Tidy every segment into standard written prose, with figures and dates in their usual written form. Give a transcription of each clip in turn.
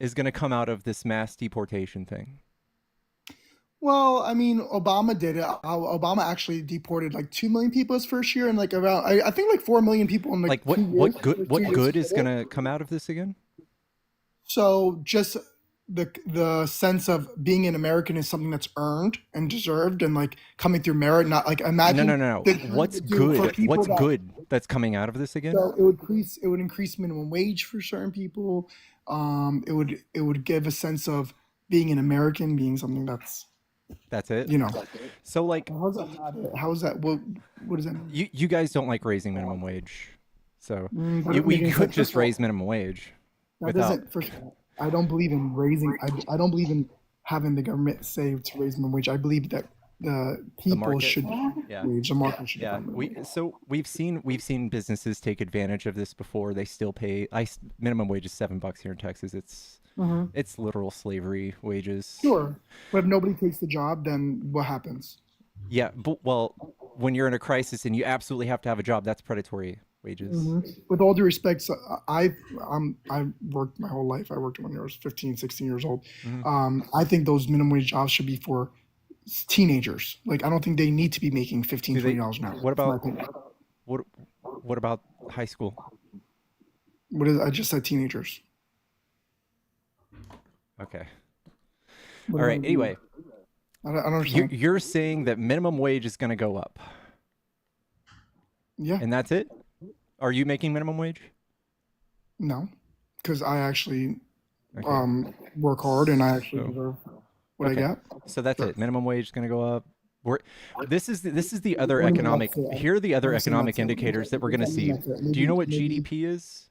is going to come out of this mass deportation thing? Well, I mean, Obama did it. Obama actually deported like 2 million people his first year, and like around I think like 4 million people in like Like 2 years. what good is going to come out of this again? So just the sense of being an American is something that's earned and deserved, and like coming through merit. Not like imagine. No. What's good? What's good that's coming out of this again? So it would increase minimum wage for certain people. It would give a sense of being an American, being something That's it. you know. So like, How's that not it? How is that? What does that mean? you guys don't like raising minimum wage, so But we making could sense. just raise minimum wage. That without- doesn't. First of all, I don't believe in raising. I don't believe in having the government say to raise minimum wage. I believe that the people market. should Yeah. wage. The market should. Yeah, determine it. we've seen businesses take advantage of this before. They still pay. Minimum wage is $7 here in Texas. It's literal slavery wages. Sure, but if nobody takes the job, then what happens? Yeah, but well, when you're in a crisis and you absolutely have to have a job, that's predatory wages. With all due respect, so I worked my whole life. I worked when I was 15, 16 years old. I think those minimum wage jobs should be for teenagers. Like I don't think they need to be making $15, Do they- $20 an hour. What That's my about opinion. what about high school? What is? I just said teenagers. Okay. What All do right. I do? Anyway, I don't understand. you're saying that minimum wage is going to go up, Yeah, and that's it? Are you making minimum wage? no, because I actually Okay. work hard and I actually So- deserve what Okay. I get. So that's it. Minimum wage is going to go up. This is the other What do you mean economic. that's it? Here are the other What do you mean economic that's it? indicators that we're going to What do you see. mean that's it? Do you know what Maybe- GDP is?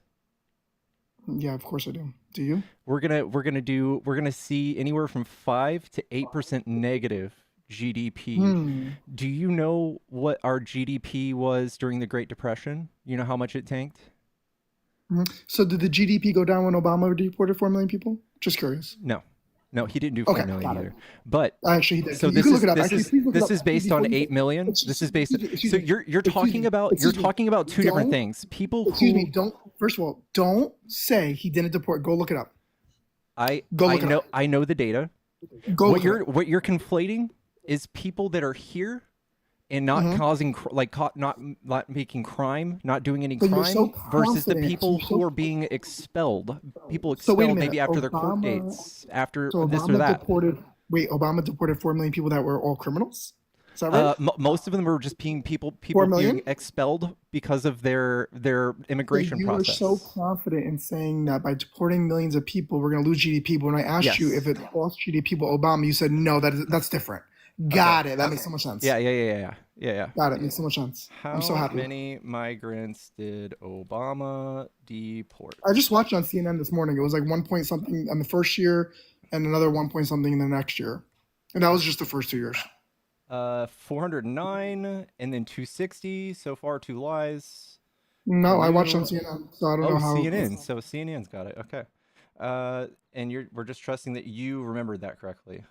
Yeah, of course I do. Do you? We're gonna see anywhere from 5 to 8% negative GDP. Do you know what our GDP was during the Great Depression? You know how much it tanked? So did the GDP go down when Obama deported 4 million people? Just curious. No, he didn't do 4 Okay, million got it. either. But Actually, he did. so You this can is look it up. this Actually, is please look it this up. is based Before on you- 8 million. Excuse- This is based. excuse So me. you're Excuse talking me. about Excuse me. two different Don't- things. People Excuse who me. Don't. First of all, don't say he didn't deport. Go look it up. I Go look it up. I know the data. Go What look it up. you're conflating is people that are here and not Mm-hmm. causing not making crime, not doing any But you're crime, so versus the confident. people You're so- who are being expelled. People So wait a expelled maybe minute. after their court Obama- dates, after So this or Obama that. deported. Wait, Obama deported 4 million people that were all criminals. Is that right? Most of them were just being people 4 million? being expelled because of their immigration you process. were so confident in saying that by deporting millions of people, we're going to lose GDP. But when I asked you Yes. if it lost GDP with Obama, you said no. That's different. Got it. That makes so much sense. Yeah. Got it. Makes so much sense. How I'm so happy. many migrants did Obama deport? I just watched it on CNN this morning. It was like 1 point something in the first year and another 1 point something in the next year. And that was just the first 2 years. 409 and then 260 so far. 2 lies. No, I watched You- on CNN, so I don't Oh, know how. CNN. So CNN's got it. Okay. And we're just trusting that you remembered that correctly.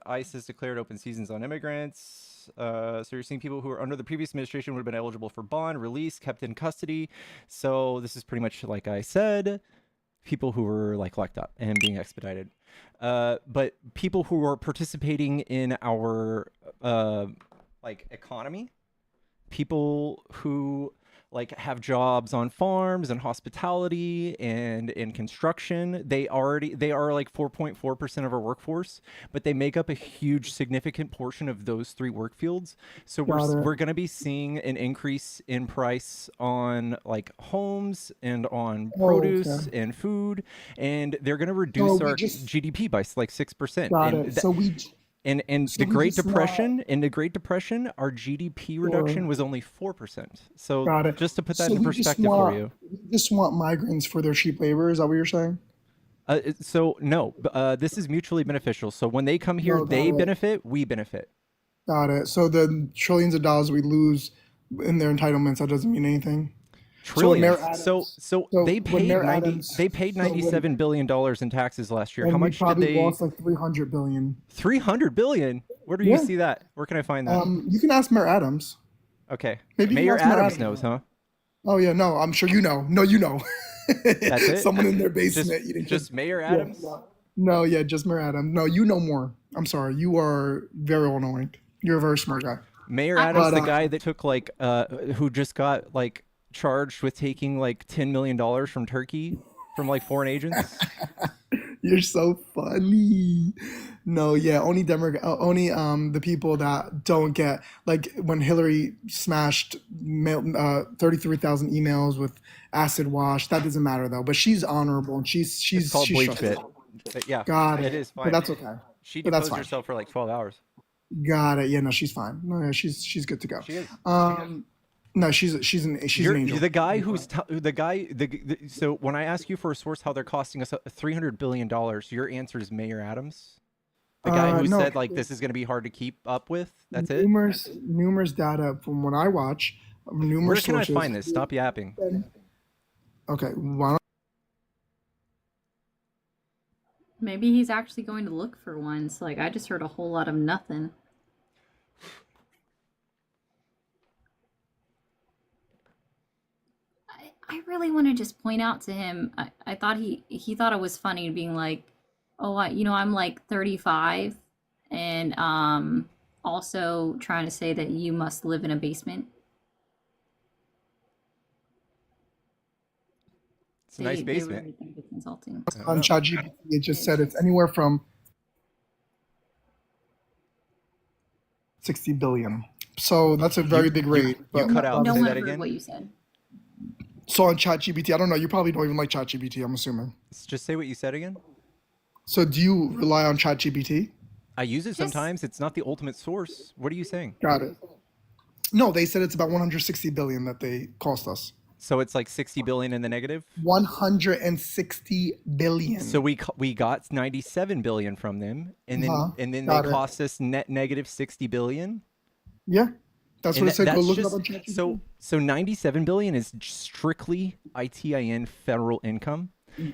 ICE has declared open seasons on immigrants. So you're seeing people who are under the previous administration would have been eligible for bond, release, kept in custody. So this is pretty much like I said, people who were like locked up and being expedited. But people who are participating in our like economy, people who like have jobs on farms and hospitality and in construction, they are like 4.4% of our workforce, but they make up a huge significant portion of those 3 work fields. So Got it. we're going to be seeing an increase in price on like homes and on Oh, produce okay. and food, and they're going to reduce we our just- GDP by like 6%. Got And it. tha- So we. and So the we Great just want- Depression, our GDP reduction was only 4%. So Got it. just to put that So in we just perspective for you. We just want migrants for their cheap labor. Is that what you're saying? So no, this is mutually beneficial. So when they come here, No, they got it. benefit, we benefit. Got it. So the trillions of dollars we lose in their entitlements, that doesn't mean anything. Trillions. Mayor So Adams- they when paid Mayor 90. Adams- They paid so when- $97 billion in taxes last year. And How we much did probably they? lost like 300 billion. 300 billion. Where do you Yeah. see that? Where can I find that? You can ask Mayor Adams. Okay. maybe Mayor ask Mayor Adams Adams. knows, huh? Oh yeah, no, I'm sure you know. No, you know. That's it. Someone in their Just basement eating just chicken. Mayor Yeah, Adams. no, no, yeah, just Mayor Adam. No, you know more. I'm sorry. You are very annoying. You're a very smart guy. Mayor I, Adams, But the guy that took like who just got like charged with taking like $10 million from Turkey from like foreign agents. you're so funny. No, yeah, only the people that don't get like when Hillary smashed 33,000 emails with acid wash. That doesn't matter though. But she's honorable and It's called she's bleach bit. trustable. But yeah, Got it it. is But fine. that's okay. She But that's deposed fine. herself for like 12 hours. Got it. Yeah, no, she's fine. No, yeah, she's good to go. She is. Um, no, she's an You're angel. the guy who's the guy. So when I ask you for a source, how they're costing us $300 billion, your answer is Mayor Adams, the guy who No, said like this is going to be hard to keep up with. That's it. numerous data from what I watch, Where numerous can I sources. find this? Stop yapping. Okay, why don't maybe he's actually going to look for one. So like I just heard a whole lot of nothing. I really want to just point out to him. I thought he thought it was funny being like, oh, I'm like 35, and also trying to say that you must live in a basement. It's a nice They basement. really think it's insulting. I don't on know. ChatGPT it just said it's anywhere from 60 billion. So that's a very big rate. You But cut out. No Say one that heard again. what you said. so on ChatGPT, I don't know. You probably don't even like ChatGPT. I'm assuming. Just say what you said again. So do you rely on ChatGPT? I use it Just sometimes. It's not the ultimate source. What are you saying? Got it. No, they said it's about 160 billion that they cost us. So it's like 60 billion in the negative. 160 billion. So we got 97 billion from them, and Uh-huh. then they Got it. cost us net negative 60 billion. Yeah, that's And what it said. Go that's look it just up on ChatGPT. so 97 billion is strictly ITIN federal income.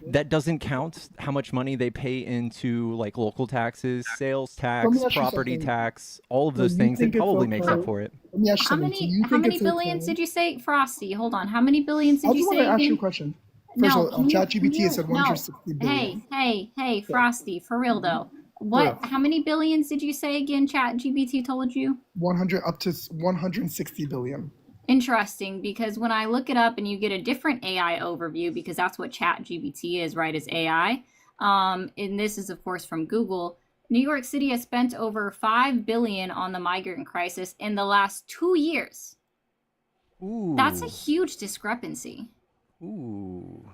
That doesn't count how much money they pay into like local taxes, sales Let me tax, ask you property something. tax, all of So those you things. It think it's probably makes up okay? for it. Let me ask you how something. So many you how think many it's billions okay? did you say, Frosty? Hold on. How many billions I did just you want to say ask you a again? question. First No, of all, on ChatGPT, it said no. 160 billion. Hey, Frosty, for real though. For What? real. How many billions did you say again? Chat GPT told you. 100 up to 160 billion. Interesting, because when I look it up and you get a different AI overview, because that's what Chat GPT is, right? Is AI. And this is of course from Google. New York City has spent over 5 billion on the migrant crisis in the last 2 years. That's a Ooh, huge discrepancy. ooh.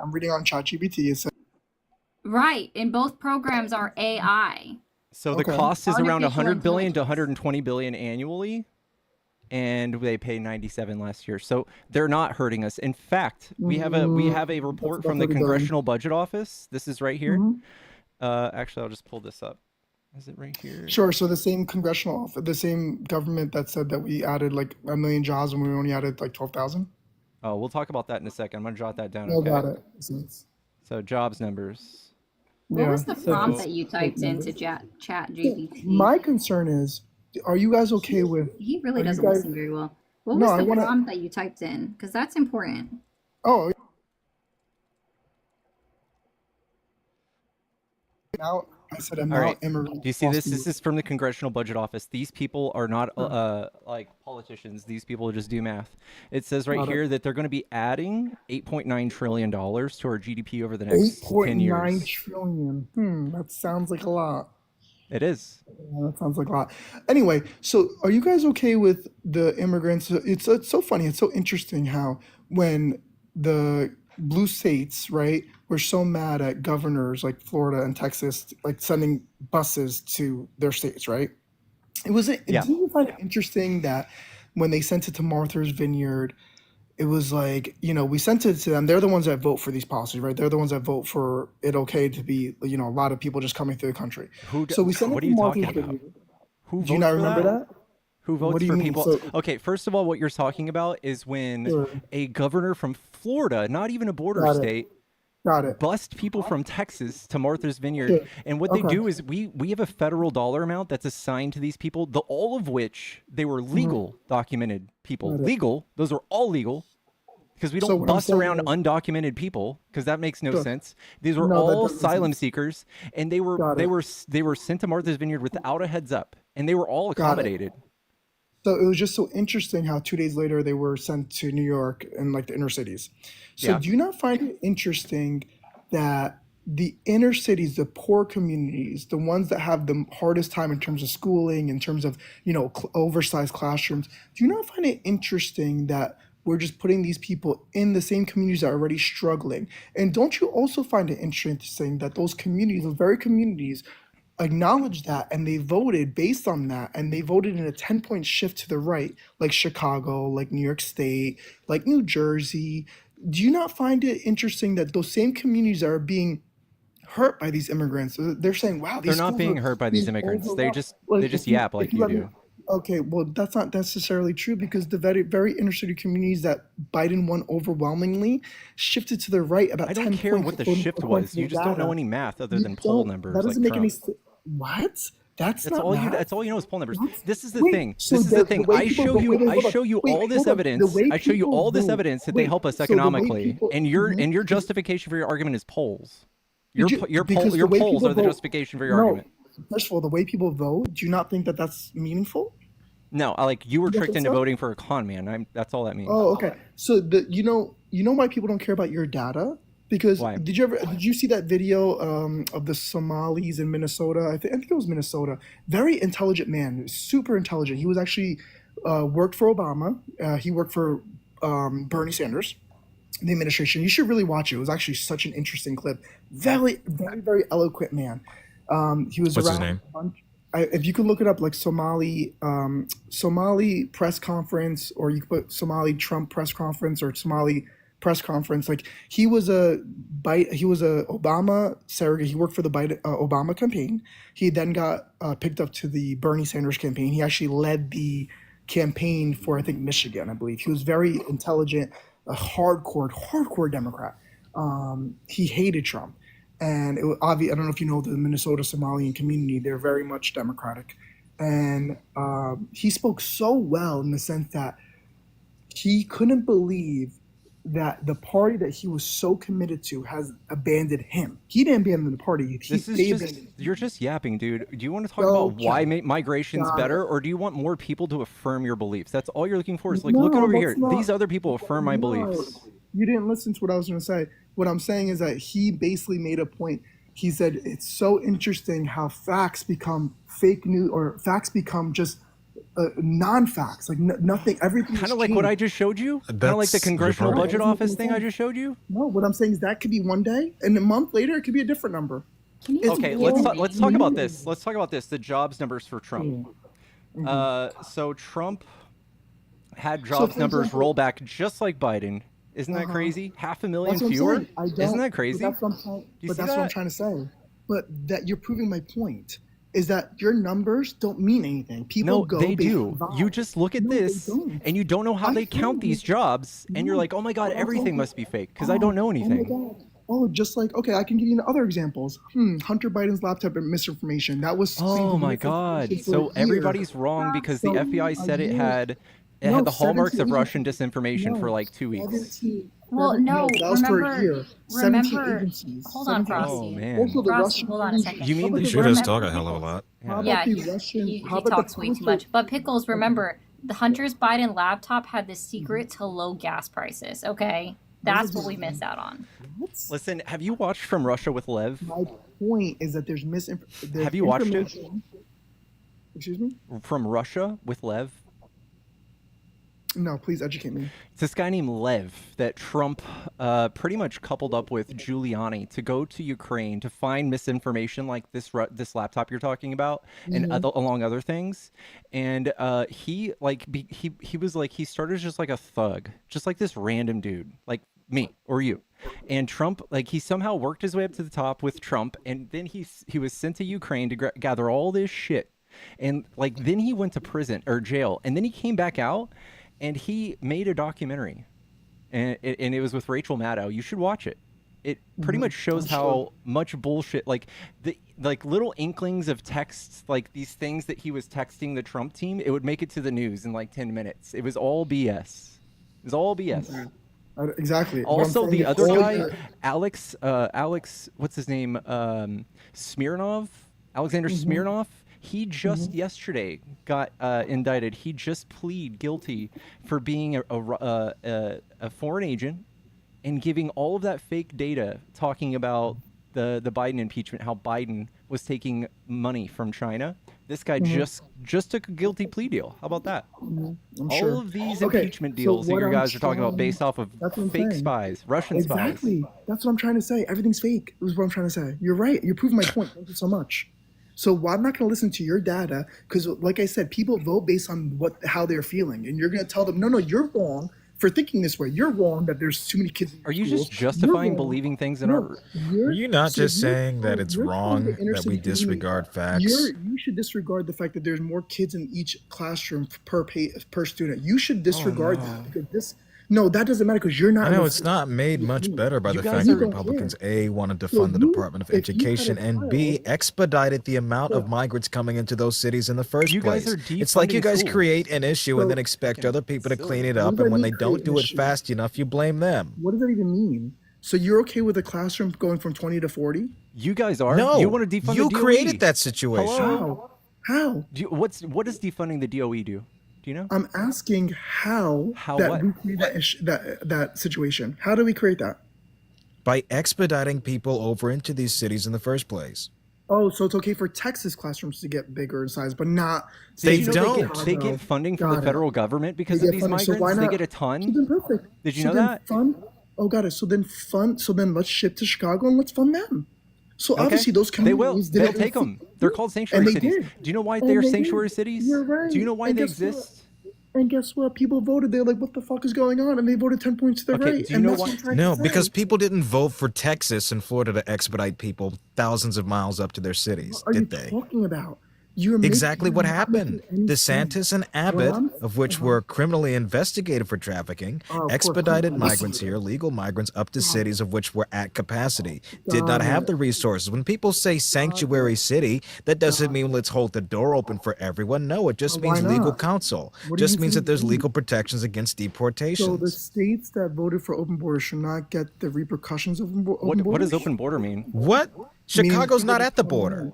I'm reading on ChatGPT. It said, Right, and both programs are AI. So the okay. cost is around Artificial 100 billion to intelligence. 120 billion annually, and they pay 97 last year. So they're not hurting us. In fact, we have a That's report about from the 30 billion. Congressional Budget Office. This is right here. Mhm. Actually, I'll just pull this up. Is it right here? Sure. So the same congressional office, the same government that said that we added like 1 million jobs and we only added like 12,000. Oh, we'll talk about that in a second. I'm gonna jot that down. No, Okay. got it. Makes So jobs numbers. What Yeah. was the So prompt just that you typed into Chat GPT? my concern is, are you guys okay with? He really Are you doesn't guys? listen very well. What No, was I the want to. prompt that you typed in? Because that's important. Oh, now I said I'm All now right. immigrant. Do you see this? This is from the Congressional Budget Office. These people are not like politicians. These people just do math. It says right Got it. here that they're going to be adding $8.9 trillion to our GDP over the next 10 8.9 years. trillion. That sounds like a lot. It is. Yeah, that sounds like a lot. Anyway, so are you guys okay with the immigrants? It's so funny. It's so interesting how when the blue states, right, were so mad at governors like Florida and Texas, like sending buses to their states, right? Yeah. Do you find it interesting that when they sent it to Martha's Vineyard, it was like, we sent it to them. They're the ones that vote for these policies, right? They're the ones that vote for it okay to be, a lot of people just coming through the country. So we sent it What are to you Martha's talking about? Vineyard. Who Do you votes not for remember that? that? Who What votes do you for mean? people? So, Okay, first of all, what you're talking about is when sure, a governor from Florida, not even a border got it, state, got it. bust people from Texas to Martha's Vineyard. Sure. And what they Okay. do is we have a federal dollar amount that's assigned to these people, all of which they were Mhm. legal documented people. Got it. Legal, those are all legal. Because we So don't what I'm bust saying around is, undocumented people, because that makes no sure. sense. These were No, that all doesn't make asylum sense. seekers, and they Got it. were sent to Martha's Vineyard without a heads up, and they were all Got it. accommodated. So it was just so interesting how 2 days later they were sent to New York and like the inner cities. So Yeah. do you not find it interesting that the inner cities, the poor communities, the ones that have the hardest time in terms of schooling, in terms of, oversized classrooms, do you not find it interesting that we're just putting these people in the same communities that are already struggling? And don't you also find it interesting that those communities, those very communities, acknowledged that and they voted based on that, and they voted in a 10-point shift to the right, like Chicago, like New York State, like New Jersey? Do you not find it interesting that those same communities that are being hurt by these immigrants, they're saying, wow, They're these not schools being are hurt by these being immigrants. overwhelmed? They Like, just yap like you do. okay, well, that's not necessarily true, because the very, very inner city communities that Biden won overwhelmingly shifted to the right about I don't 10 care points what the according shift according was. to You the just don't know data. any math other You than poll don't, that numbers like doesn't make any Trump. what? That's That's not all you. math. That's all you know is poll numbers. What? This is the Wait, thing. so This is the the thing. way I people show vote, you. wait, I hold on. show you Wait, all this hold on. The evidence. way I show you people all this vote, evidence that they wait, help us so the way economically, people, and your justification for your argument is polls. because Your the way polls people are the vote, justification for your no, argument. first of all, the way people vote, do you not think that that's meaningful? No, you were You don't tricked think into so? voting for a con man. That's all that means. Oh, okay. So you know why people don't care about your data? Because Why? did you see that video of the Somalis in Minnesota? I think it was Minnesota. Very intelligent man, super intelligent. He was actually worked for Obama. He worked for Bernie Sanders, the administration. You should really watch it. It was actually such an interesting clip. Very, very, very eloquent man. He was What's his around name? a bunch. If you could look it up, like Somali press conference, or you could put Somali Trump press conference, or Somali press conference. Like he was a Obama surrogate. He worked for the Biden Obama campaign. He then got picked up to the Bernie Sanders campaign. He actually led the campaign for, I think, Michigan, I believe. He was very intelligent, a hardcore Democrat. He hated Trump. And it was obvious. I don't know if you know the Minnesota Somalian community; they're very much Democratic. And he spoke so well in the sense that he couldn't believe that the party that he was so committed to has abandoned him. He didn't abandon the party. You're just yapping, dude. Do you want to talk Okay. about why migration's Got better, it. or do you want more people to affirm your beliefs? That's all you're looking for. Is like, No, look over that's here. not- These other people affirm my No, beliefs. you didn't listen to what I was going to say. What I'm saying is that he basically made a point. He said it's so interesting how facts become fake news, or facts become just non-facts. Like nothing, everything. Kind of like what I just showed you. Kind of like the That's your Congressional point. Budget Doesn't make Office any thing I sense. just showed you. No, what I'm saying is that could be one day, and a month later it could be a different number. Can you It's Okay, give let's me talk, the let's name? talk about this. Let's talk about this. The jobs numbers for Trump. So Trump had jobs for numbers example- roll back just like Biden. Isn't that crazy? 500,000 That's what I'm fewer. saying. I don't, Isn't that but crazy? that's what I'm trying, Do you but see that's what I'm that? trying to say. But that you're proving my point is that your numbers don't mean anything. People No, go they based do. on vibe. You just look at No, they this don't. and you don't know how I they count do. these jobs, and you're No. like, oh my god, But I'm everything talking- must be fake because I don't know Oh my anything. God. Oh, just like, okay, I can give you other examples. Hunter Biden's laptop and misinformation. That was Oh seen my misinformation god! for a So year. everybody's wrong because the So, FBI a said it year. had No, the hallmarks of 17 Russian disinformation No, for like 2 weeks. 17 Well, no, that was for a remember- year. 17 remember- agencies. hold on, 17 Frosty. Oh man. Also, the Frosty, Russian. hold on a second. You mean How the about Sure does Remember- talk a hell of a lot. How about Yeah, the he, Russian? he, how he about talks the way too much. But Pickles, remember, the Hunter's Biden laptop had the secret to low gas prices, okay? That's what we missed out on. Listen, have you watched From Russia with Lev? My point is that there's misinformation. Have you watched it? Excuse me? From Russia with Lev? No, please educate me. It's this guy named Lev that Trump pretty much coupled up with Giuliani to go to Ukraine to find misinformation like this laptop you're talking about, and along other things. And he was like, he started just like a thug, just like this random dude, like me or you. And Trump, like, he somehow worked his way up to the top with Trump, and then he was sent to Ukraine to gather all this shit. And like then he went to prison or jail, and then he came back out. And he made a documentary, and it was with Rachel Maddow. You should watch it. It pretty much shows how much bullshit, like little inklings of texts, like these things that he was texting the Trump team. It would make it to the news in like 10 minutes. It was all BS. It was all BS. Exactly. What I'm Also, saying the is other all guy, your- Alex, what's his name? Smirnov, Alexander Smirnov. He just yesterday got indicted. He just plead guilty for being a foreign agent and giving all of that fake data talking about the Biden impeachment, how Biden was taking money from China. This guy just took a guilty plea deal. How about that? I'm All sure. of these Okay, impeachment so deals that what you I'm guys are talking about trying- based off of that's what I'm fake saying. spies, Russian spies. Exactly. That's what I'm trying to say. Everything's fake. Is what I'm trying to say. You're right. You're proving my point. Thank you so much. So I'm not going to listen to your data because, like I said, people vote based on how they're feeling, and you're going to tell them, no, you're wrong for thinking this way. You're wrong that there's too many kids. Are you schools. just justifying You're wrong. believing things in No, our? Are you not so just you're saying that telling- it's you're telling wrong the inner that we city community- disregard facts? You should disregard the fact that there's more kids in each classroom per student. You should disregard no. that because that doesn't matter because you're not. I in know the it's not made much community. better by You the guys fact that are- Republicans A wanted to So fund the you- Department of if you had a Education and B child- expedited the amount of migrants coming into those cities in the first You guys place. are It's like you defunding guys schools. create an issue So- and then expect other people to clean it What up, does and when that they mean, don't create do an it issue? fast enough, you blame them. What does that even mean? So you're okay with a classroom going from 20 to 40? You guys are. No, You want to defund you the DOE. created that situation. Hello? How? What does defunding the DOE do? Do you know? I'm asking how How that what? we create that situation. How do we create that? By expediting people over into these cities in the first place. Oh, so it's okay for Texas classrooms to get bigger in size, but not. They Did you know don't. They get funding from the Got it. federal government because They of get these funding, so migrants. why They not- get a So ton. then perfect. Did you So know then that? Fund. Oh, got it. So then let's ship to Chicago and let's fund them. So Okay. obviously those They will. communities They'll didn't take them. receive- They're called sanctuary they cities. did. Do you know why And they're they did. sanctuary cities? You're right. Do you know why And they guess what? exist? And guess what? People voted. They're like, "What the fuck is going on?" And they voted 10 points to the Okay, right. do you and know that's why- what I'm trying No, to say. because people didn't vote for Texas and Florida to expedite people thousands of miles up to their cities, What are you did they? talking about? You're making- Exactly what you're not happened. making any sense. DeSantis and Abbott, I'm- of which were criminally investigated for trafficking, Oh, of course, expedited criminally migrants here, legal migrants, up to cities of which were at capacity, did Got not have it. the resources. When people say sanctuary city, that doesn't mean let's hold the door open for everyone. No, it just Why means legal not? counsel. What do Just you means think that there's it legal protections against So the deportations. states that voted for open borders should not get the repercussions of open What borders. does open border mean? What? Chicago's not at the border.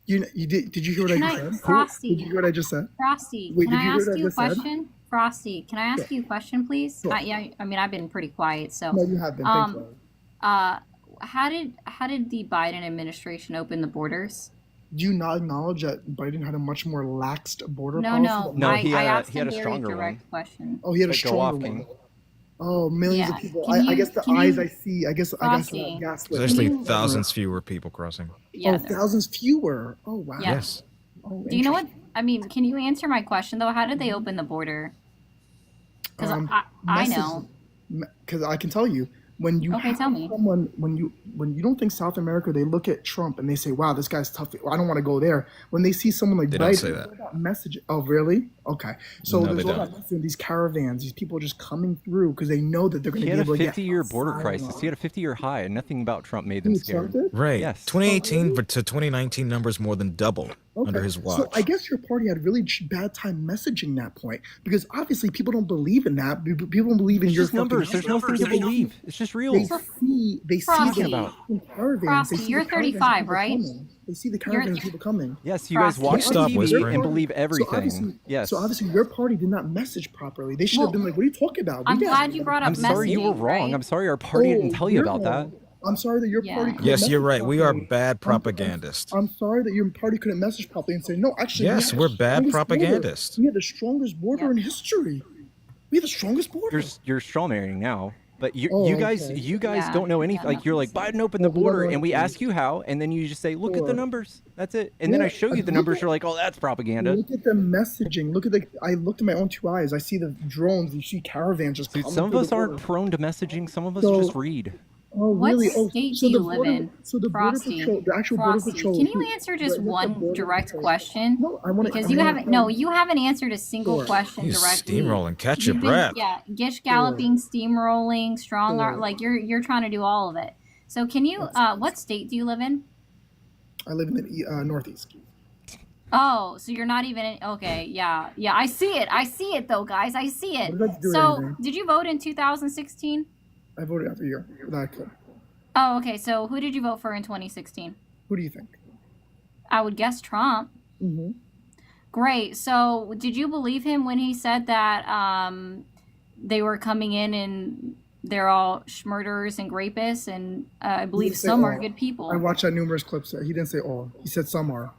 You did you hear what Can I I, just said? Frosty, Did you hear what I just said? Frosty, Wait, can did I you hear ask what I you a just said? question? Frosty, can I ask you a question, please? Sure. I mean, I've been pretty quiet, so. No, you have been. Thank you. How did the Biden administration open the borders? Do you not acknowledge that Biden had a much more laxed border No, policy? no. No, I, he I had a- asked he had a a very stronger direct question. Oh, he had a But go off, stronger King. one. Oh, millions Yeah. of people. Can I you- guess the can eyes you- I see. I guess Frosty. There's gaslit. actually you- thousands fewer people crossing. Yeah. Oh, thousands fewer. Oh, wow. Yeah. Yes. Oh, Do you know what? I mean, can you answer my question though? How did they open the border? Because I know. Because I can tell you, when you Okay, have tell me. someone, when you don't think South America, they look at Trump and they say, "Wow, this guy's tough. I don't want to go there." When they see someone like They Biden, don't say that. message. Oh, really? Okay. So No, there's they all that don't. messaging, these caravans, these people just coming through because they know that they're going He to be had a able to get 50-year border asylum. crisis. He had a 50-year high, and nothing about Trump made them He scared. accepted? Right. Yes. 2018 to 2019 numbers more than doubled under his watch. So I guess your party had really bad time messaging that point because obviously people don't believe in that. People don't believe in It's your just numbers. fucking There's nothing to People- believe. It's just real. They see Frosty. the caravans. Frosty, They see you're the caravans of 35, people right? coming. They see the caravans of people coming. Yes, you guys Frosty. watch Stop TV whispering. and believe So everything. obviously, Yes. So obviously, your party did not message properly. They should Well, have been like, "What are you talking about?" I'm We glad didn't- you brought up I'm sorry you were messaging, wrong. right? I'm sorry our party didn't tell you you're about that. wrong. I'm sorry that your Yeah. party. couldn't Yes, you're message right. We are properly. bad propagandists. I'm sorry that your party couldn't message properly and say, "No, actually, we Yes, had we're the bad strongest border. propagandists. We had the strongest border Yeah. in history. We had the strongest border." You're strawmanning now. But you, Oh, you guys, okay. you guys Yeah, don't know anything. yeah, Like you're like Biden opened the Well, we don't border, know and we anything. ask you how, and then you just say, look at the Sure. numbers. That's it. And then Yeah, I show you the look numbers. at- You're like, oh, that's propaganda. Look at the messaging. Look at the. I looked at my own two eyes. I see the drones. You see caravans just Dude, coming some of through us the aren't border. prone to messaging. Some of us So- just read. Oh, What really? Oh, state so do the you live border, in? So the Frosty, border patrol, the actual border Frosty, patrol. can you answer just What the one border direct patrol- question? No, I want to. Because you haven't. No, you haven't answered a single Sure. question He's directly. steamrolling. Catch your You've been- breath. Yeah, gish galloping, steamrolling, strong Sure. arm. Like you're trying to do all of it. So can you? What state do you live in? I live in the Northeast. Oh, so you're not even in, okay, yeah. I see it though, guys. I see it. What does that do with So, anything? did you vote in 2016? I voted every year that I could. Oh, okay. So who did you vote for in 2016? Who do you think? I would guess Trump. Mm-hmm. Great. So did you believe him when he said that they were coming in and they're all murderers and rapists, and I believe some are good people? I watched that numerous clips. He didn't say all. He said some are.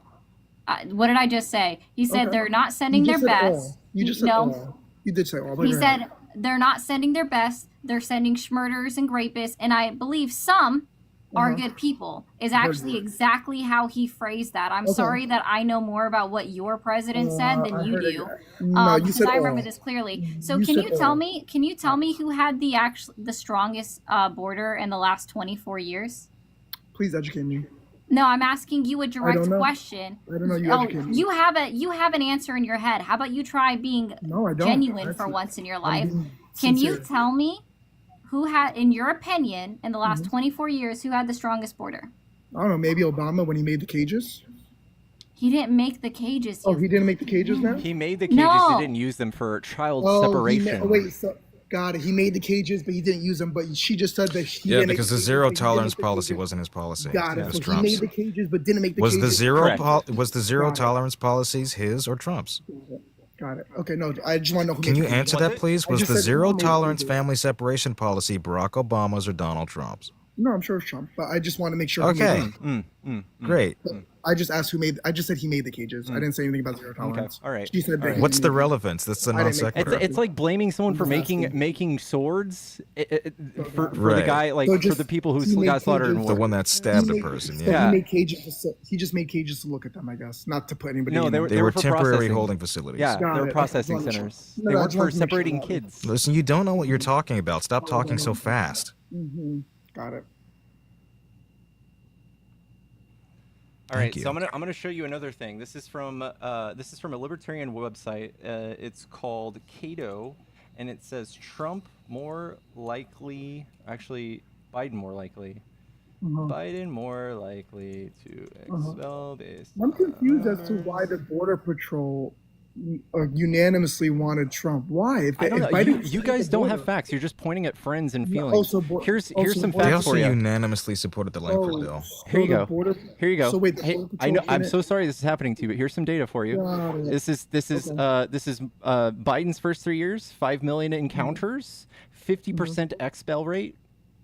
What did I just say? He said they're not sending their best. You just said all. You did say all. He said they're not sending their best. They're sending murderers and rapists, and I believe some are good people. Is actually exactly how he phrased that. I'm sorry that I know more about what your president said than you do. No, you said I remember all. this clearly. So can you tell me? Can you tell me who had the strongest border in the last 24 years? Please educate me. No, I'm asking you a direct question. I don't know. You educate me. You have an answer in your head. How about you try being genuine for once in your life? Can you tell me who had, in your opinion, in the last 24 years, who had the strongest border? I don't know. Maybe Obama when he made the cages. He didn't make the cages. Oh, he didn't make the cages now? He made the cages. No. He didn't use them for child separation. Got it. He made the cages, but he didn't use them. But she just said that he didn't because the zero tolerance policy wasn't his policy. Got it. It was So Trump's. he made the cages, but didn't make the Was cages. the zero tolerance policies his or Trump's? Got it. Okay, no, I just want to know who Can made you the cages. answer that, please? Was just the said zero who made the tolerance cages. family separation policy Barack Obama's or Donald Trump's? No, I'm sure it's Trump, but I just want to make sure. Okay. Who made them. Great. I just asked who made. I just said he made the cages. I didn't say anything about zero tolerance. All right. She said that. What's the relevance? That's the I didn't non make sequitur. It's like blaming someone for making swords for the Right. guy, like So for just- the people he who made got slaughtered in cages. war. The one that stabbed a He made- person. so Yeah. Yeah. He made cages. He just made cages to look at them, I guess, not to put anybody. No, in they them. were- They were for temporary processing. holding facilities. Yeah, Got they were it. processing I just centers. wanna- They no, I weren't just for wanted to make sure separating that- kids. Listen, you don't know what you're talking about. Stop talking so fast. Got it. All right, Thank you. so I'm gonna show you another thing. This is from a libertarian website. It's called Cato, and it says Trump more likely, actually Biden more likely, Biden more likely to expel based. I'm confused as to why the Border Patrol unanimously wanted Trump. Why? If I don't know. if Biden You guys the don't border- have facts. You're just pointing at friends and No, feelings. also Here's some border- They facts also for you. unanimously supported the Langford bill. Here you the go. border- Here you go. So wait, the Hey, Border I know. Patrol I'm didn't- so sorry this is happening to you, but here's some data for you. Got it. This is Biden's first 3 years, 5 million encounters, 50% expel rate.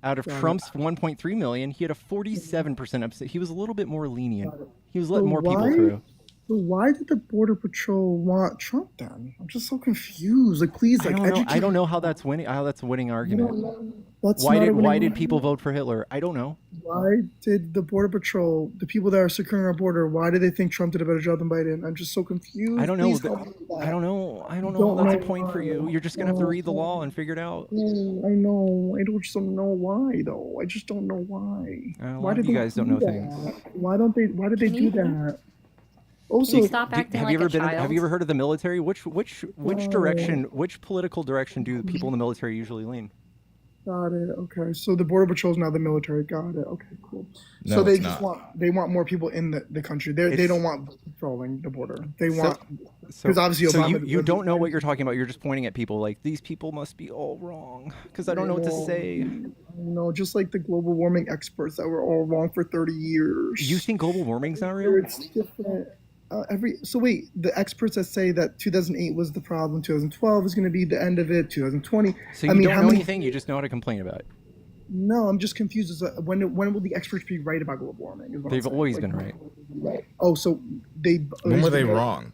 Out of Got it. Trump's 1.3 million, he had a 47% upset. He was a little bit more lenient. He was So letting more people why- through. So why did the Border Patrol want Trump then? I'm just so confused. Like, please, I like, don't know. educate. I don't know how that's winning. How that's a winning argument. That's Why not a did winning did people vote for Hitler? I don't know. Why did the Border Patrol, the people that are securing our border, why did they think Trump did a better job than Biden? I'm just so confused. I don't know. Please help me with that. I don't know. I don't know Don't how that's a know point for you. why. You're just gonna have to read the law and figure it out. I know. I just don't know why, though. I just don't know why. A lot Why of did you they guys don't do know that? things. Why don't they? Why did they do that? Also, Stop acting Have like you ever a been? child. Have you ever heard of the military? Which direction? Which political direction do the people in the military usually lean? got it. Okay, so the Border Patrol is now the military. Got it. Okay, cool. No, So they it's just not. want more people in the country. They It's- don't want patrolling the border. They So- want So, 'Cause obviously so Obama- you don't know what you're talking about. You're just pointing at people like these people must be all wrong because I don't know what to say. just like the global warming experts that were all wrong for 30 years. You think global warming's not real? It's different. So wait, the experts that say that 2008 was the problem, 2012 is going to be the end of it, 2020. So you don't know anything. You just know how to complain about it. No, I'm just confused. As to when will the experts be right about global warming? Is what I'm They've saying. always Like, been right. Oh, so they. When were they wrong?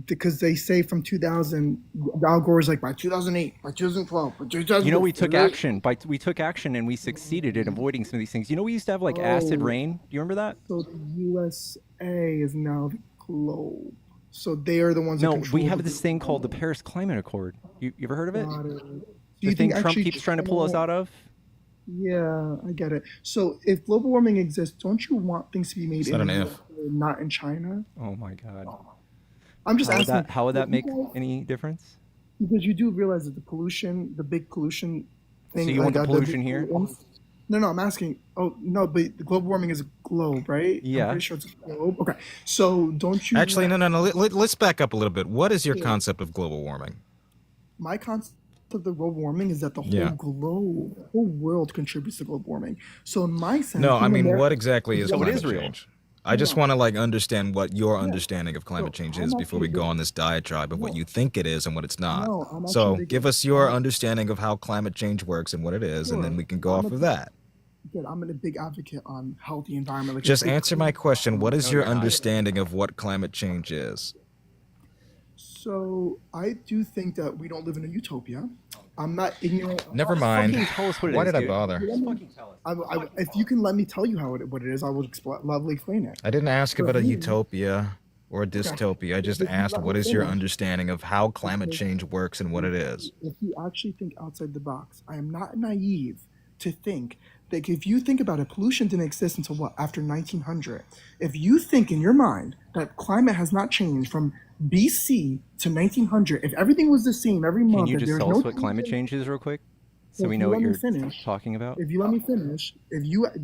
Because they say from 2000, Al Gore's like by 2008, by 2012, by 2000. You know, we took action. We took action and we succeeded in avoiding some of these things. You know, we used to have like acid Oh. rain. Do you remember that? So the USA is now the globe. So they are the ones. that No, control we have the this thing called the Paris Climate Accord. You ever heard of it? Got it. Do The you thing think Trump actually keeps trying to pull us China- out of? Yeah, I get it. So if global warming exists, don't you want things to be made It's in not an America, if. not in China? Oh my God. I'm just asking. How would that make Because any difference? you do realize that the pollution, the big pollution thing. So you want the big pollution here? No, I'm asking. Oh no, but the global warming is a globe, right? Yeah. I'm pretty sure it's a globe. Okay, so don't you? Actually, no. Let's back up a little bit. What is your concept of global warming? My concept to the global warming is that the whole Yeah. globe, the whole world contributes to global warming. So in my sense, No, I being mean, American, what exactly is So it climate is real. change? I just No. want to like understand what your Yeah. understanding of climate So change I'm is before we actually go on this diatribe of what no, you think it is and what it's not. no, I'm So actually give us your understanding of how climate change works and what it is, and then sure. we can go I'm off a of that. good. I'm a big advocate on healthy environment. Like Just a answer my clean question. What is No, your you're not. understanding of what climate change is? So I do think that we don't live in a utopia. I'm not ignorant. Never Just mind. fucking tell us what it Why is, did I dude. bother? Let Just me- fucking tell us. if you can let me tell you what it is, I will lovely explain it. I didn't ask For about a me- utopia or a dystopia. I just If you asked let me what is your finish. understanding of how climate Because- change works and what it is. If you actually think outside the box, I am not naive to think that if you think about it, pollution didn't exist until what? After 1900. If you think in your mind that climate has not changed from BC to 1900, if everything was the same every month, Can you that just there's tell no us what climate pollution- change is real quick? So If we you know let what me you're finish. talking about? If you let me finish, do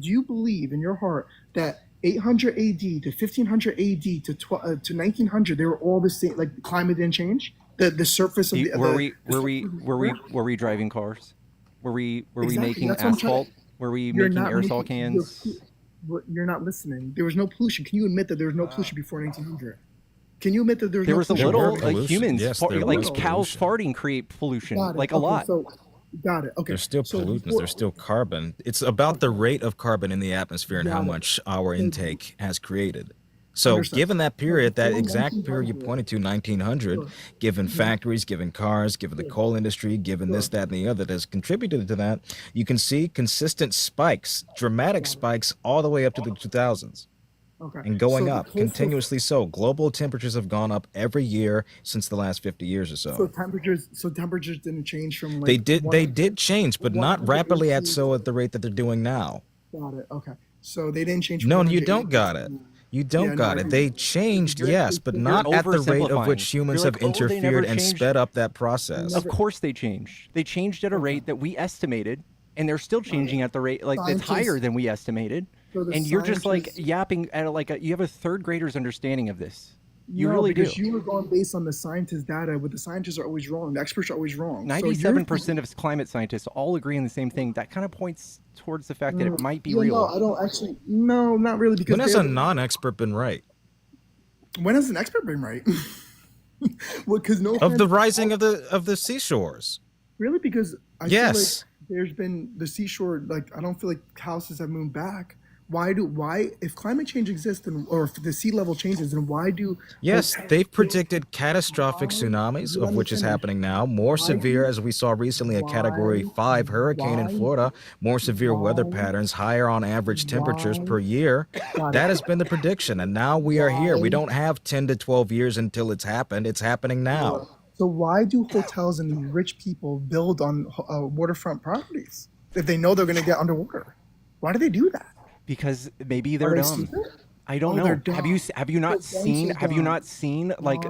you believe in your heart that 800 AD to 1500 AD to 1900 they were all the same? Like climate didn't change. The surface of the Were the- we the were we surface- were we were we driving cars? Were we Exactly, making that's what I'm trying to- asphalt? Were we You're making not aerosol making- cans? You're not listening. There was no pollution. Can you admit that there was no pollution before 1900? Can you admit that there was There no was a pollution? little were pollution. humans Yes, far- there like was cows pollution. farting create pollution, Got it. like a Okay, lot. So, got it. Okay. There's still So pollutants, before- there's still carbon. It's about the rate of carbon in the atmosphere and how Got it. much our intake has created. So Understood. given that period, that before exact period you 1900, pointed to, 1900, Sure. given factories, given cars, given the coal industry, given this, that, and the other that has contributed to that, you can see consistent spikes, dramatic spikes all the way up to the 2000s. Okay. And going So the up coastal- continuously. So global temperatures have gone up every year since the last 50 years or So so. temperatures didn't change from like They one- did change, but not 180 rapidly at the rate that they're doing now. Got it. Okay. So they didn't change. from No, you 180 don't got it. You don't Yeah, no, got I it. do. They changed, You're- yes, but you're not at the rate of oversimplifying. which humans You're have like, "Oh, they never interfered and changed." sped up that process. Of course they changed. They changed at a rate that we estimated, and they're still changing at the rate like that's higher Scientists- than we estimated. So the And you're just like scientists- yapping at you have a third grader's understanding of this. You No, really do. because you were going based on the scientists' data, but the scientists are always wrong. The experts are always wrong. So you're- 97% of climate scientists all agree on the same thing. That kind of points towards the fact that it might be Yeah, real. No, I don't actually. No, not really. Because When has they're- a non-expert been right? when has an expert been right? Well, because no Of the offense- rising of the seashores. Really, because I Yes. feel like there's been the seashore. Like I don't feel like houses have moved back. Why if climate change exists or if the sea level changes, then why do Yes, hotels- they've predicted catastrophic tsunamis, Let of me which is finish. happening now. More severe, as we saw recently, a Category 5 hurricane in Why- Florida. More severe weather why- patterns, higher on average temperatures why- per year. Got That it. has been the prediction, and now we are here. We don't have 10 to 12 years until it's happened. It's happening now. So why do hotels and these rich people build on waterfront properties if they know they're going to get underwater? Why do they do that? Because maybe they're Are they dumb. stupid? I don't Oh, know. they're dumb. Have you not But banks seen are have you dumb. not seen like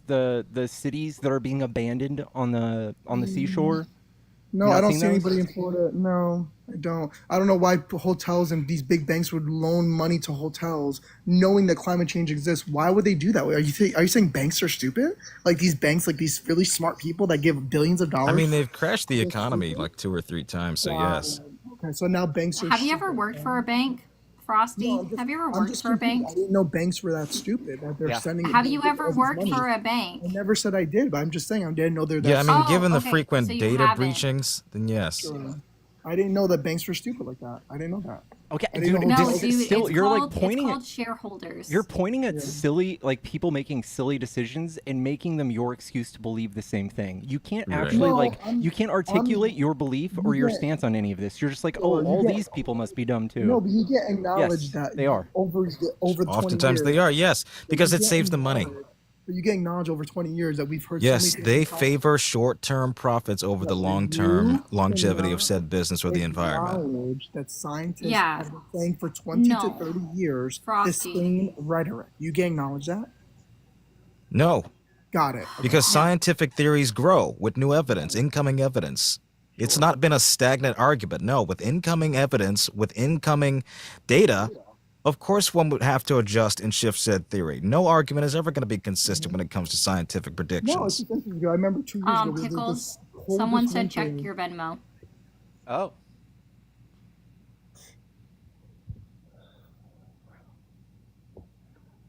the cities that are being abandoned on the seashore? No, You not I don't seen see those? anybody in Florida. No, I don't. I don't know why hotels and these big banks would loan money to hotels, knowing that climate change exists. Why would they do that? Are you saying banks are stupid? Like these banks, like these really smart people that give billions of dollars? I mean, they've crashed the economy like 2 or 3 times, so yes. Okay, so now banks are. Have you ever worked for a bank, Frosty? No, I'm just- Have you ever I'm worked just for a confused. bank? I didn't know banks were that stupid that they're Yeah. sending. Have you ever all this worked money. for a bank? I never said I did, but I'm just saying I didn't know they're that. Yeah, I mean, Oh, given the okay, frequent so you data haven't. breachings, then yes. stupid. I didn't know that banks were stupid like that. I didn't know that. Okay, I didn't dude, know No, this dude, is still it's you're called, like pointing it's at called shareholders. you're pointing at silly like people making silly decisions and making them your excuse to believe the same thing. You can't Right. actually No, like I'm- you can't articulate your belief or your get- stance on any of this. You're just like, Or oh, you all get- these people must be dumb too. No, but you get acknowledged Yes, that they are. over 20 Oftentimes years. they are, yes, because you it get saves the money. acknowledged- But you get acknowledged over 20 years that we've heard. Yes, so many they things favor short-term profits over the Yeah, long-term you longevity of cannot said business or the environment. acknowledge that scientists Yeah. have been saying for 20 No. to 30 years Frosty. the same rhetoric. You get acknowledge that? No, Got it. because scientific theories grow with new evidence, incoming evidence. It's not been a stagnant argument. No, with incoming evidence, with incoming data, Of course, one would have to adjust and shift said theory. No argument is ever going to be consistent when it comes to scientific No, it's predictions. just interesting. I remember 2 years ago we did Pickles, this someone coldest said check winter. your Venmo. Oh.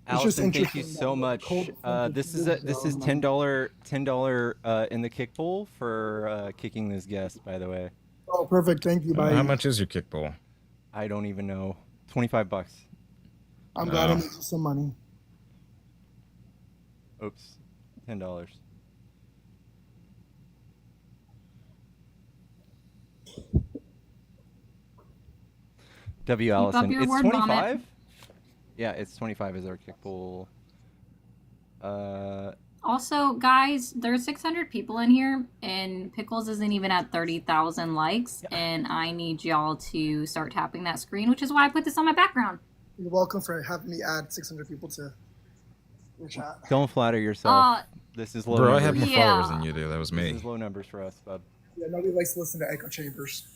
It's just Allison, thank you interesting so that much. coldest winter This 2 is years this ago, is and $10 in the kick bowl for kicking this guest, by the way. oh, perfect. Thank you. How Bye. much is your kick bowl? I don't even know. $25. I'm glad I Oh. made you some money. Oops. $10. W up Allison. your It's word vomit. 25? Yeah, it's 25 is our kick bowl. Also, guys, there's 600 people in here, and Pickles isn't even at 30,000 likes, and I need y'all to start tapping that screen, which is why I put this on my background. You're welcome for having me add 600 people to your chat. Don't flatter yourself. This is low Bro, I numbers. have more Yeah. followers than you do. That was This me. is low numbers for us, bub. Yeah, nobody likes to listen to echo chambers.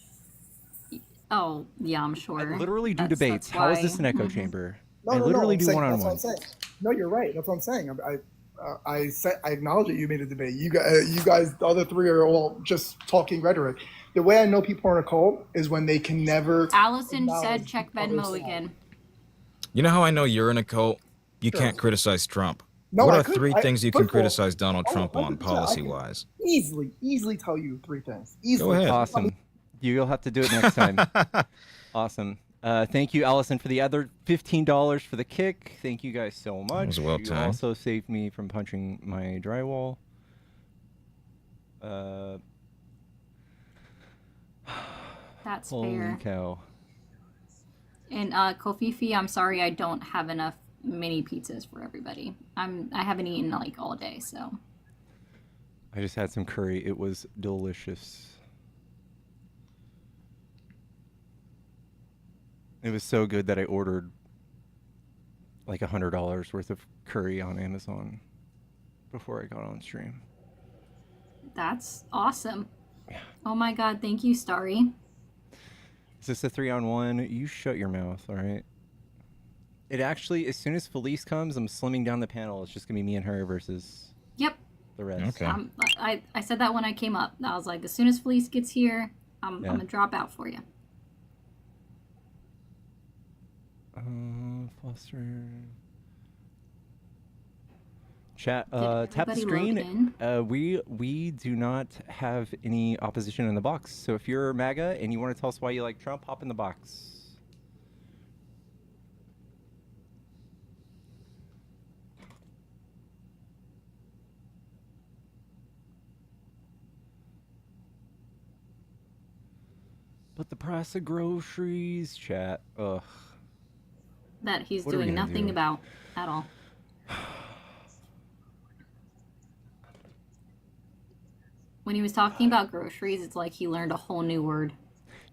Oh, yeah, I'm sure. I literally do That's- debates. that's How is why- this an echo Mhm. chamber? No, I no, literally no. do That's what I'm one-on-ones. saying. No, you're right. That's what I'm saying. I acknowledge that you made a debate. You guys, the other three are all just talking rhetoric. The way I know people are in a cult is when they can never. Allison said acknowledge check the other Venmo side. again. You know how I know you're in a cult? You Sure. can't criticize Trump. No, What I are could- three I- things you first can of all, criticize Donald Trump on 100%, I can policy-wise? Easily tell you 3 things. Easily. ahead. Awesome. You'll have to do it next time. Awesome. Thank you, Allison, for the other $15 for the kick. Thank you guys so much. was well You timed. also saved me from punching my drywall. That's Holy fair. cow. And Kofifi, I'm sorry I don't have enough mini pizzas for everybody. I haven't eaten like all day, so. I just had some curry. It was delicious. It was so good that I ordered like $100 worth of curry on Amazon before I got on stream. That's awesome. Oh my god, thank you, Starry. Is this a 3-on-1? You shut your mouth, all right? It actually, as soon as Felice comes, I'm slimming down the panel. It's just going to be me and her versus Yep. the rest. Okay. I said that when I came up. I was like, as soon as Felice gets here, I'm Yeah. going to drop out for you. Foster. Chat. Did Tap the everybody screen. load We do not have any opposition in the box. So if you're MAGA and you want to tell us why you like Trump, hop in the box. But the price of groceries, chat. Ugh. That he's What are we doing gonna nothing do? about at all. When he was talking about groceries, it's like he learned a whole new word.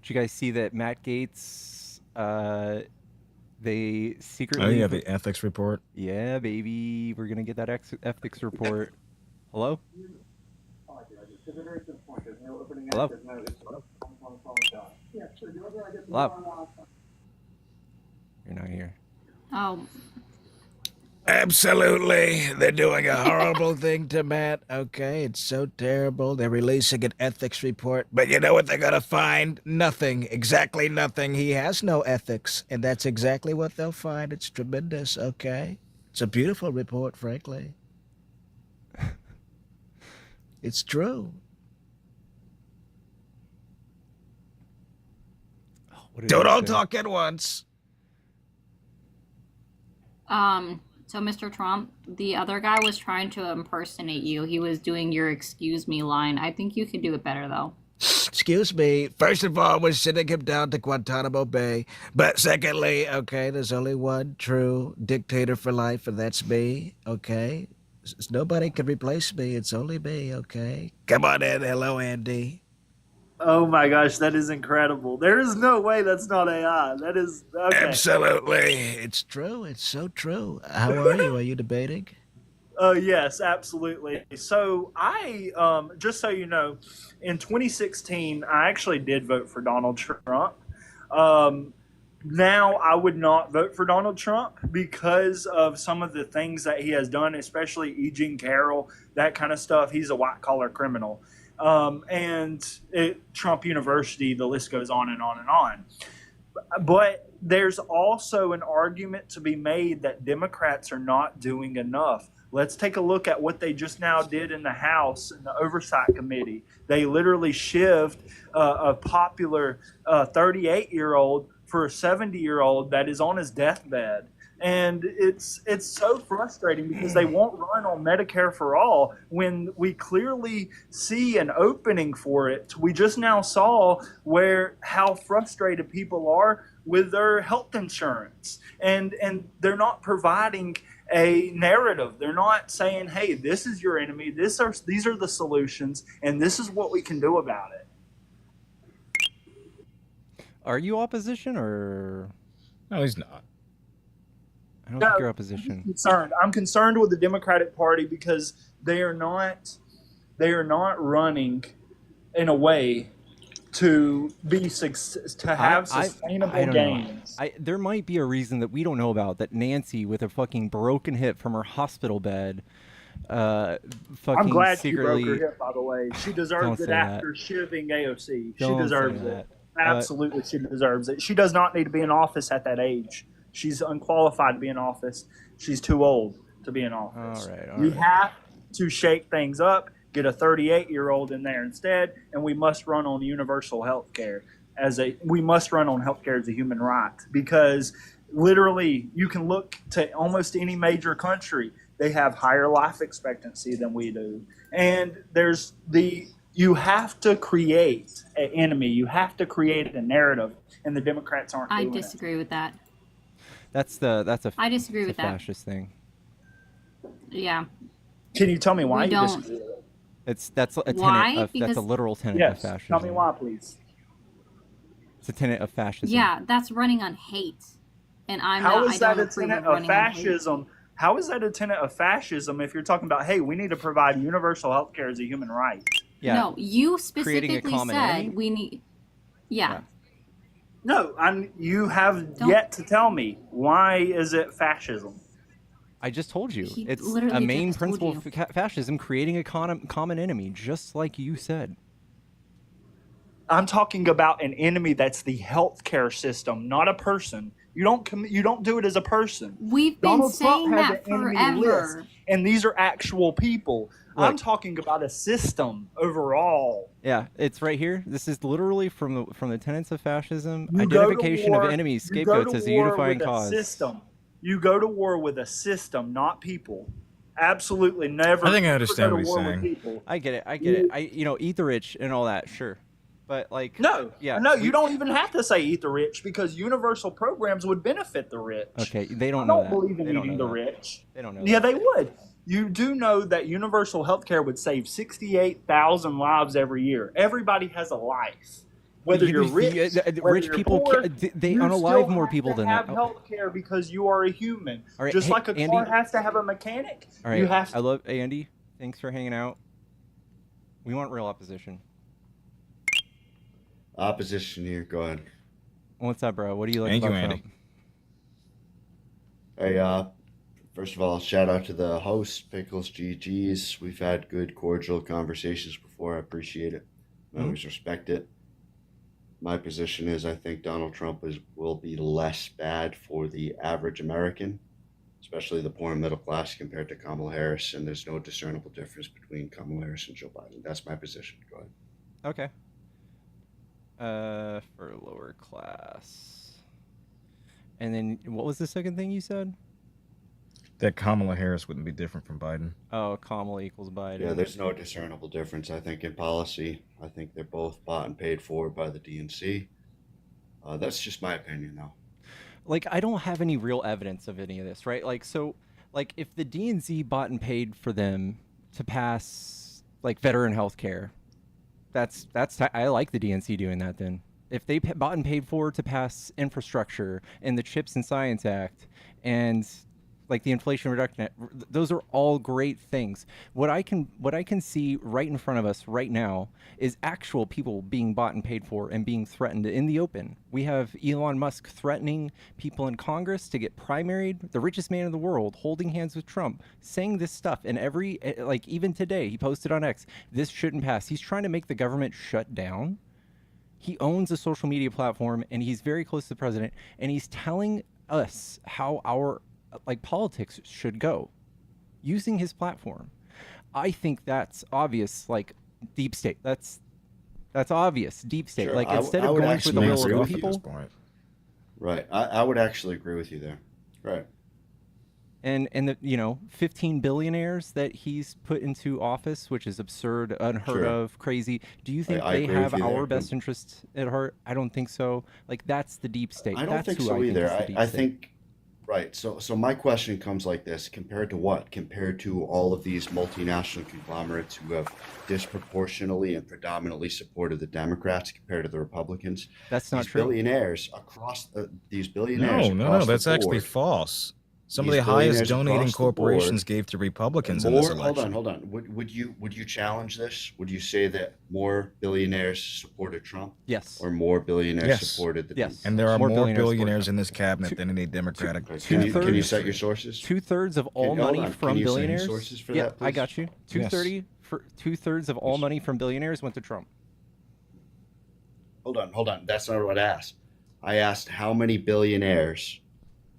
Did you guys see that Matt Gates? They Oh, secretly. yeah, the ethics report. Yeah, baby, we're gonna get that ethics report. Hello? Hello? Hello? You're not here. Oh, Absolutely. They're doing a horrible thing to Matt. Okay, it's so terrible. They're releasing an ethics report. But you know what they're going to find? Nothing. Exactly nothing. He has no ethics. And that's exactly what they'll find. It's tremendous, okay? It's a beautiful report, frankly. It's true. What did Don't I all say? talk at once. So Mr. Trump, the other guy was trying to impersonate you. He was doing your excuse me line. I think you could do it better though. Excuse me. First of all, we're sending him down to Guantanamo Bay. But secondly, okay, there's only one true dictator for life, and that's me, okay? Nobody can replace me. It's only me, okay? Come on in. Hello, Andy. Oh my gosh, that is incredible. There is no way that's not AI. That is okay. Absolutely. It's true. It's so true. How are you? Are you debating? Oh yes, absolutely. So I just so you know, in 2016, I actually did vote for Donald Trump. now I would not vote for Donald Trump because of some of the things that he has done, especially E. Jean Carroll, that kind of stuff. He's a white collar criminal. Trump University, the list goes on and on and on. But there's also an argument to be made that Democrats are not doing enough. Let's take a look at what they just now did in the House in the Oversight Committee. They literally shivved a popular 38-year-old for a 70-year-old that is on his deathbed. And it's so frustrating because they won't run on Medicare for all when we clearly see an opening for it. We just now saw how frustrated people are with their health insurance, and they're not providing a narrative. They're not saying, "Hey, this is your enemy. These are the solutions, and this is what we can do about it." Are you opposition or? No, he's not. I don't think you're opposition. I'm concerned with the Democratic Party because they are not running in a way to have sustainable gains. There might be a reason that we don't know about, that Nancy, with a fucking broken hip from her hospital bed, fucking I'm glad secretly... she broke her hip, by the way. She deserves it after shivving AOC. She deserves it. Absolutely, she deserves it. She does not need to be in office at that age. She's unqualified to be in office. She's too old to be in office. All right. We have to shake things up, get a 38-year-old in there instead, and we must run on universal health care we must run on healthcare as a human right, because literally you can look to almost any major country. They have higher life expectancy than we do. And you have to create an enemy. You have to create a narrative, and the Democrats aren't doing it. I disagree with that. I disagree with that. Fascist thing. Yeah. Can you tell me why you disagree with it? That's a literal tenet of fascism. Tell me why, please. It's a tenet of fascism. Yeah, that's running on hate. And How is that a tenet of fascism? How is that a tenet of fascism if you're talking about, hey, we need to provide universal health care as a human right? Yeah. No, you specifically said enemy? we need... Yeah. No, you have yet to tell me, why is it fascism? I just told you. He It's literally a main just told principle of fascism, creating a common enemy, just like you said. I'm talking about an enemy that's the healthcare system, not a person. You don't do it as a person. We've been Donald saying Trump has that an enemy forever. list, and these are actual people. I'm talking about a system overall. Yeah, it's right here. This is literally from the tenets of fascism. Identification of enemies, scapegoats as a unifying cause. You go to war with a system, not people. Absolutely never. I think I understand what he's saying. I get it. Eat the rich and all that, sure. But no, you don't even have to say eat the rich, because universal programs would benefit the rich. Okay, they don't know that. I don't believe in eating the rich. They don't know. Yeah, they would. You do know that universal health care would save 68,000 lives every year. Everybody has a life. Whether you're rich, rich people, poor, they unalive more people than that. You have health care because you are a human. All right, just like a Andy, car has to have a mechanic. All right, you have to... I love Andy. Thanks for hanging out. We want real opposition. Opposition here. Go ahead. What's up, bro? What do you like Thank about you, Andy. Trump? Hey, first of all, shout out to the host, Pickles GGs. We've had good, cordial conversations before. I appreciate it. I always respect it. My position is I think Donald Trump will be less bad for the average American, especially the poor and middle class, compared to Kamala Harris, and there's no discernible difference between Kamala Harris and Joe Biden. That's my position. Go ahead. Okay. For lower class. And then what was the second thing you said? That Kamala Harris wouldn't be different from Biden. Oh, Kamala equals Biden. Yeah, there's no discernible difference, I think, in policy. I think they're both bought and paid for by the DNC. That's just my opinion, though. I don't have any real evidence of any of this, right? If the DNC bought and paid for them to pass, veteran health care, I like the DNC doing that then. If they bought and paid for to pass infrastructure and the CHIPS and Science Act and like the Inflation Reduction Act. Those are all great things. What I can see right in front of us right now is actual people being bought and paid for and being threatened in the open. We have Elon Musk threatening people in Congress to get primaried, the richest man in the world, holding hands with Trump, saying this stuff. And like even today, he posted on X, this shouldn't pass. He's trying to make the government shut down. He owns a social media platform, and he's very close to the president, and he's telling us how our like politics should go using his platform. I think that's obvious, like deep state. That's obvious, deep state. Sure, Like I instead would of going for actually the will agree of with the you at this people, Right. I would actually agree with you there. Right. and the 15 billionaires that he's put into office, which is absurd, unheard Sure. of, crazy. Do you think I they agree have with you our there. best interests at heart? I don't think so. Like that's the deep state. I don't That's think who so I think either. is the deep I state. think right. So my question comes like this: compared to what? Compared to all of these multinational conglomerates who have disproportionately and predominantly supported the Democrats compared to the Republicans. That's not These true. billionaires across these billionaires No, across the that's actually board, false. Some of these the highest billionaires donating across the board, corporations gave to Republicans in more. this election. Hold on. Would you challenge this? Would you say that more billionaires supported Trump, Yes. or more billionaires Yes. supported the Yes. Democrats? And there are More more billionaires billionaires support in this cabinet Two- than any Democratic Okay, cabinet. can you Two-thirds- set your sources? 2/3 of all Can- hold money on, from can you say any billionaires. sources for Yeah, that, I please? got you. 2/3 of all Yes. money from billionaires went to Trump. Hold on. That's not what I asked. I asked how many billionaires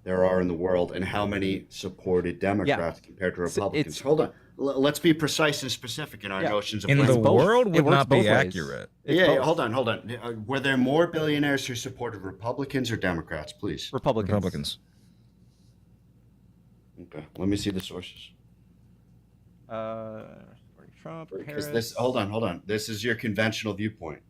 there are in the world and how many supported Democrats compared to So Republicans. it's- Hold on. Let's be precise and specific in our Yeah. notions of In the It's language. both. world It would works not be both ways. accurate. It's Yeah, both. hold on. Were there more billionaires who supported Republicans or Democrats, please? Republicans. Okay, let me see the sources. Trump, Because Harris. this, hold on. This is your conventional viewpoint.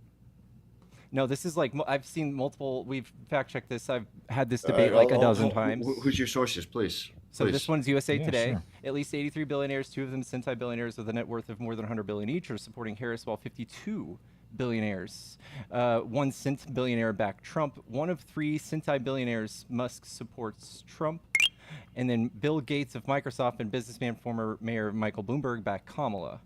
No, this is like I've seen multiple. We've fact checked this. I've had this All debate right, like a dozen times. Who's your sources, please? So Please. this one's USA Yeah, Today. sure. At least 83 billionaires, 2 of them Sentai-billionaires with a net worth of more than 100 billion each, are supporting Harris, while 52 billionaires, one Cent-billionaire backed Trump. 1 of 3 Sentai-billionaires, Musk, supports Trump. And then Bill Gates of Microsoft and businessman former Mayor Michael Bloomberg backed Kamala.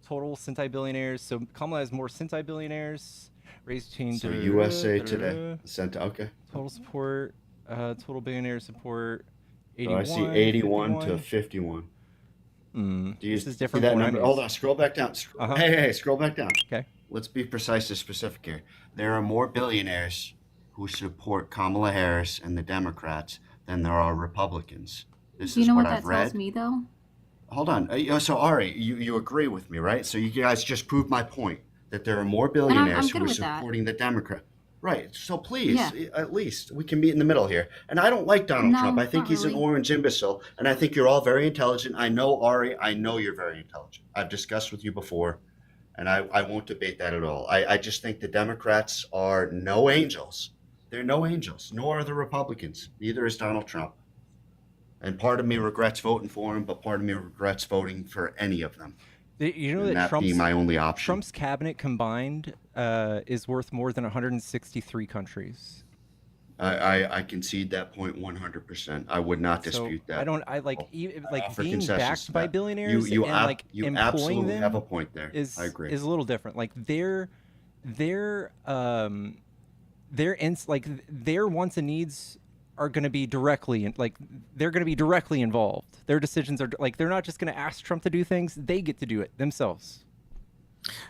Total Sentai-billionaires. So Kamala has more Sentai-billionaires. Raised change. So USA Today sent. Okay. Total support, total billionaire support, So 81. I see 81 to 51. Mm, Do you this is see different that from what number? I'm Hold used- on, scroll back down. Uh-huh. Hey, scroll back down. Okay. Let's be precise and specific here. There are more billionaires who support Kamala Harris and the Democrats than there are Republicans. This Do you is know what what that I've read. tells me, though? Hold on. So Ari, you agree with me, right? So you guys just proved my point that there are more billionaires good who are with that. supporting the Democrat. Right. So please, Yeah. at least we can meet in the middle here. And I don't like Donald No, Trump. I think not he's an really. orange imbecile. And I think you're all very intelligent. I know, Ari, I know you're very intelligent. I've discussed with you before, and I won't debate that at all. I just think the Democrats are no angels. They're no angels, nor are the Republicans. Neither is Donald Trump. And part of me regrets voting for him, but part of me regrets voting for any of them. You know And that that being my only option. Trump's cabinet combined is worth more than 163 countries. I concede that point 100%. I would not dispute So that. I like Offer being concessions backed to by that. billionaires you and ab- like you employing absolutely them have a point there. is I agree. is a little different. Like their wants and needs are going to be directly they're going to be directly involved. Their decisions are like they're not just going to ask Trump to do things; they get to do it themselves.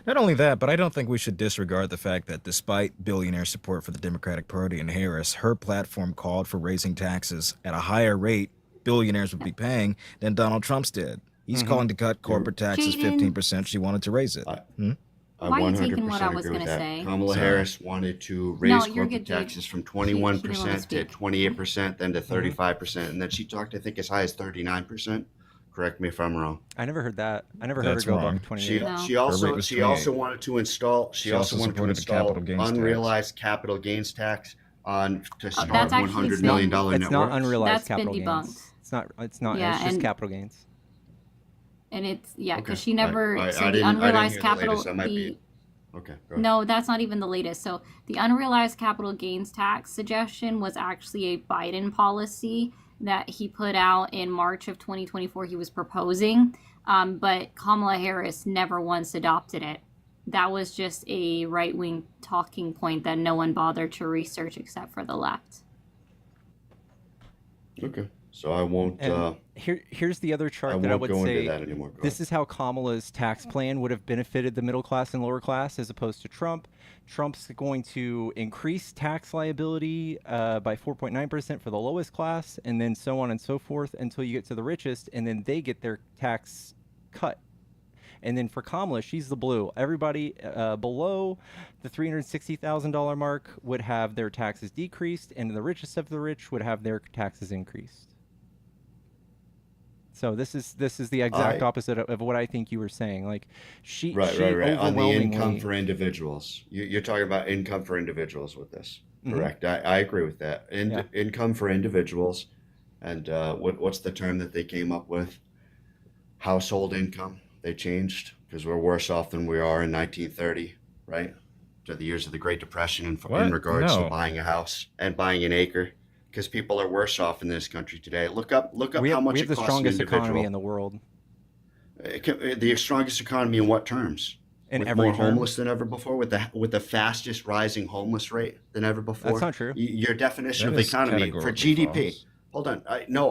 Not only that, but I don't think we should disregard the fact that despite billionaire support for the Democratic Party and Harris, her platform called for raising taxes at a higher rate billionaires would be paying than Donald Trump's did. He's calling to cut corporate taxes Jaden. 15%. She wanted to raise it. I Why are you 100% taking what I was agree with gonna that. say? Kamala Sorry. Harris wanted to raise No, you're corporate good, Jade. taxes from She didn't wanna 21% to speak. 28%, then to 35%, and then she talked, I think, as high as 39%. Correct me if I'm wrong. I never heard that. I never heard her That's go wrong. above 28. She No. she Her rate also was she also 28. wanted to install She also wanted to supported the install capital gains tax. unrealized capital gains tax on to start that's actually $100 million been- It's not networks. unrealized That's been capital debunked. gains. It's not. It's not. Yeah, it's just and- capital gains. And it's because Okay. she never. I so the didn't unrealized hear the capital. latest. I might be- Okay. Go ahead. No, that's not even the latest. So the unrealized capital gains tax suggestion was actually a Biden policy that he put out in March of 2024. He was proposing, but Kamala Harris never once adopted it. That was just a right-wing talking point that no one bothered to research except for the left. Okay. So I won't. And here's the other I chart that I won't would go say. into that anymore. Go This ahead. is how Kamala's tax plan would have benefited the middle class and lower class as opposed to Trump. Trump's going to increase tax liability by 4.9% for the lowest class, and then so on and so forth until you get to the richest, and then they get their tax cut. And then for Kamala, she's the blue. Everybody below the $360,000 mark would have their taxes decreased, and the richest of the rich would have their taxes increased. So this is the exact opposite of what I think you were saying. Like she Right. On the overwhelmingly income for individuals. You're talking about income for individuals with this. Correct. I agree with that. Yeah. Income for individuals. And what's the term that they came up with? Household income. They changed because we're worse off than we are in 1930, right? To the years of the Great Depression in regards to buying a house and buying an acre. Because people are worse off in this country today. Look up how much it costs an individual. We have the strongest economy in the world. The strongest economy in what terms? In with every more term. Homeless than ever before, with the fastest rising homeless rate than ever before. That's not true. Your definition That of is economy for categorically GDP. false. Hold on.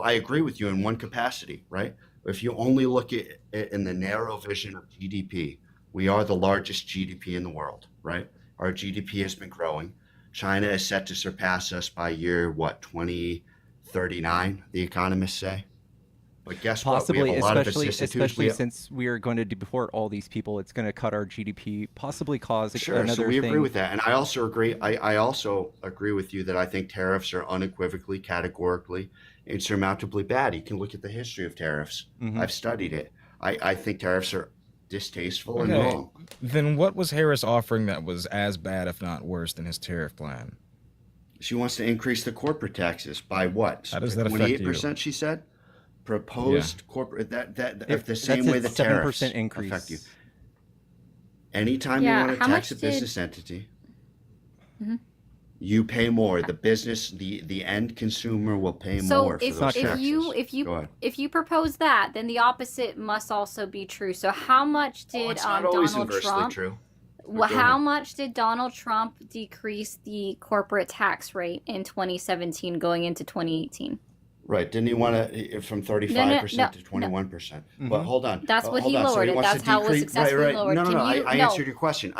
I agree with you in one capacity, right? If you only look at it in the narrow vision of GDP, we are the largest GDP in the world, right? Our GDP has been growing. China is set to surpass us by year 2039, the economists say. But guess Possibly, what? We have a lot of especially since we are going to deport all these people, it's going to cut our GDP, possibly cause Sure, another so we thing. agree with that, and I also agree. I also agree with you that I think tariffs are unequivocally, categorically, insurmountably bad. You can look at the history of tariffs. I've studied it. I think tariffs are distasteful and wrong. Then what was Harris offering that was as bad, if not worse, than his tariff plan? She wants to increase the corporate taxes by what? How does that affect you? 28%, she said. Proposed corporate if the same way the tariffs 7% increase. affect you. Anytime you want to tax a business entity, you pay more. The business, the end consumer will pay more for those taxes. If you propose that, then the opposite must also be true. So how much did it's not always Donald inversely Trump? true. Well, how much did Donald Trump decrease the corporate tax rate in 2017 going into 2018? Right. Didn't he want to from 35% to 21%? But hold on. That's what hold he on. lowered he it. wants That's to how it was decrease- successfully lowered. No. I No. answered your question.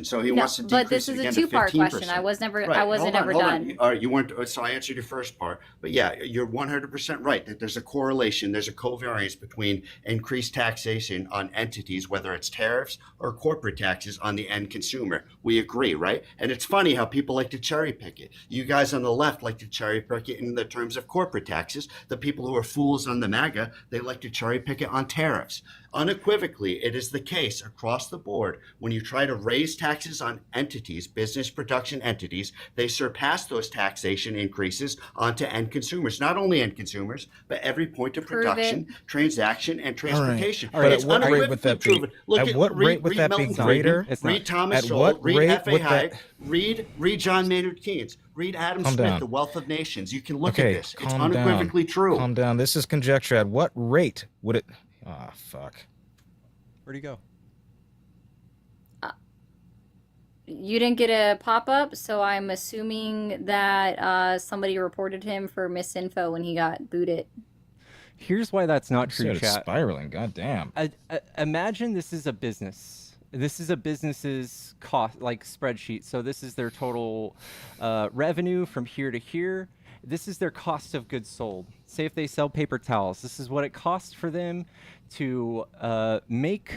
So he wants to decrease But this is it a again to 15%. two-part question. I wasn't ever done. All right, you weren't. So I answered your first part. But yeah, you're 100% right that there's a correlation. There's a covariance between increased taxation on entities, whether it's tariffs or corporate taxes on the end consumer. We agree, right? And it's funny how people like to cherry pick it. You guys on the left like to cherry pick it in the terms of corporate taxes. The people who are fools on the MAGA, they like to cherry pick it on tariffs. Unequivocally, it is the case across the board when you try to raise taxes on entities, business production entities, they surpass those taxation increases onto end consumers. Not only end consumers, but every point of production, transaction, and transportation. All right. It's At what rate would that be? proven. Look At at what rate would that be Milton greater? Friedman, read Thomas At Sowell, what read rate F.A. would Hayek, that- read John Maynard Keynes, read Adam Calm Smith, down. The Wealth of Nations. You can look Okay, at this. It's calm down. unequivocally true. Calm down. This is conjecture. At what rate would it? Ah, fuck. Where'd he go? You didn't get a pop-up, so I'm assuming that somebody reported him for misinfo when he got booted. Here's why that's not true, It's chat. spiraling. God damn. Imagine this is a business. This is a business's cost, like spreadsheet. So this is their total revenue from here to here. This is their cost of goods sold. Say if they sell paper towels, this is what it costs for them to make,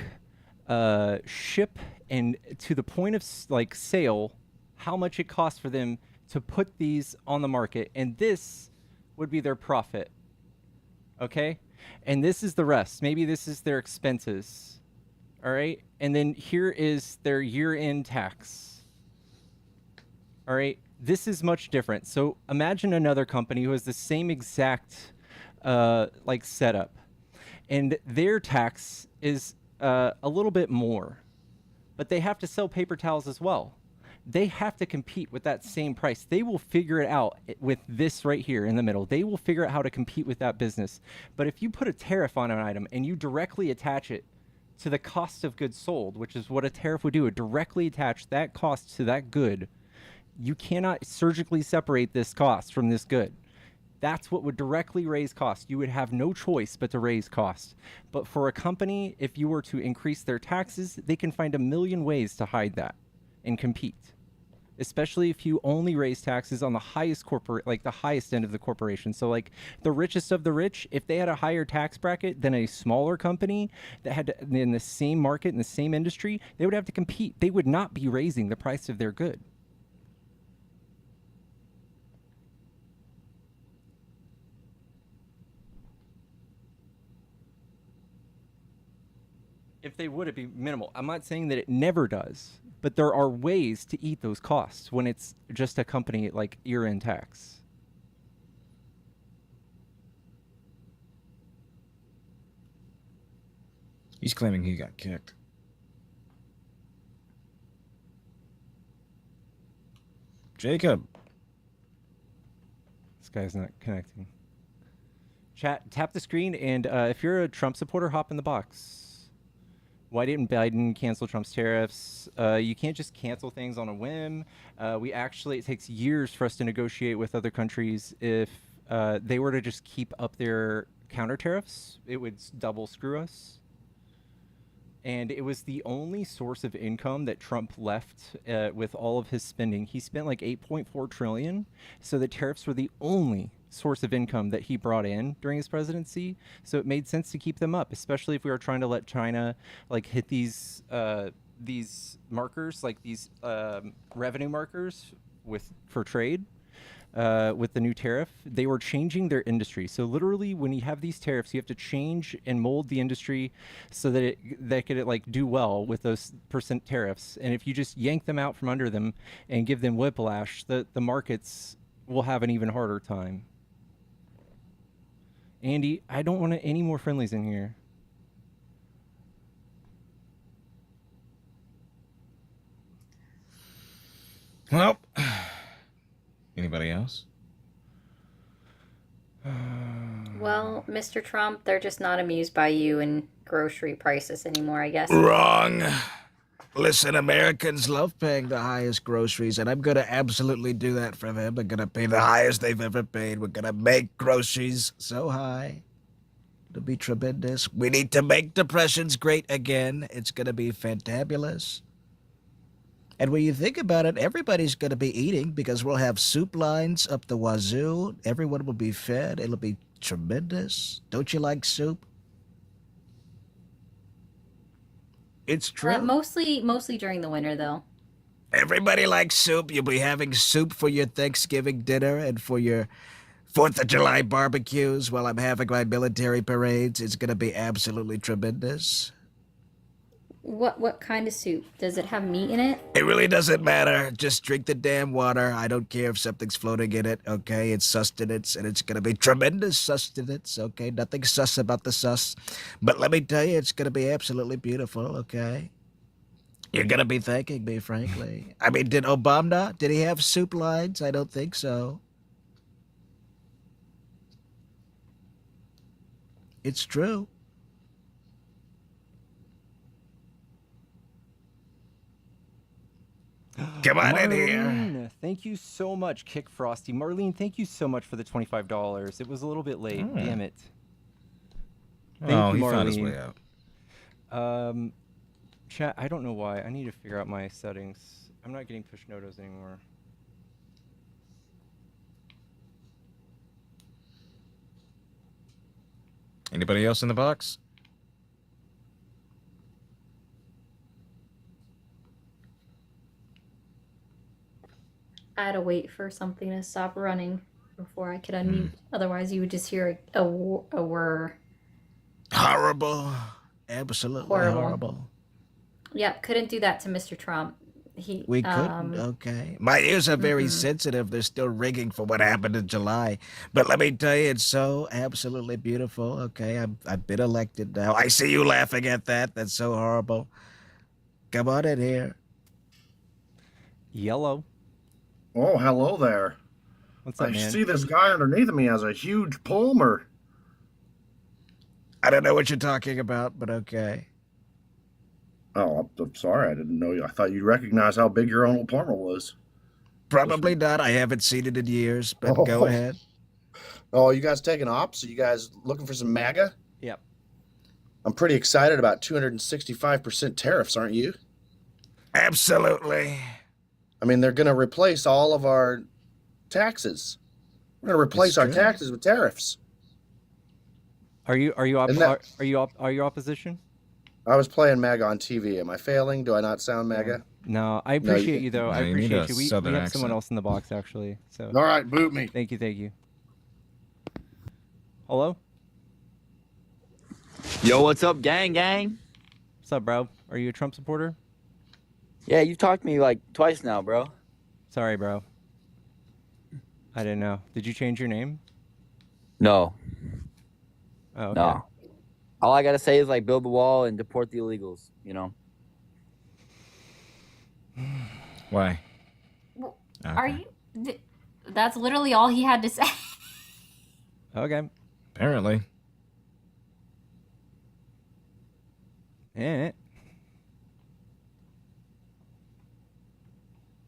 ship, and to the point of like sale, how much it costs for them to put these on the market, and this would be their profit. Okay, and this is the rest. Maybe this is their expenses. All right, and then here is their year-end tax. All right, this is much different. So imagine another company who has the same exact like setup, and their tax is a little bit more, but they have to sell paper towels as well. They have to compete with that same price. They will figure it out with this right here in the middle. They will figure out how to compete with that business. But if you put a tariff on an item and you directly attach it to the cost of goods sold, which is what a tariff would do, it directly attach that cost to that good, you cannot surgically separate this cost from this good. That's what would directly raise costs. You would have no choice but to raise costs. But for a company, if you were to increase their taxes, they can find a million ways to hide that and compete. Especially if you only raise taxes on the highest the highest end of the corporation. So like the richest of the rich, if they had a higher tax bracket than a smaller company that had to, in the same market, in the same industry, they would have to compete. They would not be raising the price of their good. If they would, it'd be minimal. I'm not saying that it never does, but there are ways to eat those costs when it's just a company like year-end tax. He's claiming he got kicked. Jacob. This guy's not connecting. Chat, tap the screen, and if you're a Trump supporter, hop in the box. Why didn't Biden cancel Trump's tariffs? You can't just cancel things on a whim. It takes years for us to negotiate with other countries. If they were to just keep up their counter tariffs, it would double screw us. And it was the only source of income that Trump left with all of his spending. He spent like $8.4 trillion. So the tariffs were the only source of income that he brought in during his presidency. So it made sense to keep them up, especially if we were trying to let China like hit these markers, like these revenue markers for trade. With the new tariff, they were changing their industry. So literally, when you have these tariffs, you have to change and mold the industry so that they could like do well with those percent tariffs. And if you just yank them out from under them and give them whiplash, the markets will have an even harder time. Andy, I don't want any more friendlies in here. Well, anybody else? Well, Mr. Trump, they're just not amused by you and grocery prices anymore, I guess. Wrong. Listen, Americans love paying the highest groceries, and I'm going to absolutely do that for them. I'm going to pay the highest they've ever paid. We're going to make groceries so high. It'll be tremendous. We need to make depressions great again. It's going to be fantabulous. And when you think about it, everybody's going to be eating because we'll have soup lines up the wazoo. Everyone will be fed. It'll be tremendous. Don't you like soup? It's true. Mostly during the winter, though. Everybody likes soup. You'll be having soup for your Thanksgiving dinner and for your 4th of July barbecues while I'm having my military parades. It's going to be absolutely tremendous. What kind of soup? Does it have meat in it? It really doesn't matter. Just drink the damn water. I don't care if something's floating in it, okay? It's sustenance, and it's going to be tremendous sustenance, okay? Nothing sus about the sus. But let me tell you, it's going to be absolutely beautiful, okay? You're going to be thanking me, frankly. I mean, did he have soup lines? I don't think so. It's true. Come on in here. Thank you so much, Kick Frosty. Marlene, thank you so much for the $25. It was a little bit late. Damn it. Thank you, he found his Marlene. way out. Chat, I don't know why. I need to figure out my settings. I'm not getting push notos anymore. Anybody else in the box? I had to wait for something to stop running before I could unmute. Otherwise, you would just hear a whir. Horrible. Absolutely horrible. Yep, couldn't do that to Mr. Trump. We couldn't, okay. My ears are very sensitive. They're still ringing for what happened in July. But let me tell you, it's so absolutely beautiful, okay? I've been elected now. I see you laughing at that. That's so horrible. Come on in here. Yellow. Oh, hello there. What's up, I man? see this guy underneath me has a huge Palmer. I don't know what you're talking about, but okay. Oh, I'm sorry. I didn't know you. I thought you'd recognize how big your Arnold Palmer was. Probably not. I haven't seen it in years, but go Oh. ahead. Oh, you guys taking ops? Are you guys looking for some MAGA? Yep. I'm pretty excited about 265% tariffs, aren't you? Absolutely. I mean, they're going to replace all of our taxes. We're going to replace our true. taxes with tariffs. Are you Isn't that- are you opposition? I was playing MAGA on TV. Am I failing? Do I not sound MAGA? No, I No, appreciate you though. No, I you need appreciate a you. We southern have someone accent. else in the box actually. So All right, boot me. thank you, thank you. Hello? Yo, what's up, gang, gang? What's up, bro? Are you a Trump supporter? Yeah, you've talked to me like twice now, bro. Sorry, bro. I didn't know. Did you change your name? No, Oh, okay. no. All I gotta say is like build the wall and deport the illegals, you know? Why? Well, Okay. Are you? That's literally all he had to say. Okay. Apparently. Eh.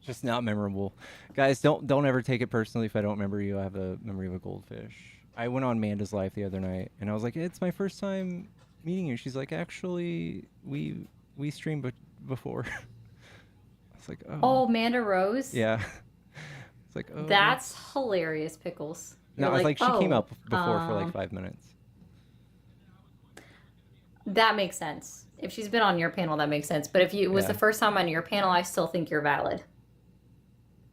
Just not memorable. Guys, don't ever take it personally if I don't remember you. I have a memory of a goldfish. I went on Amanda's live the other night and I was like, it's my first time meeting you. She's like, actually, we streamed before. I was like, oh. Oh, Amanda Rose. Yeah. It's like, oh. That's hilarious, Pickles. No, You're I was like, she came "Oh, up before for like 5 minutes. That makes sense. If she's been on your panel, that makes sense. But if it was Yeah. the first time on your panel, I still think you're valid.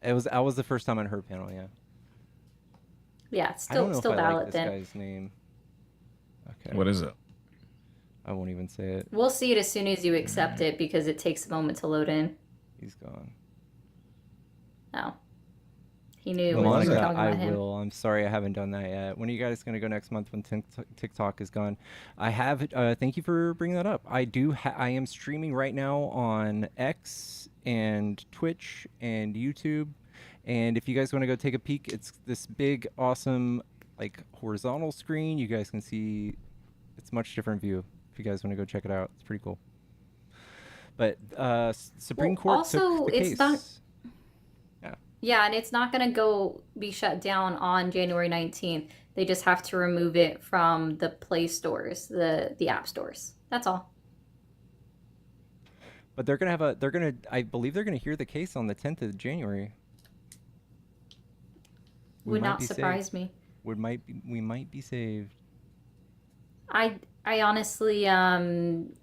I was the first time on her panel, yeah. Yeah, I don't know still if I valid like this then. guy's name. Okay. What is it? I won't even say it. We'll see it as soon as you accept it because it takes a moment to load in. He's gone. Oh. He knew when you were Monica, talking I about him. will. I'm sorry I haven't done that yet. When are you guys going to go next month when TikTok is gone? I have. Thank you for bringing that up. I do. I am streaming right now on X and Twitch and YouTube. And if you guys want to go take a peek, it's this big, awesome, like horizontal screen. You guys can see. It's a much different view. If you guys want to go check it out, it's pretty cool. But Supreme Well, Court also, took the it's case. not- Yeah, and it's not going to be shut down on January 19th. They just have to remove it from the Play stores, the app stores. That's all. But they're gonna I believe they're gonna hear the case on the 10th of January. We Would might not be saved. surprise me. We might be saved. I honestly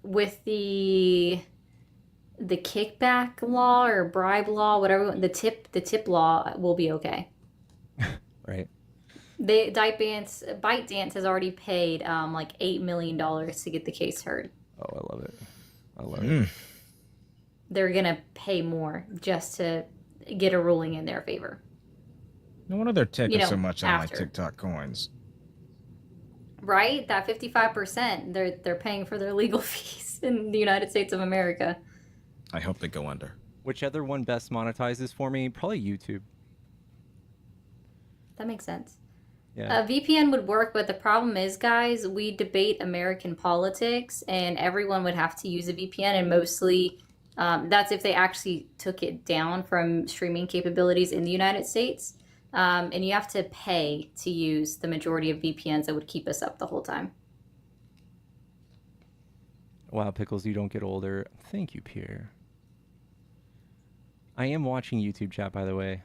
with the kickback law or bribe law, whatever, the tip law will be okay. Right. ByteDance has already paid like $8 million to get the case heard. Oh, I love it. I love it. They're gonna pay more just to get a ruling in their favor. No wonder they're taking You know, so much on my after. TikTok coins. Right? That 55%, they're paying for their legal fees in the United States of America. I hope they go under. Which other one best monetizes for me? Probably YouTube. That makes sense. Yeah. A VPN would work, but the problem is, guys, we debate American politics, and everyone would have to use a VPN, and mostly that's if they actually took it down from streaming capabilities in the United States. And you have to pay to use the majority of VPNs that would keep us up the whole time. Wow, Pickles, you don't get older. Thank you, Pierre. I am watching YouTube chat, by the way.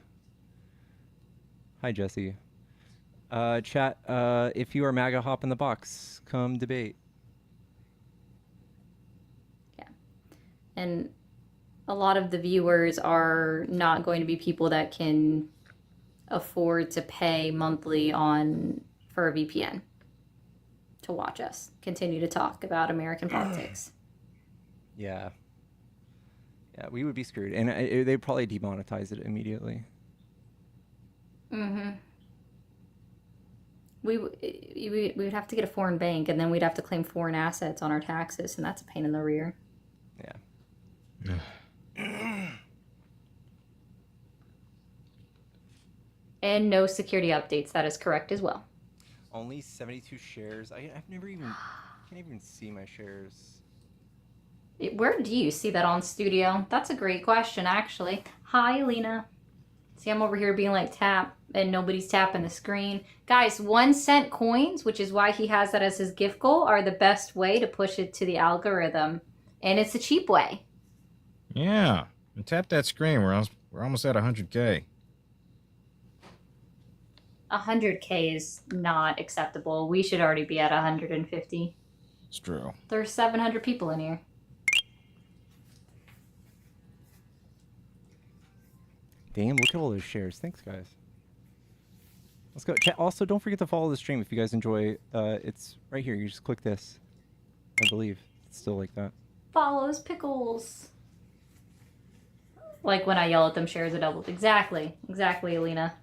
Hi, Jesse. Chat, if you are MAGA, hop in the box. Come debate. Yeah. And a lot of the viewers are not going to be people that can afford to pay monthly for a VPN to watch us continue to talk about American politics. Yeah. Yeah, we would be screwed. And they'd probably demonetize it immediately. Mm-hmm. We would have to get a foreign bank, and then we'd have to claim foreign assets on our taxes, and that's a pain in the rear. Yeah. And no security updates. That is correct as well. Only 72 shares. I've never even can't even see my shares. Where do you see that on Studio? That's a great question, actually. Hi, Lena. See, I'm over here being like tap, and nobody's tapping the screen. Guys, 1-cent coins, which is why he has that as his gift goal, are the best way to push it to the algorithm. And it's a cheap way. Yeah. And tap that screen. We're almost at 100K. 100K is not acceptable. We should already be at 150. It's true. There's 700 people in here. Damn, look at all those shares. Thanks, guys. Let's go. Chat. Also, don't forget to follow the stream if you guys enjoy. It's right here. You just click this. I believe it's still like that. Follows pickles. Like when I yell at them, shares are doubled. Exactly. Exactly, Alina.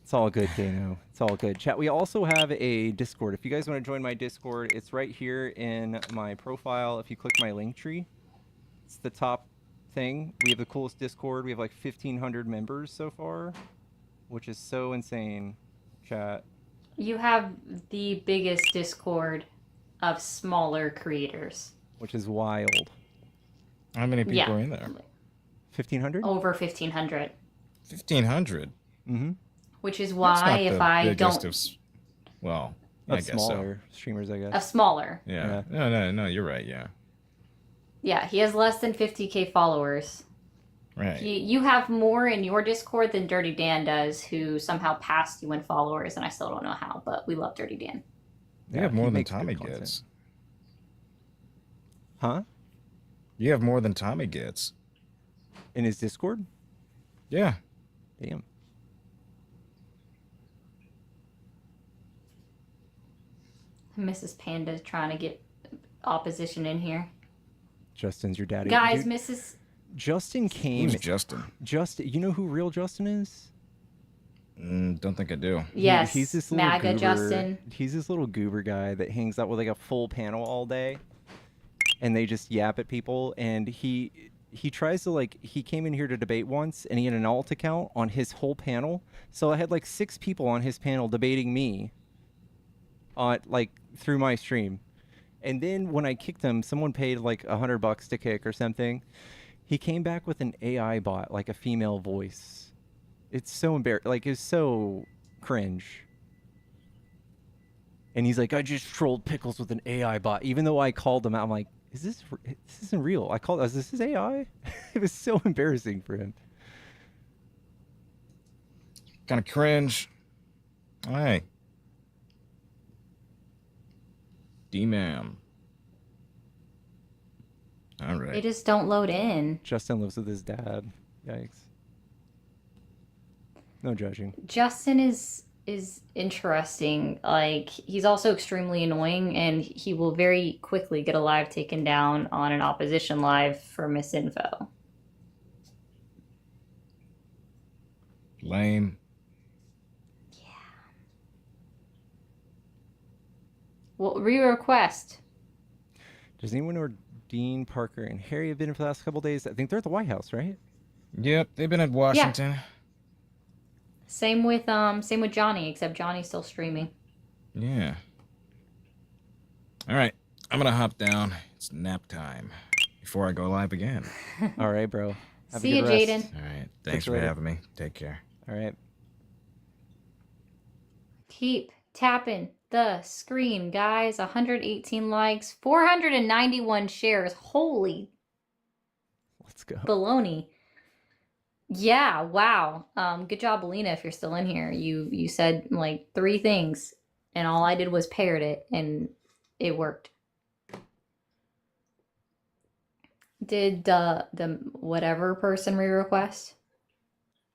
It's all good, Dano. It's all good. Chat, we also have a Discord. If you guys want to join my Discord, it's right here in my profile. If you click my link tree, it's the top thing. We have the coolest Discord. We have like 1,500 members so far, which is so insane, chat. You have the biggest Discord of smaller creators. Which is wild. How many people are in there? 1,500? Over 1,500. 1,500? Mm-hmm. Which is why if I don't... Well, I guess smaller streamers, I guess. Of smaller. Yeah. No, you're right, yeah. Yeah, he has less than 50K followers. Right. You have more in your Discord than Dirty Dan does, who somehow passed you in followers, and I still don't know how, but we love Dirty Dan. You have more than Tommy gets. Huh? You have more than Tommy gets. In his Discord? Yeah. Damn. Mrs. Panda's trying to get opposition in here. Justin's your daddy. Guys, Dude, Mrs. Justin came. Who's Justin? Justin, you know who real Justin is? Don't think I do. Yes, he's this little MAGA goober, Justin. He's this little goober guy that hangs out with like a full panel all day, and they just yap at people. And he tries to like he came in here to debate once, and he had an alt account on his whole panel. So I had like 6 people on his panel debating me, on like through my stream. And then when I kicked him, someone paid like $100 to kick or something. He came back with an AI bot, like a female voice. It's so embarrassing. Like, it's so cringe. And he's like, I just trolled Pickles with an AI bot. Even though I called him out, I'm like, this isn't real. I called, this is AI? It was so embarrassing for him. Kind of cringe. Hey. D-Mam. All right. They just don't load in. Justin lives with his dad. Yikes. No judging. Justin is interesting. Like, he's also extremely annoying, and he will very quickly get a live taken down on an opposition live for misinfo. Lame. Well, re-request. Does anyone know Dean, Parker, and Harry have been in for the last couple days? I think they're at the White House, right? Yep, they've been at Washington. Yeah. Same with Johnny, except Johnny's still streaming. Yeah. All right, I'm gonna hop down. It's nap time before I go live again. All right, bro. Have See a good you, rest. Jaden. All right, thanks for later. having me. Take care. All right. Keep tapping the screen, guys. 118 likes, 491 shares. Holy Let's go. baloney. Yeah, wow. Good job, Alina, if you're still in here. You said like 3 things, and all I did was parrot it, and it worked. Did the whatever person re-request?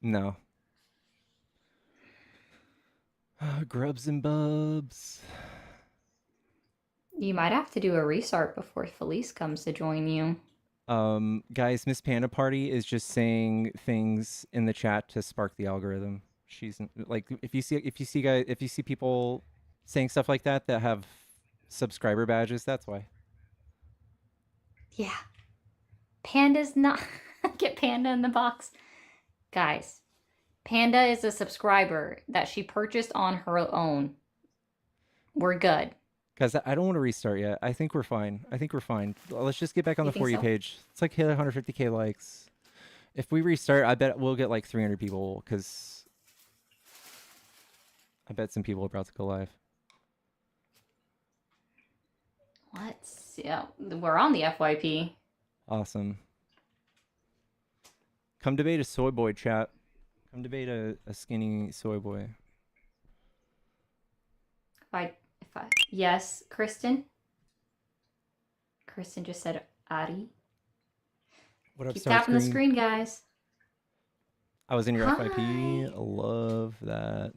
No. Grubs and bubs. You might have to do a restart before Felice comes to join you. Guys, Miss Panda Party is just saying things in the chat to spark the algorithm. She's like, if you see people saying stuff like that have subscriber badges. That's why. Yeah. Panda's not. Get Panda in the box. Guys, Panda is a subscriber that she purchased on her own. We're good. Guys, I don't want to restart yet. I think we're fine. Let's just get back on You the think For You so? page. It's like hit 150K likes. If we restart, I bet we'll get like 300 people because I bet some people are about to go live. Yeah, we're on the FYP. Awesome. Come debate a soy boy, chat. Come debate a skinny soy boy. Yes, Kristen. Kristen just said Ari. What up, Keep Start tapping the screen, guys. I was in your Hi. FYP. Love that.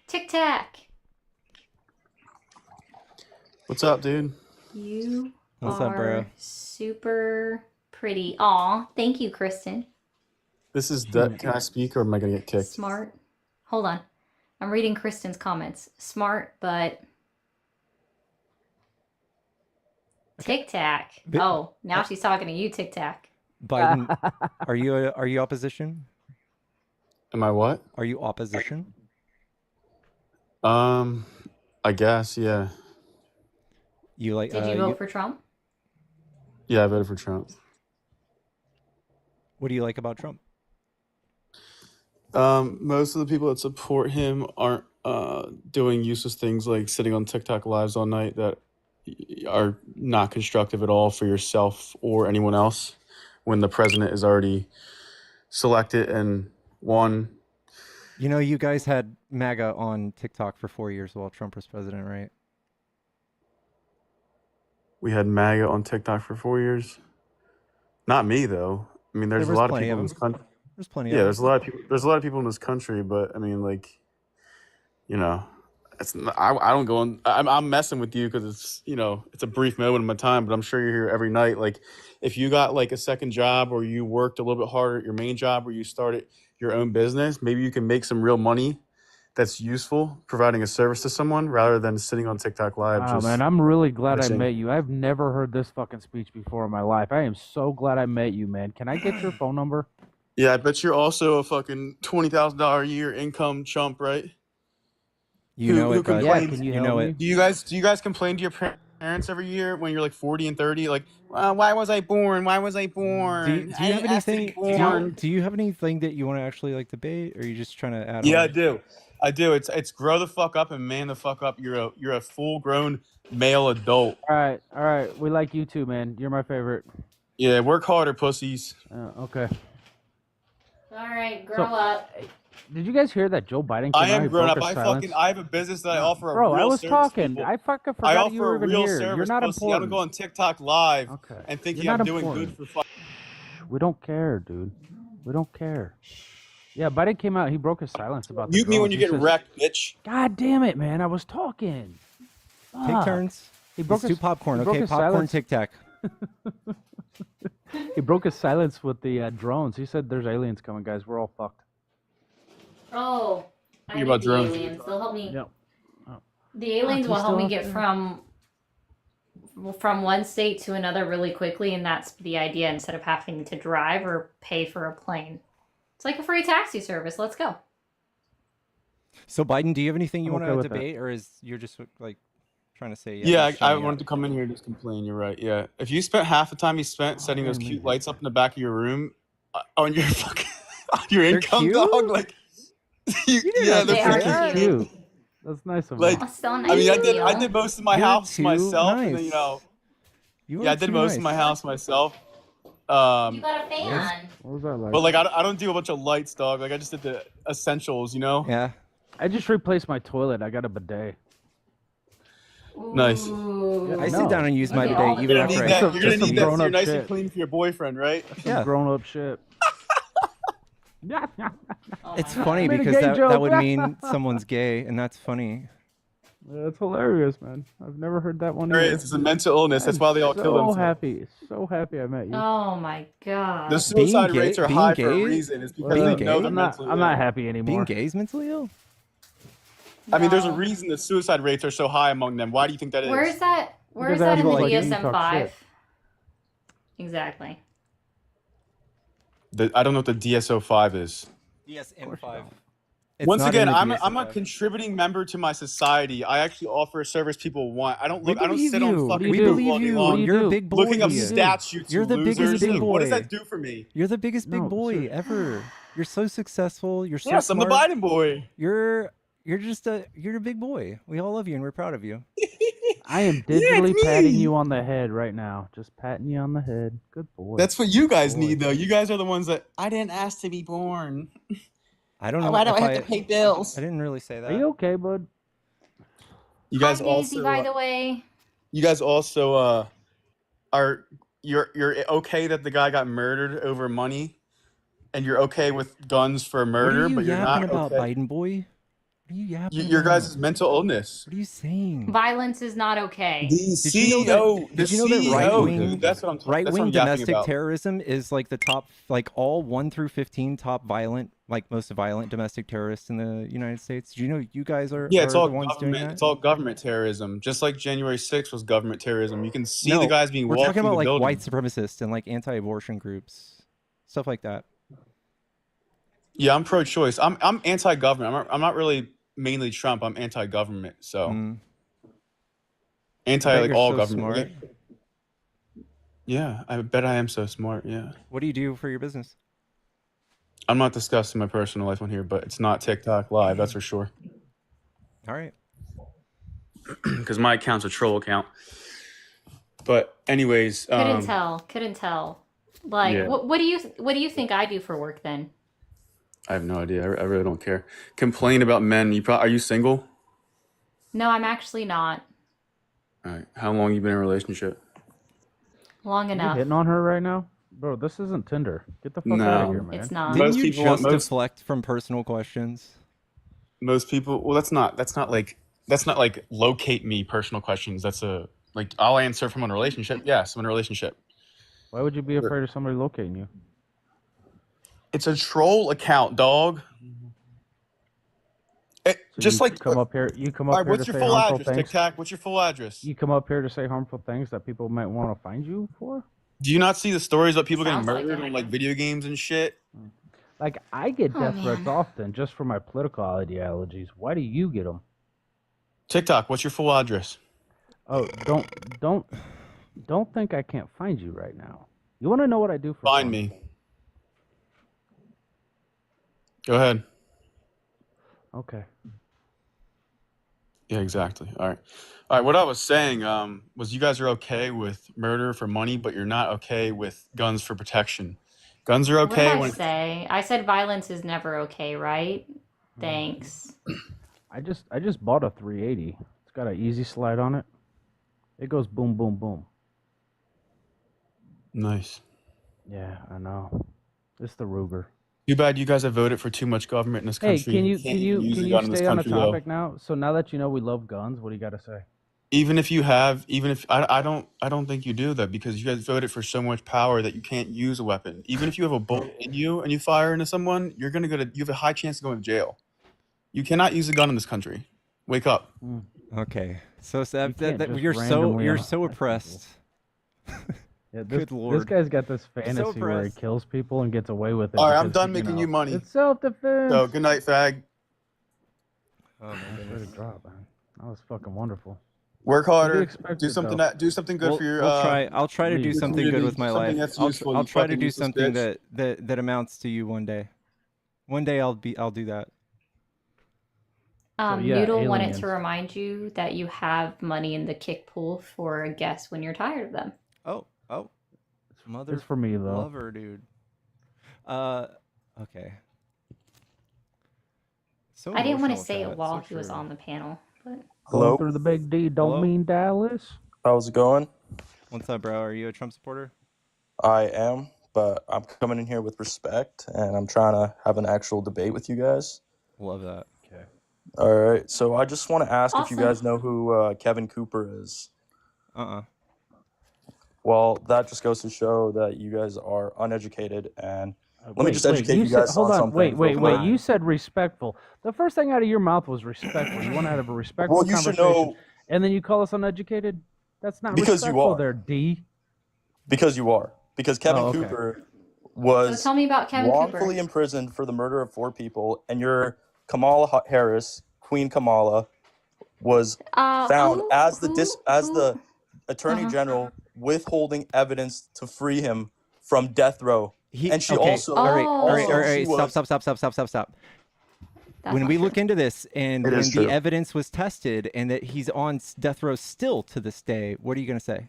Tic Tac. What's up, dude? You What's are up, bro? super pretty. Aw, thank you, Kristen. This is can I speak or am I gonna get kicked? Smart. Hold on. I'm reading Kristen's comments. Smart, but Tic Tac. Oh, now she's talking to you, Tic Tac. Biden, are you opposition? Am I what? Are you opposition? I guess, yeah. You like? Did you vote for Trump? Yeah, I voted for Trump. What do you like about Trump? Most of the people that support him aren't doing useless things like sitting on TikTok lives all night that are not constructive at all for yourself or anyone else when the president is already selected and won. You know, you guys had MAGA on TikTok for 4 years while Trump was president, right? We had MAGA on TikTok for 4 years. Not me, though. I mean, there's a lot of people in this country. There's plenty. Yeah, there's a lot of people. There's a lot of people in this country, but I mean, like, you know, it's not, I don't go on. I'm messing with you because it's, you know, it's a brief moment in my time, but I'm sure you're here every night. Like, if you got like a second job or you worked a little bit harder at your main job or you started your own business, maybe you can make some real money that's useful, providing a service to someone rather than sitting on TikTok Live. Wow, just man, I'm really glad I bitching. met you. I've never heard this fucking speech before in my life. I am so glad I met you, man. Can I get your phone number? Yeah, I bet you're also a fucking $20,000 a year income chump, right? You know it, bud. Yeah, complains? can you You help know me? it. Do you guys complain to your parents every year when you're like 40 and 30? Like, why was I born? Why was I born? Do you have I asked to be anything? born. Do you have anything that you want to actually like debate, or are you just trying to add? Yeah, on? I do. It's grow the fuck up and man the fuck up. You're a full grown male adult. All right. We like you too, man. You're my favorite. Yeah, work harder, pussies. Okay. All right, grow up. Did you guys hear that Joe Biden came I out? am He grown broke up. his I silence? have a business that I offer a Bro, real I was service. talking. People. I fucking I forgot you offer were a even real here. service, You're not pussy. I don't important. go on TikTok Live Okay. and thinking You're I'm not doing important. good for. We don't care, dude. We don't care. Yeah, Biden came out. He broke his silence about the Mute me when drones. you He get says, wrecked, bitch. God damn it, man! I was talking. Take Fuck. turns. He broke Let's do popcorn, he broke okay? his Popcorn, silence. Tic Tac. He broke his silence with the drones. He said, "There's aliens coming, guys. We're all fucked." Oh, I Think need about the drones. aliens. They'll help me. Yep. The aliens Fuck, will you help me still get up from one state to another really quickly, and that's the idea. Instead of having to drive or pay for a plane, it's like a free taxi service. Let's go. So Biden, do you have anything you I'm want okay to with that. debate, or is you're just like trying to say? Yeah, just I showing wanted up? to come in here and just complain. You're right. Yeah, if you spent half the time you spent setting those damn, cute man. lights up in the back of your room on your fucking on your They're income, cute? dog, like yeah, They are they're cute. Cute. That's nice of like him. Oh, so nice I mean, I of did you. most of my You're house too myself, and then nice. you know, You yeah, I are did too most of nice. my house myself. You got a fan. What was that like? But like I don't do a bunch of lights, dog. Like I just did the essentials, you know. Yeah. I just replaced my toilet. I got a bidet. Nice. Ooh. I No. sit down and use my Okay, bidet all the even You're after gonna I need that. Some- You're gonna some need that so grown-up you're nice and shit. clean for your boyfriend, right? Some Yeah. grown up shit. Oh It's my funny Made a because gay that joke. would mean someone's gay, and that's funny. That's hilarious, man. I've never heard that one Right, either. it's a mental illness. That's why they all kill So themselves. happy I met you. Oh my god. The suicide Being rates gay- are being high for gay- a reason. It's because Well, they being know gay- they're I'm not. mentally I'm not ill. happy anymore. Being gay is mentally ill. I mean, there's a No. reason the suicide rates are so high among them. Why do you think that is? Where's that? Where's Because that in people the like you DSM talk five? shit. Exactly. I don't know what the DSO5 is. DSM-5. Once again, I'm a contributing member to my society. I actually offer a service people want. I don't sit on fucking We Google believe all day you. long You're a big boy. looking up stats. You You're the biggest losers. big Like, boy. what does that do for me? You're the biggest big boy ever. You're so successful. You're so Yes, smart. I'm the Biden boy. You're a big boy. We all love you and we're proud of you. I am digitally patting you on the head right now. Just patting you on the head. Good boy. That's what you guys need, though. You guys are the ones that I didn't ask to be born. I don't know. Why do I have to pay bills? I didn't really say that. Are you okay, bud? You guys Hi, Daisy, also. by the way. You guys also are you're okay that the guy got murdered over money, and you're okay with guns for murder, but you're not about, okay. Biden boy? What are you yapping Your about? guys' mental illness. What are you saying? Violence is not okay. The CEO, Did you know that right-wing, dude, that's what I'm that's what I'm right-wing yapping domestic about. terrorism is like the top, like all 1 through 15 top violent, like most violent domestic terrorists in the United States? Do you know you guys are? Yeah, it's are all the ones doing government. that? It's all government terrorism. Just like January 6th was government terrorism. You can see No, the guys being we're walked talking through about the like building. white supremacists and like anti-abortion groups, stuff like that. Yeah, I'm pro-choice. I'm anti-government. I'm not really mainly Trump. I'm anti-government. So anti like you're all so government. smart. Yeah, I bet I am so smart. Yeah. What do you do for your business? I'm not discussing my personal life on here, but it's not TikTok live. That's for sure. All right. Because my account's a troll account. But anyways, Couldn't tell. Like, yeah. what do you think I do for work then? I have no idea. I really don't care. Complain about men. Are you single? No, I'm actually not. All right. How long you been in a relationship? Long You enough. hitting on her right now? Bro, this isn't Tinder. Get the fuck out of here, man. It's not. Didn't you just deflect from personal questions? Most people. Well, that's not like locate me personal questions. That's like I'll answer from a relationship. Yes, I'm in a relationship. Why would you be afraid of somebody locating you? It's a troll account, dog. Just you like come up here. You come up here what's to your say full harmful address, things. Tic Tac? What's your full address? You come up here to say harmful things that people might want to find you for. Do you not see the stories about people Sounds getting like murdered it. on like video games and shit? Like I get Oh, death threats man. often just for my political ideologies. Why do you get them? TikTok, what's your full address? Oh, don't think I can't find you right now. You want to know what I do for Find fun? me. Go ahead. Okay. Yeah, exactly. All right. What I was saying was you guys are okay with murder for money, but you're not okay with guns for protection. Guns are What did okay I when say? I said violence is never okay, right? Thanks. I just bought a 380. It's got an easy slide on it. It goes boom, boom, boom. Nice. Yeah, I know. It's the Ruger. Too bad you guys have voted for too much government in this Hey, country. can you can't use a stay gun in this on the country, though. topic now? So now that you know we love guns, what do you got to say? Even if I don't think you do that because you guys voted for so much power that you can't use a weapon. Even if you have a bullet in you and you fire into someone, you have a high chance of going to jail. You cannot use a gun in this country. Wake up. Okay. So You can't just you're randomly so oppressed. Yeah, Good this lord. guy's got this fantasy where he oppressed. kills people and gets away with it. All right, I'm because, done making you money. It's self-defense. So good night, fag. Oh my Way to goodness. drop, man. That was fucking wonderful. Work What do you harder. expect Do it, something though? do something good for your. I'll try to do your something good community. with my Something life. that's I'll useful, I'll you try to fucking do useless something bitch. that amounts to you one day. One day I'll do that. So, yeah, Noodle wanted aliens. to remind you that you have money in the kick pool for guests when you're tired of them. Oh, mother It's for me though. lover, dude. Okay. So I didn't want to emotional, say it chat. while So he was true. on the panel, but Going Hello? through the big D don't Hello? mean Dallas. How's it going? What's up, bro? Are you a Trump supporter? I am, but I'm coming in here with respect, and I'm trying to have an actual debate with you guys. Love that. Okay. All right, so I just want to ask if you Awesome. guys know who Kevin Cooper is. Uh-uh. Well, that just goes to show that you guys are uneducated and Let me just educate you guys hold on on. something. Wait. real quick. You said respectful. The first thing out of your mouth was respectful. You want to have a respectful Well, you should conversation, know and then you call us uneducated? That's not because you respectful are. there, D. Because you are. Because Kevin Oh, okay. Cooper So was tell me about Kevin wrongfully Cooper. imprisoned for the murder of 4 people, and your Kamala Harris, Queen Kamala, was found as the Attorney General withholding evidence to free him from death row. And she also all right. she was Stop. That's When not we true. look into this, and It when is the true. evidence was tested, and that he's on death row still to this day, what are you gonna say?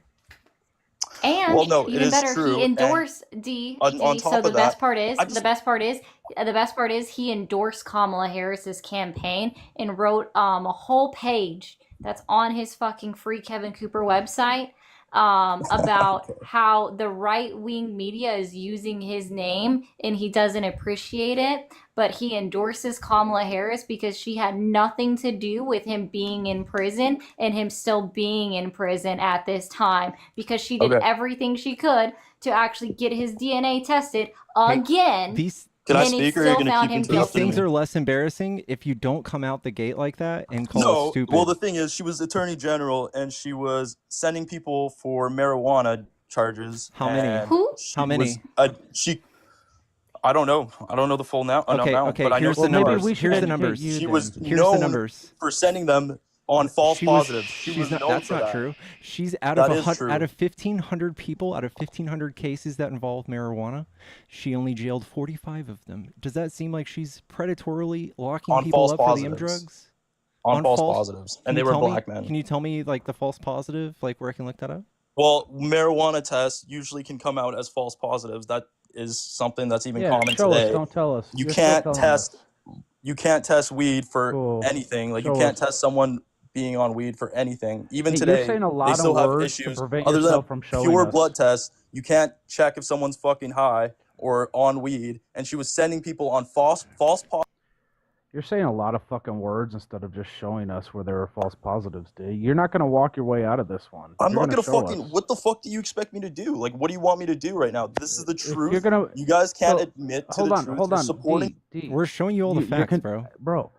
And Well, no, it even is better, true. he And endorsed on So top the of that, best part is I just the best part is he endorsed Kamala Harris's campaign and wrote a whole page that's on his fucking free Kevin Cooper website about how the right wing media is using his name and he doesn't appreciate it. But he endorses Kamala Harris because she had nothing to do with him being in prison and him still being in prison at this time, because she did Okay. everything she could to actually get his DNA tested again. Can I and it speak, or are you still going to found keep him These interrupting things me? are less embarrassing if you don't come out the gate like that and call us No, stupid. well, the thing is, she was Attorney General, and she was sending people for marijuana charges. How many? And Who? How many? I don't know. I don't know the full amount, but I know here's she the numbers. was. Here's the numbers. She was Here's the known numbers. for sending them on false positives. She was known That's for not that. true. She's out That of is true. out of 1,500 people, out of 1,500 cases that involve marijuana, she only jailed 45 of them. Does that seem like she's predatorily locking On people false up for the M positives. drugs? On false positives, and they were black men. Can you tell me like the false positive, like where I can look that up? Well, marijuana tests usually can come out as false positives. That is something that's even common show today. us. Don't tell us. You You're still can't telling test. us. You can't test weed for Cool. anything. Like Show you can't us. test someone being on weed for anything. Even Hey, today, you're saying a they lot of still have words to issues. prevent Other than yourself a from showing pure us. blood test, you can't check if someone's fucking high or on weed. And she was sending people on false positives. You're saying a lot of fucking words instead of just showing us where there are false positives, dude. You're not gonna walk your way out of this one. I'm You're not gonna show fucking. us. What the fuck do you expect me to do? Like, what do you want me to do right now? This is the truth. You're gonna. You guys can't So, admit to hold the on, truth. hold You're on. supporting. D, We're showing you all the facts, bro. Bro,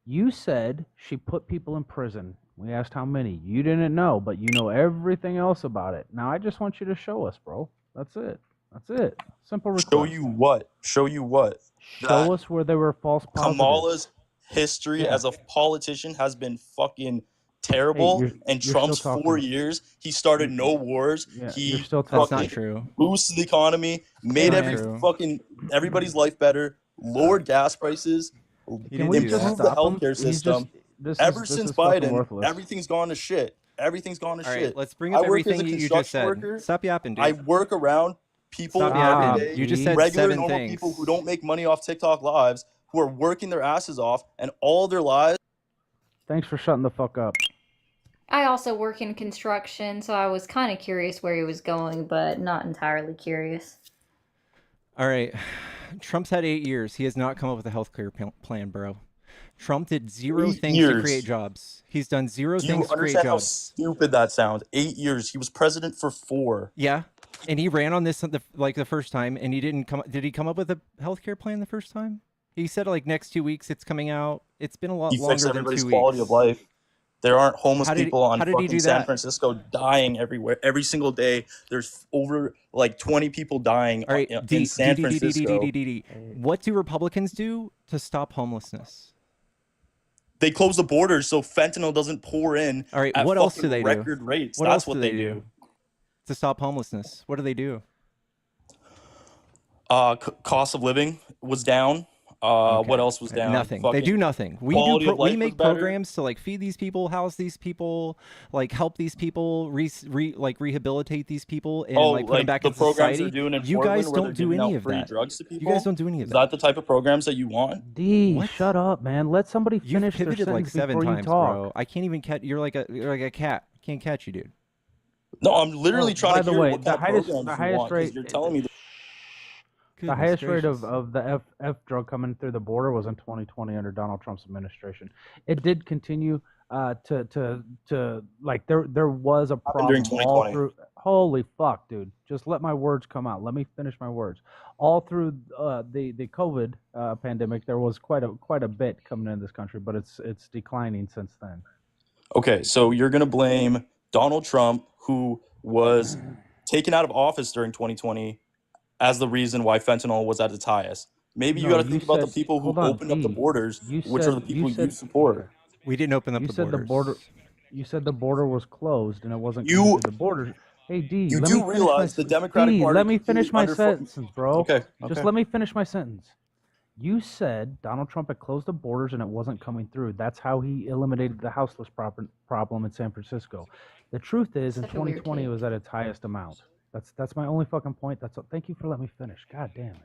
you said she put people in prison. We asked how many. You didn't know, but you know everything else about it. Now I just want you to show us, bro. That's it. That's it. Simple request. Show you what? Show you what? Show us where there were false positives. Kamala's history as a politician has been fucking terrible. Hey, and you're Trump's still 4 talking. years, he started no wars. Yeah, He you're still That's talking. not true. boosted the economy, made Not every true. fucking everybody's life better, lowered gas prices, Can we just improved the stop him? healthcare He's system. this Ever is since fucking Biden, worthless. everything's gone to shit. Everything's gone to All shit. right, let's bring up I work as a everything you just construction said. worker. Stop yapping, dude. I work around people Stop every yapping. day, You just said regular 7 normal things. people who don't make money off TikTok lives, who are working their asses off, and all their lives. Thanks for shutting the fuck up. I also work in construction, so I was kind of curious where he was going, but not entirely curious. All right. Trump's had 8 years. He has not come up with a healthcare plan, bro. Trump did 0 8 things to years. create jobs. He's done 0 Do you things to create understand how jobs. stupid that sounds? 8 years. He was president for 4. Yeah. And he ran on this the first time, and he didn't come. Did he come up with a healthcare plan the first time? He said like next 2 weeks it's coming out. It's been a lot He longer fixed than everybody's 2 quality weeks. of life. There aren't homeless How did he- people on how did he fucking do San that? Francisco dying everywhere. Every single day, there's over like 20 people dying All right, in San Francisco. What do Republicans do to stop homelessness? They close the borders so fentanyl doesn't pour in. All right, at what else do fucking they record do? rates. What That's else what do they they do. to stop homelessness? What do they do? Cost of living was down. What else was down? Nothing. They Fucking do nothing. We quality of we life make was better. programs to like feed these people, house these people, like help these people, rehabilitate these people, and like put them back the in programs society. they're doing in You Portland guys where don't they're do giving any out of free that. drugs to people? You guys don't do any of Is that. that the type of programs that you want? D, shut up, man. Let somebody You've finish their pivoted like sentence 7 before you times, talk. bro. I can't even catch. You're like a cat. Can't catch you, dude. No, I'm literally Oh, trying by to the hear way, what the kind of highest- programs the you highest want, 'cause rate- you're telling me. The Goodness highest rate gracious. of the F drug coming through the border was in 2020 under Donald Trump's administration. It did continue to like there was a Happened during problem all 2020. through. Holy fuck, dude! Just let my words come out. Let me finish my words. All through the COVID pandemic, there was quite a bit coming in this country, but it's declining since then. Okay, so you're gonna blame Donald Trump, who was taken out of office during 2020, as the reason why fentanyl was at its highest. Maybe you No, got to you think about the said. people who Hold on, opened up the D. borders, You which are the said. people you Okay. support. We didn't open up You the said the borders. border. You said the border was closed and it wasn't coming You through the border. Hey D, you let me do finish my realize the Democratic D. Party Let me finish completely my underfoot. sentence, bro. Okay, Just okay. let me finish my sentence. You said Donald Trump had closed the borders and it wasn't coming through. That's how he eliminated the houseless problem in San Francisco. The truth is, in Such a weird 2020, it take. was at its highest amount. That's my only fucking point. That's all. Thank you for letting me finish. God damn, man.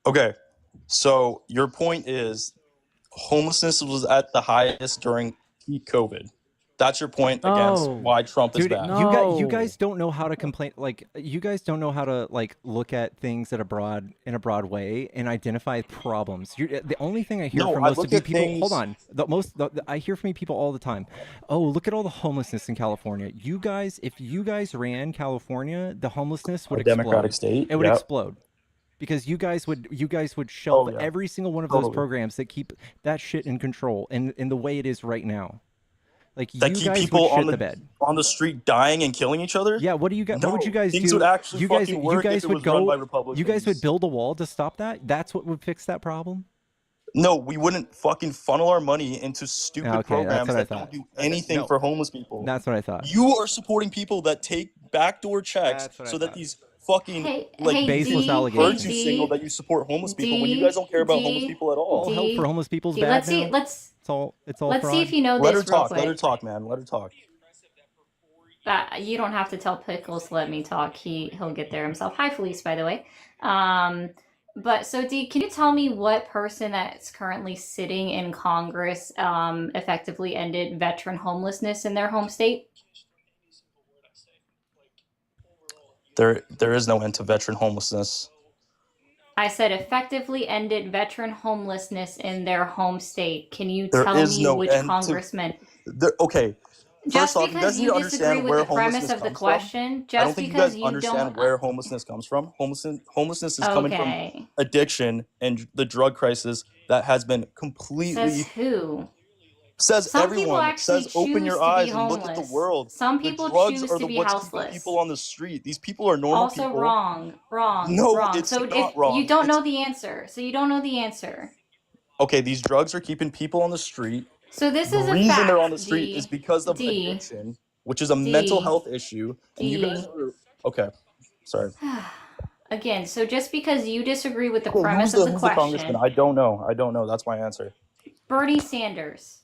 Okay, so your point is homelessness was at the highest during peak COVID. That's your point against No, why Trump is Dude, bad. you no. guys don't know how to complain. Like, you guys don't know how to like look at things in a broad way and identify problems. The only thing I hear No, from I most look of you at people, hold things. on. I hear from you people all the time. Oh, look at all the homelessness in California. You guys, if you guys ran California, the homelessness would A Democratic explode. state. It would Yep. explode. Because you guys would shelve Oh yeah. every single one of those Totally. programs that keep that shit in control in the way it is right now. Like, That you keep guys would people shit the bed. on the street dying and killing each other. Yeah, what do you guys? What would you No, guys things do? would actually You guys fucking work if it would was run go. by You Republicans. guys would build a wall to stop that. That's what would fix that problem. No, we wouldn't fucking funnel our money into stupid Okay, that's programs what I that thought. don't do Okay, anything no, for homeless people. that's what I thought. You are supporting people that take backdoor checks That's what I so that thought. these fucking Hey, like hey Baseless D, allegations. virtue signal that you support homeless people when you D, guys don't care about homeless D, people at All all. help for D, homeless people is D. bad Let's see. now. It's all Let's see if fraud. you know Let her this real talk. Let her quick. talk, man. Let her talk. You don't have to tell Pickles to let me talk. He'll get there himself. Hi, Felice, by the way. But so D, can you tell me what person that's currently sitting in Congress effectively ended veteran homelessness in their home state? There is no end to veteran homelessness. I said effectively ended veteran homelessness in their home state. Can you There tell is me no which end to. congressman? Okay. Just First off, you guys because need you to disagree understand with where the premise homelessness of the comes from. question, I don't just think you because guys you understand don't. where homelessness comes from. Homelessness is coming from Okay. addiction and the drug crisis that has been Says completely. who? Says Some people everyone. actually Says open choose your to be eyes and look at the homeless. world. Some The people drugs choose are to the be what's keeping houseless. people on the street. These people are normal Also people. wrong. No, it's So not if you wrong. don't know the answer, Okay, these drugs are keeping people on the street. So this The is a reason they're on the fact. street is because of D. addiction, which is a mental D. health issue. And you guys D. are okay. Sorry. Again, so just because you disagree with the Okay, premise of the who's the congressman? question, I don't know. That's my answer. Bernie Sanders.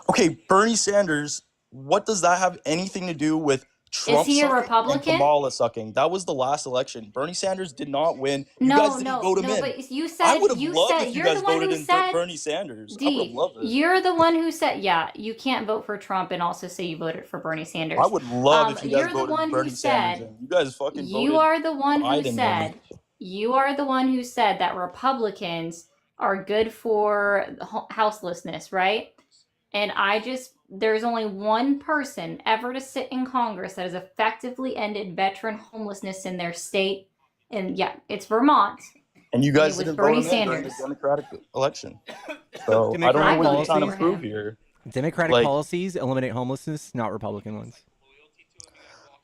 Okay, Bernie Sanders. What does that have anything to do with Is Trump he a sucking and Republican? Kamala sucking? That was the last election. Bernie Sanders did not win. You guys didn't vote him in. But you I said would have loved if you you're guys the one voted who in said Bernie Sanders. I would have D. loved it. You're the one who said you can't vote for Trump and also say you voted for Bernie Sanders. I would love if you guys You're the voted one who Bernie Sanders said in. You guys fucking you voted are the one who Biden in. said you are the one who said that Republicans are good for houselessness, right? And there's only one person ever to sit in Congress that has effectively ended veteran homelessness in their state. And yeah, it's Vermont. And you guys it was didn't Bernie vote him in during the Sanders. Democratic election. So I don't know Democratic what you're trying to policies. prove here. Democratic Like, policies eliminate homelessness, not Republican ones.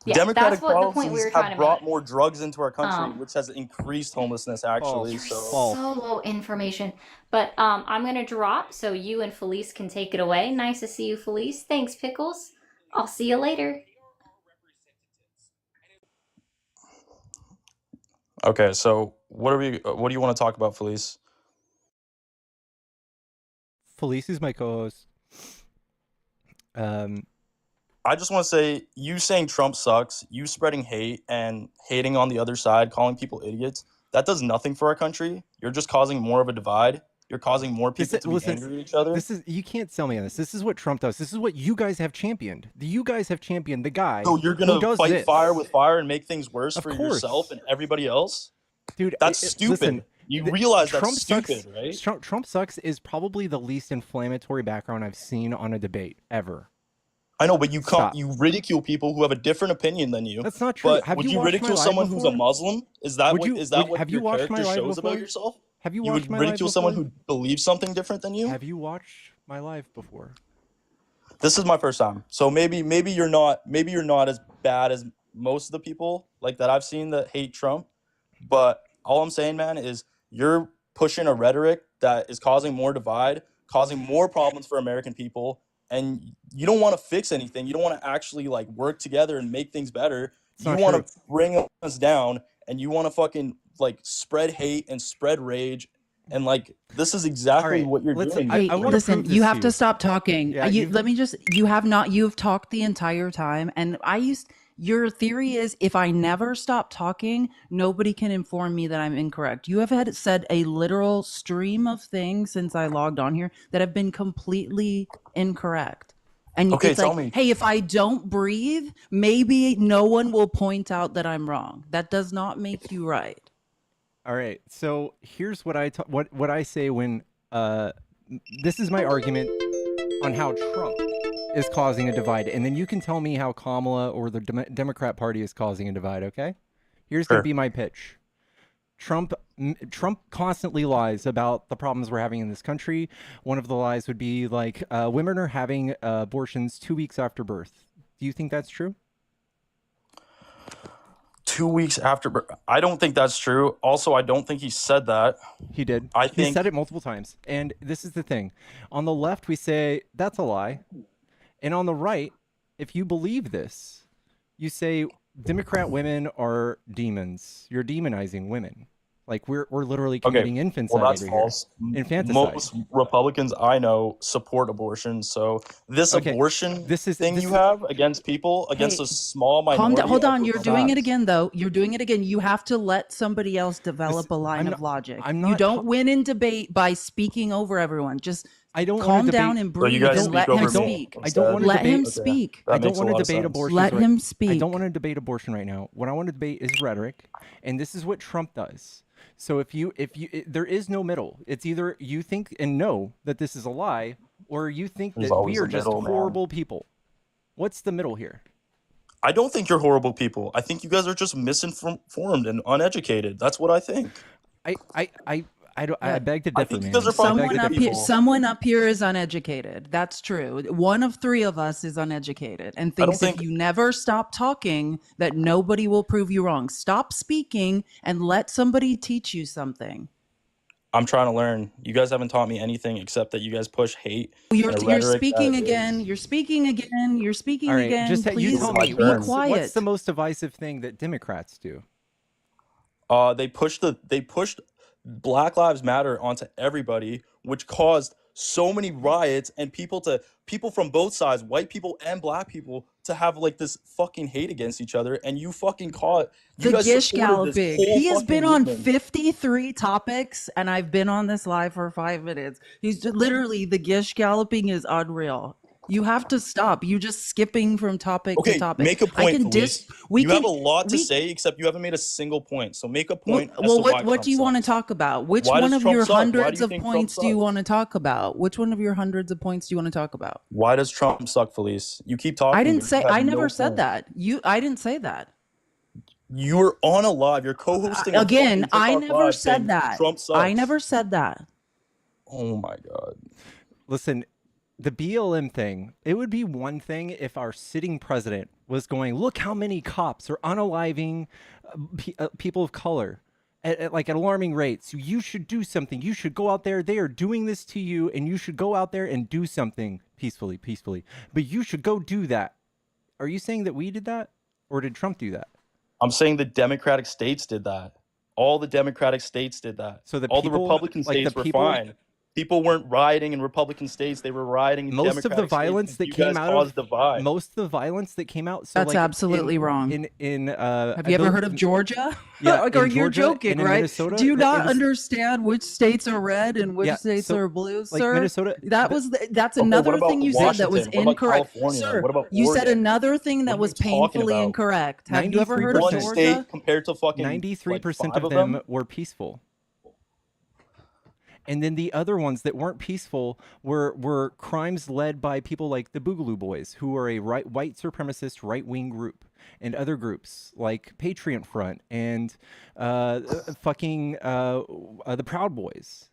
Yeah, Democratic that's what the point we policies were trying have to brought make. more drugs into our country, which has increased homelessness actually. False. So low information. But I'm gonna drop so you and Felice can take it away. Nice to see you, Felice. Thanks, Pickles. I'll see you later. Okay, so what do you want to talk about, Felice? Felice is my co-host. I just want to say, you saying Trump sucks, you spreading hate and hating on the other side, calling people idiots, that does nothing for our country. You're just causing more of a divide. You're causing more people to be angry at each other. You can't sell me on this. This is what Trump does. This is what you guys have championed. You guys have championed the guy. So you're who gonna does fight this. fire with fire and make things worse Of for course. yourself and everybody else? Dude, That's stupid. Listen, You realize that's Trump stupid, sucks, right? Trump sucks is probably the least inflammatory background I've seen on a debate ever. I know, but you Stop. you ridicule people who have a different opinion than you. That's not true. But Have would you you watched my ridicule live someone who's a before? Muslim? Is that Would what you- is that would- what have your you watched my character live shows about before? yourself? Have you You watched would my live ridicule someone before? who believes something different than you? Have you watched my live before? This is my first time, so maybe you're not as bad as most of the people like that I've seen that hate Trump. But all I'm saying, man, is you're pushing a rhetoric that is causing more divide, causing more problems for American people, and you don't want to fix anything. You don't want to actually like work together and make things better. It's You not want true. to bring us down, and you want to fucking like spread hate and spread rage. And like this is exactly right, what you're let's- doing. I wanna Listen, prove you this have to to you. stop talking. Yeah, You've talked the entire time, and your theory is if I never stop talking, nobody can inform me that I'm incorrect. You have said a literal stream of things since I logged on here that have been completely incorrect. And Okay, it's tell like, me. hey, if I don't breathe, maybe no one will point out that I'm wrong. That does not make you right. All right. So here's what what I say when this is my argument on how Trump is causing a divide, and then you can tell me how Kamala or the Democrat Party is causing a divide. Okay. Here's going to be my pitch. Trump constantly lies about the problems we're having in this country. One of the lies would be like women are having abortions 2 weeks after birth. Do you think that's true? 2 weeks after, I don't think that's true. Also, I don't think he said that. He did. I He think said it multiple times. And this is the thing. On the left, we say, that's a lie. And on the right, if you believe this, you say Democrat women are demons. You're demonizing women. Like we're literally committing infanticide well, that's over false. here. Infanticide. Most Republicans I know support abortion. So this abortion thing you have against people, against Hey, a small Calm minority. down. Hold on. of You're doing it Republicans. again, though. You're doing it again. You have to let somebody else develop a line of logic. I'm You not don't win in debate by speaking over everyone. Just I don't calm wanna down debate- and So breathe you guys and speak let over him me speak. I don't want to Let debate. him speak. I don't want to debate abortion. Let him I speak. don't want to debate abortion right now. What I want to debate is rhetoric, and this is what Trump does. So there is no middle. It's either you think and know that this is a lie, or you think There's that always we a are just middle, man. horrible people. What's the middle here? I don't think you're horrible people. I think you guys are just misinformed and uneducated. That's what I think. I beg to differ, I think you man. guys are probably Someone good up here, people. someone up here is uneducated. That's true. One of three of us is uneducated and I don't thinks if think- you never stop talking, that nobody will prove you wrong. Stop speaking and let somebody teach you something. I'm trying to learn. You guys haven't taught me anything except that you guys push hate. You're and a rhetoric speaking that again. is- You're speaking again. You're speaking All right, again. just you Please tell my me be turn. quiet. what's the most divisive thing that Democrats do? They pushed Black Lives Matter onto everybody, which caused so many riots and people from both sides, white people and black people, to have like this fucking hate against each other. And you fucking caught you The guys Gish supported this galloping. whole He has fucking been on movement. 53 topics, and I've been on this live for 5 minutes. He's literally the Gish galloping is unreal. You have to stop. You just skipping from topic Okay, to topic. make a I point, can Felice. we You can have a lot to we say, except you haven't made a single point. So make a well, point as well to why what Trump do you want to sucks. talk about? Which Why one does of Trump your suck? Why do hundreds you of think Trump points do you sucks? want to talk about? Which one of your hundreds of points do you want to talk about? Why does Trump suck, Felice? You keep talking. I didn't but say you have I no never said point. that. I didn't say that. You're on a live. You're co-hosting. Again, a fucking I TikTok never live saying said that. Trump sucks. I never said that. Oh my god. Listen, the BLM thing, it would be one thing if our sitting president was going, look how many cops are unaliving people of color at alarming rates. You should do something. You should go out there. They are doing this to you, and you should go out there and do something peacefully. But you should go do that. Are you saying that we did that? Or did Trump do that? I'm saying the Democratic states did that. All the Democratic states did that. So all the Republican like states the were people, fine. People weren't rioting in Republican states; they were rioting in most Democratic of the violence states. that You came guys out caused of divide. most of the violence that came out. So That's absolutely wrong. Have Have you ever heard of Georgia? Yeah, like, in or you're Georgia joking, and in right? Minnesota, Do you it not was- understand which states are red and which Yeah, states so, are blue, like sir? Minnesota- That's Okay, another what about thing you said that was Washington? What about incorrect, California? sir. What about You said Oregon? another thing that What are was you talking painfully about? incorrect. Have you ever heard of One Georgia? state compared to fucking 93% like, of 5 them were peaceful. And then the other ones that weren't peaceful were crimes led by people like the Boogaloo Boys, who are a white supremacist right-wing group, and other groups like Patriot Front and the Proud Boys.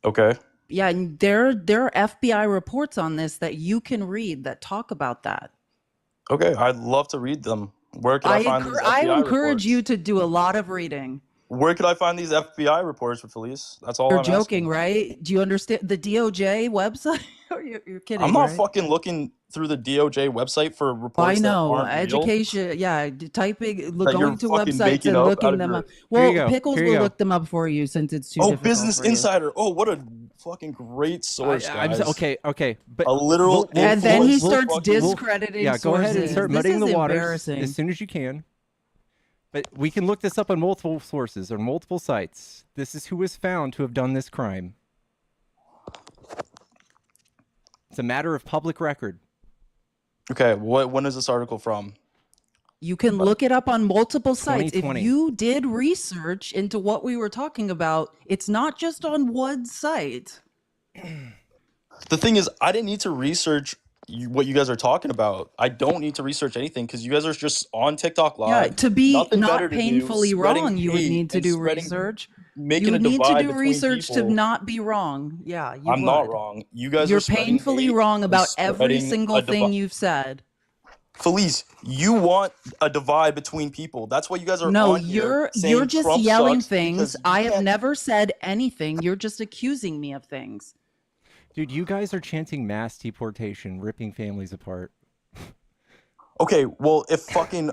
Okay. Yeah, and there are FBI reports on this that you can read that talk about that. Okay, I'd love to read them. Where could I find these I FBI encourage reports? you to do a lot of reading. Where could I find these FBI reports, Felice? That's all You're I'm joking, asking. right? Do you understand the DOJ website? You're kidding, I'm not right? fucking looking through the DOJ website for I reports that know. aren't real. Education, yeah. Typing, That you're going to fucking websites making and up out looking of them your. up. Here you Well, go. Pickles Here you will go. look them up for you since it's too Oh, difficult Business for you. Insider. Oh, what a fucking great source, guys. Okay, but a literal And then he starts fucking- discrediting Yeah, go ahead and sources. start This muddying is the waters embarrassing. as soon as you can. But we can look this up on multiple sources or multiple sites. This is who was found to have done this crime. It's a matter of public record. Okay, when is this article from? You can look it up on multiple sites. If 2020. you did research into what we were talking about, it's not just on one site. The thing is, I didn't need to research what you guys are talking about. I don't need to research anything because you guys are just on TikTok Yeah, Live. to be Nothing better not to do, painfully spreading wrong, you would hate need to and do spreading- research. Making You a would need to divide do between research to people. not be wrong. Yeah, you I'm would. not wrong. You guys You're are spreading painfully hate wrong and about every spreading single a thing divi- you've said. Felice, you want a divide between people. That's why you guys are No, on here you're saying just Trump yelling sucks things. because you I have can't- never said anything. You're just accusing me of things. Dude, you guys are chanting mass deportation, ripping families apart. Okay, well, if fucking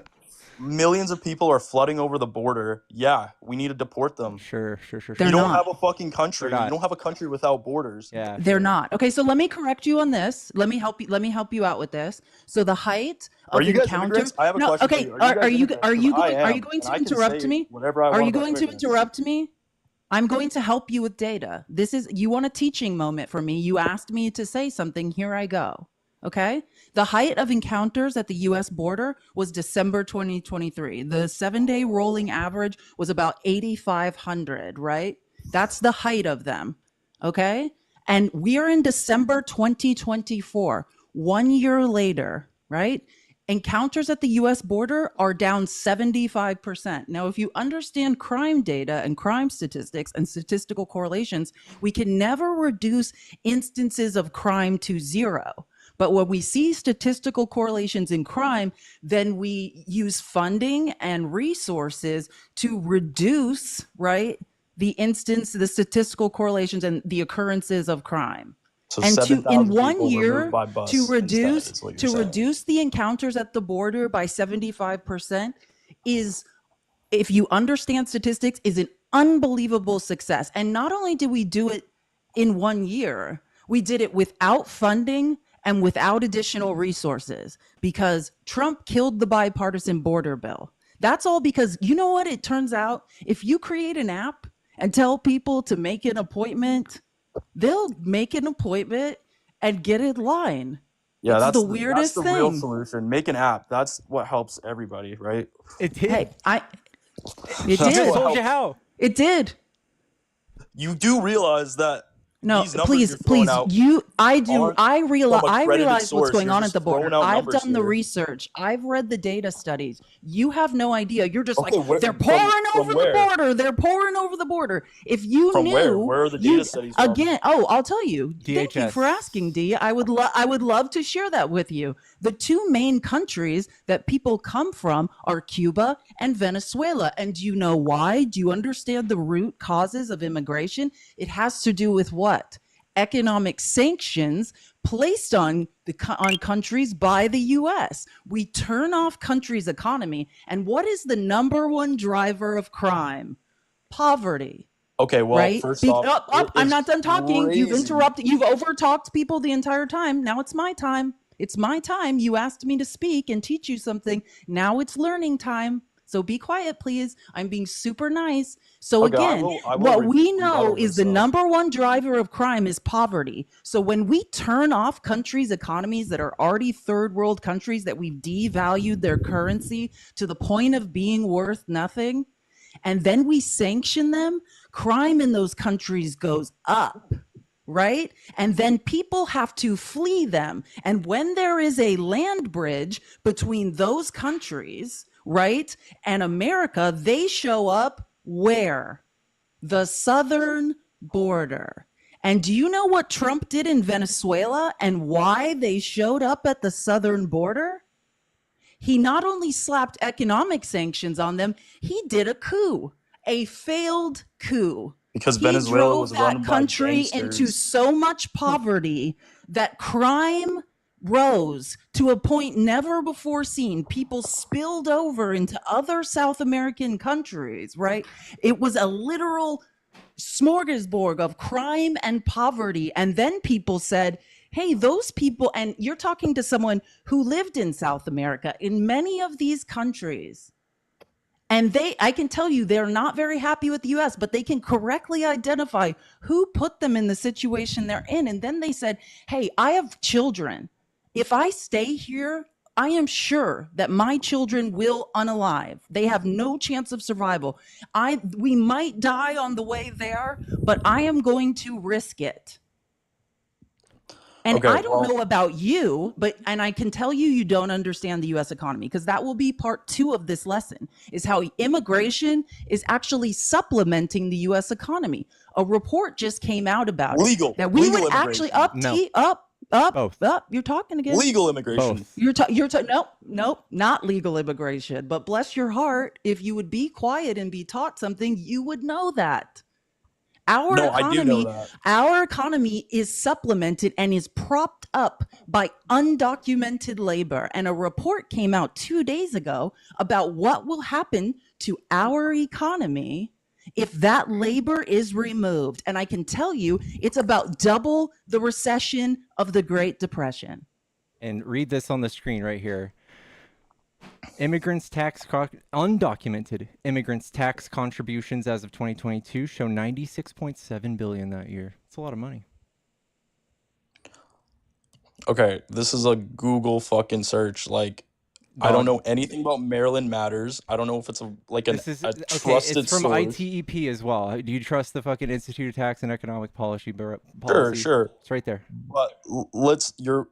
millions of people are flooding over the border, yeah, we need to deport them. Sure. They're You don't not. have a fucking country. They're not. You don't have a country without borders. Yeah. They're not. Okay, so let me correct you on this. Let me help you out with this. So the height of Are you guys encounter. immigrants? I have a No, question okay. for you. Are you immigrants? are you 'Cause I going are you am, going to and I can interrupt say me? whatever I Are want you about going to immigrants. interrupt me? I'm going to help you with data. This is you want a teaching moment for me. You asked me to say something. Here I go. Okay? The height of encounters at the US border was December 2023. The 7-day rolling average was about 8,500, right? That's the height of them. Okay? And we are in December 2024, 1 year later, right? Encounters at the US border are down 75%. Now, if you understand crime data and crime statistics and statistical correlations, we can never reduce instances of crime to zero. But when we see statistical correlations in crime, then we use funding and resources to reduce, right, the statistical correlations and the occurrences of crime. So And to 7,000 in 1 people year removed by bus to instead, reduce is what you're to saying. reduce the encounters at the border by 75% is, if you understand statistics, is an unbelievable success. And not only did we do it in 1 year, we did it without funding and without additional resources because Trump killed the bipartisan border bill. That's all because you know what? It turns out if you create an app and tell people to make an appointment, they'll make an appointment and get in line. Yeah, It's that's the weirdest that's the real thing. solution. Make an app. That's what helps everybody, right? It did. Hey, it That's did. what told you helps. how. It did. You do realize that No, these numbers please, you're throwing please. out I do. aren't I from realize. a I credited realize what's source. going You're on at just the border. throwing out I've numbers done the here. research. I've read the data studies. You have no idea. You're just Okay, like they're pouring over the border. They're pouring over the border. If you From knew, where are the data studies from? again. Oh, I'll tell you. Thank you DHS. for asking, D. I would love to share that with you. The two main countries that people come from are Cuba and Venezuela. And do you know why? Do you understand the root causes of immigration? It has to do with what? Economic sanctions placed on countries by the US. We turn off countries' economy. And what is the number one driver of crime? Poverty. Okay, well, Right? first off, it I'm is not done talking. You've crazy. interrupted. You've overtalked people the entire time. Now it's my time. It's my time. You asked me to speak and teach you something. Now it's learning time. So be quiet, please. I'm being super nice. So Okay, I again, will what we rebuttal know is the this, though. number one driver of crime is poverty. So when we turn off countries' economies that are already third world countries that we've devalued their currency to the point of being worth nothing, and then we sanction them, crime in those countries goes up, right? And then people have to flee them. And when there is a land bridge between those countries, right, and America, they show up where? The southern border. And do you know what Trump did in Venezuela and why they showed up at the southern border? He not only slapped economic sanctions on them, he did a coup, a failed coup. Because He Venezuela drove was that run by country into gangsters. so much poverty that crime rose to a point never before seen. People spilled over into other South American countries, right? It was a literal smorgasbord of crime and poverty. And then people said, hey, those people, and you're talking to someone who lived in South America, in many of these countries, and I can tell you, they're not very happy with the US, but they can correctly identify who put them in the situation they're in. And then they said, hey, I have children. If I stay here, I am sure that my children will unalive. They have no chance of survival. We might die on the way there, but I am going to risk it. And Okay, I don't well, know about you, and I can tell you don't understand the US economy, because that will be part 2 of this lesson, is how immigration is actually supplementing the US economy. A report just came out about legal, it, that we legal would actually immigration. up. You're talking again. Legal immigration. Nope, not legal immigration. But bless your heart, if you would be quiet and be taught something, you would know that. No, I do know that. Our economy is supplemented and is propped up by undocumented labor. And a report came out 2 days ago about what will happen to our economy if that labor is removed. And I can tell you, it's about double the recession of the Great Depression. And read this on the screen right here. Undocumented immigrants' tax contributions as of 2022 show 96.7 billion that year. It's a lot of money. Okay, this is a Google fucking search. Like, I don't know anything about Maryland Matters. I don't know if it's a trusted It's from source. ITEP as well. Do you trust the fucking Institute of Tax and Economic Policy? Sure. It's right there. But you're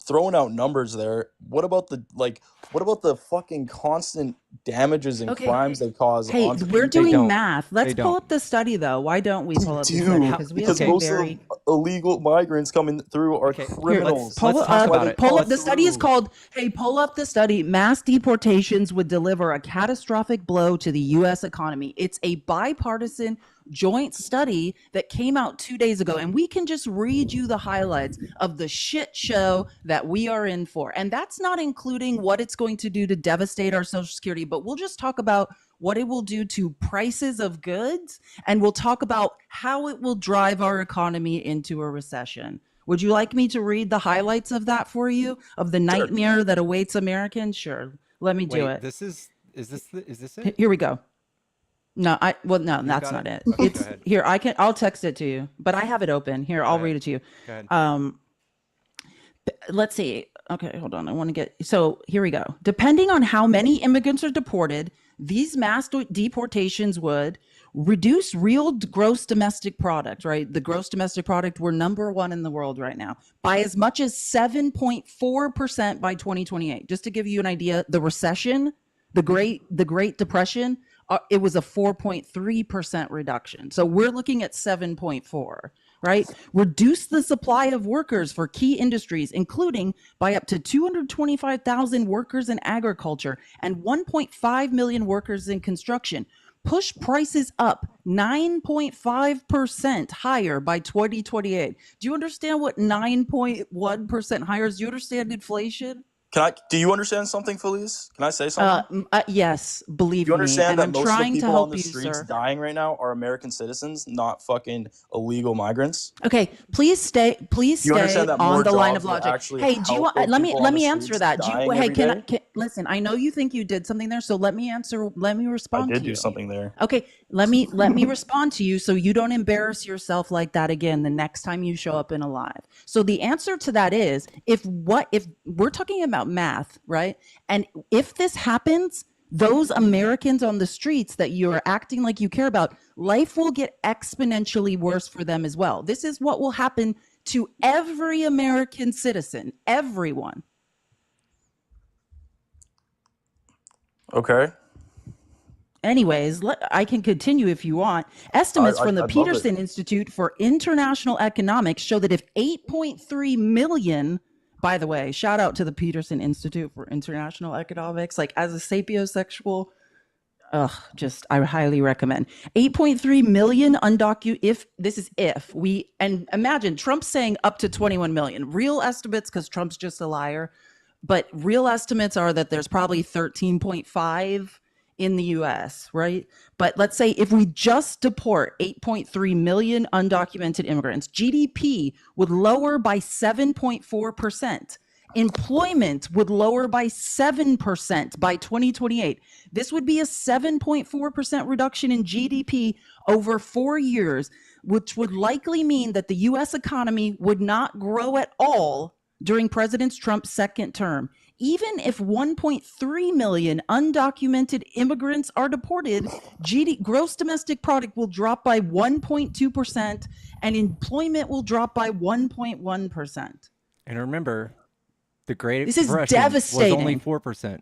throwing out numbers there. What about the fucking constant damages and crimes they cause? Hey, onto we're people? doing math. Let's They pull don't. up the study, though. Why don't we pull up the study? Because most of the illegal migrants coming through are criminals. Pull Let's talk about it. Pull up the study is called, pull up the study. Mass deportations would deliver a catastrophic blow to the U.S. economy. It's a bipartisan joint study that came out 2 days ago, and we can just read you the highlights of the shit show that we are in for. And that's not including what it's going to do to devastate our Social Security, but we'll just talk about what it will do to prices of goods, and we'll talk about how it will drive our economy into a recession. Would you like me to read the highlights of that for you, of the nightmare that awaits Americans? Sure. Let me do it. Is this it? Here we go. No, that's not it. Okay, It's here. I'll text it to you, but I have it open here. I'll read it to you. Go ahead. Let's see. Okay, hold on. I want to get, so here we go. Depending on how many immigrants are deported, these mass deportations would reduce real gross domestic product, right? The gross domestic product, we're #1 in the world right now, by as much as 7.4% by 2028. Just to give you an idea, the recession, the Great Depression, it was a 4.3% reduction. So we're looking at 7.4, right? Reduce the supply of workers for key industries, including by up to 225,000 workers in agriculture and 1.5 million workers in construction. Push prices up 9.5% higher by 2028. Do you understand what 9.1% higher is? Do you understand inflation? Do you understand something, Felice? Can I say something? Yes, believe Do you me. understand And that I'm most of the trying to people on help the you, streets sir. dying right now are American citizens, not fucking illegal migrants? Okay, please stay Do you understand that more on the line jobs of will logic. actually Hey, do you help want those let me people on the answer streets that? dying Hey, every day? listen, I know you think you did something there, so let me I respond did to do you. something there. Okay, let me respond to you so you don't embarrass yourself like that again the next time you show up in a live. So the answer to that is if we're talking about math, right? And if this happens, those Americans on the streets that you're acting like you care about, life will get exponentially worse for them as well. This is what will happen to every American citizen, everyone. Okay. Anyways, I can continue if you want. Estimates from the I'd love it. Peterson Institute for International Economics show that if 8.3 million, by the way, shout out to the Peterson Institute for International Economics, like as a sapiosexual, I highly recommend. 8.3 million and imagine Trump's saying up to 21 million. Real estimates, because Trump's just a liar, but real estimates are that there's probably 13.5 in the US, right? But let's say if we just deport 8.3 million undocumented immigrants, GDP would lower by 7.4%. Employment would lower by 7% by 2028. This would be a 7.4% reduction in GDP over 4 years, which would likely mean that the US economy would not grow at all during President Trump's second term. Even if 1.3 million undocumented immigrants are deported, gross domestic product will drop by 1.2% and employment will drop by 1.1%. And remember, the Great This is Depression devastating. was only 4%.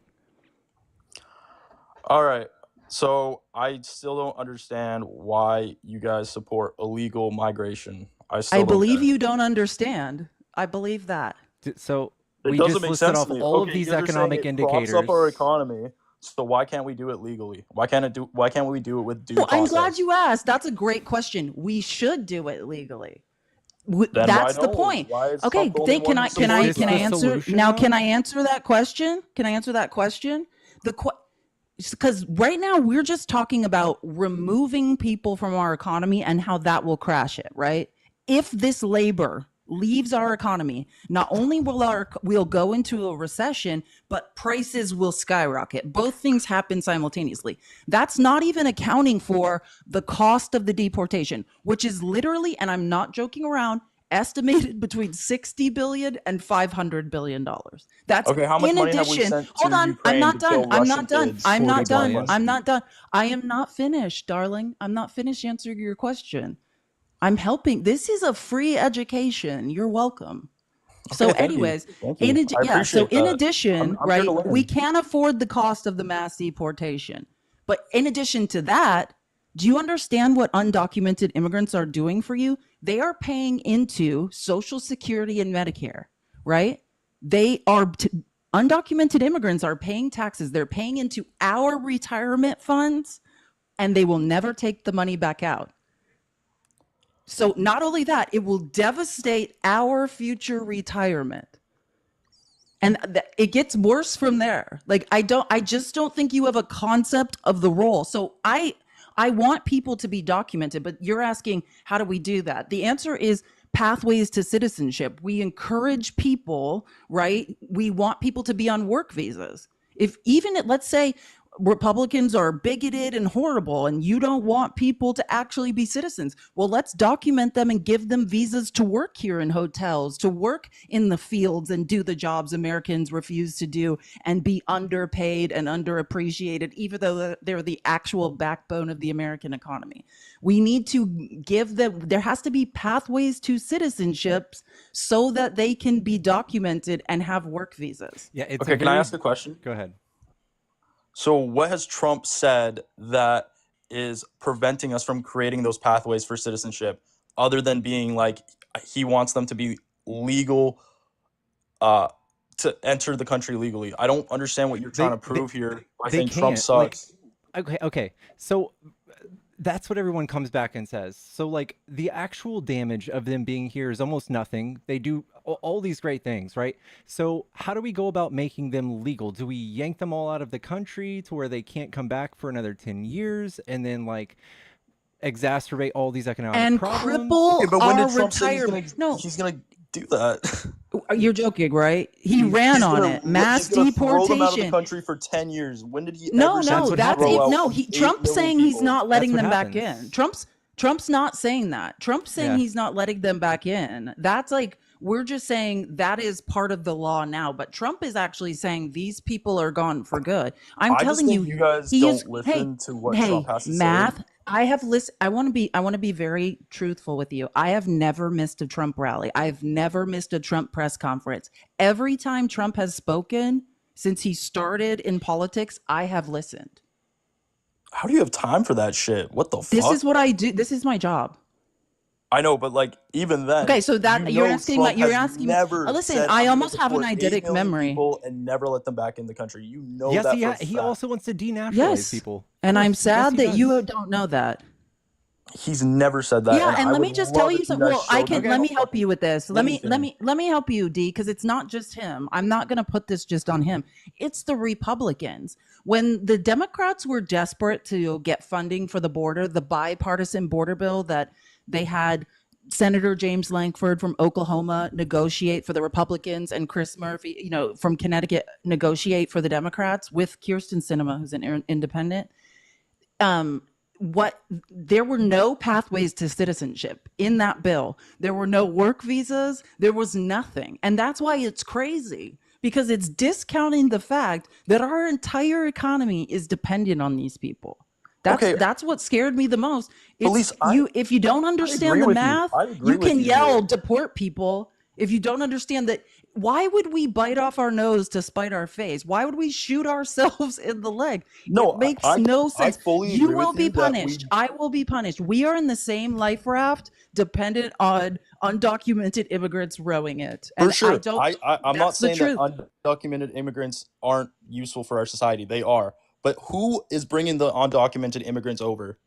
All right. So I still don't understand why you guys support illegal migration. I believe you don't understand. I believe that. So It we doesn't just make listed sense off to me. all Okay, of these you're saying economic it props indicators. up our economy. So why can't we do it legally? Why can't we do it with due process? I'm glad you asked. That's a great question. We should do it legally. Then That's why the no? point. Why is Okay, Trump the only can one I who supports that? answer solution, now? though? Can I answer that question? Because right now we're just talking about removing people from our economy and how that will crash it, right? If this labor leaves our economy, not only will we'll go into a recession, but prices will skyrocket. Both things happen simultaneously. That's not even accounting for the cost of the deportation, which is literally, and I'm not joking around, estimated between 60 billion and 500 billion dollars. That's Okay, how much in money have we addition. sent Hold to on, I'm Ukraine not to done. kill I'm Russian not done. kids? I'm not done. Explain. I'm not done. I am not finished, darling. I'm not finished answering your question. I'm helping. This is a free education. You're welcome. So Okay, thank you. anyways, Thank you. I yeah, so appreciate in that. addition, I'm here right, to learn. we can't afford the cost of the mass deportation. But in addition to that, do you understand what undocumented immigrants are doing for you? They are paying into Social Security and Medicare, right? Undocumented immigrants are paying taxes. They're paying into our retirement funds, and they will never take the money back out. So not only that, it will devastate our future retirement. And it gets worse from there. Like, I just don't think you have a concept of the role. So I want people to be documented, but you're asking, how do we do that? The answer is pathways to citizenship. We encourage people, right? We want people to be on work visas. Let's say Republicans are bigoted and horrible and you don't want people to actually be citizens. Well, let's document them and give them visas to work here in hotels, to work in the fields and do the jobs Americans refuse to do and be underpaid and underappreciated, even though they're the actual backbone of the American economy. We need to give them, there has to be pathways to citizenships so that they can be documented and have work visas. Yeah. Okay, can I ask a question? Go ahead. So what has Trump said that is preventing us from creating those pathways for citizenship, other than being like he wants them to be legal to enter the country legally? I don't understand what you're trying to prove here by saying Trump sucks. Okay. So that's what everyone comes back and says. So like the actual damage of them being here is almost nothing. They do all these great things, right? So how do we go about making them legal? Do we yank them all out of the country to where they can't come back for another 10 years and then like exacerbate all these economic problems? Cripple but when our did Trump say retirement? he's gonna do that? You're joking, right? He ran on it. Mass He's gonna throw them out of the deportation. country for 10 years. When did he No, ever say no, he's gonna that's throw it. out No, 8 Trump's million saying he's people? not letting That's them what back happens. in. Trump's not saying that. Trump's saying Yeah. he's not letting them back in. That's like We're just saying that is part of the law now. But Trump is actually saying these people are gone for good. I'm I just telling think you, you guys he is. don't listen to what Hey, Trump has to say. math. I have listened. I want to be very truthful with you. I have never missed a Trump rally. I've never missed a Trump press conference. Every time Trump has spoken since he started in politics, I have listened. How do you have time for that shit? What the This fuck? is what I do. This is my job. I know, but like even then, Okay, so that you you're know asking my, Trump you're has asking. never Listen, said, I "I'm gonna almost have an deport 8 eidetic million memory. people and never let them back in the country." You know Yes, that he for a he fact. also wants to denaturalize Yes, people. and I'm Yes, yes, sad he that you does. don't know that. He's never said that, Yeah, and and I let would me just tell love you if you something. guys Well, I showed can me let how me help you with this. Let me anything. help you, D, because it's not just him. I'm not going to put this just on him. It's the Republicans. When the Democrats were desperate to get funding for the border, the bipartisan border bill that they had Senator James Lankford from Oklahoma negotiate for the Republicans and Chris Murphy, from Connecticut negotiate for the Democrats with Kirsten Sinema, who's an independent. There were no pathways to citizenship in that bill. There were no work visas. There was nothing. And that's why it's crazy, because it's discounting the fact that our entire economy is dependent on these people. That's what scared me the most. It's if you don't understand the math, you can yell deport people. If you don't understand that, why would we bite off our nose to spite our face? Why would we shoot ourselves in the leg? No, it makes no sense. I fully You agree will with be you that punished. I will be punished. We are in the same life raft, dependent on undocumented immigrants rowing it. For And sure, I don't. I'm not That's the saying that truth. undocumented immigrants aren't useful for our society. They are, but who is bringing the undocumented immigrants over?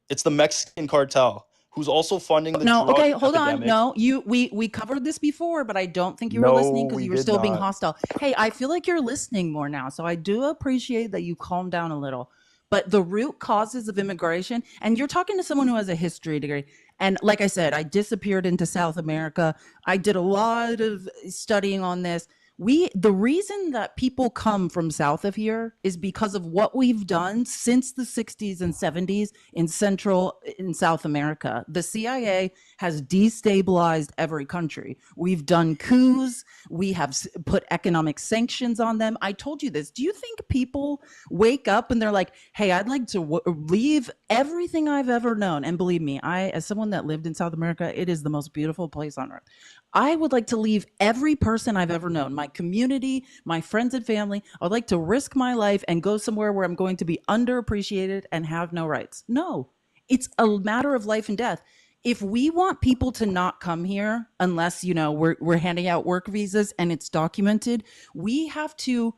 It's the Mexican cartel, who's also funding the No, drug okay, hold on. epidemic. No, we covered this before, but I don't think you were No, listening because we you were did still being not. hostile. Hey, I feel like you're listening more now, so I do appreciate that you calm down a little. But the root causes of immigration, and you're talking to someone who has a history degree. And like I said, I disappeared into South America. I did a lot of studying on this. The reason that people come from south of here is because of what we've done since the 60s and 70s in South America. The CIA has destabilized every country. We've done coups. We have put economic sanctions on them. I told you this. Do you think people wake up and they're like, hey, I'd like to leave everything I've ever known? And believe me, as someone that lived in South America, it is the most beautiful place on earth. I would like to leave every person I've ever known, my community, my friends and family. I would like to risk my life and go somewhere where I'm going to be underappreciated and have no rights. No, it's a matter of life and death. If we want people to not come here, unless, we're handing out work visas and it's documented, we have to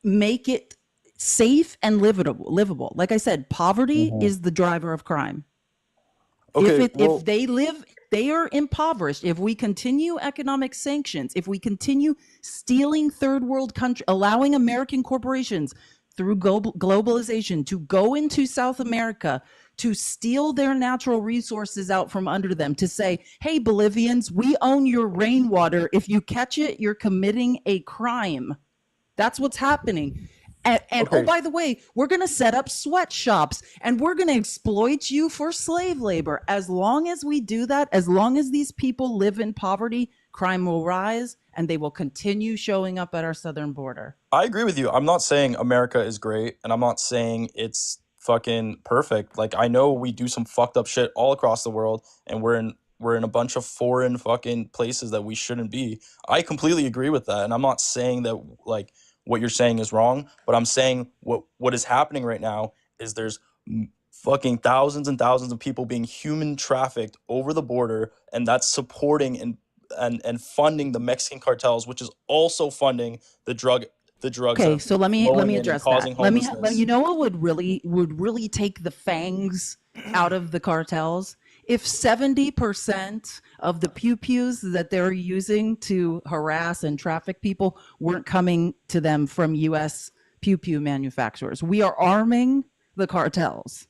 make it safe and livable. Like I said, poverty is the driver of crime. Okay, If they are impoverished, if we continue economic sanctions, if we continue stealing third world country, allowing American corporations through globalization to go into South America to steal their natural resources out from under them, to say, hey, Bolivians, we own your rainwater. If you catch it, you're committing a crime. That's what's happening. And oh, by the way, we're going to set up sweatshops and we're going to exploit you for slave labor. As long as we do that, as long as these people live in poverty, crime will rise and they will continue showing up at our southern border. I agree with you. I'm not saying America is great, and I'm not saying it's fucking perfect. Like, I know we do some fucked up shit all across the world, and we're in a bunch of foreign fucking places that we shouldn't be. I completely agree with that, and I'm not saying that like what you're saying is wrong, but I'm saying what is happening right now is there's fucking thousands and thousands of people being human trafficked over the border, and that's supporting and funding the Mexican cartels, which is also funding the drugs. Okay, so let me address that. Let me homelessness. you know what would really take the fangs out of the cartels? If 70% of the pew-pews that they're using to harass and traffic people weren't coming to them from US pew-pew manufacturers. We are arming the cartels.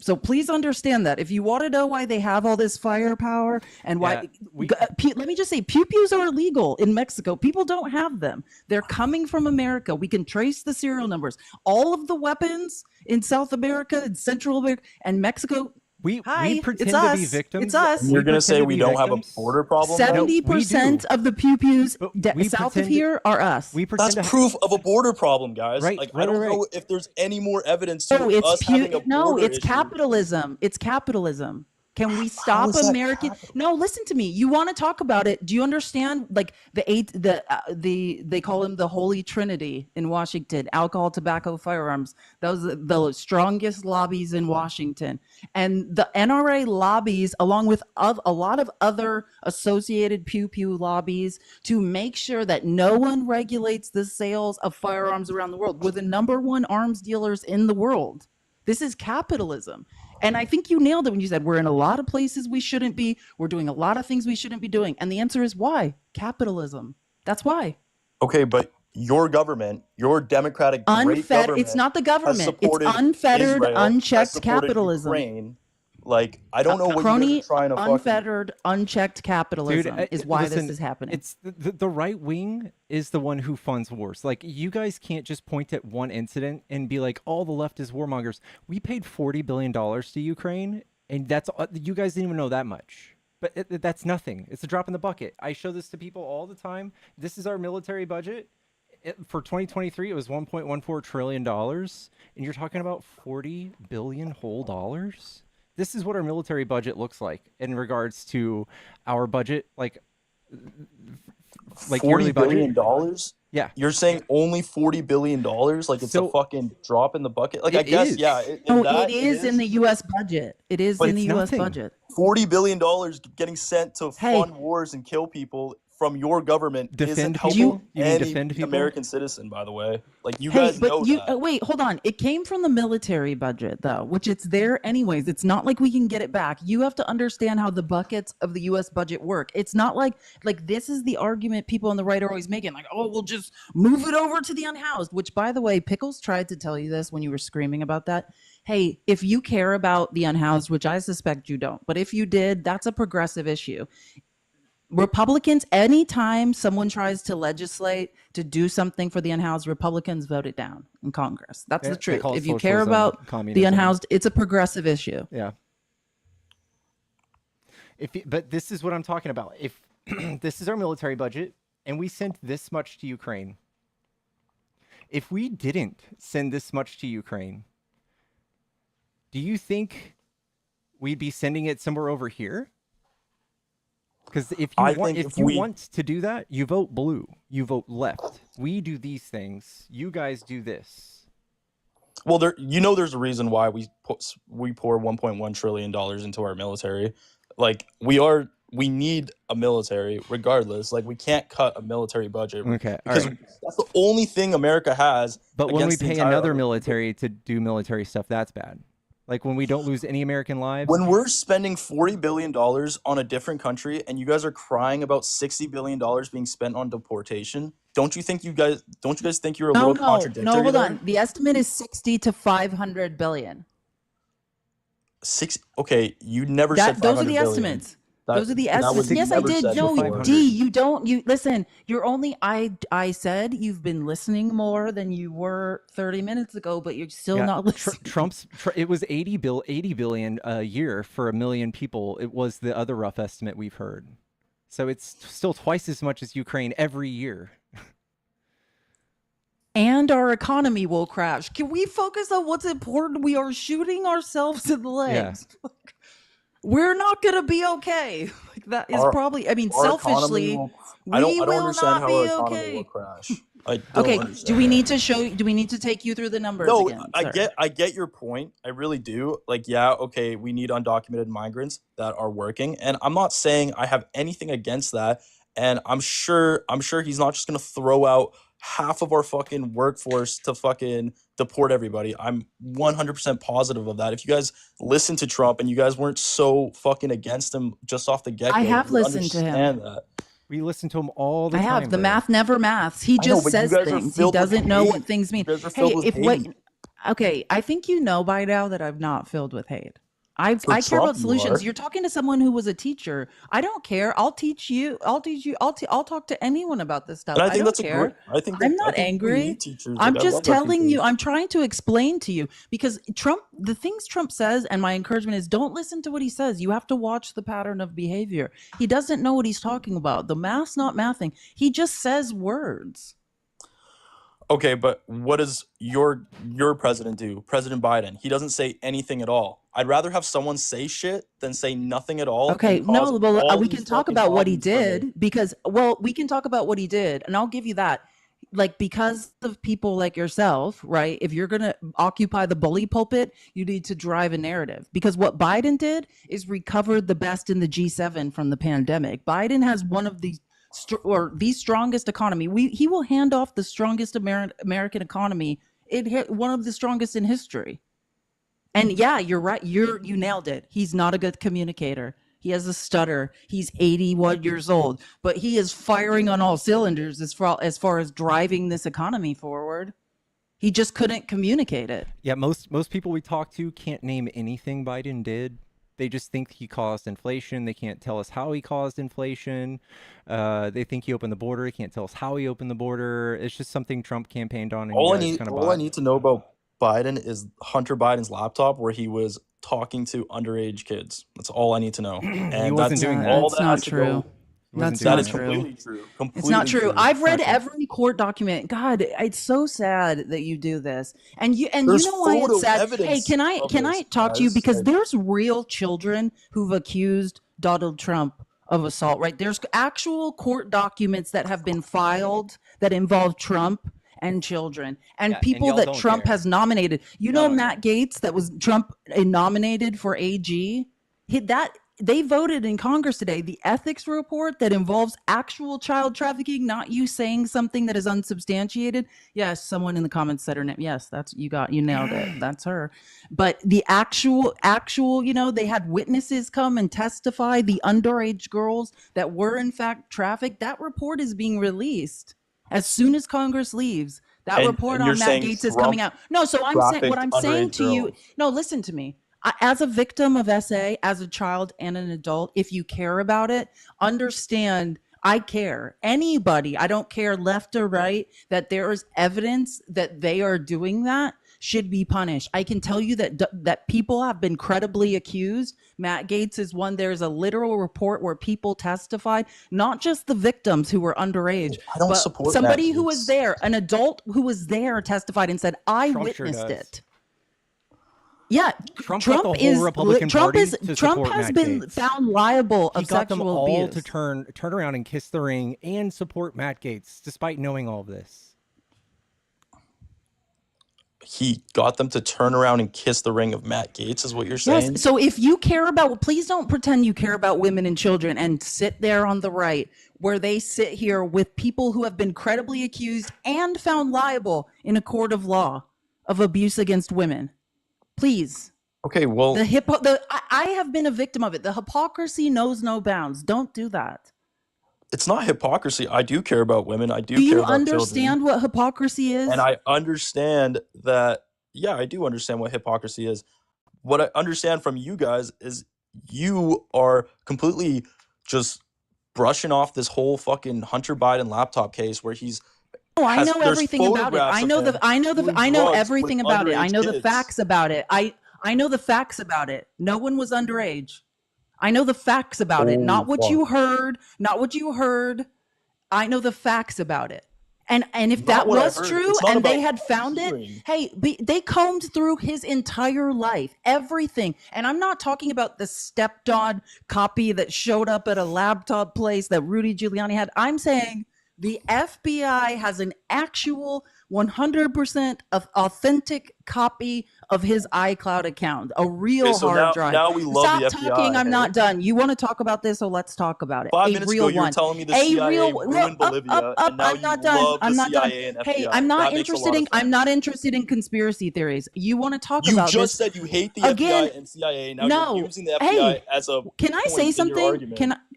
So please understand that. If you want to know why they have all this firepower and why, let me just say, pew-pews are illegal in Mexico. People don't have them. They're coming from America. We can trace the serial numbers. All of the weapons in South America and Central America and Mexico, We Hi, pretend it's to be us. victims. It's us. And you're We gonna say pretend to we be don't have a victims. border problem? then? 70% of the pew-pews we south of pretend- here are us. We That's pretend to proof of a border problem, guys. Right, Like right, I don't right, know if there's any more evidence to No, it's us having a no, border it's issue. capitalism. It's capitalism. Can we stop is that American? No, listen to me. You want to talk about it? Do you understand? Like they call them the Holy Trinity in Washington: alcohol, tobacco, firearms. Those are the strongest lobbies in Washington, and the NRA lobbies, along with a lot of other associated pew lobbies, to make sure that no one regulates the sales of firearms around the world. We're the #1 arms dealers in the world. This is capitalism. And I think you nailed it when you said we're in a lot of places we shouldn't be. We're doing a lot of things we shouldn't be doing. And the answer is why? Capitalism. That's why. Okay, but your government, your democratic great government, It's not the government. has It's supported unfettered, Israel, has unchecked supported capitalism. Ukraine. Like I don't know what you Crony, guys are trying to fucking. unfettered, unchecked capitalism is why listen, this is happening. It's the right wing is the one who funds wars. Like, you guys can't just point at one incident and be like, all the left is warmongers. We paid $40 billion to Ukraine, and that's you guys didn't even know that much. But that's nothing. It's a drop in the bucket. I show this to people all the time. This is our military budget. For 2023, it was $1.14 trillion, and you're talking about 40 billion whole dollars. This is what our military budget looks like in regards to our budget, like $40 billion? Yeah. You're saying only $40 billion? Like it's a fucking drop in the bucket? Like I It guess, is. yeah. It is in the U.S. budget. It is But in the it's U.S. nothing. budget. $40 billion getting sent to fund wars and kill people from your government isn't Defend helping people? You mean any defend people? American citizen, by the way. Like you Hey, guys but know you that. wait, hold on. It came from the military budget, though, which it's there anyways. It's not like we can get it back. You have to understand how the buckets of the U.S. budget work. It's not like this is the argument people on the right are always making, like, oh, we'll just move it over to the unhoused. Which, by the way, Pickles tried to tell you this when you were screaming about that. Hey, if you care about the unhoused, which I suspect you don't, but if you did, that's a progressive issue. Republicans, anytime someone tries to legislate to do something for the unhoused, Republicans vote it down in Congress. That's the truth. If you care about the communism. unhoused, it's a progressive issue. Yeah. But this is what I'm talking about. If this is our military budget and we sent this much to Ukraine, if we didn't send this much to Ukraine, do you think we'd be sending it somewhere over here? Because if you want to do that, you vote blue, you vote left. We do these things. You guys do this. Well, there's a reason why we pour $1.1 trillion into our military. Like we need a military regardless. Like we can't cut a military budget. Okay, because that's the only thing America has. But when we against the pay entire another other military to do military stuff, that's bad. Like when we don't lose any American lives. When we're spending $40 billion on a different country and you guys are crying about $60 billion being spent on deportation, don't you think you guys think you're a little contradictory? No, hold there? on. The estimate is 60 to 500 billion. Okay, you never said 500 Those are the billion. estimates. Those are the estimates. you Yes, I never did. said No, before. D, you don't. You listen. You're only. I said you've been listening more than you were 30 minutes ago, but you're still not listening. It was 80 billion a year for 1 million people. It was the other rough estimate we've heard. So it's still twice as much as Ukraine every year. And our economy will crash. Can we focus on what's important? We are shooting ourselves in the legs. Yeah. We're not going to be okay. Like that is probably, I mean, selfishly, I don't will understand not how be our economy okay. will crash. I don't Okay, understand do we that. need to show do we need to take you through the numbers No, again? I get your point. I really do. Like, yeah, okay, we need undocumented migrants that are working. And I'm not saying I have anything against that. And I'm sure he's not just gonna throw out half of our fucking workforce to fucking deport everybody. I'm 100% positive of that. If you guys listen to Trump and you guys weren't so fucking against him just off the get-go, I have you would listened to him. understand that. We listen to him all the I time. have. The bro. math never maths. He I know, just but you says guys are things. He filled with doesn't know hate. what things mean. You guys are Hey, filled with if hate. wait, okay, I think you know by now that I'm not filled with hate. I For care Trump, about you solutions. are. You're talking to someone who was a teacher. I don't care. I'll teach you. I'll teach you. I'll talk to anyone about this stuff. And I I think don't that's a great. care. I I'm not think we need angry. teachers. Like I'm I just love our telling you. teachers. I'm trying to explain to you because Trump, the things Trump says, and my encouragement is don't listen to what he says. You have to watch the pattern of behavior. He doesn't know what he's talking about. The math's not mathing. He just says words. Okay, but what does your president do? President Biden. He doesn't say anything at all. I'd rather have someone say shit than say nothing at all Okay, and cause no, but all we these can talk fucking about what he problems for me. did because, well, we can talk about what he did, and I'll give you that. Like, because of people like yourself, right? If you're going to occupy the bully pulpit, you need to drive a narrative. Because what Biden did is recovered the best in the G7 from the pandemic. Biden has one of the the strongest economy. He will hand off the strongest American economy. It hit one of the strongest in history. And yeah, you're right. You nailed it. He's not a good communicator. He has a stutter. He's 81 years old, but he is firing on all cylinders as far as driving this economy forward. He just couldn't communicate it. Yeah, most people we talk to can't name anything Biden did. They just think he caused inflation. They can't tell us how he caused inflation. They think he opened the border. He can't tell us how he opened the border. It's just something Trump campaigned on, and All I you guys need kind of all I bought. need to know about Biden is Hunter Biden's laptop where he was talking to underage kids. That's all I need to know. He And wasn't that's doing that. all That's that not has to true. go. That's That not is true. completely true. It's not Completely true. I've It's read not true. every court document. God, it's so sad that you do this. And you There's know why it's photo sad? Hey, evidence can I of this, talk to you guys. because Like, there's real children who've accused Donald Trump of assault, right? There's actual court documents that have been filed that involve Trump and children and Yeah, and people y'all that don't Trump care. has nominated. You Y'all know don't Matt care. Gaetz that was Trump nominated for AG? They voted in Congress today, the ethics report that involves actual child trafficking, not you saying something that is unsubstantiated. Yes, someone in the comments said her name. Yes, you nailed it. That's her. But the actual, they had witnesses come and testify, the underage girls that were in fact trafficked. That report is being released as soon as Congress leaves. That report and you're on Matt saying Gaetz is coming Trump out. No, so what trafficked I'm saying underage to you, girls. no, listen to me. As a victim of SA, as a child and an adult, if you care about it, understand I care. Anybody, I don't care left or right, that there is evidence that they are doing that should be punished. I can tell you that people have been credibly accused. Matt Gaetz is one. There's a literal report where people testified, not just the victims who were underage, I don't but support somebody Matt who was Gaetz. there, an adult who was there testified and said, I Trump sure witnessed does. it. Yeah, Trump got the whole Republican Party to Trump support has Matt been Gaetz. found liable He of got them sexual all abuse. to turn around and kiss the ring and support Matt Gaetz, despite knowing all of this. He got them to turn around and kiss the ring of Matt Gaetz, is what you're saying? Yes. So if you care about, please don't pretend you care about women and children and sit there on the right where they sit here with people who have been credibly accused and found liable in a court of law of abuse against women. Please. Okay, well, I have been a victim of it. The hypocrisy knows no bounds. Don't do that. it's not hypocrisy. I do care about women. I do Do care you about understand children. what hypocrisy is? And I understand that, yeah, I do understand what hypocrisy is. What I understand from you guys is you are completely just brushing off this whole fucking Hunter Biden laptop case where he's Oh, I know there's everything about it. photographs I of know him I know doing I know drugs everything with about it. I underage know the kids. facts about it. I know the facts about it. No one was underage. I know the facts about it. Not what you heard, not what you heard. I know the facts about it. And if Not that what I was heard. true It's not and they about had found it, hearing. hey, they combed through his entire life, everything. And I'm not talking about the stepped on copy that showed up at a laptop place that Rudy Giuliani had. I'm saying the FBI has an actual 100% of authentic copy of his iCloud account, a real Okay, so hard drive. now we love Stop the talking. FBI. I'm hey? not done. You want to talk about this, so let's talk about it. 5 A minutes real ago, you were one. telling me the A CIA real ruined Bolivia, and now I'm you not done. love the I'm not done. CIA and FBI. Hey, I'm not That makes a lot interested of in. I'm sense. not interested in conspiracy theories. You want to talk You about just this said you hate the again? FBI and CIA. Now No. you're using the FBI Hey, as a can I point say in your something? argument.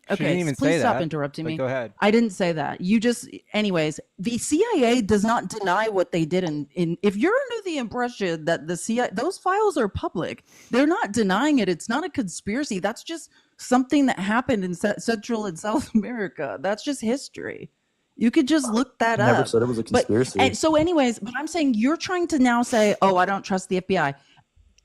She didn't Okay, even please say stop that. interrupting But me. go ahead. I didn't say that. You just, anyways, the CIA does not deny what they did. If you're under the impression that the CIA, those files are public, they're not denying it. It's not a conspiracy. That's just something that happened in Central and South America. That's just history. You could just look that I never up. said it was a conspiracy. And so, anyways, but I'm saying you're trying to now say, oh, I don't trust the FBI.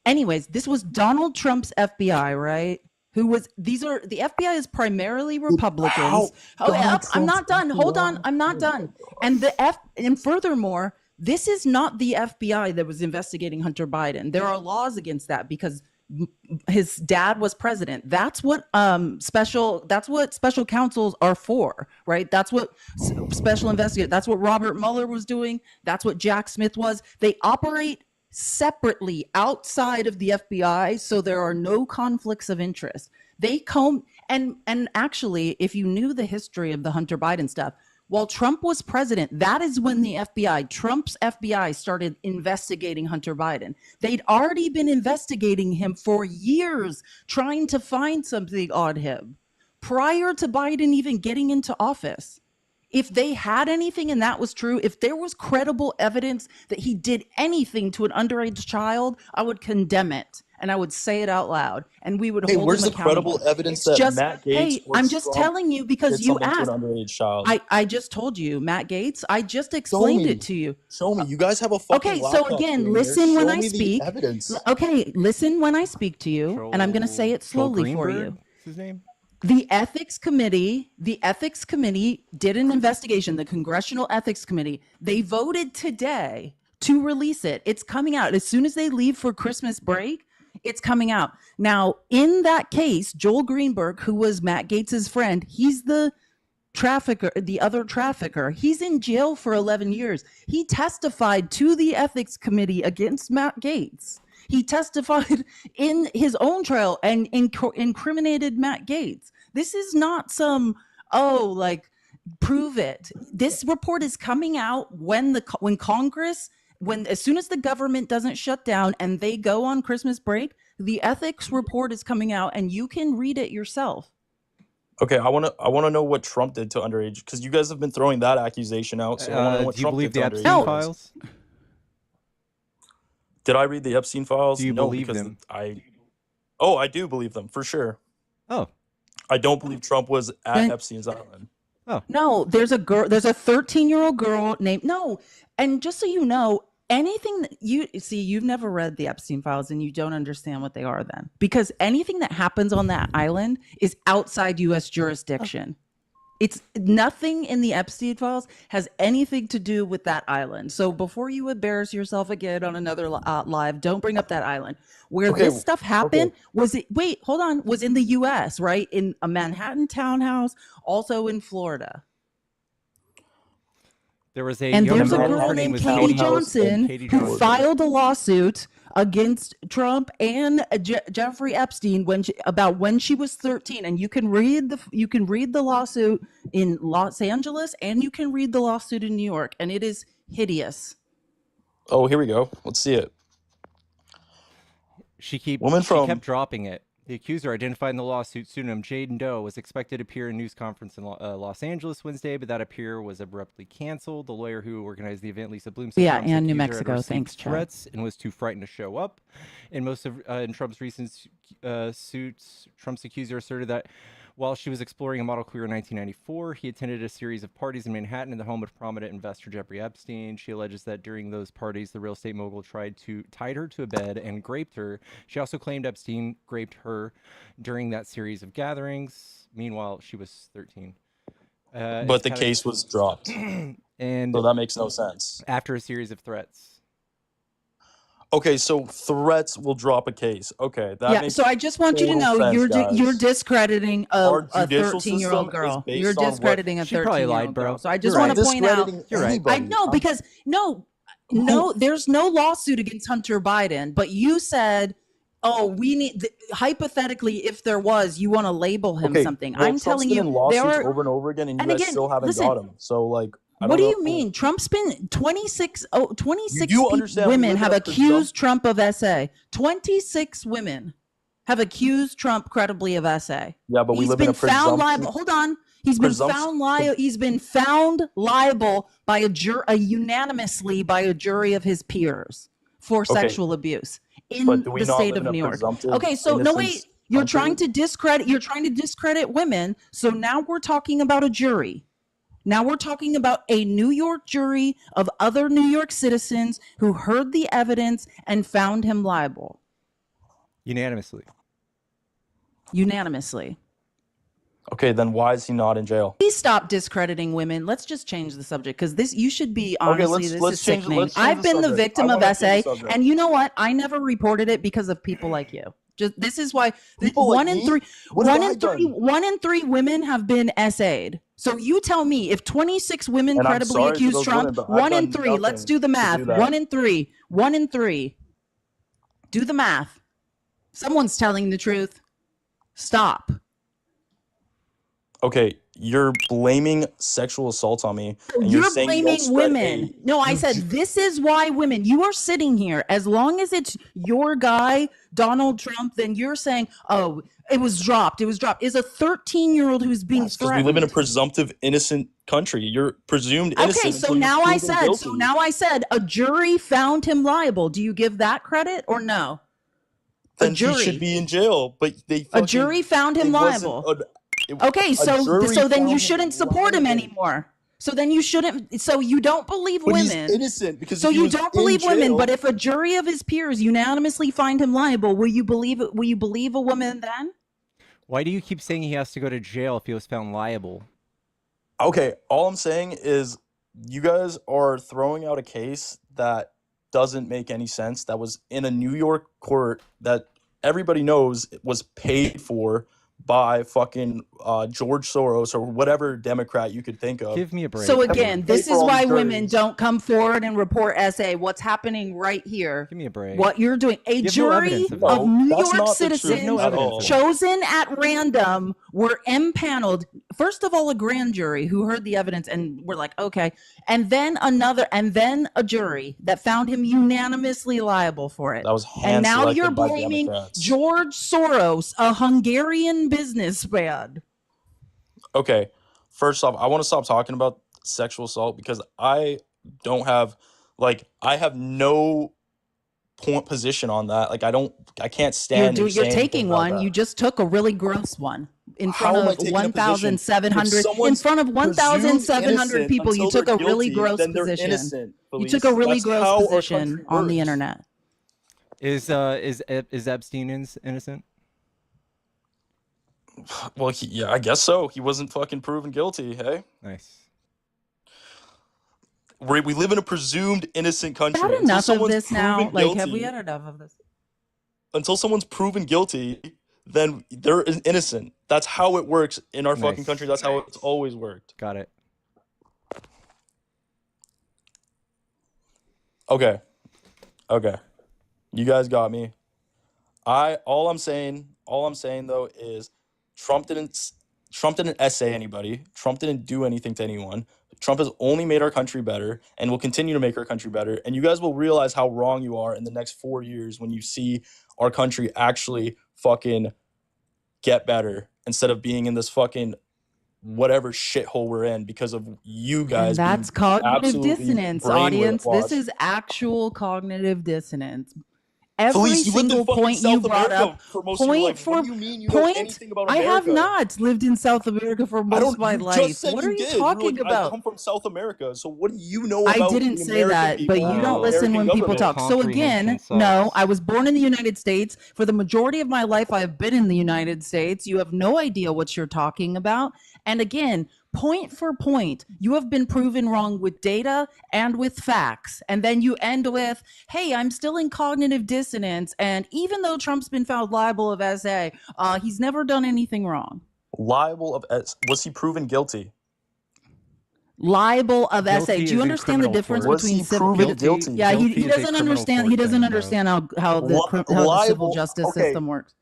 Anyways, this was Donald Trump's FBI, right? Who was, the FBI is primarily Republicans. I'm not done. Hold on. I'm not done. And furthermore, this is not the FBI that was investigating Hunter Biden. There are laws against that because his dad was president. That's what special counsels are for, right? That's what special investigators, that's what Robert Mueller was doing. That's what Jack Smith was. They operate separately outside of the FBI, so there are no conflicts of interest. They and actually, if you knew the history of the Hunter Biden stuff, while Trump was president, that is when the FBI, Trump's FBI, started investigating Hunter Biden. They'd already been investigating him for years, trying to find something on him prior to Biden even getting into office. If they had anything and that was true, if there was credible evidence that he did anything to an underage child, I would condemn it and I would say it out loud and we would hold him where's the accountable. credible evidence It's that Matt Gaetz or I'm just Trump telling you because did you something asked. to an underage child? I just told you, Matt Gaetz. I just explained it to you. Show me. You guys have a fucking Okay, so laptop again, screen listen here. when Show I me the speak. evidence. Okay, listen when I speak to you, and I'm going to say it slowly for you. Greenberg is his name? The ethics committee did an investigation, the Congressional Ethics Committee. They voted today to release it. It's coming out. As soon as they leave for Christmas break, it's coming out. Now, in that case, Joel Greenberg, who was Matt Gaetz's friend, he's the trafficker, the other trafficker. He's in jail for 11 years. He testified to the ethics committee against Matt Gaetz. He testified in his own trial and incriminated Matt Gaetz. This is not some, prove it. This report is coming out when Congress, as soon as the government doesn't shut down and they go on Christmas break, the ethics report is coming out and you can read it yourself. Okay, I wanna know what Trump did to underage because you guys have been throwing that accusation out. So I want to know what do you Trump believe did the to Epstein underage. files? Did I read the Epstein files? Do you No, believe because them? I do believe them for sure. Oh, I don't believe Trump was at Then- Epstein's island. No, there's a 13-year-old girl named, and just so you know, anything that you've never read the Epstein files and you don't understand what they are then, because anything that happens on that island is outside U.S. jurisdiction. It's nothing in the Epstein files has anything to do with that island. So before you embarrass yourself again on another live, don't bring up that island. Where this stuff happened was in the U.S., right? In a Manhattan townhouse, also in Florida. there was a And young there's a girl, girl her name named was Katie Katie Johnson Katie who Johnson. filed a lawsuit against Trump and Jeffrey Epstein about when she was 13, and you can read the lawsuit in Los Angeles and you can read the lawsuit in New York, and it is hideous. Oh, here we go. Let's see it. She kept dropping it. The accuser, identified in the lawsuit pseudonym Jaden Doe, was expected to appear in a news conference in Los Angeles Wednesday, but that appear was abruptly canceled. The lawyer who organized the event, Lisa Bloom, said Trump's and New accuser had Mexico. received Thanks, Chad. threats and was too frightened to show up. In most of in Trump's recent suits, Trump's accuser asserted that while she was exploring a model career in 1994, he attended a series of parties in Manhattan in the home of prominent investor Jeffrey Epstein. She alleges that during those parties, the real estate mogul tied her to a bed and raped her. She also claimed Epstein raped her during that series of gatherings. Meanwhile, she was 13. But the case was dropped. And so that makes no sense. After a series of threats. Okay, so threats will drop a case. Okay, that makes so I just want you to know you're discrediting a 13-year-old girl. You're discrediting a 13-year-old girl. So I just want to point out. You're right. I know because there's no lawsuit against Hunter Biden, but you said, we need hypothetically, if there was, you want to label him something. Well, I'm Trump's telling been you, in lawsuits there are over and over again, and you guys still haven't got him. So what do you mean? Trump's been 26 women have accused Trump of SA. 26 women. have accused Trump credibly of SA. Yeah, but we He's live in been a found liable. presumption. Hold on. He's been found liable. He's been found liable by unanimously by a jury of his peers for Okay, sexual abuse in but do we the not state live of in a New York. presumptive Okay, so no, wait. innocence You're trying country? to discredit women. So now we're talking about a jury. Now we're talking about a New York jury of other New York citizens who heard the evidence and found him liable Unanimously. unanimously. Okay, then why is he not in jail? Please stop discrediting women. Let's just change the subject because this you should be honestly this is sickening. let's change I've the been the subject. victim I of wanna change the SA, subject. and you know what? I never reported it because of people like you. Just this is why People like me? What have I done? one in three women have been SA'd. So you tell me if 26 women And I'm credibly sorry to accuse those Trump, women, but I've one in done three. Let's nothing do the to math. do that. One in three. One in three. Do the math. Someone's telling the truth. Stop. Okay, you're blaming sexual assault on me, and You're saying you don't blaming spread women. hate. No, I said this is why women. You are sitting here. As long as it's your guy, Donald Trump, then you're saying, "Oh, it was dropped. It was dropped." Is a 13-year-old who's being Because we threatened? live in a presumptive innocent country. You're presumed innocent. Okay, so until you're now I proven said. guilty. So now I said a jury found him liable. Do you give that credit or no? Then a jury he should be in jail. But they A jury found him liable. Okay, so then you shouldn't support him anymore. So then you shouldn't. So you don't believe But he's women. innocent because So he you was don't in believe women. jail. But if a jury of his peers unanimously find him liable, will you believe it? Will you believe a woman then? Why do you keep saying he has to go to jail if he was found liable? Okay, all I'm saying is you guys are throwing out a case that doesn't make any sense. That was in a New York court that everybody knows was paid for by fucking George Soros or whatever Democrat you could think of. Give me a break. So again, Paid this for is all why these women juries. don't come forward and report SA. What's happening right here? Give me a break. What you're doing. A You have no jury evidence of of that. New that's York not the truth citizens No evidence of that. chosen at random were impaneled. First of all, a grand jury who heard the evidence and were like, okay. And then a jury that found him unanimously liable for it. That was And now hand-selected you're by blaming Democrats. George Soros, a Hungarian businessman. Okay, first off, I want to stop talking about sexual assault because I don't have, I have no position on that. I can't stand. You're saying taking anything about one. that. You just took a really gross one in How front am I of taking a position? 1,700. If In someone's front of presumed 1,700 innocent people, you until took a they're really guilty, gross then they're position. innocent, You Felice. took a really That's gross how our position country on the works. internet. Is Epstein innocent? Well, yeah, I guess so. He wasn't fucking proven guilty. Hey, Nice. we live in a presumed innocent country. Had Until enough of someone's this now. proven Like, have we guilty- had enough of this? Until someone's proven guilty, then they're innocent. That's how it works in our fucking Nice. country. That's how it's always worked. Got it. Okay. You guys got me. All I'm saying though is Trump didn't essay anybody. Trump didn't do anything to anyone. Trump has only made our country better and will continue to make our country better. And you guys will realize how wrong you are in the next 4 years when you see our country actually fucking get better instead of being in this fucking whatever shithole we're in because of you guys. And that's being cognitive absolutely dissonance, brainwashed. audience. This is actual cognitive dissonance. Every Felice, you lived in single fucking point you South brought America up, for most of your point life. for What do you mean you know point. anything about I America? have not lived in South America for most of my you life. just said What you are you did. You were talking like, I about? come from South America, so what do you know I about didn't the say American that, but people you and don't the listen American when people government? talk. So again, Comprehension no, sucks. I was born in the United States. For the majority of my life, I have been in the United States. You have no idea what you're talking about. And again, point for point, you have been proven wrong with data and with facts. And then you end with, hey, I'm still in cognitive dissonance. And even though Trump's been found liable of SA, he's never done anything wrong. Liable of was he proven guilty? Liable of Guilty SA. Do is you in understand the criminal difference court. Was between he civil? proven guilty? Yeah, Guilty he is a doesn't criminal understand. court He doesn't thing, though. understand how the civil Liable. justice Okay, system works.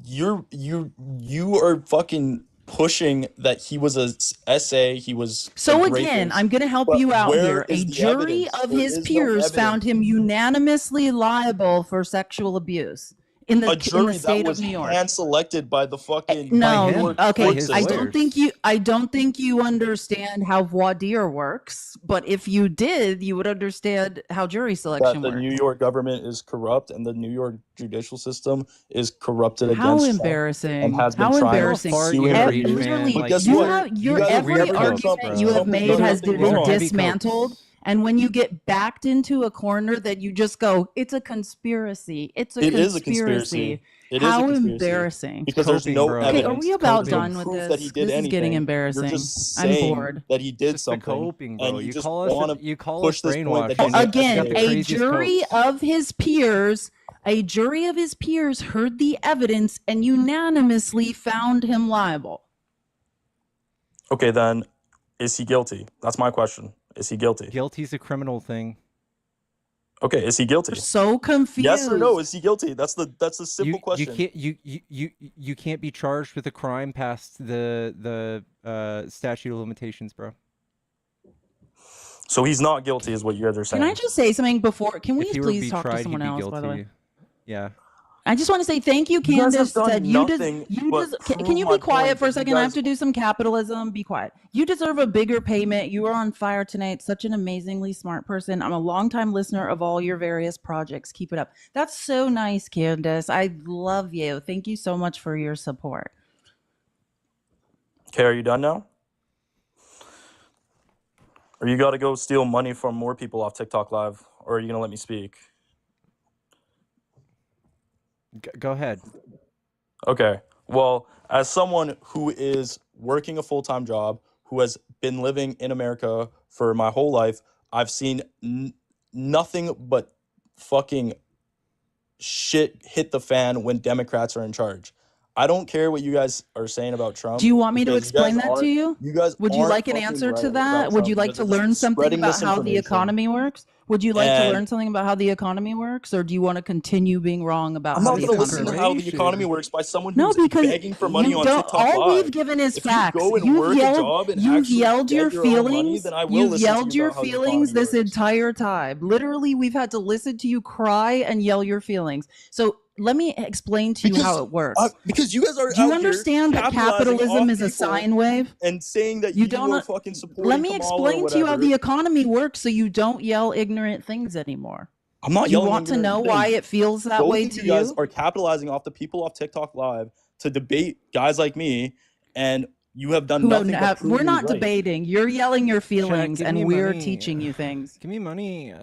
you are fucking pushing that he was a SA. He was So a again, rapist. I'm going to help But you out where here. is A the jury evidence? of There his is no peers evidence. found him unanimously liable for sexual abuse in a the jury that state was of New York. hand selected by the fucking No, New York okay. court his I system. don't think you. I don't think you understand how voir dire works. But if you did, you would understand how jury That selection the works. New York government is corrupt and the New York judicial system is corrupted How against Trump and embarrassing! has been How trying to embarrassing! fart sue you him gonna for reach, years. Literally, But man? guess Like what? have You your guys have every never heard redcokes, Trump. argument you have Trump has made done has nothing These are wrong. been heavy dismantled. cokes. And when you get backed into a corner that you just go, it's a conspiracy. It's a It is a conspiracy. conspiracy. It is a How conspiracy embarrassing. because there's Coping, no bro. Okay, are evidence. we about Coping. There's done no with proof that he this? did This is getting anything. You're embarrassing. just I'm saying bored. that he It's did just the something, coping, bro. and you You just call us want to you call push us this point that brainwashed. he's And not he's Again, got the saying. a craziest jury quotes. of his peers, a jury of his peers heard the evidence and unanimously found him liable. Okay, then is he guilty? That's my question. Is he guilty? Guilty's a criminal thing. Okay, is he guilty? So confused. Yes or no? Is he guilty? That's the simple You question. can't you can't be charged with a crime past the statute of limitations, bro. So he's not guilty, is what you guys are saying. Can I just say something before? Can we If he were please be talk to tried, someone he'd be else, guilty. by the way? Yeah. I just want to say thank you, You guys have Candace. done Said nothing but can prove you my be quiet point for a that you second? I have guys- to do some capitalism. Be quiet. You deserve a bigger payment. You are on fire tonight. Such an amazingly smart person. I'm a longtime listener of all your various projects. Keep it up. That's so nice, Candace. I love you. Thank you so much for your support. Okay, are you done now? Or you got to go steal money from more people off TikTok Live? Or are you going to let me speak? Go ahead. Okay. Well, as someone who is working a full-time job, who has been living in America for my whole life, I've seen nothing but fucking shit hit the fan when Democrats are in charge. I don't care what you guys are saying about Trump. Do you want me to because you guys explain that to aren't- you? You guys Would you aren't like an fucking answer right to about that? Would Trump you like because to it's learn something spreading about how the misinformation. economy works? Would you like to And- learn something about how the economy works, or do you want to continue being wrong about I'm how not the going to economy listen to works? how the economy works by someone No, who's because begging for money you on don't. TikTok All Live. we've given is If facts. you go and You've work yelled. a job and You've actually yelled your get your own money, feelings. then I will You've listen to yelled you your about how the feelings economy this works. entire time. Literally, we've had to listen to you cry and yell your feelings. So let me explain to you how it works. Because you guys are Do you out understand here that capitalizing capitalism off is a people sine wave? and saying that You you don't. are fucking supporting Let me Kamala or explain to you how whatever. the economy works, so you don't yell ignorant things anymore. I'm not Do you yelling want to ignorant know why things. it feels that Both way of to you guys you? are capitalizing off the people off TikTok Live to debate guys like me, and you have done Who nothing but prove we're me not right. debating. You're yelling your feelings, give and me we're money. teaching you things. Give me money.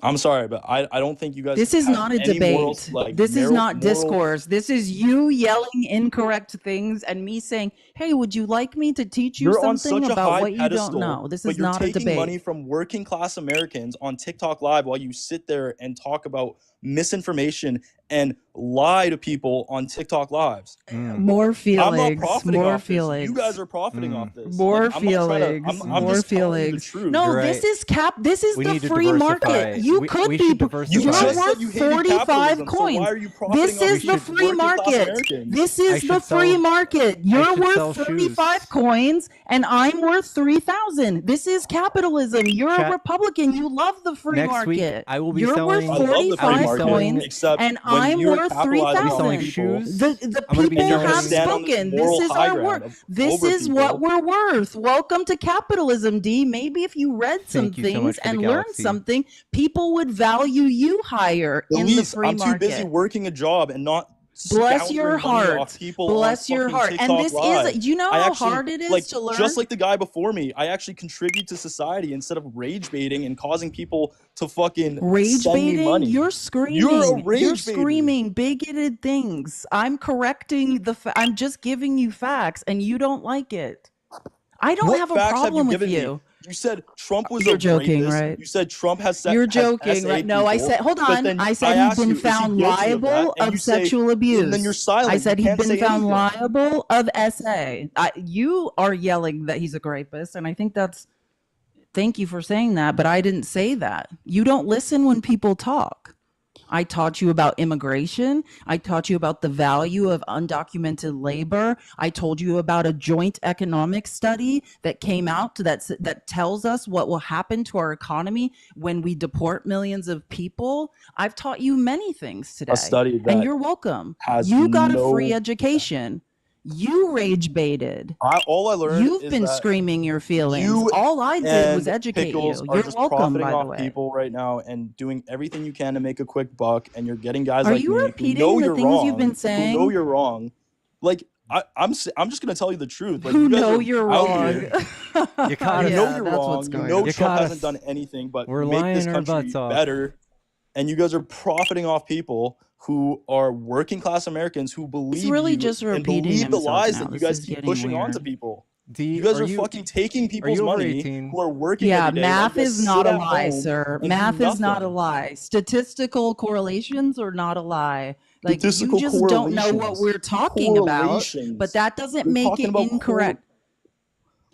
I'm sorry, but I don't think you guys. This is have not a any debate. moral, like, This is not moral- discourse. This is you yelling incorrect things and me saying, "Hey, would you like me to teach you You're on something such a about high what you pedestal, don't know?" This but is you're not a taking debate. money from working class Americans on TikTok Live while you sit there and talk about misinformation and lie to people on TikTok Lives. More I'm not feelings. profiting More off this. You feelings. guys are profiting off this. More Like, I'm not trying to. feelings. I'm More just telling you the feelings. truth. No, You're this right. is This is We the need to free diversify. market. You We could should be. diversify. You You're just said worth you hated 45 capitalism, so coins. why are you profiting This off is the shit free working class market. Americans? This I is the should free sell- market. I You're should sell worth 35 shoes. coins, and I'm worth 3,000. This is capitalism. You're Chat- a Republican. You love the free Next market. week, I will be You're selling. worth I love the free 45 market, coins, except and when I'm you're worth capitalizing I'll be off selling 3,000. people. shoes. The I'm gonna be people And you're gonna have stand on this spoken. moral This is high our ground worth. of- This over is what people. we're worth. Welcome to capitalism, D. Maybe if you read some Thank you so things much for the and learned galaxy. something, people would value you higher in the Elise, free I'm too busy market. working a job and not Bless your scoundering money heart. off people Bless on your fucking heart. TikTok And this Live. is, do you know I how actually, hard it is like, to learn? just like the guy before me, I actually contribute to society instead of rage baiting and causing people to fucking Rage send me baiting? money. You're screaming. You're a rage You're baiter. screaming bigoted things. I'm correcting I'm just giving you facts, and you don't like it. I don't What have a facts have problem you with given you. me? You said Trump was You're a joking, rapist. right? You said Trump has You're has joking, SA right? No, I people, said, hold but on. then I said he'd asked been you, is he found guilty of that? liable And of you say, sexual abuse. and then you're silent. I said You he'd can't been say found anything. liable of SA. You are yelling that he's a rapist, and I think that's, thank you for saying that, but I didn't say that. You don't listen when people talk. I taught you about immigration. I taught you about the value of undocumented labor. I told you about a joint economic study that came out that tells us what will happen to our economy when we deport millions of people. I've taught you many things A today, study and that you're welcome. has You got a free no. education. You rage baited. All I learned You've is been that screaming your feelings. you All I did was and educate Pickles you. are You're just welcome, profiting by the off way. people right now and doing everything you can to make a quick buck. And you're getting guys Are like you me who repeating know the you're things you've been wrong, who know saying? you're wrong. Like I'm just gonna tell you the truth. Like Who you guys know are you're out wrong. here. You caught You us. know Yeah, you're that's what's wrong. You going know on. You Trump caught hasn't us. done anything but We're make this lying our country butts off. better. And you guys are profiting off people who are working class Americans who He's believe really you just and repeating believe the himself lies now. that you This guys is keep getting pushing onto weird. people. D, You guys are are you fucking taking are people's you over money 18? who are working Yeah, every day while you math guys is sit not a at lie, home sir. and do Math is not a nothing. lie. Statistical correlations are not a lie. Like, you Statistical just don't know what correlations. we're talking about, but Correlations. that doesn't We're make talking it about incorrect.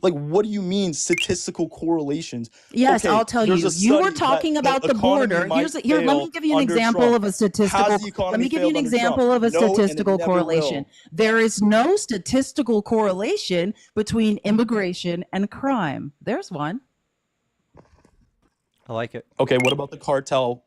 like, what do you mean statistical correlations? Yes, Okay, I'll tell there's you. a You were study that talking the about the economy border. might Here, let me fail give you an under example Trump. of a Has statistical. the Let economy me give you failed an under Trump? example of a No, and it statistical never correlation. will. There is no statistical correlation between immigration and crime. There's one. I like it. Okay, what about the cartel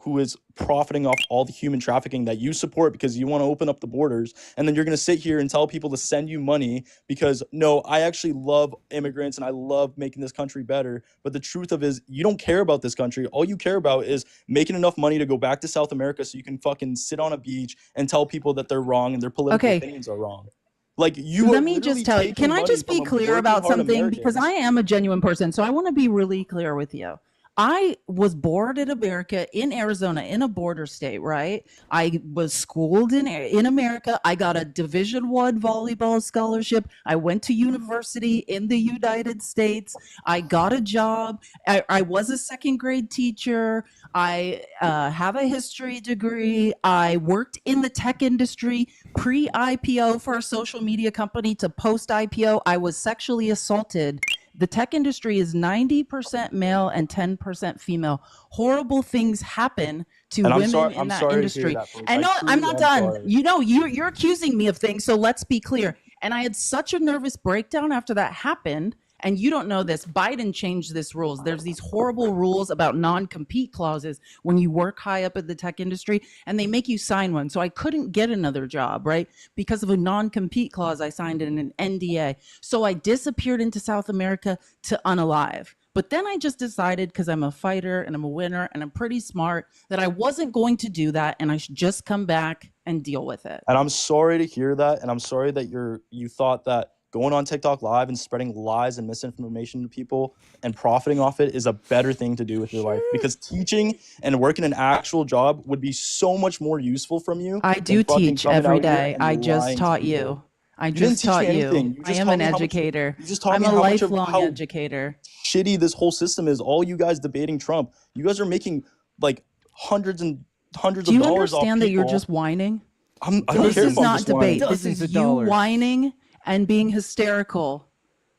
who is profiting off all the human trafficking that you support because you want to open up the borders, and then you're going to sit here and tell people to send you money because no, I actually love immigrants and I love making this country better, but the truth of it is you don't care about this country. All you care about is making enough money to go back to South America so you can fucking sit on a beach and tell people that they're wrong and their political Okay, opinions are wrong. Like you are let me literally just tell you. Can taking I money just be from clear working about hard something? Because I Americans. am a genuine person. So I want to be really clear with you. I was born in America, in Arizona, in a border state, right? I was schooled in America. I got a Division I volleyball scholarship. I went to university in the United States. I got a job. I was a second grade teacher. I have a history degree. I worked in the tech industry pre-IPO for a social media company to post-IPO. I was sexually assaulted. The tech industry is 90% male and 10% female. Horrible things happen to And women in I'm that sorry to hear industry. that, folks. And I no, I'm truly not am done. sorry. You know, you're accusing me of things, so let's be clear. And I had such a nervous breakdown after that happened. And you don't know this. Biden changed this rules. There's these horrible rules about non-compete clauses when you work high up in the tech industry, and they make you sign one. So I couldn't get another job, right? Because of a non-compete clause I signed in an NDA. So I disappeared into South America to unalive. But then I just decided, because I'm a fighter and I'm a winner and I'm pretty smart, that I wasn't going to do that and I should just come back and deal with it. And I'm sorry to hear that, and I'm sorry that you thought that going on TikTok live and spreading lies and misinformation to people and profiting off it is a better thing to do with your life, because teaching and working an actual job would be so much more useful from you I than do fucking teach coming every out here day. and I just lying to taught people. you. I You didn't just teach me taught anything. you. You I just am taught an me how much. educator. You just taught I'm me a how much of lifelong how educator. shitty this whole system is. All you guys debating Trump. You guys are making like hundreds and hundreds Do of you dollars off understand that you're people. just whining? I don't This care is if I'm not just whining. debate. This Dozens is of you dollars. whining and being hysterical.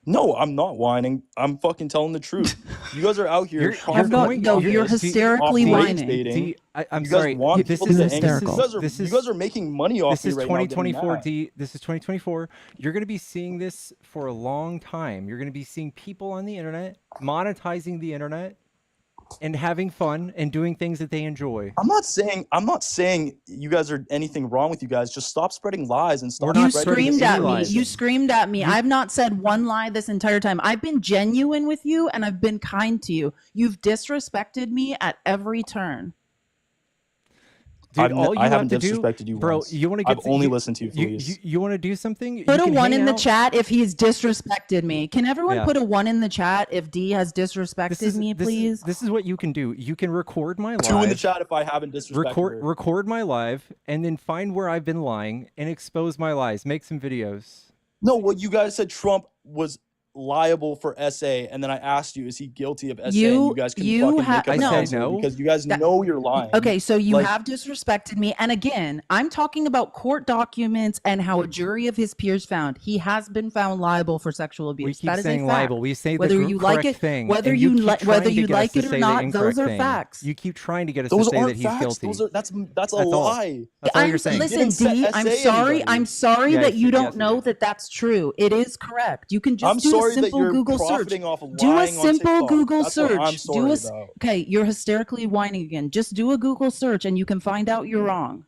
No, I'm not whining. I'm fucking telling the truth. You guys are out here You're profiting going. No, off you're this, hysterically off rage whining. baiting. I'm You guys sorry. want This people is to You're get angry. hysterical. You guys are making money off This me is right now getting 2024. mad. D. This is 2024. You're going to be seeing this for a long time. You're going to be seeing people on the internet monetizing the internet and having fun and doing things that they enjoy. I'm not saying you guys are anything wrong with you guys. Just stop spreading lies and stop You spreading screamed at me. misinformation. You screamed at me. I've not said one lie this entire time. I've been genuine with you and I've been kind to you. You've disrespected me at every turn. Dude, all you I have haven't to do, disrespected you bro, once. you want to I've get only listened to you, please. you want to do something? Put you a can one hang in the out. chat if he's disrespected me. Can everyone Yeah. put a one in the chat if D has disrespected me, please? This is what you can do. You can record my live. 2 in the chat if I haven't disrespected her. Record my live and then find where I've been lying and expose my lies. Make some videos. No, what you guys said Trump was liable for SA, and then I asked you, is he guilty of SA? And you guys couldn't fucking make up I an said answer no. because you guys know you're lying. Okay, so you Like, have disrespected me. And again, I'm talking about court documents and how a jury of his peers found he has been found liable for sexual abuse. We keep That is saying a fact. liable. We say whether the you like correct it, thing, whether and you keep like trying whether to you get us like to it or say the not, incorrect those are thing. facts. You keep trying to get us those to say aren't that he's facts. guilty. That's a That's all. lie. That's all you're saying. Listen, didn't D, SA I'm sorry. anybody. I'm sorry Yeah, that you don't yes, you know did. that that's true. It is correct. You can just I'm do a sorry that simple you're Google search. profiting off of Do a lying on simple TikTok. Google That's what I'm search. sorry about. Okay, you're hysterically whining again. Just do a Google search and you can find out you're wrong.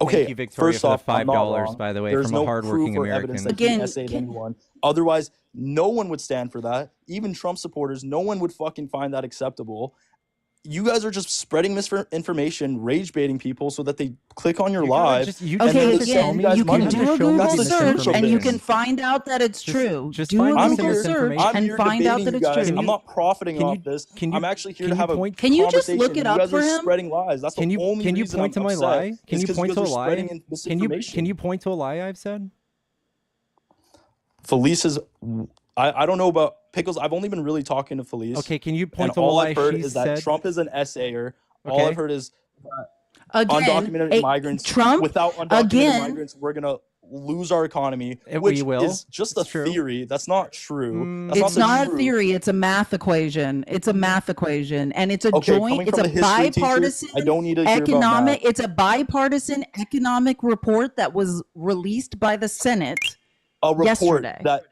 Okay, Thank you, Victoria, first for the off, I'm not $5, wrong. by the way, There's from no a hardworking proof or evidence American. that he Again, SA'd can- anyone. Otherwise, no one would stand for that. Even Trump supporters, no one would fucking find that acceptable. You guys are just spreading misinformation, rage baiting people so that they click on your You gotta live. just- you and just then have they to send tell you me- guys you can money. do a That's Google the search crucial and you thing. can find out that it's true. just Do find a me Google some search misinformation. I'm and here find out debating that you it's guys. true. I'm not profiting Can off you- this. can you- I'm actually here can to you have a point- Can you just conversation. look it You up guys for are him? spreading lies. That's Can the you only can you reason point I'm to my upset, lie? is Can you 'cause point guys to a are lie? spreading Can misinformation. you point to a lie I've said? Felice is. I don't know about Pickles. I've only been really talking to Felice. Okay, can you point And to a all lie I've heard she is that said? Trump is an SAer. All Okay. I've heard is Again, undocumented migrants. Trump, Without undocumented again, migrants, we're gonna lose our economy, We which will. is just It's a true. theory. That's not true. That's it's not not the a truth. theory. It's a math equation. It's a math equation, and it's a Okay, joint. coming It's from a a history teacher, bipartisan I don't need to hear about economic. math. It's a bipartisan economic report that was released by the Senate A report yesterday. that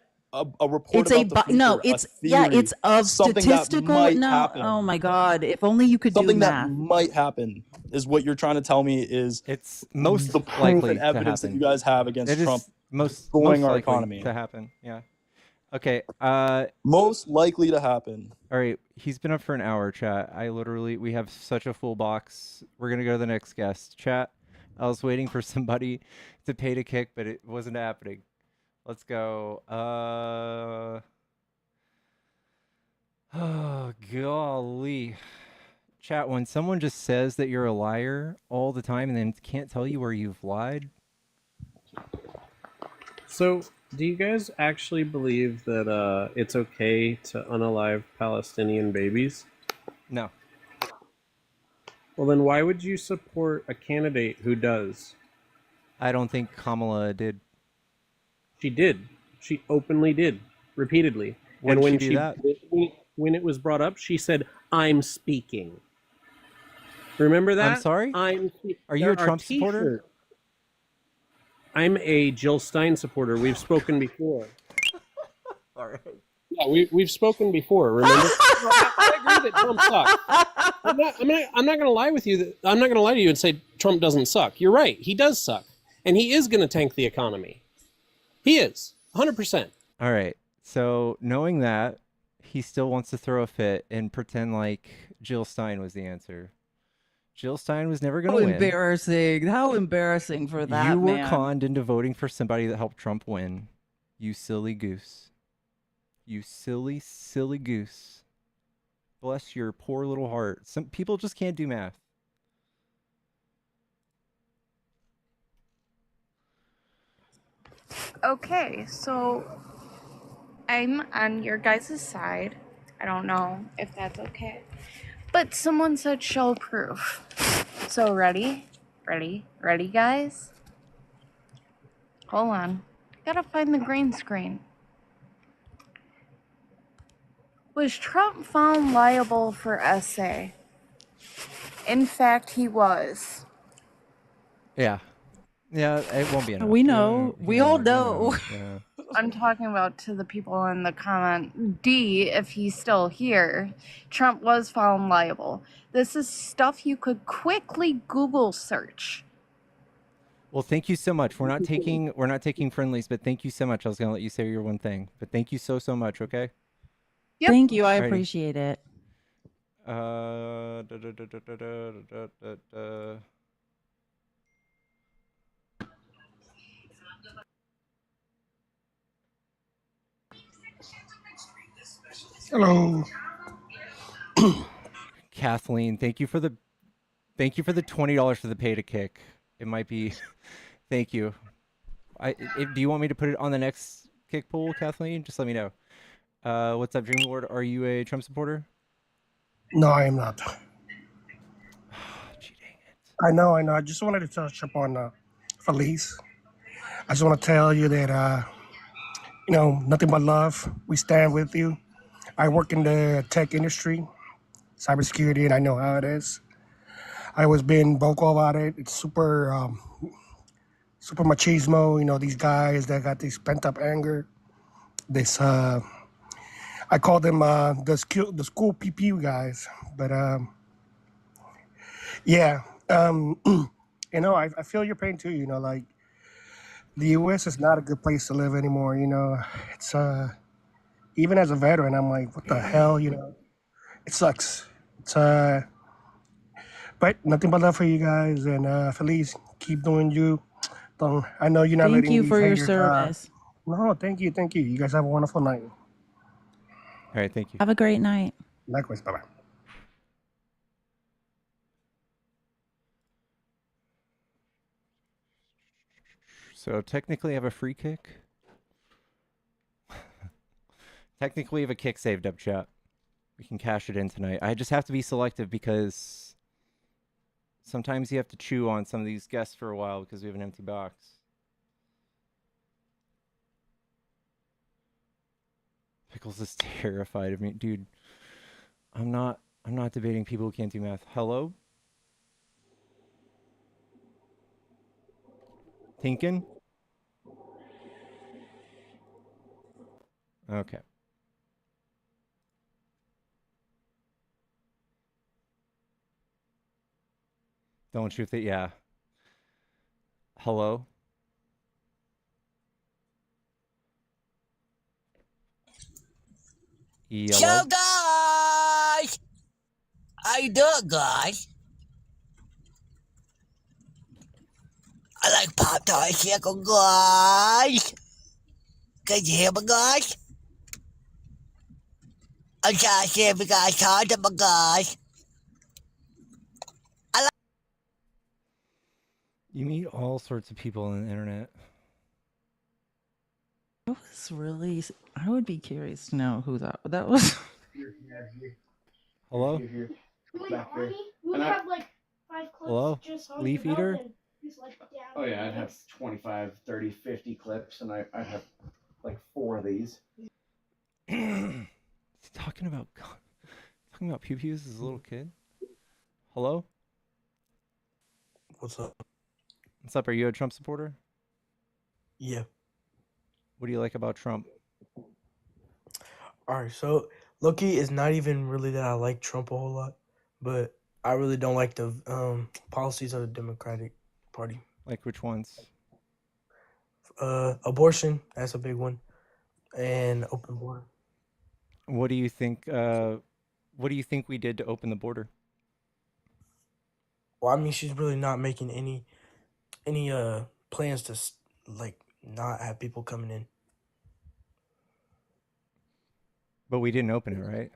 a report It's a about the future. no. a It's theory, it's of something that statistical. might No, happen. oh my God! If only you could do Something that math. might happen is what you're trying to tell me is It's most the proof likely and to evidence that happen. you guys have against It is Trump most destroying our likely economy. to happen. Yeah. Okay. Most likely to happen. All right. He's been up for an hour, chat. We have such a full box. We're gonna go to the next guest, chat. I was waiting for somebody to pay to kick, but it wasn't happening. Let's go. Oh, golly. Chat, when someone just says that you're a liar all the time and then can't tell you where you've lied. So, do you guys actually believe that it's okay to unalive Palestinian babies? No. Well, then why would you support a candidate who does? I don't think Kamala did. She did. She openly did, repeatedly. When and when did she do that? when it was brought up, she said, "I'm speaking." Remember that? I'm sorry? I'm. Are you a Trump supporter? I'm a Jill Stein supporter. We've spoken before. All right. Yeah, we've spoken before. Remember? I agree that Trump sucks. I'm not going to lie with you. I'm not going to lie to you and say Trump doesn't suck. You're right. He does suck, and he is going to tank the economy. He is 100%. All right. So knowing that, he still wants to throw a fit and pretend like Jill Stein was the answer. Jill Stein was never going How to win. embarrassing! How embarrassing for that You were man. conned into voting for somebody that helped Trump win. You silly goose. You silly, silly goose. Bless your poor little heart. Some people just can't do math. Okay, so I'm on your guys' side. I don't know if that's okay. But someone said show proof. So ready? Ready, guys? Hold on. Gotta find the green screen. Was Trump found liable for SA? In fact, he was. Yeah. Yeah, it won't be enough. We know. We all know. Yeah. I'm talking about to the people in the comment. D, if he's still here, Trump was found liable. This is stuff you could quickly Google search. Well, thank you so much. We're not taking friendlies, but thank you so much. I was gonna let you say your one thing, but thank you so much. Okay. Yep. Thank you. I Alrighty. appreciate it. Hello. Kathleen, thank you for the $20 for the pay to kick. It might be. Thank you. Do you want me to put it on the next kick pool, Kathleen? Just let me know. What's up, Dream Lord? Are you a Trump supporter? No, I am not. Gee, dang it. I know. I just wanted to touch up on Felice. I just want to tell you that, nothing but love. We stand with you. I work in the tech industry, cybersecurity, and I know how it is. I always been vocal about it. It's super machismo. These guys that got this pent up anger. This I call them the school PP guys. But yeah, I feel your pain too. Like the U.S. is not a good place to live anymore. It's even as a veteran, I'm like, what the hell? It sucks. It's but nothing but love for you guys, and Felice, keep doing you. I know you're not Thank letting you these for your haters. service. No, thank you. You guys have a wonderful night. All right, thank you. Have a great night. Likewise, bye bye. So technically, I have a free kick. Technically, I have a kick saved up, chat. We can cash it in tonight. I just have to be selective because sometimes you have to chew on some of these guests for a while because we have an empty box. Pickles is terrified of me, dude. I'm not debating people who can't do math. Hello? Tinkin? Okay. Don't shoot it, yeah. Hello? Yellow? So guys, how you doing, guys? I like Pop-Tart chicken, guys. Can you hear me, guys? I'm trying to see if you guys talk to me, guys. You meet all sorts of people on the internet. I would be curious to know who that was. Hello? We would have like 5 clips. Hello? Just on Leaf the belt eater? and just like down. Oh yeah, I'd have 25, 30, 50 clips, and I'd have like 4 of these. He's talking about pew pews as a little kid. Hello? What's up? What's up? Are you a Trump supporter? Yeah. What do you like about Trump? All right, so Loki is not even really that I like Trump a whole lot, but I really don't like the policies of the Democratic Party. Like which ones? Abortion, that's a big one, and open border. What do you think? What do you think we did to open the border? Well, I mean, she's really not making any plans to like not have people coming in. But we didn't open it, right?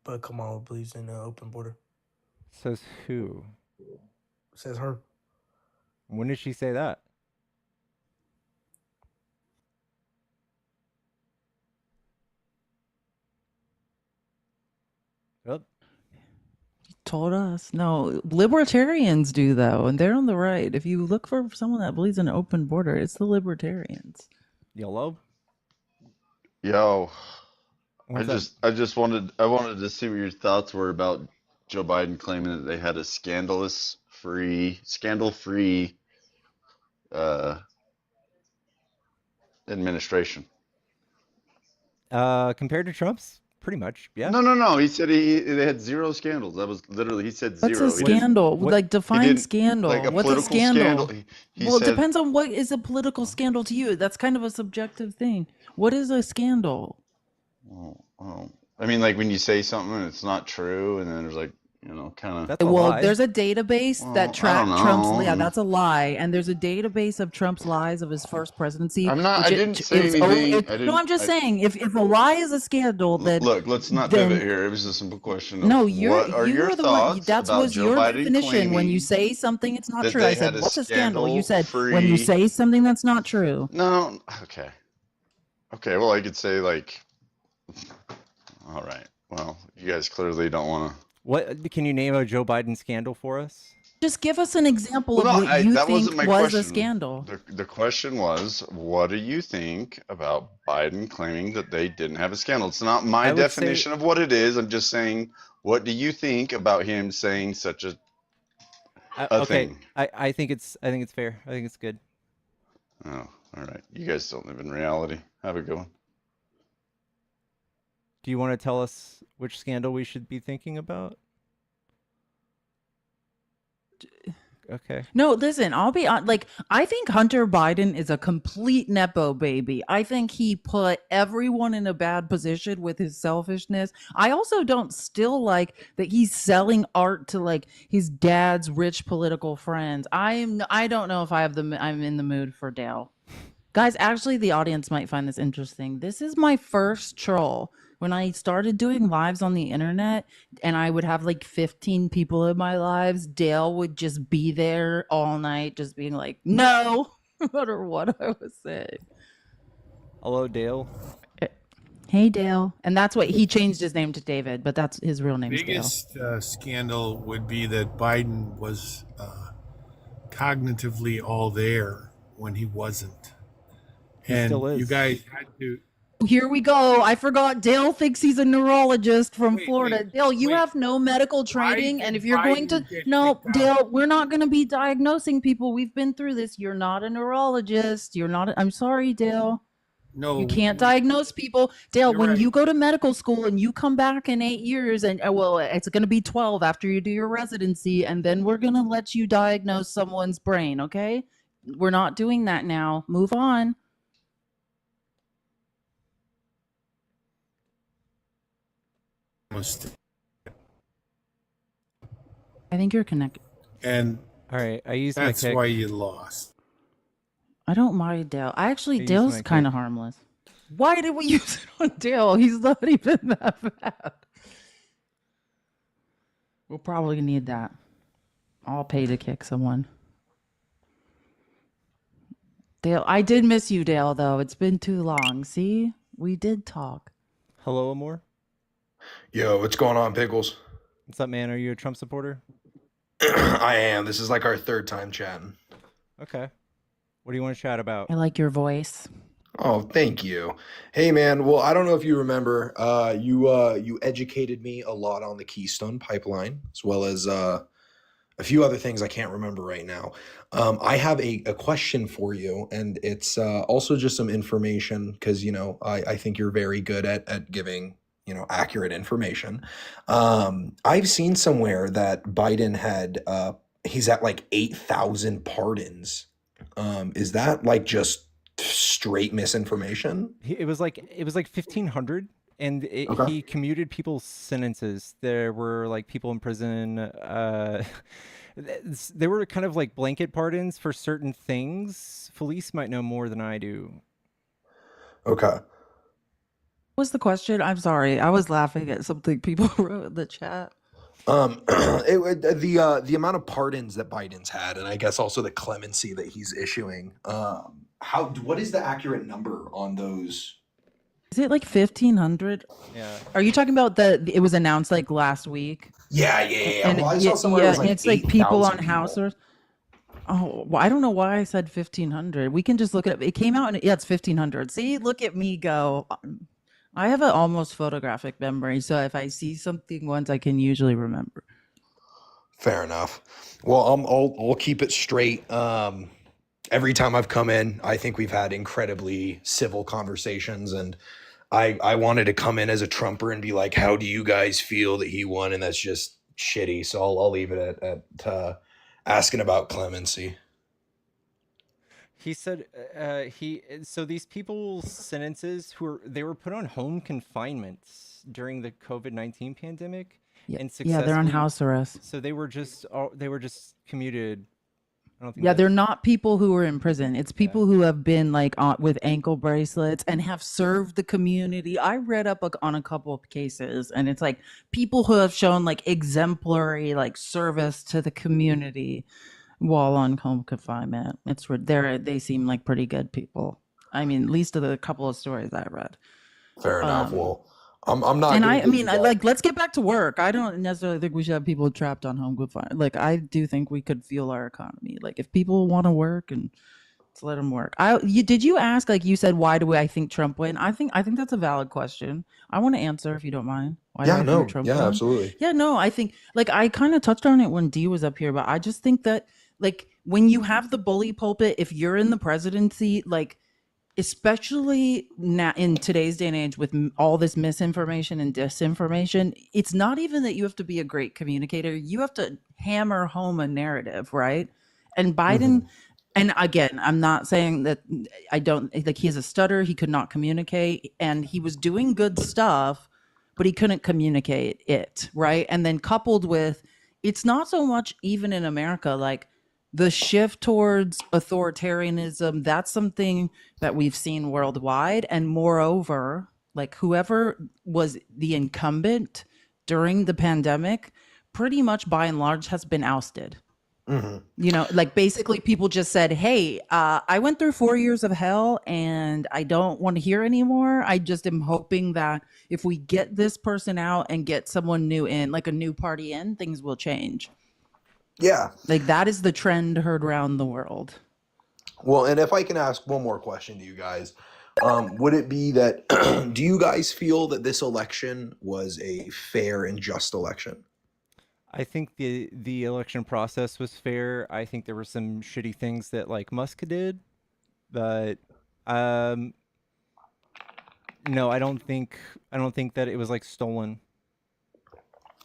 But Kamala believes in an open border. Says who? Says her. When did she say that? Yep. Told us. No, libertarians do though, and they're on the right. If you look for someone that believes in an open border, it's the libertarians. Yellow? Yo, What's I just wanted to see what your thoughts were about Joe Biden claiming that they had a scandal-free administration. Compared to Trump's, pretty much, yeah. No. He said they had 0 scandals. That was literally, he said 0. What's a scandal? Like define scandal. Like a What's a political scandal? He Well, it said, depends on what is a political scandal to you. That's kind of a subjective thing. What is a scandal? I mean, like when you say something and it's not true, and then there's like, kind of. Well, there's a database that I tracks don't Trump's. know. Yeah, that's a lie. And there's a database of Trump's lies of his first presidency. I'm not. I which didn't say anything. No, I'm just saying, if a lie is a scandal, then Look, let's not pivot here. It was a simple question. No, What are your the one. thoughts That about was Joe your Biden definition. When you claiming say something, it's not that true. they I said, had a "What's a scandal?" You said, "When you scandal-free-" say something that's not true." No, okay. Okay, well, I could say like, all right. Well, you guys clearly don't want to. What can you name a Joe Biden scandal for us? Just give us an example Well, of no, what you that think wasn't my was a question. scandal. The question was, what do you think about Biden claiming that they didn't have a scandal? It's not my I would say definition of what it is. I'm just saying, what do you think about him saying such a okay. thing? I think it's fair. I think it's good. Oh, all right. You guys don't live in reality. Have a good one. Do you want to tell us which scandal we should be thinking about? Okay. No, listen, I'll be on. Like, I think Hunter Biden is a complete Nepo baby. I think he put everyone in a bad position with his selfishness. I also don't still like that he's selling art to like his dad's rich political friends. I don't know if I'm in the mood for Dale. Guys, actually, the audience might find this interesting. This is my first troll. When I started doing lives on the internet and I would have like 15 people in my lives, Dale would just be there all night, just being like, no, no matter what I was saying. Hello, Dale. Hey, Dale. And that's what he changed his name to David, but that's his real name is Dale. Biggest scandal would be that Biden was cognitively all there when he wasn't. He and still is. you guys had to. Here we go. I forgot. Dale thinks he's a neurologist from Florida. Dale, you have no medical training. And if you're going to, no, Dale, we're not going to be diagnosing people. We've been through this. You're not a neurologist. You're not, I'm sorry, Dale. No. You can't diagnose people. Dale, You're when right. you go to medical school and you come back in 8 years and, well, it's going to be 12 after you do your residency. And then we're going to let you diagnose someone's brain. Okay. We're not doing that now. Move on. I think you're connected. And all right, I used that's my kick. why you lost. I don't mind Dale. Actually, I used Dale's my kind of kick. harmless. Why did we use it on Dale? He's not even that bad. We'll probably need that. I'll pay to kick someone. Dale, I did miss you, Dale, though. It's been too long. See? We did talk. Hello, Amor. Yo, what's going on, Pickles? What's up, man? Are you a Trump supporter? I am. This is like our third time chatting. Okay. What do you want to chat about? I like your voice. Oh, thank you. Hey, man. Well, I don't know if you remember, you educated me a lot on the Keystone Pipeline, as well as a few other things I can't remember right now. I have a question for you, and it's also just some information because, you know, I think you're very good at giving, you know, accurate information. I've seen somewhere that Biden had, he's at like 8,000 pardons. Is that like just straight misinformation? It was like 1,500, and Okay. he commuted people's sentences. There were like people in prison. There were kind of like blanket pardons for certain things. Felice might know more than I do. Okay. What was the question? I'm sorry. I was laughing at something people wrote in the chat. The amount of pardons that Biden's had, and I guess also the clemency that he's issuing. What is the accurate number on those? Is it like 1,500? Yeah. Are you talking about it was announced like last week? Yeah. And Well, I saw somewhere it was like it's like people 8,000 on house arrest. Oh, well, I don't know why I said 1,500. We can just look it up. It came out and it's 1,500. See, look at me go. I have an almost photographic memory, so if I see something once, I can usually remember. Fair enough. Well, I'll keep it straight. Every time I've come in, I think we've had incredibly civil conversations, and I wanted to come in as a Trumper and be like, how do you guys feel that he won? And that's just shitty. So I'll leave it at asking about clemency. He said so these people's sentences they were put on home confinement during the COVID-19 pandemic, and Yeah, they're on successfully- house arrest. So they were just commuted. I don't think Yeah, that's- they're not people who are in prison. It's people who have been like with ankle bracelets and have served the community. I read up on a couple of cases, and it's like people who have shown like exemplary like service to the community while on home confinement. They seem like pretty good people. I mean, at least of the couple of stories I read. Fair enough. Well, I'm not. And gonna I give mean, you I guys- like, let's get back to work. I don't necessarily think we should have people trapped on home confinement. Like, I do think we could fuel our economy. Like, if people want to work, and let's let them work. Did you ask, like you said, why do I think Trump win? I think that's a valid question. I want to answer if you don't mind. Why do I think Trump won? Absolutely. Yeah, no, I think, like, I kind of touched on it when Dee was up here, but I just think that, like, when you have the bully pulpit, if you're in the presidency, like, especially now in today's day and age with all this misinformation and disinformation, it's not even that you have to be a great communicator. You have to hammer home a narrative, right? And Biden, and again, I'm not saying that I don't, like, he has a stutter, he could not communicate, and he was doing good stuff, but he couldn't communicate it, right? And then coupled with, it's not so much even in America, like, the shift towards authoritarianism, that's something that we've seen worldwide. And moreover, like, whoever was the incumbent during the pandemic, pretty much by and large has been ousted. You know, like, basically people just said, hey, I went through 4 years of hell and I don't want to hear anymore. I just am hoping that if we get this person out and get someone new in, like a new party in, things will change. Yeah. Like, that is the trend heard around the world. Well, and if I can ask one more question to you guys, would it be that do you guys feel that this election was a fair and just election? I think the election process was fair. I think there were some shitty things that, like, Musk did, but no, I don't think that it was, like, stolen.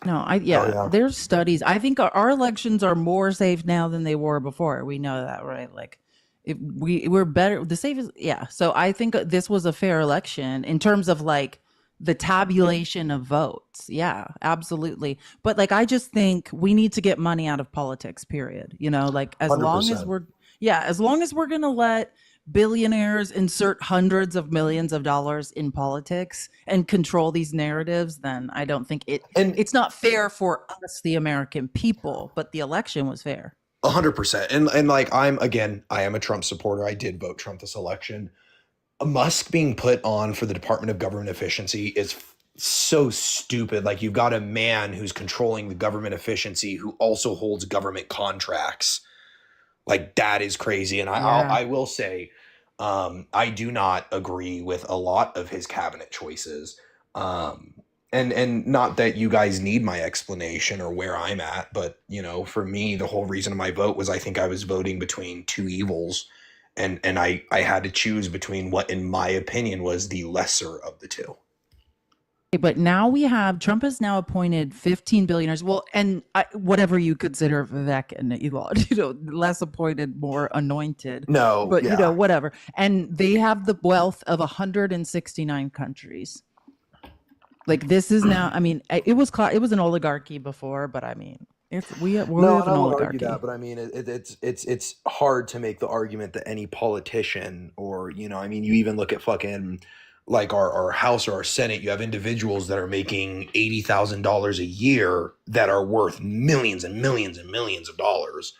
No, yeah. there's studies. I think our elections are more safe now than they were before. We know that, right? Like, if we're better, the safest. Yeah. So I think this was a fair election in terms of, like, the tabulation of votes. Yeah, absolutely. But, like, I just think we need to get money out of politics, period. You know, like, as long as 100%. as long as we're going to let billionaires insert hundreds of millions of dollars in politics and control these narratives, then I don't think it's not fair for us, the American people, but the election was fair. 100%. And like, I am a Trump supporter. I did vote Trump this election. Musk being put on for the Department of Government Efficiency is so stupid. Like, you've got a man who's controlling the government efficiency who also holds government contracts. Like, that is crazy. And I will say, I do not agree with a lot of his cabinet choices. And not that you guys need my explanation or where I'm at, but, you know, for me, the whole reason of my vote was I think I was voting between two evils. And I had to choose between what, in my opinion, was the lesser of the two. But now Trump has now appointed 15 billionaires. Well, and whatever you consider Vivek and Elon, you know, less appointed, more anointed. No, but yeah. you know, whatever. And they have the wealth of 169 countries. Like, this is now, I mean, it was an oligarchy before, but I mean, we have an I won't oligarchy. argue that, but I mean, it's hard to make the argument that any politician, or, you know, I mean, you even look at fucking, like, our House or our Senate, you have individuals that are making $80,000 a year that are worth millions and millions and millions of dollars.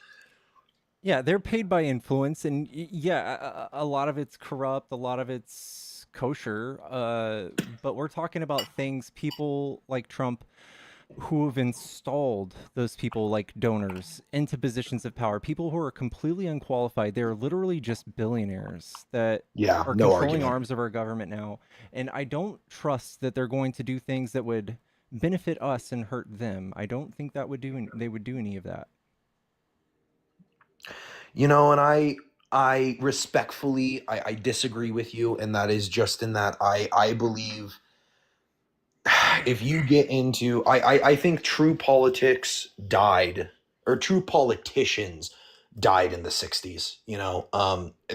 Yeah, they're paid by influence, and a lot of it's corrupt, a lot of it's kosher, but we're talking about people like Trump who have installed those people, like donors, into positions of power, people who are completely unqualified. They're literally just billionaires that are no controlling argument. arms of our government now, and I don't trust that they're going to do things that would benefit us and hurt them. I don't think they would do any of that. You know, and I respectfully, I disagree with you, and that is just in that I believe if you get into, I think true politics died, or true politicians died in the 60s. You know,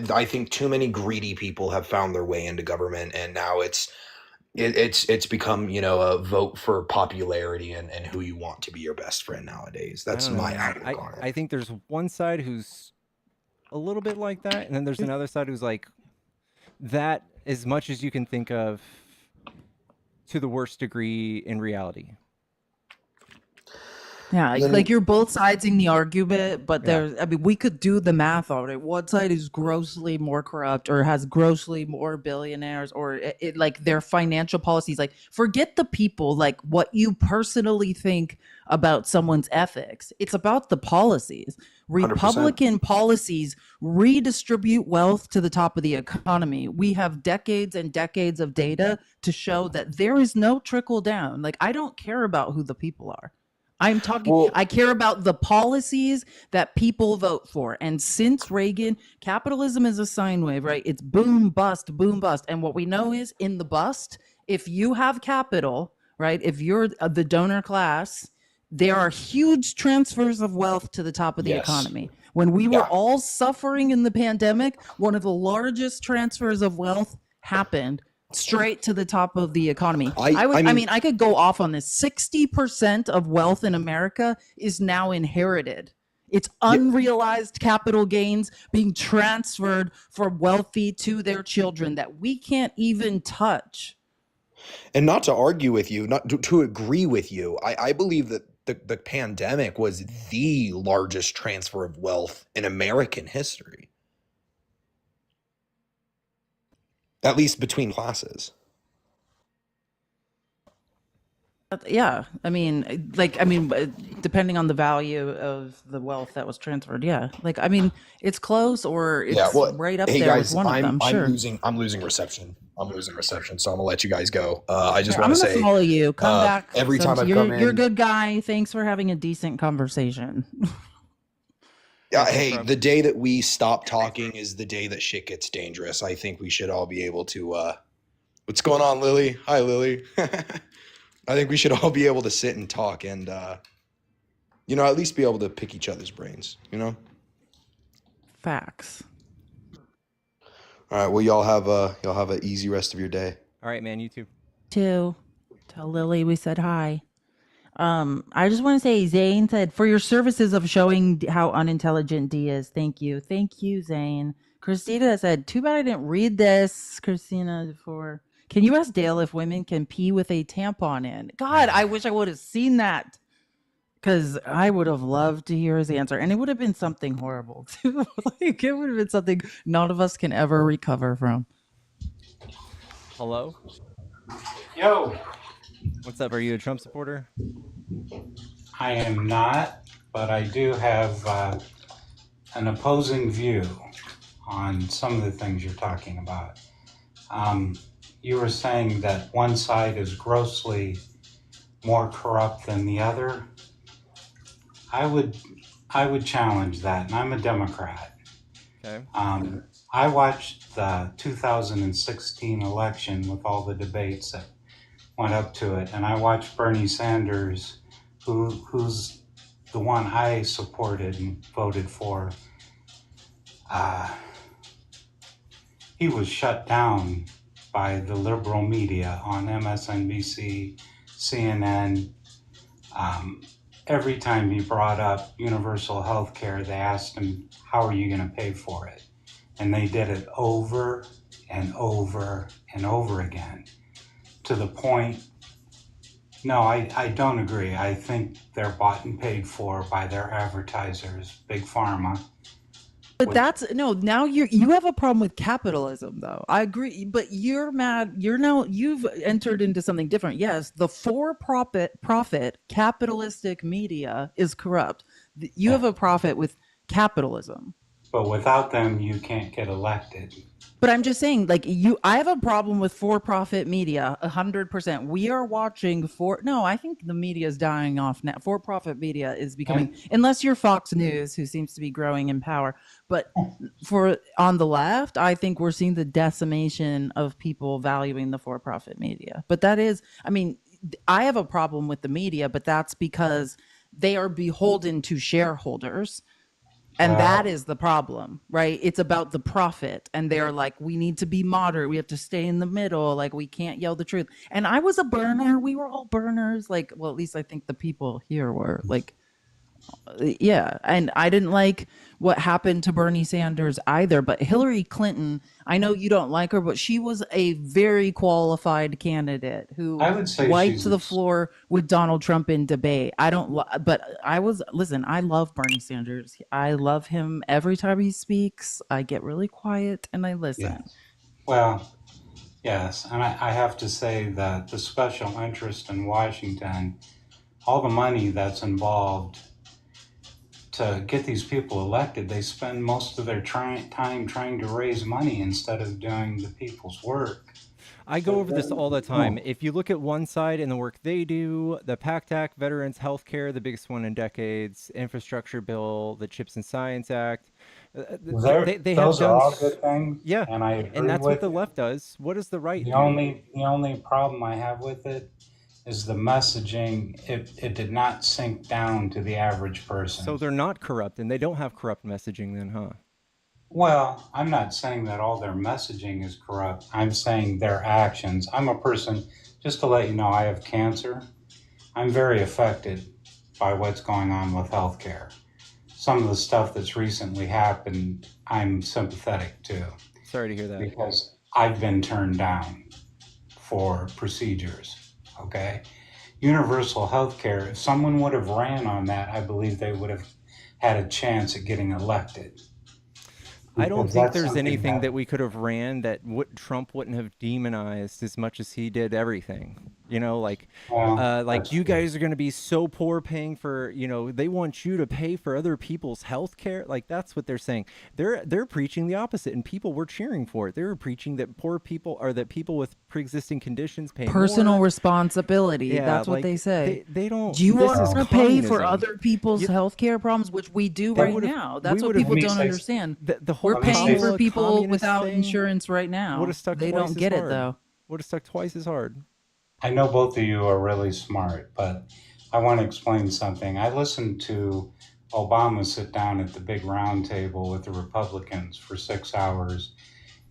I think too many greedy people have found their way into government, and now it's become, you know, a vote for popularity and who you want to be your best friend nowadays. That's my outlook on it. I think there's one side who's a little bit like that, and then there's another side who's like that as much as you can think of, to the worst degree in reality. Yeah, Then- like you're both siding the argument, but Yeah. there's, I mean, we could do the math on it. One side is grossly more corrupt or has grossly more billionaires or like their financial policies. Like, forget the people, like what you personally think about someone's ethics. It's about the policies. 100%. Republican policies redistribute wealth to the top of the economy. We have decades and decades of data to show that there is no trickle down. Like, I don't care about who the people are. I'm talking, I care about the policies that people vote for. And since Reagan, capitalism is a sine wave, right? It's boom, bust, boom, bust. And what we know is in the bust, if you have capital, right? If you're the donor class, there are huge transfers of wealth to the top of the economy. When we were all suffering in the pandemic, one of the largest transfers of wealth happened straight to the top of the economy. I mean, I could go off on this. 60% of wealth in America is now inherited. It's unrealized capital gains being transferred from wealthy to their children that we can't even touch. And not to argue with you, not to agree with you, I believe that the pandemic was the largest transfer of wealth in American history. At least between classes. Yeah, I mean, depending on the value of the wealth that was transferred, yeah. Like, I mean, it's close or it's right up hey there guys, with one of them. Sure. I'm losing reception. So I'm gonna let you guys go. I just I'm want to gonna say, follow you. Come back. every since time I've you're, come in. you're a good guy. Thanks for having a decent conversation. Yeah, hey, the day that we stop talking is the day that shit gets dangerous. I think we should all be able to. What's going on, Lily? Hi, Lily. I think we should all be able to sit and talk and, at least be able to pick each other's brains, Facts. All right. Well, y'all have a easy rest of your day. All right, man. You too. Tell Lily we said hi. I just want to say Zane said, for your services of showing how unintelligent D is. Thank you, Zane. Christina said, too bad I didn't read this, Christina, before. Can you ask Dale if women can pee with a tampon in? God, I wish I would have seen that. Because I would have loved to hear his answer. And it would have been something horrible, too. Like, it would have been something none of us can ever recover from. Hello? Yo. What's up? Are you a Trump supporter? I am not, but I do have an opposing view on some of the things you're talking about. You were saying that one side is grossly more corrupt than the other. I would challenge that, and I'm a Democrat. Okay. I watched the 2016 election with all the debates that went up to it, and I watched Bernie Sanders, who's the one I supported and voted for. He was shut down by the liberal media on MSNBC, CNN. Every time he brought up universal health care, they asked him, how are you going to pay for it? And they did it over and over and over again, to the point, no, I don't agree. I think they're bought and paid for by their advertisers, Big Pharma. But that's no, now you have a problem with capitalism though. I agree, but you're mad. You've entered into something different. Yes, the profit capitalistic media is corrupt. You have a profit with capitalism. But without them, you can't get elected. But I'm just saying, like, I have a problem with for-profit media, 100%. We are watching no, I think the media is dying off now. For-profit media is becoming, unless you're Fox News, who seems to be growing in power. But on the left, I think we're seeing the decimation of people valuing the for-profit media. But that is, I mean, I have a problem with the media, but that's because they are beholden to shareholders. And that is the problem, right? It's about the profit. And they're like, we need to be moderate. We have to stay in the middle. Like, we can't yell the truth. And I was a burner. We were all burners. Like, well, at least I think the people here were. Like, Yeah, and I didn't like what happened to Bernie Sanders either, but Hillary Clinton, I know you don't like her, but she was a very qualified candidate who I would say wiped she's the floor with Donald Trump in debate. I don't but listen, I love Bernie Sanders. I love him every time he speaks. I get really quiet and I listen. yes. Well, yes, and I have to say that the special interest in Washington, all the money that's involved to get these people elected, they spend most of their time trying to raise money instead of doing the people's work. I go over this all the time. If you look at one side and the work they do, the PACT Act, Veterans Healthcare, the biggest one in decades, infrastructure bill, the CHIPS and Science Act, they have Those are done. all good things, Yeah, and I agree and that's what with the you. left does. What does the right The do? only problem I have with it is the messaging. It did not sink down to the average person. So they're not corrupt, and they don't have corrupt messaging then, huh? Well, I'm not saying that all their messaging is corrupt. I'm saying their actions. I'm a person, just to let you know, I have cancer. I'm very affected by what's going on with healthcare. Some of the stuff that's recently happened, I'm sympathetic to. Sorry to hear that. Because I've been turned down for procedures, okay? Universal healthcare, if someone would have ran on that, I believe they would have had a chance at getting elected. I don't Because think that's there's something anything that- that we could have ran that Trump wouldn't have demonized as much as he did everything. You know, like you guys are going to be so poor paying for, they want you to pay for other people's health care. Like, that's what they're saying. They're preaching the opposite, and people were cheering for it. They were preaching that poor people, or that people with pre-existing conditions pay Personal more. responsibility. Yeah, That's what like, they say. they don't. Do you This is want to pay for communism. other people's health care problems, which we do They right would've- now? we That's what would've- people Let me don't say- understand. The whole We're paying for Kamala people communist without thing insurance right now. Would have stuck They twice don't as get it hard. though. Would have stuck twice as hard. I know both of you are really smart, but I want to explain something. I listened to Obama sit down at the big round table with the Republicans for 6 hours,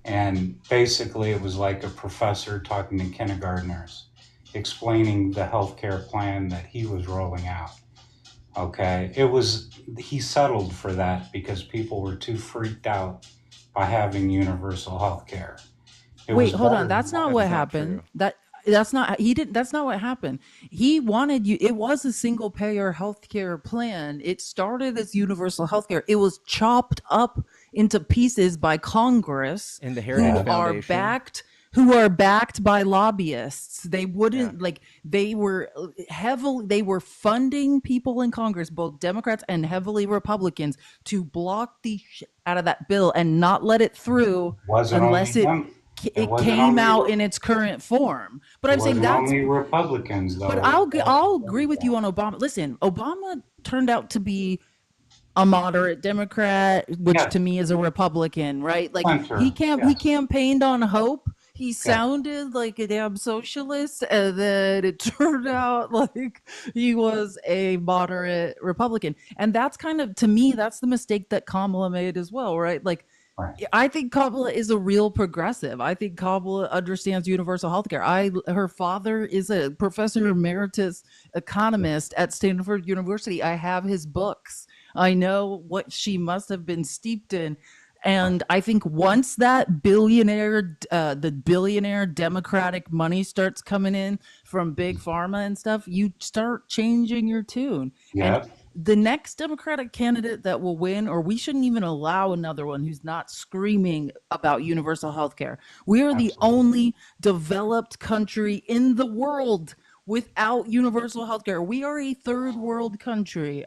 and basically it was like a professor talking to kindergartners, explaining the healthcare plan that he was rolling out. Okay, he settled for that because people were too freaked out by having universal healthcare. Wait, hold on. That's not what happened. That's not what happened. He wanted you, it was a single payer healthcare plan. It started as universal healthcare. It was chopped up into pieces by Congress And the Heritage who Foundation. are backed by lobbyists. They wouldn't they were funding people in Congress, both Democrats and heavily Republicans, to block the out of that bill and not let it through unless it came out in its current form. But I'm saying that's only Republicans, though. But I'll agree with you on Obama. Listen, Obama turned out to be a moderate Democrat, which to me is a Republican, right? Like he campaigned on hope. He sounded like a damn socialist, and then it turned out like he was a moderate Republican. And that's kind of, to me, that's the mistake that Kamala made as well, right? Like, I think Kamala is a real progressive. I think Kamala understands universal health care. Her father is a professor emeritus economist at Stanford University. I have his books. I know what she must have been steeped in. And I think once that the billionaire Democratic money starts coming in from big pharma and stuff, you start changing your tune. Yeah. And the next Democratic candidate that will win, or we shouldn't even allow another one who's not screaming about universal health care. We are the only developed country in the world without universal health care. We are a third world country.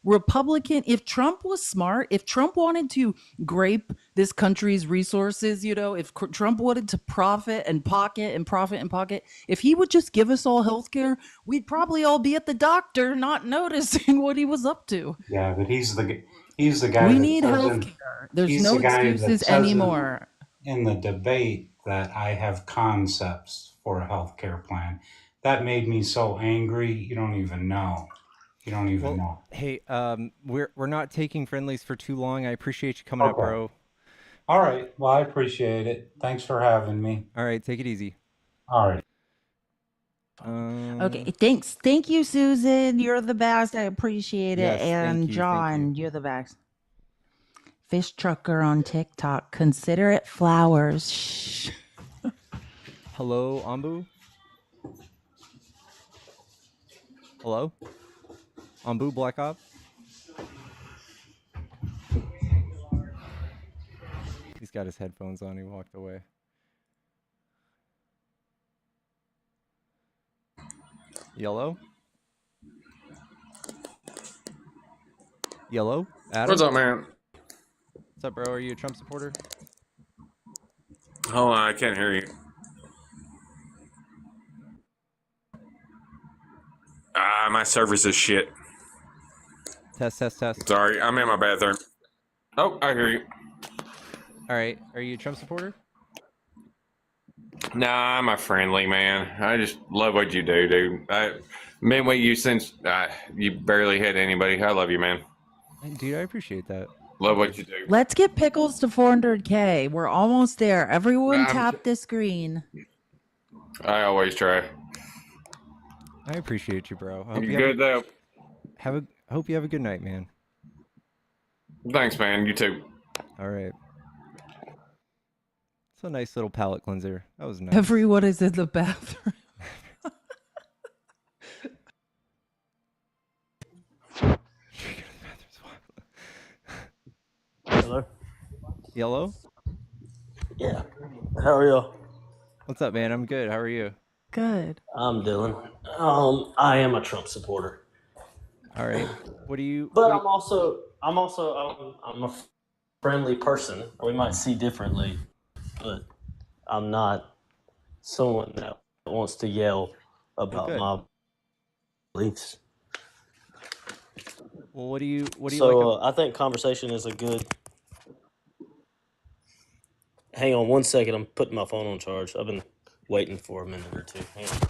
Republican, if Trump was smart, if Trump wanted to grape this country's resources, if Trump wanted to profit and pocket, if he would just give us all health care, we'd probably all be at the doctor not noticing what he was up to. Yeah, but he's the guy. We that need says health in- care. There's he's no the guy that excuses says anymore. in the debate that I have concepts for a healthcare plan. That made me so angry. You don't even know. know. Hey, we're not taking friendlies for too long. I appreciate you coming up, bro. All right. Well, I appreciate it. Thanks for having me. All right, take it easy. All right. Okay, thanks. Thank you, Susan. You're the best. I appreciate it. Yes, thank And you, John, you're the best. Fish trucker on TikTok. Consider it flowers. Shh. Hello, Ambu? Hello? Ambu Black Op? He's got his headphones on. He walked away. Yellow? Yellow? Adam? What's up, man? What's up, bro? Are you a Trump supporter? Hold on, I can't hear you. My service is shit. Test, test, test. Sorry, I'm in my bathroom. Oh, I hear you. All right. Are you a Trump supporter? Nah, I'm a friendly man. I just love what you do, dude. I've been with you since you barely hit anybody. I love you, man. Dude, I appreciate that. Love what you do. Let's get Pickles to 400K. We're almost there. Everyone tap the screen. I always try. I appreciate you, bro. I hope You're good, though. Hope you have a good night, man. Thanks, man. You too. All right. It's a nice little palate cleanser. That was nice. Everyone is in the bathroom. Hello? Yellow? Yeah. How are y'all? What's up, man? I'm good. How are you? Good. I'm Dylan. I am a Trump supporter. All right. What do you? But I'm a friendly person. We might see differently, but I'm not someone that wants to yell about my beliefs. Well, what do you So I think conversation is a good. Hang on 1 second. I'm putting my phone on charge. I've been waiting for a minute or two. Hang on.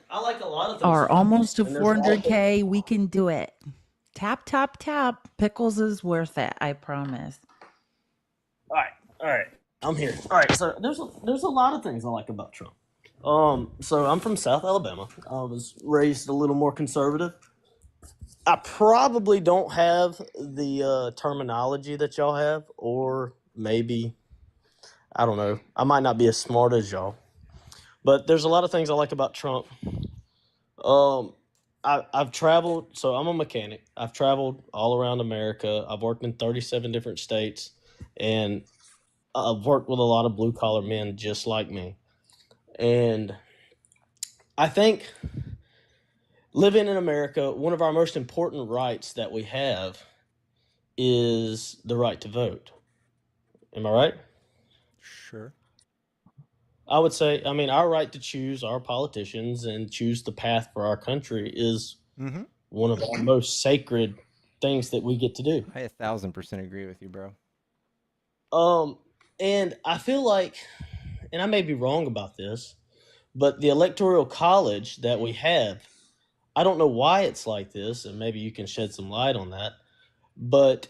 I like a lot of things. Are almost to And there's a lot of 400K. We can do it. Tap, tap, tap. Pickles is worth it. I promise. All right. I'm here. All right. So there's a lot of things I like about Trump. So I'm from South Alabama. I was raised a little more conservative. I probably don't have the terminology that y'all have, or maybe I don't know. I might not be as smart as y'all, but there's a lot of things I like about Trump. I've traveled, so I'm a mechanic. I've traveled all around America. I've worked in 37 different states, and I've worked with a lot of blue collar men just like me. And I think living in America, one of our most important rights that we have is the right to vote. Am I right? Sure. I would say, I mean, our right to choose our politicians and choose the path for our country is one of the most sacred things that we get to do. I 1,000% agree with you, bro. And I feel like, and I may be wrong about this, but the electoral college that we have, I don't know why it's like this, and maybe you can shed some light on that, but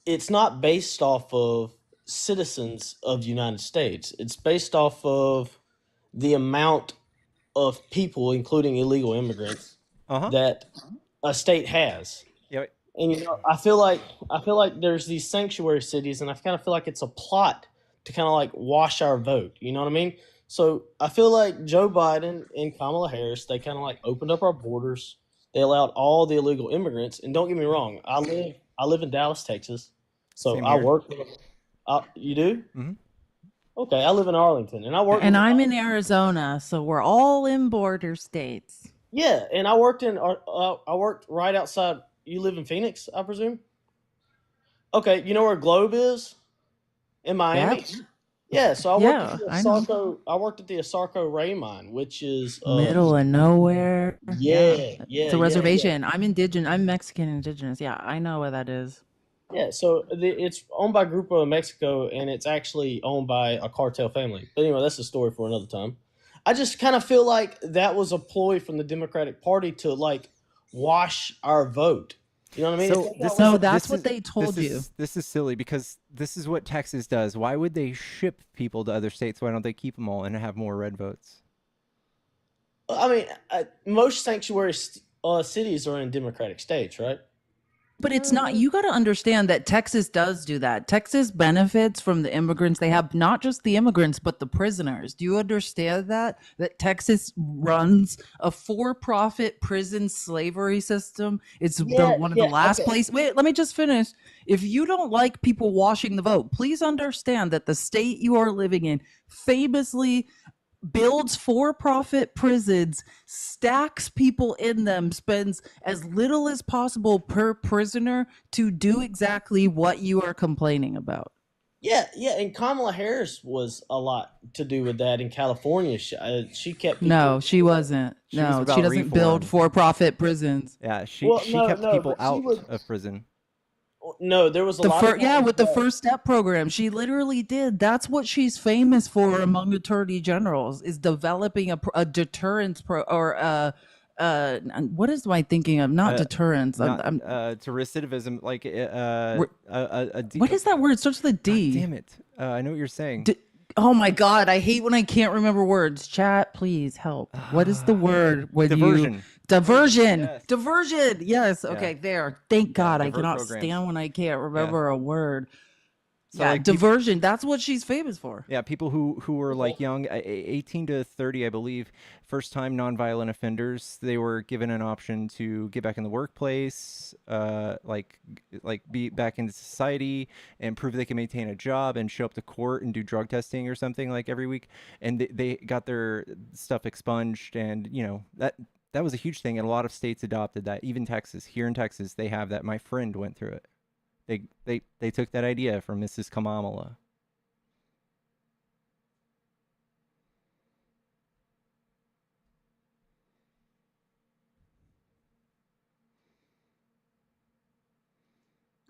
it's not based off of citizens of the United States. It's based off of the amount of people, including illegal immigrants, that a state has. Yeah. And you know, I feel like there's these sanctuary cities, and I kind of feel like it's a plot to kind of like wash our vote. You know what I mean? So I feel like Joe Biden and Kamala Harris, they kind of like opened up our borders. They allowed all the illegal immigrants. And don't get me wrong, I live in Dallas, Texas. So Same I here. work. You do? Mm-hmm. Okay, I live in Arlington, and I work. And I'm in Arizona, so we're all in border states. Yeah, and I worked right outside. You live in Phoenix, I presume? Okay, you know where Globe is? In Miami? Yep. Yeah, so I worked at the Asarco Ray Mine, which is Middle of nowhere. It's a yeah. reservation. I'm indigenous. I'm Mexican indigenous. Yeah, I know where that is. Yeah, so it's owned by Grupo Mexico, and it's actually owned by a cartel family. But anyway, that's a story for another time. I just kind of feel like that was a ploy from the Democratic Party to like wash our vote. You know what I mean? So that's what they told you. This is silly because this is what Texas does. Why would they ship people to other states? Why don't they keep them all and have more red votes? I mean, most sanctuary cities are in Democratic states, right? But it's not, you got to understand that Texas does do that. Texas benefits from the immigrants. They have not just the immigrants, but the prisoners. Do you understand that? That Texas runs a for-profit prison slavery system. It's one of the last places. Wait, let me just finish. If you don't like people washing the vote, please understand that the state you are living in famously builds for-profit prisons, stacks people in them, spends as little as possible per prisoner to do exactly what you are complaining about. Yeah, and Kamala Harris was a lot to do with that in California. She kept people. No, she wasn't. She doesn't build for-profit prisons. Yeah, she kept people out of prison. No, there was a lot of with the First Step program. She literally did. That's what she's famous for among attorney generals, is developing a deterrence what is my thinking of? Not deterrence. To recidivism, like what is that word? It starts with a D. God damn it! I know what you're saying. Oh my God, I hate when I can't remember words. Chat, please help. What is the word when diversion? Diversion. Yes. Diversion. Yes. Okay, there. Thank God. I cannot programs. stand when I can't remember a word. So, yeah, like, diversion. That's what she's famous for. Yeah, people who were like young, 18 to 30, I believe, first-time nonviolent offenders, they were given an option to get back in the workplace, like be back in society, and prove they can maintain a job and show up to court and do drug testing or something like every week, and they got their stuff expunged, and that was a huge thing, and a lot of states adopted that. Even Texas, here in Texas, they have that. My friend went through it. They took that idea from Mrs. Kamala.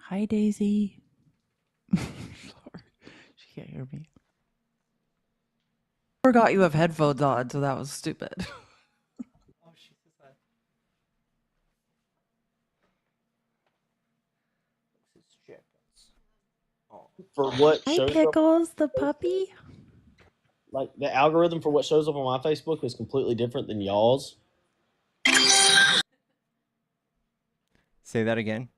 Hi, Daisy. Sorry, she can't hear me. Forgot you have headphones on, so that was stupid. For what Hi, shows Pickles, the puppy. Like the algorithm for what shows up on my Facebook is completely different than y'all's. Say that again.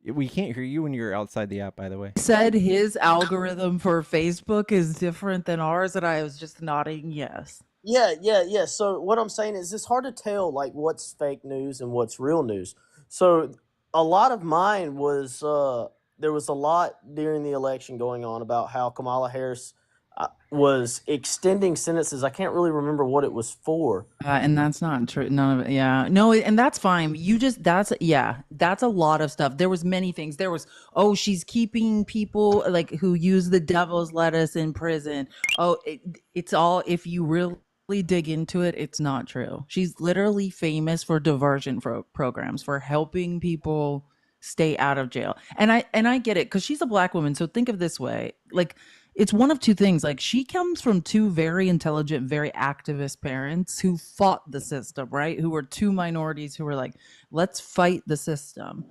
We can't hear you when you're outside the app, by the way. Said his algorithm for Facebook is different than ours, and I was just nodding yes. Yeah. So what I'm saying is it's hard to tell like what's fake news and what's real news. So a lot of mine was there was a lot during the election going on about how Kamala Harris was extending sentences. I can't really remember what it was for. And that's not true. None of it. Yeah. No, and that's fine. That's a lot of stuff. There was many things. There was, she's keeping people like who use the devil's lettuce in prison. It's all, if you really dig into it, it's not true. She's literally famous for diversion programs, for helping people stay out of jail. And I get it, because she's a black woman. So think of this way, like, it's one of two things. Like, she comes from two very intelligent, very activist parents who fought the system, right? Who were two minorities who were like, let's fight the system.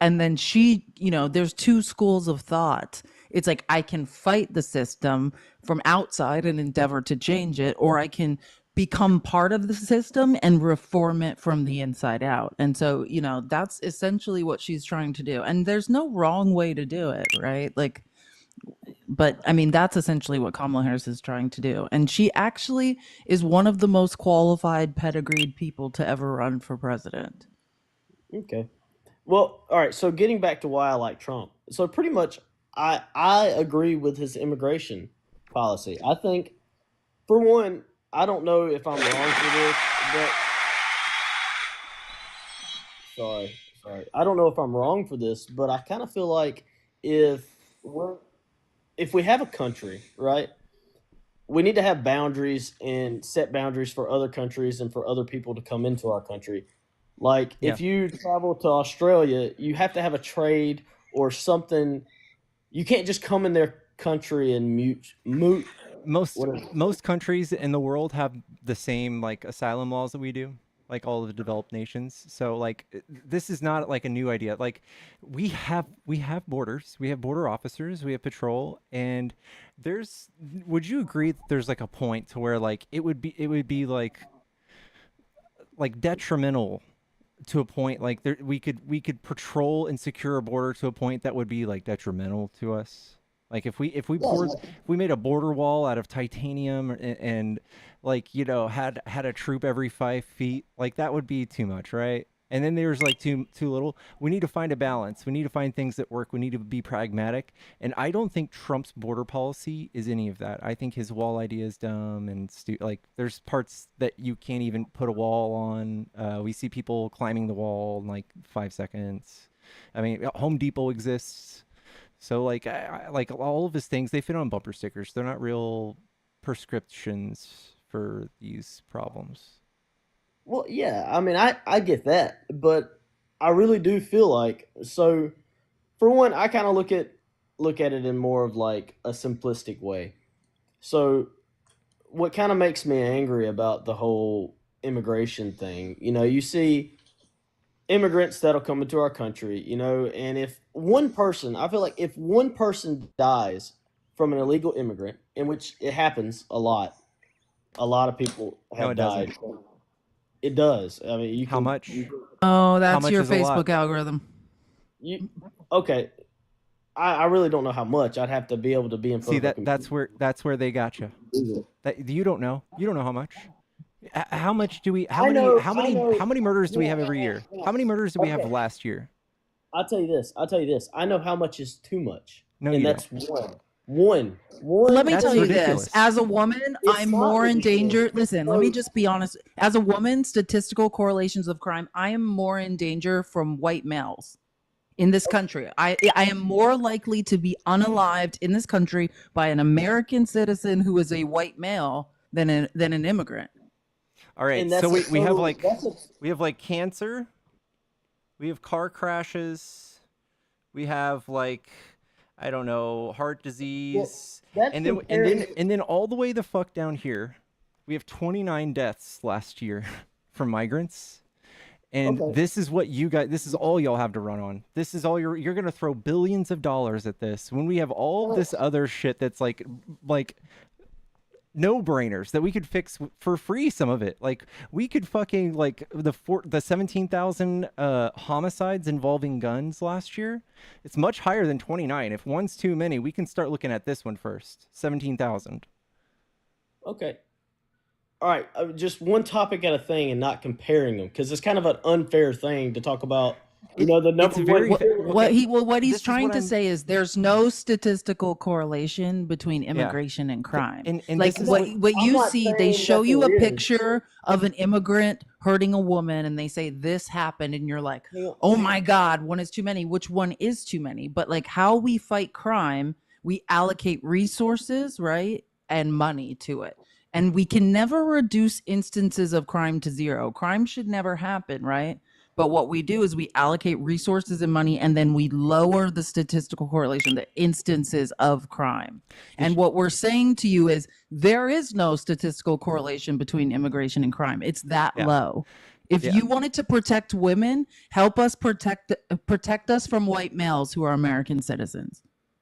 And then she, there's two schools of thought. It's like, I can fight the system from outside and endeavor to change it, or I can become part of the system and reform it from the inside out. And so, that's essentially what she's trying to do. And there's no wrong way to do it, right? Like, but I mean, that's essentially what Kamala Harris is trying to do. And she actually is one of the most qualified, pedigreed people to ever run for president. Okay. Well, all right. So getting back to why I like Trump. So pretty much I agree with his immigration policy. I think, for one, I don't know if I'm wrong for this, but sorry. I don't know if I'm wrong for this, but I kind of feel like if we have a country, right, we need to have boundaries and set boundaries for other countries and for other people to come into our country. Like, if you travel to Australia, you have to have a trade or something. You can't just come in their country and Most countries in the world have the same like asylum laws that we do. like all of the developed nations. So like this is not like a new idea. Like we have borders, we have border officers, we have patrol, and would you agree that there's like a point to where like it would be like detrimental to a point like we could patrol and secure a border to a point that would be like detrimental to us. Like if we made a border wall out of titanium and like, you know, had a troop every 5 feet, like that would be too much, right? And then there's like too little. We need to find a balance. We need to find things that work. We need to be pragmatic. And I don't think Trump's border policy is any of that. I think his wall idea is dumb and like there's parts that you can't even put a wall on. We see people climbing the wall in like 5 seconds. I mean, Home Depot exists. So like like all of his things, they fit on bumper stickers. They're not real prescriptions for these problems. Well, yeah, I mean, I get that, but I really do feel like, so for one, I kind of look at it in more of like a simplistic way. So what kind of makes me angry about the whole immigration thing, you know, you see immigrants that'll come into our country, you know, and if one person, I feel like if one person dies from an illegal immigrant, in which it happens a lot of people have No, it died. doesn't. It does. I mean, How much? Oh, that's much your is a lot? Facebook algorithm. Okay. I really don't know how much. I'd have to be able to be in front See of a computer. that's where they got you. That you don't know. You don't know how much. How much do we? How I many? know- how I many? know- How many murders do we yeah, have every yeah, year? yeah. How many murders do we have Okay. last year? I'll tell you this. I know how much is too much. No, and you that's don't. one. Let me That's tell you ridiculous. this. As a woman, It's I'm not more in ridiculous. danger. Listen, let me just be honest. As a woman, statistical correlations of crime, I am more in danger from white males in this country. I am more likely to be unalived in this country by an American citizen who is a white male than an immigrant. All right. And So that's we a have total- like that's a- we have like cancer. We have car crashes. We have like I don't know, heart disease. that's and then comparing- and then all the way the fuck down here, we have 29 deaths last year from migrants. And Okay. this is what you guys, this is all y'all have to run on. This is all you're going to throw billions of dollars at this when we have all this other shit that's like no-brainers that we could fix for free, some of it. Like we could fucking like the 17,000 homicides involving guns last year. It's much higher than 29. If one's too many, we can start looking at this one first. 17,000. Okay. All right. Just one topic at a thing and not comparing them, because it's kind of an unfair thing to talk about. You know, the number one. What he's trying to say is there's no statistical correlation between immigration and crime. And like this is what I'm you not see, saying they that show you a there is. picture of an immigrant hurting a woman and they say this happened and you're like, oh my God, one is too many. Which one is too many? But like how we fight crime, we allocate resources, right? And money to it. And we can never reduce instances of crime to zero. Crime should never happen, right? But what we do is we allocate resources and money, and then we lower the statistical correlation, the instances of crime. And what we're saying to you is there is no statistical correlation between immigration and crime. It's that low. If you wanted to protect women, help us protect us from white males who are American citizens.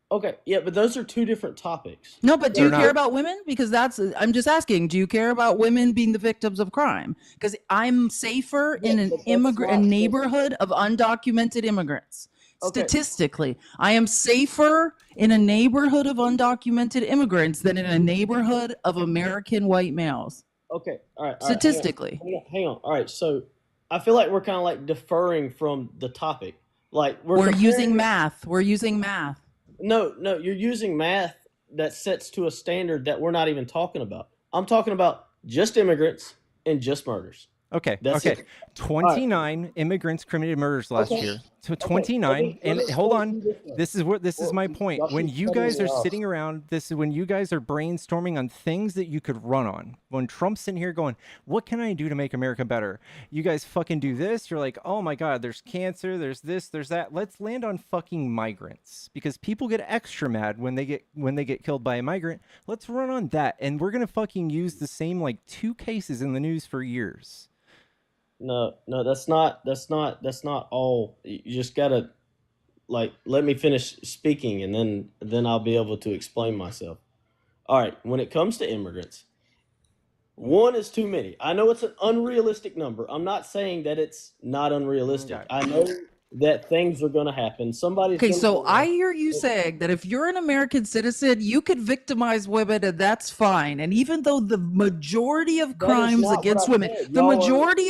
Okay. Yeah, but those are two different topics. No, but do you They're care not- about women? Because I'm just asking, do you care about women being the victims of crime? Because I'm safer in a neighborhood of undocumented immigrants. Okay. Statistically, I am safer in a neighborhood of undocumented immigrants than in a neighborhood of American white males. Okay. All right. Statistically. Hang on. All right. So I feel like we're kind of like deferring from the topic. Like We're comparing- using math. We're using math. No, you're using math that sets to a standard that we're not even talking about. I'm talking about just immigrants and just murders. Okay. That's okay. it. 29 immigrants committed murders last Okay. year. So Okay. 29 Let me hold explain on. to you this one. This is my point. y'all When keep you cutting guys me are off. sitting around, this is when you guys are brainstorming on things that you could run on. When Trump's sitting here going, "What can I do to make America better?" You guys fucking do this. You're like, "Oh my God, there's cancer, there's this, there's that." Let's land on fucking migrants because people get extra mad when they get killed by a migrant. Let's run on that, and we're gonna fucking use the same like 2 cases in the news for years. No, no, that's not all. You just gotta let me finish speaking, and then I'll be able to explain myself. All right, when it comes to immigrants, one is too many. I know it's an unrealistic number. I'm not saying that it's not unrealistic. I know that things are going to happen. Somebody's Okay, going to so I hear you saying that if you're an American citizen, you could victimize women and that's fine. And even though the majority of That is crimes not what against I women, said. the Y'all are. majority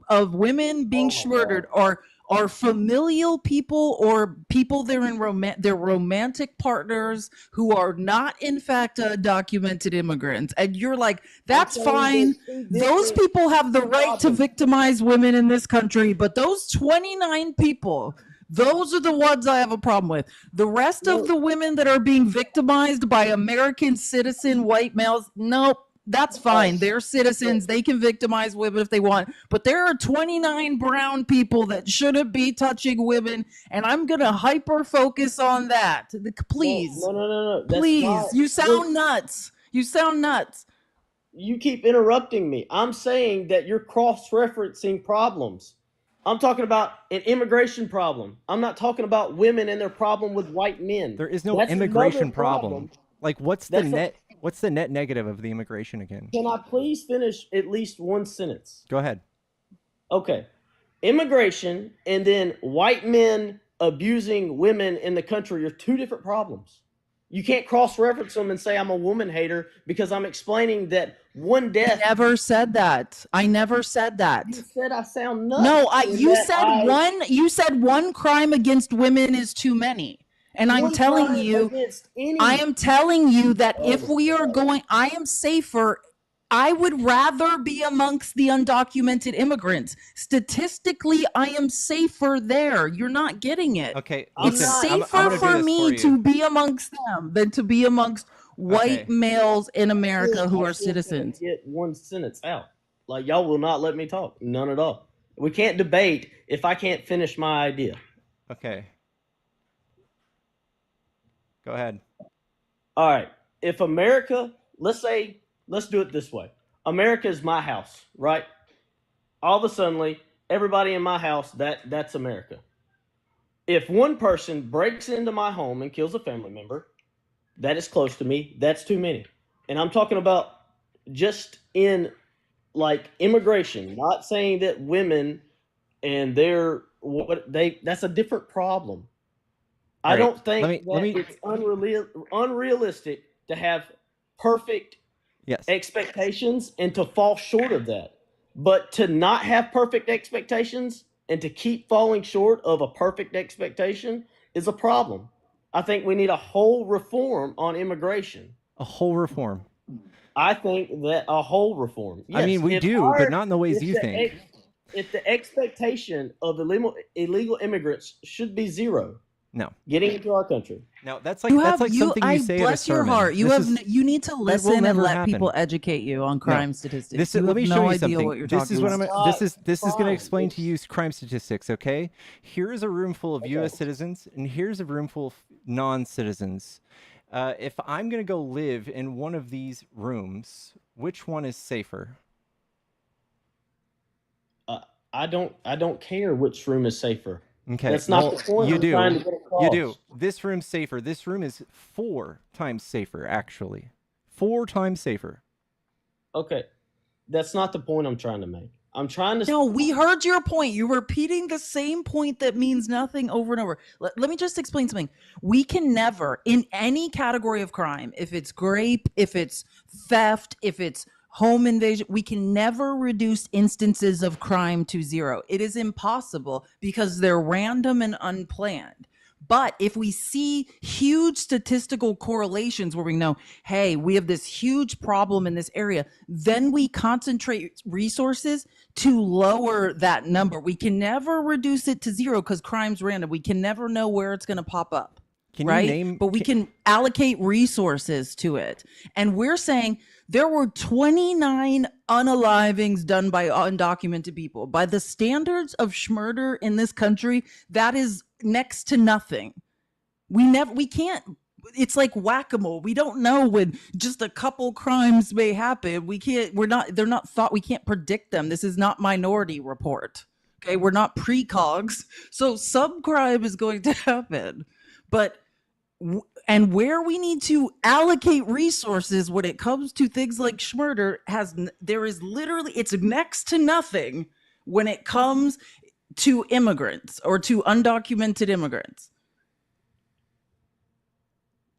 of women being Oh my murdered God. are familial people or people they're in they're romantic partners who are not in fact documented immigrants. And you're like, that's I'm saying fine. there's two Those different people have the right to problems. victimize women in this country, but those 29 people, those are the ones I have a problem with. The rest of No, the women that are being victimized by American citizen white males, nope, that's fine. They're citizens. They can victimize women if they want. But there are 29 brown people that shouldn't be touching women, and I'm going to hyper focus on that. Please, no. That's please. not. You sound nuts. You sound nuts. You keep interrupting me. I'm saying that you're cross-referencing problems. I'm talking about an immigration problem. I'm not talking about women and their problem with white men. There is no That's immigration another problem. Like, what's the That's net negative of the immigration again? Can I please finish at least one sentence? Go ahead. Okay. Immigration and then white men abusing women in the country are two different problems. You can't cross-reference them and say I'm a woman hater because I'm explaining that one death. I never said that. I never said that. You said I sound nuts. No, in you that said you said one crime against women is too many. And I'm One telling crime you, against any. I am telling you that Oh if my we are going, I am safer. I would rather be amongst the undocumented immigrants. Statistically, I am safer there. You're not getting it. Okay, It's listen, I'm safer gonna do for this me for you. to be amongst them than to be amongst white Okay. males in America who I are still can't citizens. get one sentence out. Like y'all will not let me talk. None at all. We can't debate if I can't finish my idea. Okay. Go ahead. All right. If America, let's do it this way. America is my house, right? All of a sudden, everybody in my house, that's America. If one person breaks into my home and kills a family member that is close to me, that's too many. And I'm talking about just in immigration, not saying that women and that's a different problem. I All right, don't think let me it's unrealistic to have perfect Yes. expectations and to fall short of that. But to not have perfect expectations and to keep falling short of a perfect expectation is a problem. I think we need a whole reform on immigration. A whole reform. I think that a whole reform. Yes, I mean, we do, but not in the ways you think. If the expectation of illegal immigrants should be zero, No. getting into our country. No, that's like something you say at a bless your sermon. heart. You This have is- you need to that will listen and never let happen. people educate you on crime No. statistics. This You let have me no show you idea something. what you're This talking is what about. this is going to fine. explain to you crime statistics, okay? Here is a room full of US citizens and here's a room full of non-citizens. If I'm going to go live in one of these rooms, which one is safer? I don't care which room is safer. Okay. That's not well, the point you I'm do. trying to get across. You do. This room's safer. This room is 4 times safer, actually. 4 times safer. Okay. That's not the point I'm trying to make. I'm trying to No, we heard your point. You're repeating the same point that means nothing over and over. Let me just explain something. We can never, in any category of crime, if it's rape, if it's theft, if it's home invasion, we can never reduce instances of crime to zero. It is impossible because they're random and unplanned. But if we see huge statistical correlations where we know, hey, we have this huge problem in this area, then we concentrate resources to lower that number. We can never reduce it to zero because crime's random. We can never know where it's going to pop up. Can you right? name- But we can allocate resources to it. And we're saying there were 29 unalivings done by undocumented people. By the standards of schmurder in this country, that is next to nothing. We can't it's like whack-a-mole. We don't know when just a couple crimes may happen. They're not thought, we can't predict them. This is not Minority Report. Okay, we're not precogs. So some crime is going to happen. But and where we need to allocate resources when it comes to things like schmurder it's next to nothing when it comes to immigrants or to undocumented immigrants.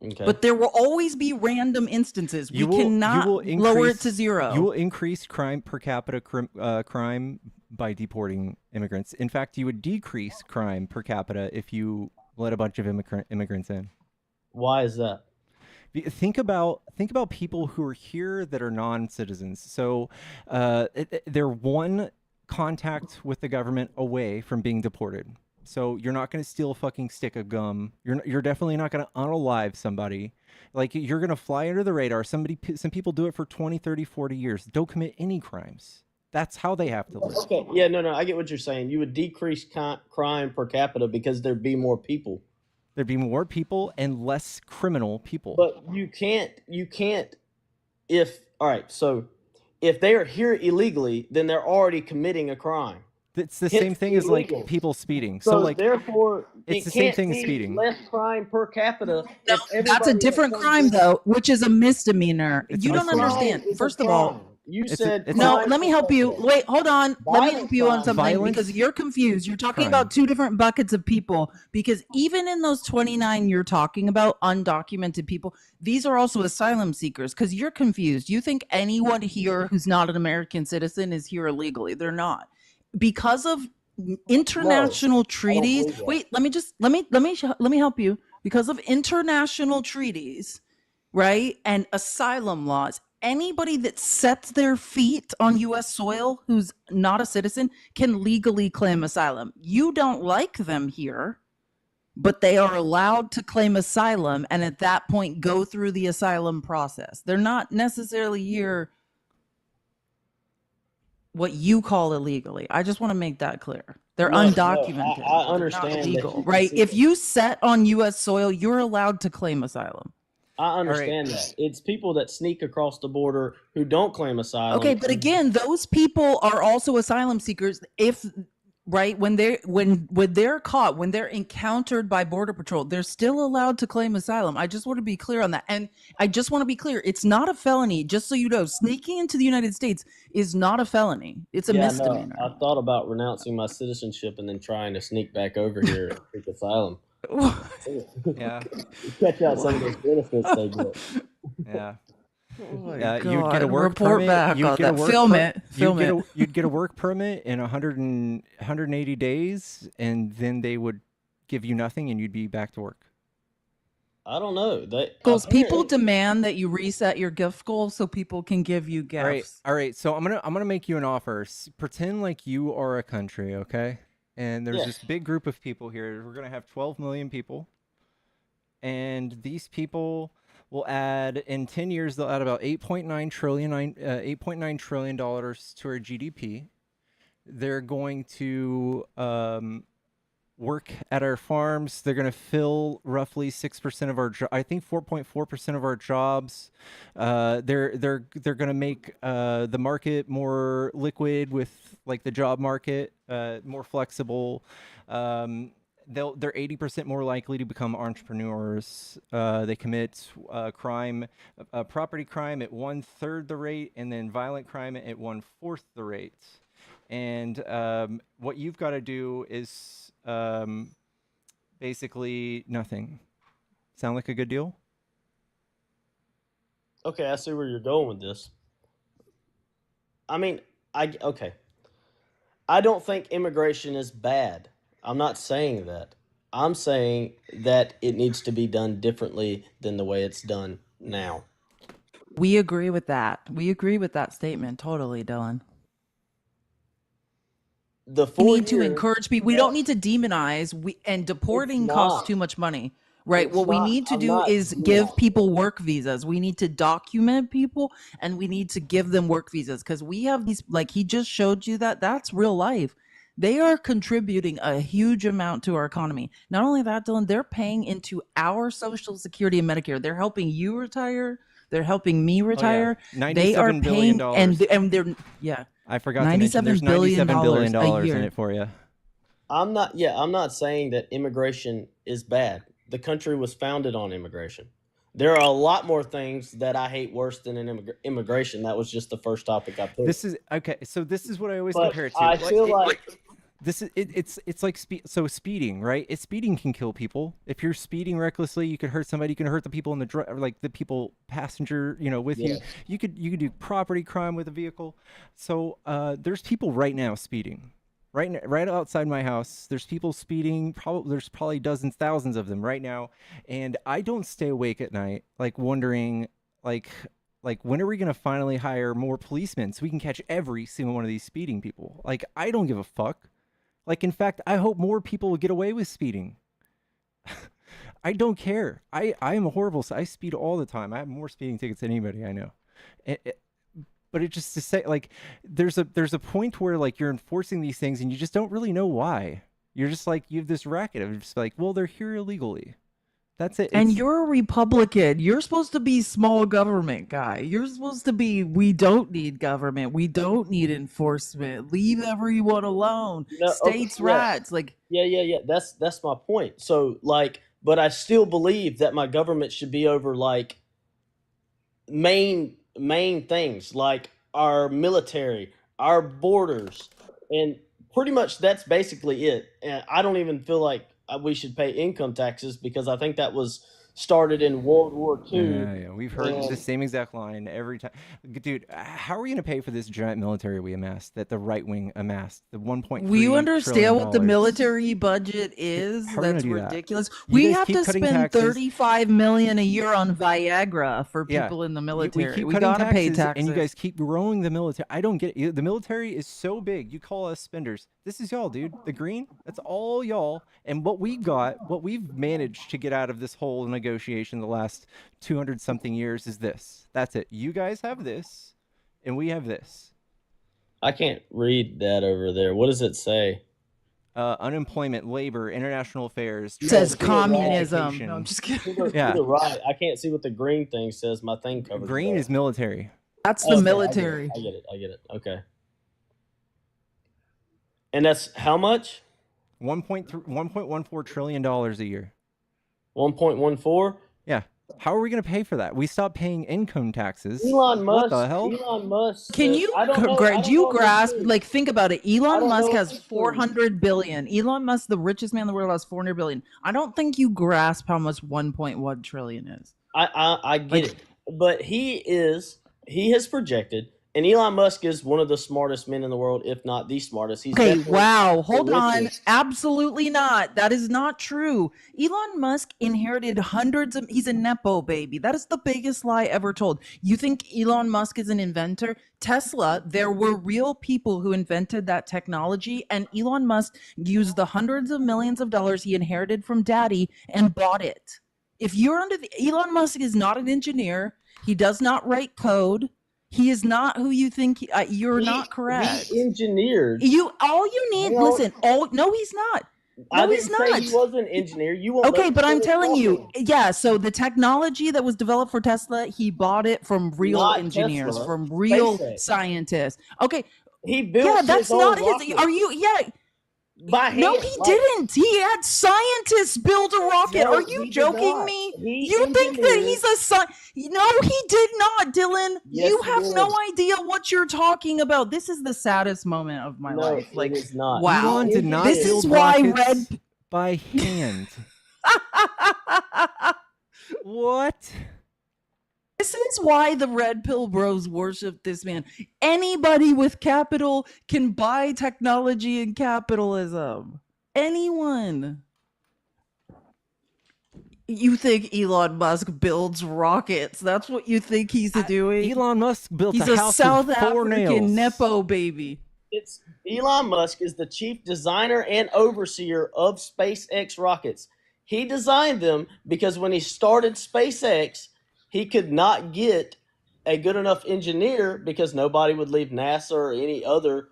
Okay. But there will always be random instances. We cannot lower it to zero. You will increase crime per capita crime by deporting immigrants. In fact, you would decrease crime per capita if you let a bunch of immigrants in. Why is that? Think about people who are here that are non-citizens. So they're one contact with the government away from being deported. So you're not going to steal a fucking stick of gum. You're definitely not going to unalive somebody. Like, you're going to fly under the radar. Some people do it for 20, 30, 40 years. Don't commit any crimes. That's how they have to live. Okay, yeah, no, I get what you're saying. You would decrease crime per capita because there'd be more people. There'd be more people and less criminal people. But you can't so if they are here illegally, then they're already committing a crime. It's the same thing as like people speeding. So like, therefore, it's the same thing as speeding. Less crime per capita. No, that's a different crime though, which is a misdemeanor. You don't understand. First of all, you said no. Let me help you. Wait, hold on. Let me help you on something because you're confused. You're talking about two different buckets of people. Because even in those 29 you're talking about, undocumented people, these are also asylum seekers. Because you're confused. You think anyone here who's not an American citizen is here illegally? They're not. Because of international treaties. Wait, let me help you. Because of international treaties, right, and asylum laws, anybody that sets their feet on U.S. soil who's not a citizen can legally claim asylum. You don't like them here, but they are allowed to claim asylum, and at that point go through the asylum process. They're not necessarily here what you call illegally. I just want to make that clear. They're undocumented. I understand. They're not legal, right? If you set on U.S. soil, you're allowed to claim asylum. I understand that. It's people that sneak across the border who don't claim asylum. Okay, but again, those people are also asylum seekers. When they're caught, when they're encountered by Border Patrol, they're still allowed to claim asylum. I just want to be clear on that. And I just want to be clear, it's not a felony, just so you know. Sneaking into the United States is not a felony. It's a misdemeanor. No, I thought about renouncing my citizenship and then trying to sneak back over here and seek asylum. Yeah. Catch out some of those benefits they get. Yeah. Oh you'd get a work report permit. back on that. Film it. You'd get a work permit in 180 days, and then they would give you nothing, and you'd be back to work. I don't know. People demand that you reset your gift goal so people can give you gifts. All right. So I'm gonna make you an offer. Pretend like you are a country, okay? And there's this big group of people here. We're gonna have 12 million people, and these people will add, in 10 years, they'll add about $8.9 trillion dollars to our GDP. They're going to work at our farms. They're going to fill roughly 6% of our I think 4.4% of our jobs. They're going to make the market more liquid, with like the job market more flexible. They're 80% more likely to become entrepreneurs. They commit property crime at 1/3 the rate, and then violent crime at 1/4 the rate. And what you've got to do is basically nothing. Sound like a good deal? Okay, I see where you're going with this. I mean, okay. I don't think immigration is bad. I'm not saying that. I'm saying that it needs to be done differently than the way it's done now. We agree with that. We agree with that statement totally, Dylan. We need to encourage people. We don't need to demonize. And deporting costs too much money, right? What we need to do is give people work visas. We need to document people, and we need to give them work visas, because we have these, like he just showed you, that's real life. They are contributing a huge amount to our economy. Not only that, Dylan, they're paying into our Social Security and Medicare. They're helping you retire. They're helping me retire. They are $97 billion. paying, and they're I forgot to mention there's $97 $97 billion a in year. it for you. I'm not saying that immigration is bad. The country was founded on immigration. There are a lot more things that I hate worse than an immigration. That was just the first topic I put. This is okay. So this is what I always But compare it to. I feel like this is it's like speeding, right? Speeding can kill people. If you're speeding recklessly, you could hurt somebody. You can hurt the people in the like the people passenger, with you. You could do property crime with a vehicle. So there's people right now speeding. Right outside my house, there's people speeding. There's probably dozens, thousands of them right now, and I don't stay awake at night, like wondering, like when are we gonna finally hire more policemen so we can catch every single one of these speeding people? Like, I don't give a fuck. Like, in fact, I hope more people will get away with speeding. I don't care. I am horrible. I speed all the time. I have more speeding tickets than anybody I know. But it's just to say, like, there's a point where, like, you're enforcing these things and you just don't really know why. You're just like, you have this racket of just like, well, they're here illegally. That's it. And you're a Republican. You're supposed to be small government guy. You're supposed to be, we don't need government. We don't need enforcement. Leave everyone alone. States' rights. Like, yeah. That's my point. So, like, but I still believe that my government should be over, like, main things like our military, our borders, and pretty much that's basically it. And I don't even feel like we should pay income taxes because I think that was started in World War II. Yeah, we've heard the same exact line every time. Dude, how are we going to pay for this giant military we amassed, that the right wing amassed, the 1.3 we understand what the $1 trillion? military budget is. How are we That's gonna do that? ridiculous. You We guys have keep to cutting spend taxes. $35 million a year on Viagra for Yeah. people in the We military. keep We cutting gotta pay taxes, taxes. and you guys keep growing the military. I don't get it. The military is so big. You call us spenders. This is y'all, dude. The green, that's all y'all. And what we've managed to get out of this whole negotiation the last 200 something years is this. That's it. You guys have this, and we have this. I can't read that over there. What does it say? Unemployment, labor, international affairs. It says transportation, communism. No, I'm just kidding. Yeah. To the right. I can't see what the green thing says. My thing covers. Green that. is military. That's the military. I get it. Okay. And that's how much? $1.14 trillion a year. 1.14? Yeah. How are we going to pay for that? We stopped paying income taxes. Elon Musk. What the hell? Elon Musk. Can you, do you grasp, like, think about it. Elon Musk has 400 billion. Elon Musk, the richest man in the world, has 400 billion. I don't think you grasp how much 1.1 trillion is. I get it. But he has projected, and Elon Musk is one of the smartest men in the world, if not the smartest. He's Okay, definitely wow. the Hold on. richest. Absolutely not. That is not true. Elon Musk inherited he's a Nepo baby. That is the biggest lie ever told. You think Elon Musk is an inventor? Tesla, there were real people who invented that technology, and Elon Musk used the hundreds of millions of dollars he inherited from daddy and bought it. If you're Elon Musk is not an engineer. He does not write code. He is not who you think. You're not correct. He engineered. All you need. Hang on. Listen. No, he's not. I No, he's didn't say not. he was an engineer. You won't Okay, let but me I'm finish telling you, talking. yeah. So the technology that was developed for Tesla, he bought it from real Not engineers, Tesla, from real SpaceX. scientists. Okay. He built Yeah, his that's own not his. rocket. Are you? Yeah. By No, hand, he like- didn't. He had scientists build a rocket. No, Are you he did joking not. me? He You think that engineered- he's a No, he did not, Dylan. Yes, You he have did. no idea what you're talking about. This is the saddest moment of my No, life. it Like, is not. wow. Elon did not This build is why rockets red. by hand. What? This is why the Red Pill Bros worship this man. Anybody with capital can buy technology and capitalism. Anyone. You think Elon Musk builds rockets? That's what you think he's doing? Elon Musk built He's a a house South with 4 nails. African Nepo baby. It's Elon Musk is the chief designer and overseer of SpaceX rockets. He designed them because when he started SpaceX, he could not get a good enough engineer because nobody would leave NASA or any other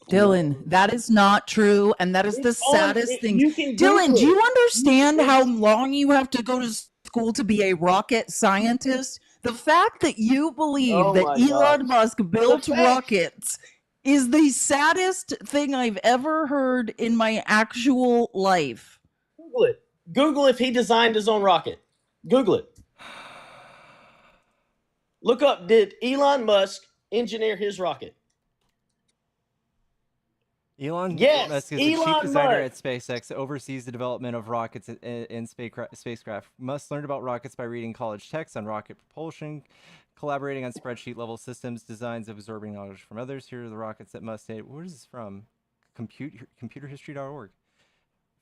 Dylan, that is not true, and that is the saddest thing. You can Dylan, Google do you it. understand how long you have to go to school to be a rocket scientist? The fact that you believe Oh that my Elon gosh. Musk built fact- rockets is the saddest thing I've ever heard in my actual life. Google it. Google if he designed his own rocket. Google it. Look up, did Elon Musk engineer his rocket? Elon Yes, Musk is the chief Elon designer Musk. at SpaceX, oversees the development of rockets and spacecraft. Musk learned about rockets by reading college texts on rocket propulsion, collaborating on spreadsheet-level systems, designs, absorbing knowledge from others. Here are the rockets that Musk made. Where is this from? Computerhistory.org.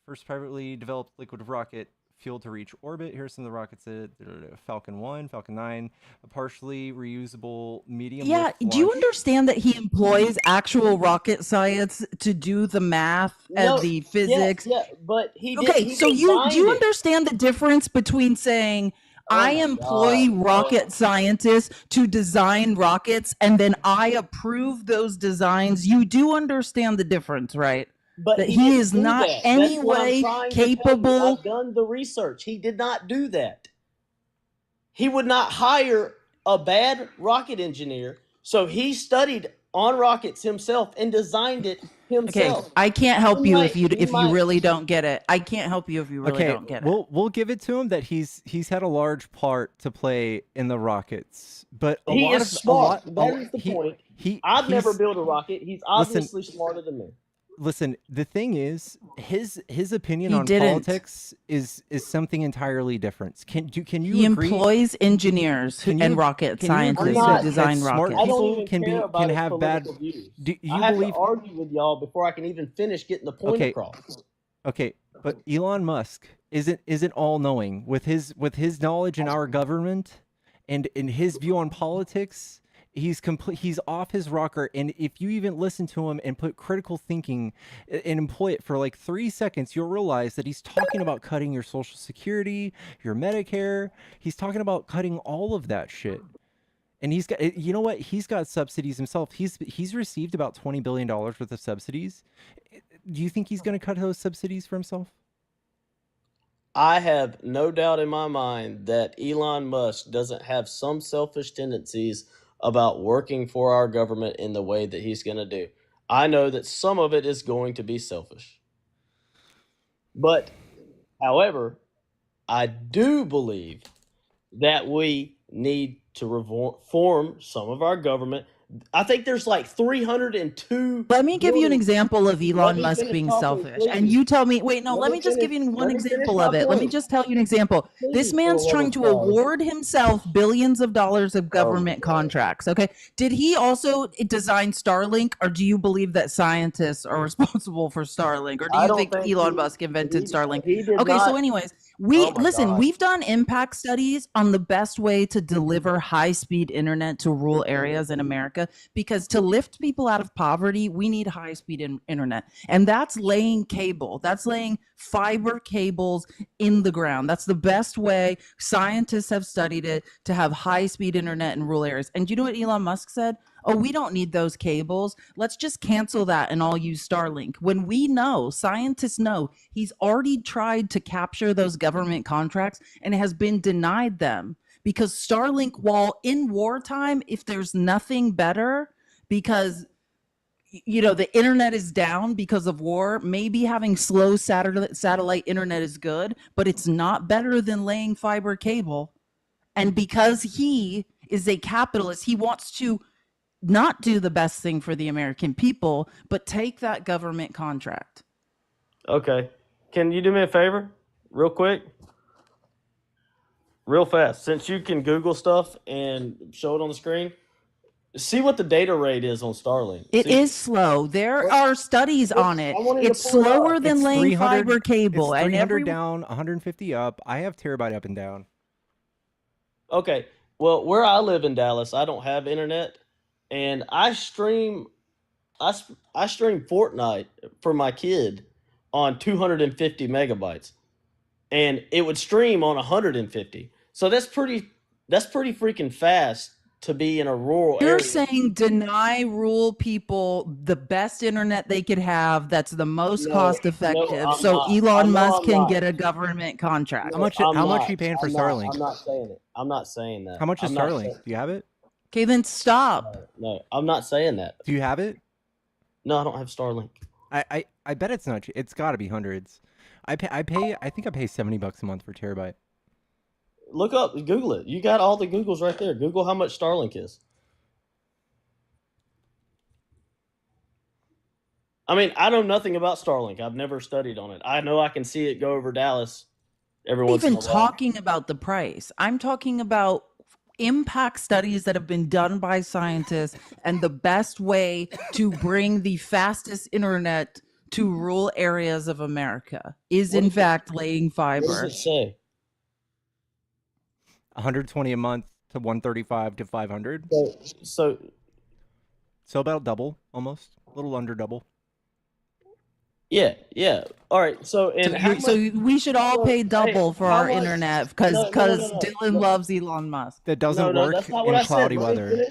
First privately developed liquid rocket fuel to reach orbit. Here's some of the rockets that Falcon 1, Falcon 9, a partially reusable medium Yeah, lift do you launch. understand that he employs actual rocket science to do the math and No, the physics? Yeah, but he did. Okay, He so do you designed it. understand the difference between saying I my employ God. rocket scientists to design rockets and then I approve those designs? You do understand the difference, right? But That he he didn't is do not that. any That's what I'm way trying to tell you. capable. I've done the research. He did not do that. He would not hire a bad rocket engineer, so he studied on rockets himself and designed it Okay, himself. I can't help you if you might- really don't get it. I can't help you if you really Okay, don't get it. we'll give it to him that he's had a large part to play in the rockets, but He is smart. That is the point. I've never built a rocket. He's obviously smarter than me. Listen, the thing is, his opinion He on didn't. politics is something entirely different. Can you He agree? employs engineers and rocket scientists who design smart rockets. people can have bad? Views. Do you I have believe? to argue with y'all before I can even finish getting the point across. Okay, but Elon Musk isn't all knowing with his knowledge in our government and in his view on politics. He's off his rocker, and if you even listen to him and put critical thinking and employ it for like 3 seconds, you'll realize that he's talking about cutting your Social Security, your Medicare. He's talking about cutting all of that shit. And he's got, you know what? He's got subsidies himself. He's received about $20 billion worth of subsidies. Do you think he's going to cut those subsidies for himself? I have no doubt in my mind that Elon Musk doesn't have some selfish tendencies about working for our government in the way that he's going to do. I know that some of it is going to be selfish. But, however, I do believe that we need to reform some of our government. I think there's like 302. Let me give you an example of Let Elon me Musk finish being talking, selfish. And please. you tell me, wait, no, let me just give finish- you one let me finish example my of it. Let me point. just tell you an example. This Please, man's for the trying to love of God. award himself billions of dollars of government contracts. Okay. Did he also design Starlink, or do you believe that scientists are responsible for Starlink? Or do I you don't think think Elon he- Musk invented Starlink? he did Okay, so not- anyways, Oh my listen, God. we've done impact studies on the best way to deliver high-speed internet to rural areas in America, because to lift people out of poverty, we need high-speed internet. And that's laying cable. That's laying fiber cables in the ground. That's the best way. Scientists have studied it to have high-speed internet in rural areas. And do you know what Elon Musk said? Oh, we don't need those cables. Let's just cancel that and all use Starlink. When we know, scientists know, he's already tried to capture those government contracts and has been denied them. Because Starlink, while in wartime, if there's nothing better, because the internet is down because of war, maybe having slow satellite internet is good, but it's not better than laying fiber cable. And because he is a capitalist, he wants to not do the best thing for the American people, but take that government contract. Okay. Can you do me a favor real quick? Real fast. Since you can Google stuff and show it on the screen, see what the data rate is on Starlink. It is slow. There are studies on it. It's slower than laying fiber cable. It's 300 and down, 150 up. I have terabyte up and down. Okay. Well, where I live in Dallas, I don't have internet, and I stream Fortnite for my kid on 250 megabytes, and it would stream on 150. So that's pretty freaking fast to be in a rural You're area. saying deny rural people the best internet they could have that's the most No, cost no, effective I'm so not. I Elon know Musk I'm can not. get a government contract. No, I'm How much not. are you paying for I'm not. Starlink? I'm not saying it. I'm not saying that. How much is I'm not Starlink? saying, Do you have it? Okay, then stop. no, I'm not saying that. Do you have it? No, I don't have Starlink. I bet it's not. It's got to be hundreds. I think I pay $70 a month for terabyte. Look up, Google it. You got all the Googles right there. Google how much Starlink is. I mean, I know nothing about Starlink. I've never studied on it. I know I can see it go over Dallas every I'm once in even a while. talking about the price. I'm talking about impact studies that have been done by scientists and the best way to bring the fastest internet to rural areas of America is in fact laying What does fiber. it say? 120 a month to 135 to 500. So about double, almost a little under double. Yeah. All right. So and how much, So we should all pay double for how our much- internet because no. Dylan loves Elon Musk. That doesn't No, work that's not what in I said. cloudy weather.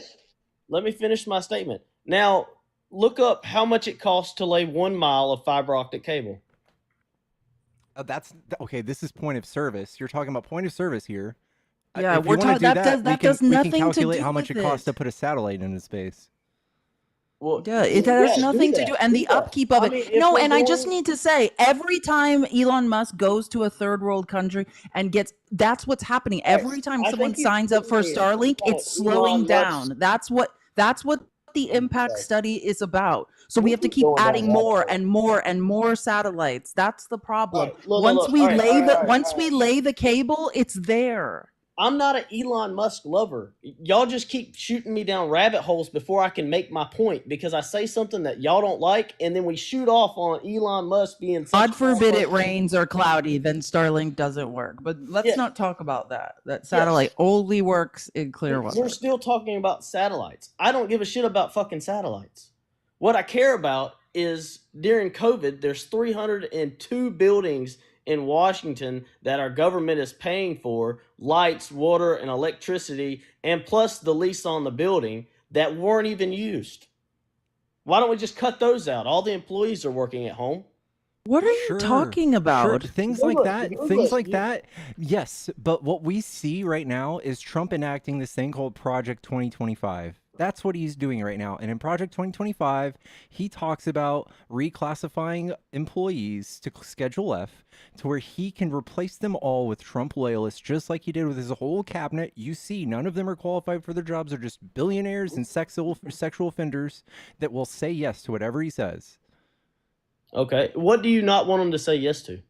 Let me finish my statement. Now, look up how much it costs to lay 1 mile of fiber optic cable. That's okay. This is point of service. You're talking about point of service here. Yeah, if you we're wanna talking do that does we nothing can to calculate do how much with it costs it. to put a satellite into space. Well, Yeah, it has do nothing to that, do, and the that. upkeep of I it. mean, if No, we're and I just going- need to say, every time Elon Musk goes to a third world country and gets, that's what's happening. Every time I someone think you signs up for should be Starlink, on it's slowing Elon Musk's- down. That's what the impact study is about. So we We'll have to keep keep going down adding that more road. and more and more satellites. That's the problem. Look, Once look. we All right, lay all right, the all right, once all we right. lay the cable, it's there. I'm not an Elon Musk lover. Y'all just keep shooting me down rabbit holes before I can make my point because I say something that y'all don't like, and then we shoot off on Elon Musk being such God a forbid bad it person. rains or cloudy, then Starlink doesn't work. But let's not talk about that. That satellite only works in clear weather. We're still talking about satellites. I don't give a shit about fucking satellites. What I care about is during COVID, there's 302 buildings in Washington that our government is paying for lights, water, and electricity, and plus the lease on the building that weren't even used. Why don't we just cut those out? All the employees are working at home. What are you talking about? Things like that. Yes, but what we see right now is Trump enacting this thing called Project 2025. That's what he's doing right now. And in Project 2025, he talks about reclassifying employees to Schedule F to where he can replace them all with Trump loyalists, just like he did with his whole cabinet. You see, none of them are qualified for their jobs. They're just billionaires and sexual offenders that will say yes to whatever he says. Okay. What do you not want them to say yes to?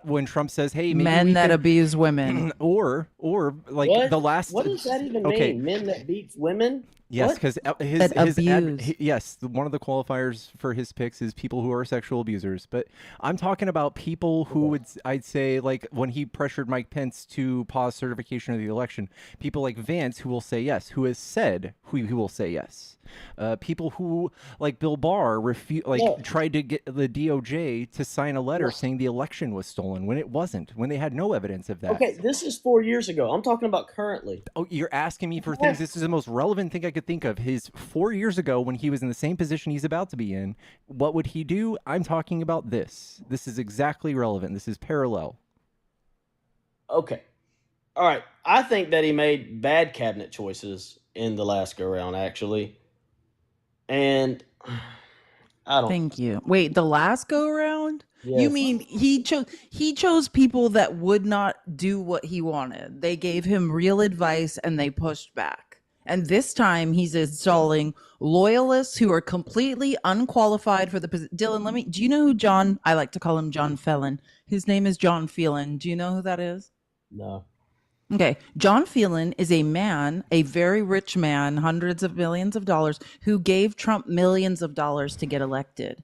When Trump says, "Hey, maybe Men we that can-" abuse women, or like What? the last. What does that even okay. mean? Men that beats women? Yes, What? because yes, one of the qualifiers for his picks is people who are sexual abusers. But I'm talking about people who I'd say, like when he pressured Mike Pence to pause certification of the election, people like Vance who will say yes, who has said who will say yes. People who, like Bill Barr, tried to get the DOJ to sign a letter saying the election was stolen when it wasn't, when they had no evidence of that. Okay, this is 4 years ago. I'm talking about currently. Oh, you're asking me for things. This is the most relevant thing I could think of. His 4 years ago, when he was in the same position he's about to be in, what would he do? I'm talking about this. This is exactly relevant. This is parallel. Okay. All right. I think that he made bad cabinet choices in the last go round, actually. And I don't. Thank you. Wait, the last go around? You Yes. mean he chose people that would not do what he wanted. They gave him real advice and they pushed back. And this time he's installing loyalists who are completely unqualified for the position. Dylan, do you know who John, I like to call him John Phelan. His name is John Phelan. Do you know who that is? No. Okay. John Phelan is a man, a very rich man, hundreds of millions of dollars, who gave Trump millions of dollars to get elected.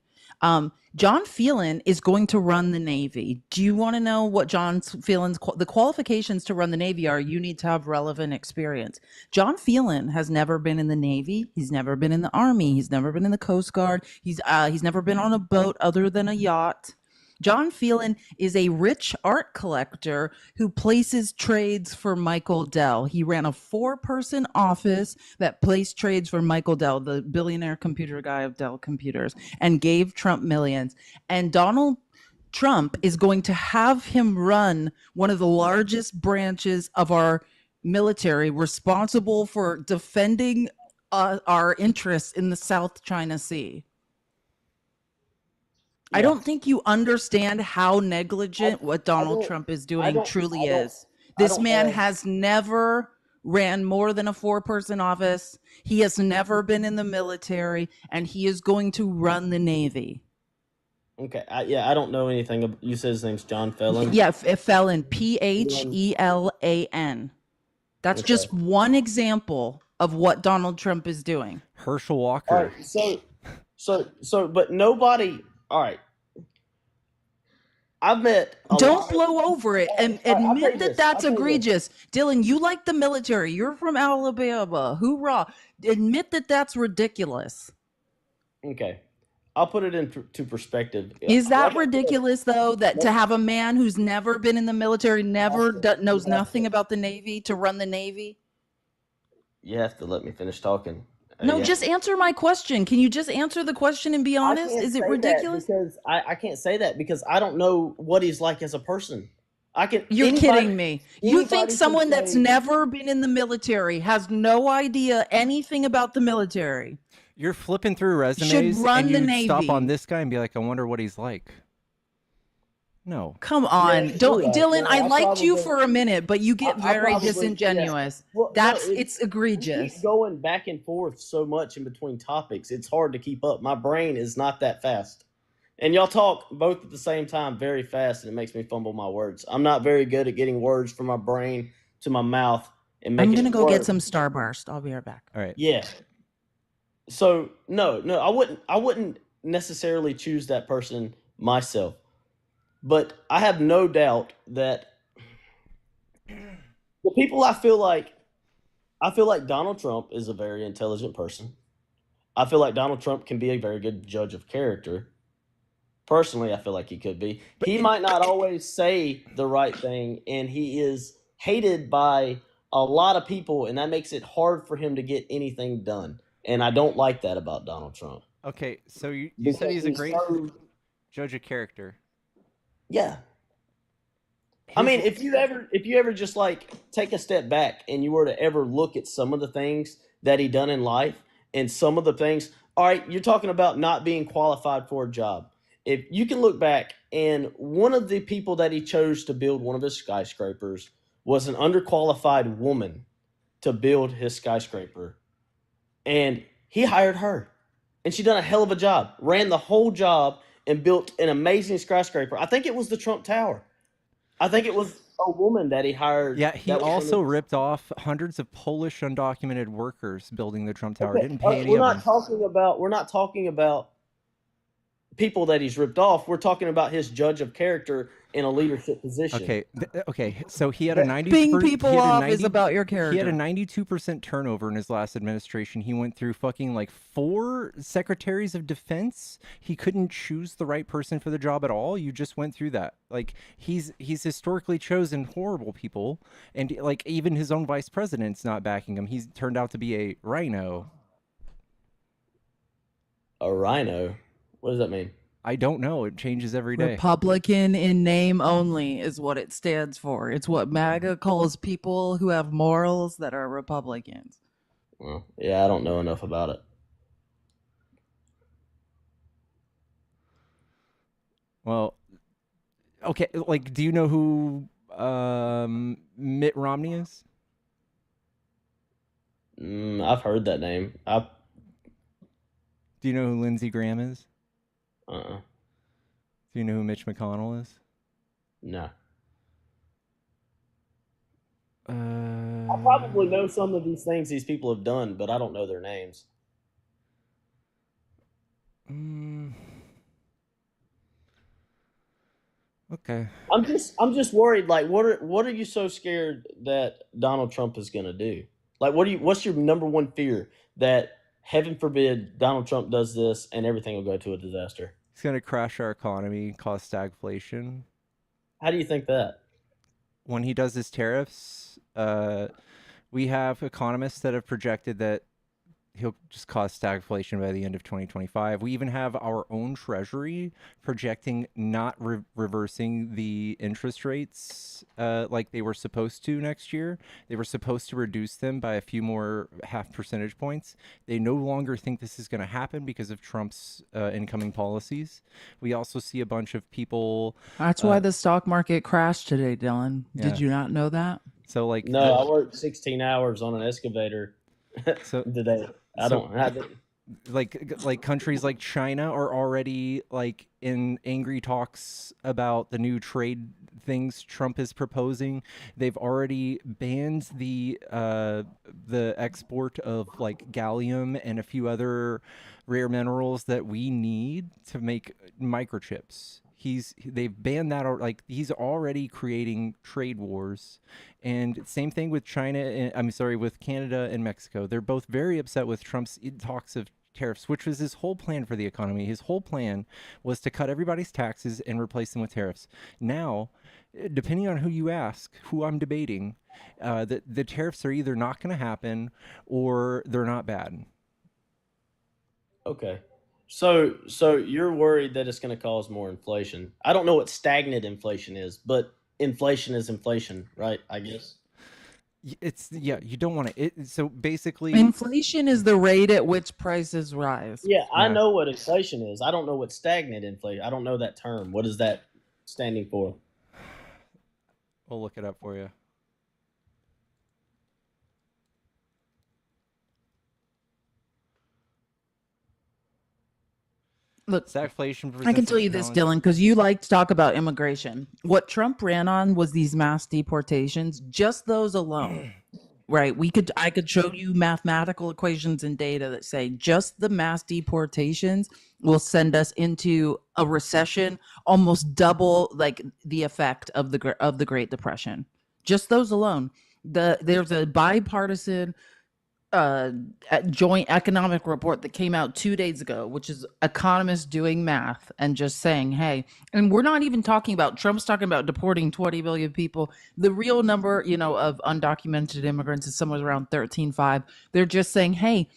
John Phelan is going to run the Navy. Do you want to know what John Phelan's the qualifications to run the Navy are? You need to have relevant experience. John Phelan has never been in the Navy. He's never been in the Army. He's never been in the Coast Guard. He's never been on a boat other than a yacht. John Phelan is a rich art collector who places trades for Michael Dell. He ran a 4-person office that placed trades for Michael Dell, the billionaire computer guy of Dell Computers, and gave Trump millions. And Donald Trump is going to have him run one of the largest branches of our military, responsible for defending our interests in the South China Sea. I don't think you understand how negligent what Donald Trump is doing truly is. This man has never ran more than a 4-person office. He has never been in the military, and he is going to run the Navy. Okay, I don't know anything. You said his name's John Phelan? Yeah, Phelan, Phelan. That's just one example of what Donald Trump is doing. Herschel Walker. All right, but nobody. All right, I've met. Don't blow over it and admit that that's egregious. Dylan, you like the military. You're from Alabama. Hoorah! Admit that that's ridiculous. Okay, I'll put it into perspective. Is that ridiculous, though, that to have a man who's never been in the military, knows nothing about the Navy, to run the Navy? You have to let me finish talking. No, just answer my question. Can you just answer the question and be honest? Is it ridiculous? Because I can't say that because I don't know what he's like as a person. You're kidding me. You think someone that's never been in the military has no idea anything about the military? You're flipping through resumes run and the you stop Navy. on this guy and be like, I wonder what he's like. No. Come on. Dylan, I liked you for a minute, but you get very probably- disingenuous. yeah. Well, It's egregious. You keep going back and forth so much in between topics. It's hard to keep up. My brain is not that fast. And y'all talk both at the same time very fast, and it makes me fumble my words. I'm not very good at getting words from my brain to my mouth and making I'm going to go it get work. some Starburst. I'll be right back. All right. Yeah. So no, I wouldn't necessarily choose that person myself. But I have no doubt that the people I feel like Donald Trump is a very intelligent person. I feel like Donald Trump can be a very good judge of character. Personally, I feel like he could be. He might not always say the right thing, and he is hated by a lot of people, and that makes it hard for him to get anything done. And I don't like that about Donald Trump. Okay, so you said he's a great judge of character. Yeah. I mean, if you ever just like take a step back and you were to ever look at some of the things that he done in life and some of the things, all right, you're talking about not being qualified for a job. If you can look back and one of the people that he chose to build one of his skyscrapers was an underqualified woman to build his skyscraper. And he hired her. And she done a hell of a job, ran the whole job and built an amazing skyscraper. I think it was the Trump Tower. I think it was a woman that he hired. Yeah, he also ripped off hundreds of Polish undocumented workers building the Trump Tower. Didn't pay any we're of not them. We're not talking about people that he's ripped off. We're talking about his judge of character in a leadership position. Okay. So he had a 90%. Being people off is about your character. He had a 92% turnover in his last administration. He went through fucking like 4 secretaries of defense. He couldn't choose the right person for the job at all. You just went through that. Like he's historically chosen horrible people, and like even his own vice president's not backing him. He's turned out to be a rhino. A rhino? What does that mean? I don't know. It changes every day. Republican in name only is what it stands for. It's what MAGA calls people who have morals that are Republicans. Well, yeah, I don't know enough about it. Well, okay. Like, do you know who Mitt Romney is? I've heard that name. Do you know who Lindsey Graham is? Uh-uh. Do you know who Mitch McConnell is? No. I probably know some of these things these people have done, but I don't know their names. Okay. I'm just worried. Like, what are you so scared that Donald Trump is going to do? Like, what's your number one fear? That heaven forbid Donald Trump does this and everything will go to a disaster. It's going to crash our economy, cause stagflation. How do you think that? When he does his tariffs, we have economists that have projected that he'll just cause stagflation by the end of 2025. We even have our own treasury projecting not reversing the interest rates like they were supposed to next year. They were supposed to reduce them by a few more half percentage points. They no longer think this is going to happen because of Trump's incoming policies. We also see a bunch of people. That's why the stock market crashed today, Dylan. Yeah. Did you not know that? So like No, I worked 16 hours on an excavator today. I don't. Like countries like China are already like in angry talks about the new trade things Trump is proposing. They've already banned the export of like gallium and a few other rare minerals that we need to make microchips. They've banned that, like he's already creating trade wars. And same thing with China and with Canada and Mexico. They're both very upset with Trump's talks of tariffs, which was his whole plan for the economy. His whole plan was to cut everybody's taxes and replace them with tariffs. Now, depending on who you ask, who I'm debating, the tariffs are either not going to happen or they're not bad. Okay. So you're worried that it's going to cause more inflation. I don't know what stagnant inflation is, but inflation is inflation, right? I guess. You don't want to. So basically, inflation is the rate at which prices rise. Yeah, I know what inflation is. I don't know what stagnant inflation. I don't know that term. What is that standing for? We'll look it up for you. Look, stagflation. I can tell you this, Dylan, because you like to talk about immigration. What Trump ran on was these mass deportations, just those alone. Right. I could show you mathematical equations and data that say just the mass deportations will send us into a recession, almost double like the effect of the Great Depression. Just those alone. There's a bipartisan joint economic report that came out 2 days ago, which is economists doing math and just saying, hey, and we're not even talking about Trump's talking about deporting 20 million people. The real number, of undocumented immigrants is somewhere around 13.5. They're just saying, hey,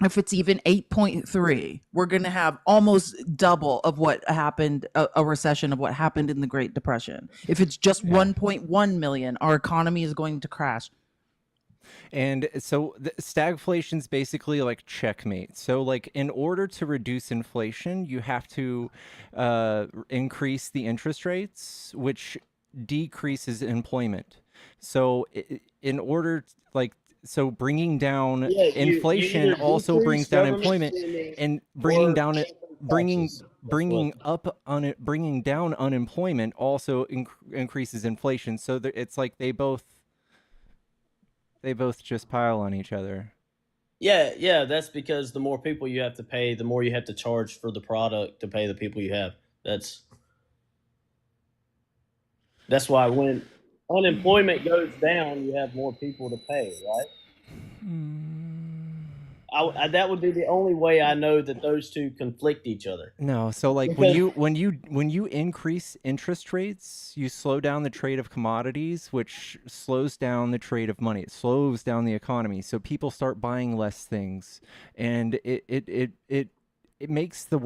if it's even 8.3, we're going to have almost double of what happened, a recession of what happened in the Great Depression. If it's just 1.1 million, our economy is going to crash. And so the stagflation is basically like checkmate. So like in order to reduce inflation, you have to increase the interest rates, which decreases employment. So in order bringing down inflation you also brings down employment, and bringing down unemployment also increases inflation. So it's like they both just pile on each other. Yeah, that's because the more people you have to pay, the more you have to charge for the product to pay the people you have. That's why when unemployment goes down, you have more people to pay, right? That would be the only way I know that those two conflict each other. No, so like when you increase interest rates, you slow down the trade of commodities, which slows down the trade of money. It slows down the economy, so people start buying less things, and it makes the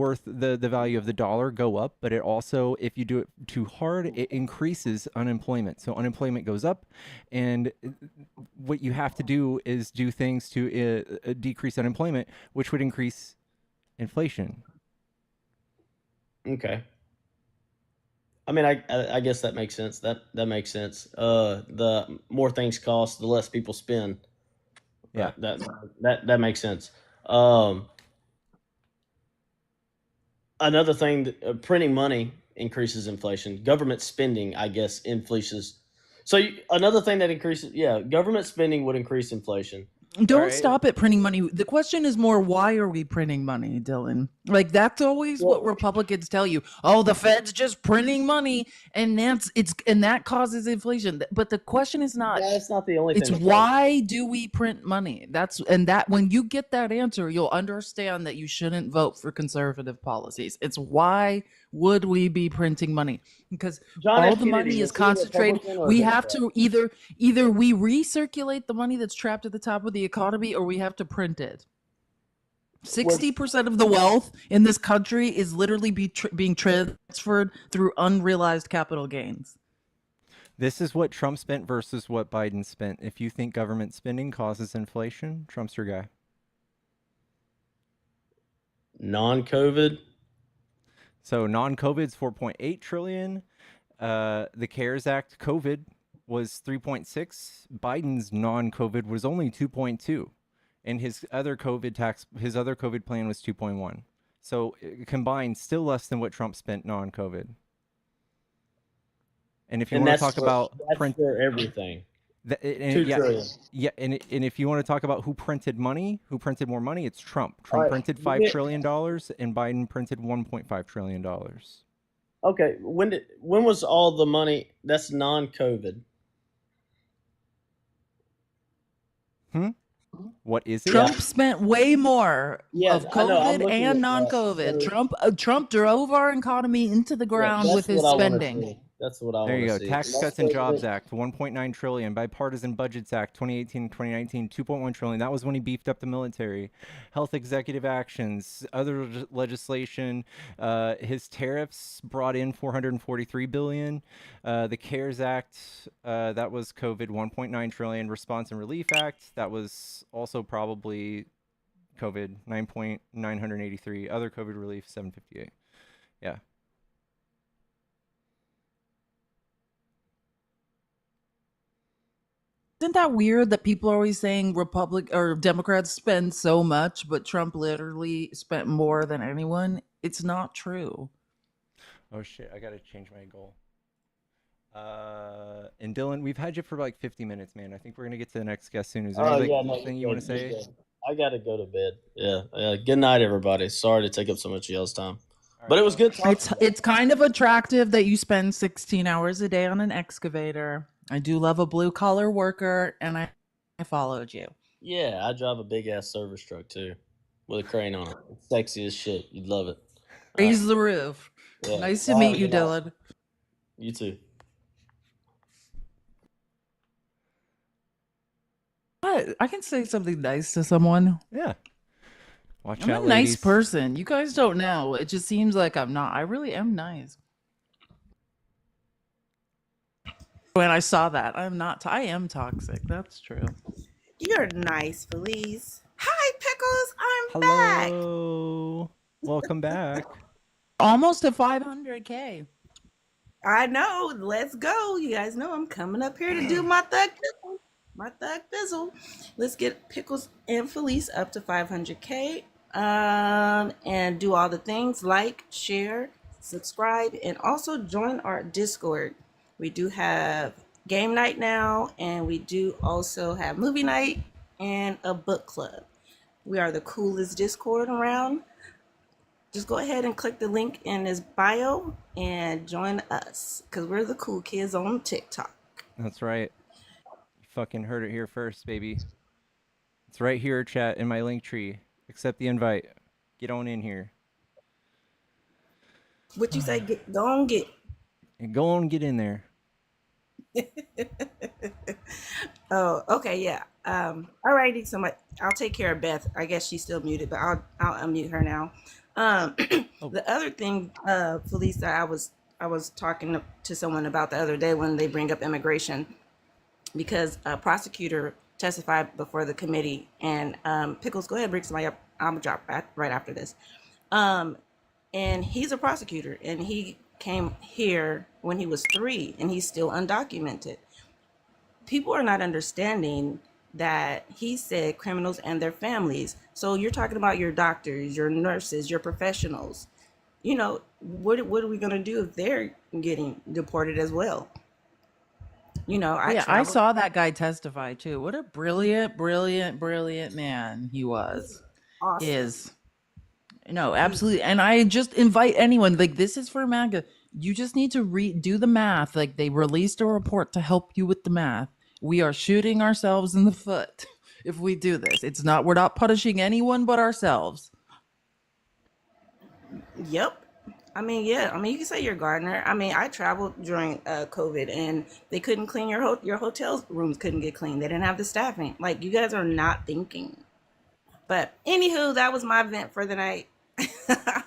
value of the dollar go up, but it also, if you do it too hard, it increases unemployment. So unemployment goes up, and what you have to do is do things to decrease unemployment, which would increase inflation. Okay. I mean, I guess that makes sense. That makes sense. The more things cost, the less people spend. Yeah. That makes sense. Another thing, printing money increases inflation. Government spending, I guess, increases. So another thing that increases, government spending would increase inflation. Don't right. stop at printing money. The question is more, why are we printing money, Dylan? Like, that's always what Republicans tell you. Oh, the Fed's just printing money, and that causes inflation. But the question is not. That's not the only It's thing. why do we print money? That when you get that answer, you'll understand that you shouldn't vote for conservative policies. It's why would we be printing money? Because John all F. the Kennedy, money is was he a concentrated. Republican or a We have Democrat? to either we recirculate the money that's trapped at the top of the economy, or we have to print it. 60% of the wealth in this country is literally being transferred through unrealized capital gains. This is what Trump spent versus what Biden spent. If you think government spending causes inflation, Trump's your guy. Non-COVID. So non-COVID's 4.8 trillion. The CARES Act COVID was 3.6. Biden's non-COVID was only 2.2, and his other COVID plan was 2.1. So combined, still less than what Trump spent non-COVID. And if you want to talk about for everything, $2 trillion. Yeah, and if you want to talk about who printed more money, it's Trump. Trump printed $5 trillion, and Biden printed $1.5 trillion. Okay, when was all the money that's non-COVID? What is it? Trump spent way more of COVID and non-COVID. Trump drove our economy into the ground with his spending. That's what I want to see. There you go. Tax Cuts and Jobs Act, 1.9 trillion. Bipartisan Budgets Act, 2018 2019, 2.1 trillion. That was when he beefed up the military. Health executive actions, other legislation. His tariffs brought in 443 billion. The CARES Act, that was COVID, 1.9 trillion. Response and Relief Act, that was also probably COVID, 9.983. Other COVID relief, 758. Yeah. Isn't that weird that people are always saying Democrats spend so much, but Trump literally spent more than anyone? It's not true. Oh shit, I gotta change my goal. And Dylan, we've had you for like 50 minutes, man. I think we're gonna get to the next guest soon. Is there anything you want to say? I gotta go to bed. Yeah. Good night, everybody. Sorry to take up so much of y'all's time. But it was good talking. It's kind of attractive that you spend 16 hours a day on an excavator. I do love a blue collar worker, and I followed you. Yeah, I drive a big ass service truck too, with a crane on it. It's sexy as shit. You'd love it. Raise the roof. Yeah. Nice to meet you, Dylan. You too. What? I can say something nice to someone. Yeah. Watch I'm out, a ladies. nice person. You guys don't know. It just seems like I'm not. I really am nice. When I saw that, I am toxic. That's true. You're nice, Felice. Hi, Pickles. I'm back. Hello. Welcome back. Almost to 500K. I know. Let's go. You guys know I'm coming up here to do my thug fizzle. Let's get Pickles and Felice up to 500K. And do all the things like, share, subscribe, and also join our Discord. We do have game night now, and we do also have movie night and a book club. We are the coolest Discord around. Just go ahead and click the link in his bio and join us, because we're the cool kids on TikTok. That's right. You fucking heard it here first, baby. It's right here, chat, in my link tree. Accept the invite. Get on in here. What you say? Go on, get. And go on, get in there. Oh, okay, yeah. Alrighty, so I'll take care of Beth. I guess she's still muted, but I'll unmute her now. The other thing, Felice, that I was talking to someone about the other day when they bring up immigration, because a prosecutor testified before the committee, and Pickles, go ahead, bring somebody up. I'm drop right after this. And he's a prosecutor, and he came here when he was 3, and he's still undocumented. People are not understanding that he said criminals and their families. So you're talking about your doctors, your nurses, your professionals. You know, what are we going to do if they're getting deported as well? You know, I Yeah, I traveled. saw that guy testify too. What a brilliant, brilliant, brilliant man he was. Awesome. Is. No, absolutely. And I just invite anyone, like this is for MAGA. You just need to do the math. Like they released a report to help you with the math. We are shooting ourselves in the foot if we do this. We're not punishing anyone but ourselves. Yep. I mean, yeah. I mean, you can say you're a gardener. I mean, I traveled during COVID, and they couldn't clean your hotel rooms. Couldn't get clean. They didn't have the staffing. Like you guys are not thinking. But anywho, that was my vent for the night.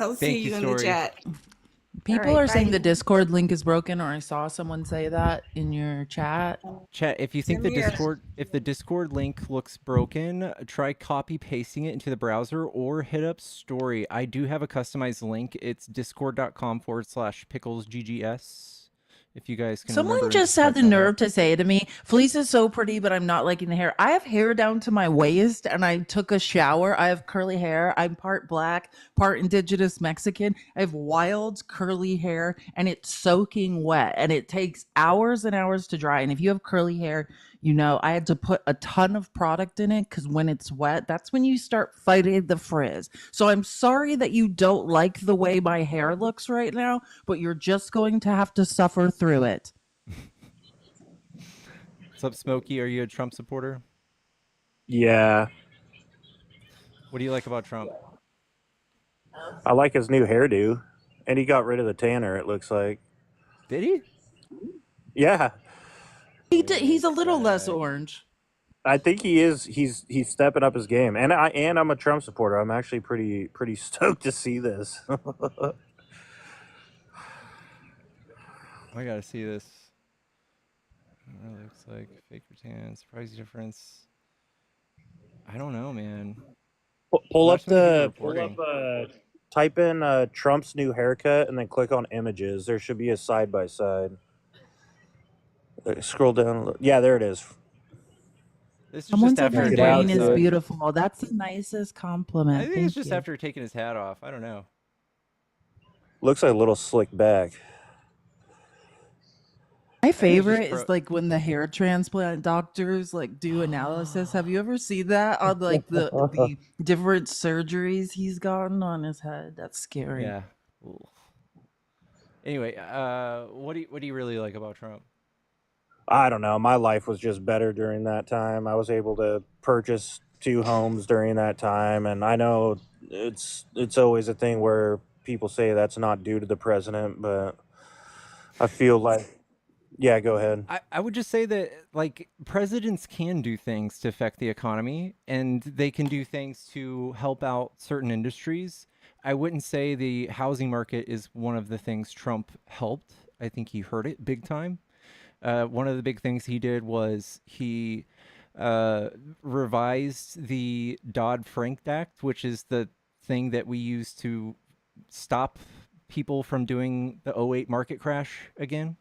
I'll see Thank you, you in the Story. chat. People right, are saying bye. the Discord link is broken, or I saw someone say that in your chat. Chat, if you think Send me a- if the Discord link looks broken, try copy pasting it into the browser or hit up Story. I do have a customized link. It's discord.com/picklesggs. If you guys can remember Someone and just type had the that out. nerve to say to me, Felice is so pretty, but I'm not liking the hair. I have hair down to my waist and I took a shower. I have curly hair. I'm part black, part indigenous Mexican. I have wild curly hair and it's soaking wet and it takes hours and hours to dry. And if you have curly hair, you know, I had to put a ton of product in it because when it's wet, that's when you start fighting the frizz. So I'm sorry that you don't like the way my hair looks right now, but you're just going to have to suffer through it. What's up, Smokey? Are you a Trump supporter? Yeah, What do you like about Trump? I like his new hairdo, and he got rid of the tanner. It looks like. Did he? Yeah, He's a little less orange. I think he is. He's stepping up his game, and I'm a Trump supporter. I'm actually pretty stoked to see this. I gotta see this. It looks like fake tan, surprising difference. I don't know, man. Type in Trump's new haircut, and then click on images. There should be a side by side. Scroll down. A little. Yeah, there it is. This is Someone just said after my taking brain his is hat- beautiful. That's the nicest compliment. I think Thank it's just you. after taking his hat off. I don't know. Looks like a little slick back. My favorite is like when the hair transplant doctors like do analysis. Have you ever seen that on like the different surgeries he's gotten on his head? That's scary. Yeah. Ooh. Anyway, what do you really like about Trump? I don't know. My life was just better during that time. I was able to purchase 2 homes during that time, and I know it's always a thing where people say that's not due to the president, but I feel like yeah, go ahead. I would just say that like presidents can do things to affect the economy and they can do things to help out certain industries. I wouldn't say the housing market is one of the things Trump helped. I think he hurt it big time. One of the big things he did was he revised the Dodd-Frank Act, which is the thing that we use to stop people from doing the '08 market crash again.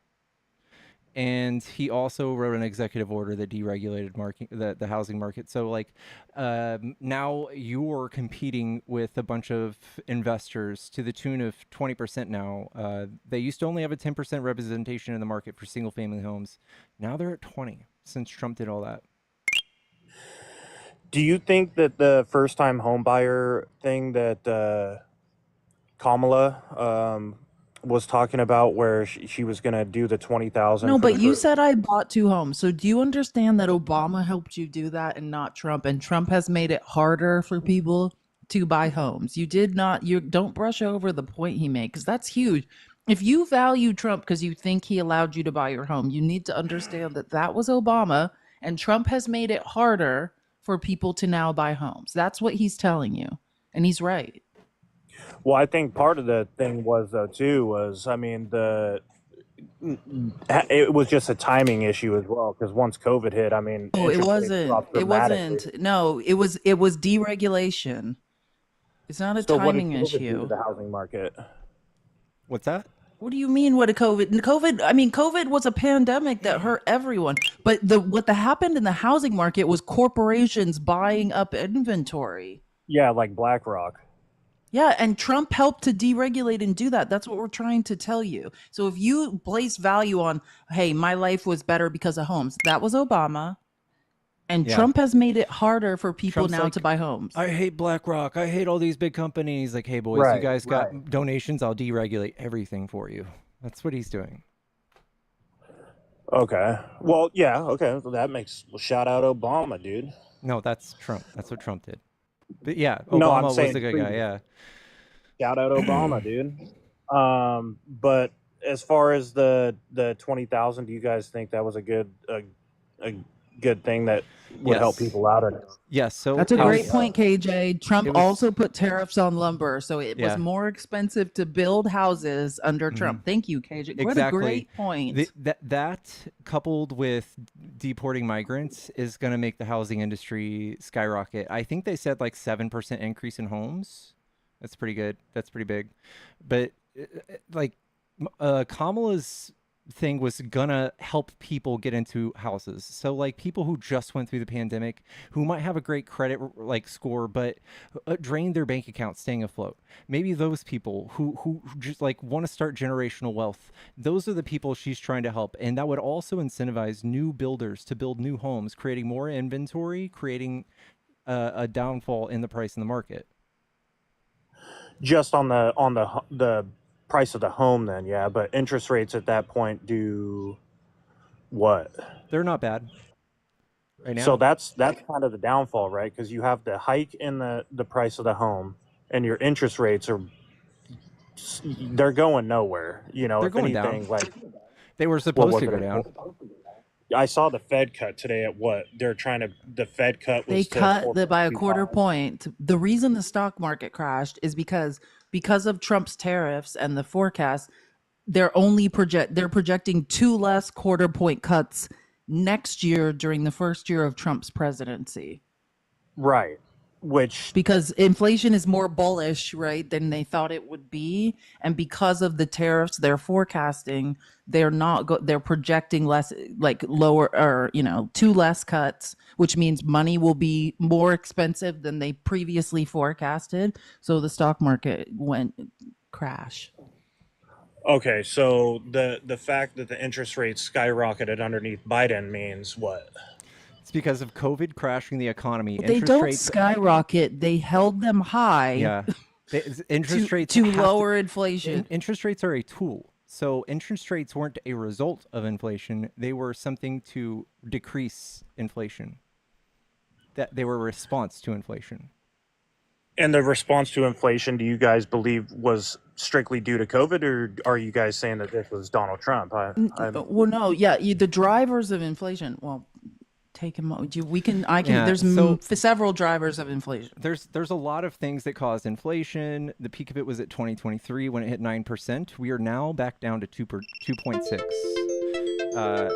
And he also wrote an executive order that deregulated the housing market. So like now you're competing with a bunch of investors to the tune of 20% now. They used to only have a 10% representation in the market for single family homes. Now they're at 20 since Trump did all that. Do you think that the first time home buyer thing that Kamala was talking about where she was going to do the 20,000 No, but you said I bought 2 homes. So do you understand that Obama helped you do that and not Trump? And Trump has made it harder for people to buy homes. You don't brush over the point he made because that's huge. If you value Trump because you think he allowed you to buy your home, you need to understand that that was Obama and Trump has made it harder for people to now buy homes. That's what he's telling you. And he's right. Well, I think part of the thing was though too was I mean it was just a timing issue as well because once COVID hit, I mean Oh, it interest rates wasn't. dropped It dramatically. wasn't. No, it was deregulation. It's not a So what did timing COVID do to issue. the housing market? What's that? What do you mean? What a COVID? I mean, COVID was a pandemic that hurt everyone. But what happened in the housing market was corporations buying up inventory. Yeah, like BlackRock. Yeah, and Trump helped to deregulate and do that. That's what we're trying to tell you. So if you place value on, hey, my life was better because of homes, that was Obama. And Yeah. Trump has made it harder for people Trump's now like, to buy homes. I hate BlackRock. I hate all these big companies. Like, hey, boys, you Right, guys got right. donations. I'll deregulate everything for you. That's what he's doing. Okay. Well, yeah. Okay. So that makes shout out Obama, dude. No, that's Trump. That's what Trump did. But yeah, No, I'm Obama was saying the good guy. previous. Yeah. Shout out Obama, dude. But as far as the 20,000, do you guys think that was a good thing that would help Yes. people out? Or Yes. So That's a it great was, point, KJ. Trump it was, also put tariffs on lumber, so it was yeah. more expensive to build houses under Trump. Thank you, KJ. What a Exactly. great point. That coupled with deporting migrants is going to make the housing industry skyrocket. I think they said like 7% increase in homes. That's pretty good. That's pretty big. But like Kamala's thing was gonna help people get into houses. So like people who just went through the pandemic, who might have a great credit like score, but drained their bank account staying afloat. Maybe those people who just like want to start generational wealth. Those are the people she's trying to help, and that would also incentivize new builders to build new homes, creating more inventory, creating a downfall in the price in the market. just on the price of the home, then yeah. But interest rates at that point do what? They're not bad right now. So that's kind of the downfall, right? Because you have the hike in the price of the home, and your interest rates they're going nowhere. They're If going anything, down. like They were what supposed was to it? go down. I saw the Fed cut today at what they're trying to. The Fed cut They was to cut by a quarter 4.25. point. The reason the stock market crashed is because of Trump's tariffs and the forecast. They're projecting 2 less quarter point cuts next year during the first year of Trump's presidency. Right. Which because inflation is more bullish, right, than they thought it would be, and because of the tariffs they're forecasting, they're projecting less, like lower, or 2 less cuts, which means money will be more expensive than they previously forecasted. So the stock market went crash. Okay, so the fact that the interest rates skyrocketed underneath Biden means what? It's because of COVID crashing the economy. They don't skyrocket. They held them high. Yeah. Interest rates to lower inflation. Interest rates are a tool. So interest rates weren't a result of inflation. They were something to decrease inflation. That they were a response to inflation. And the response to inflation, do you guys believe was strictly due to COVID, or are you guys saying that this was Donald Trump? Well, no, yeah, the drivers of inflation. Well, take him. Yeah, there's several drivers of inflation. There's a lot of things that caused inflation. The peak of it was at 2023 when it hit 9%. We are now back down to 2.6.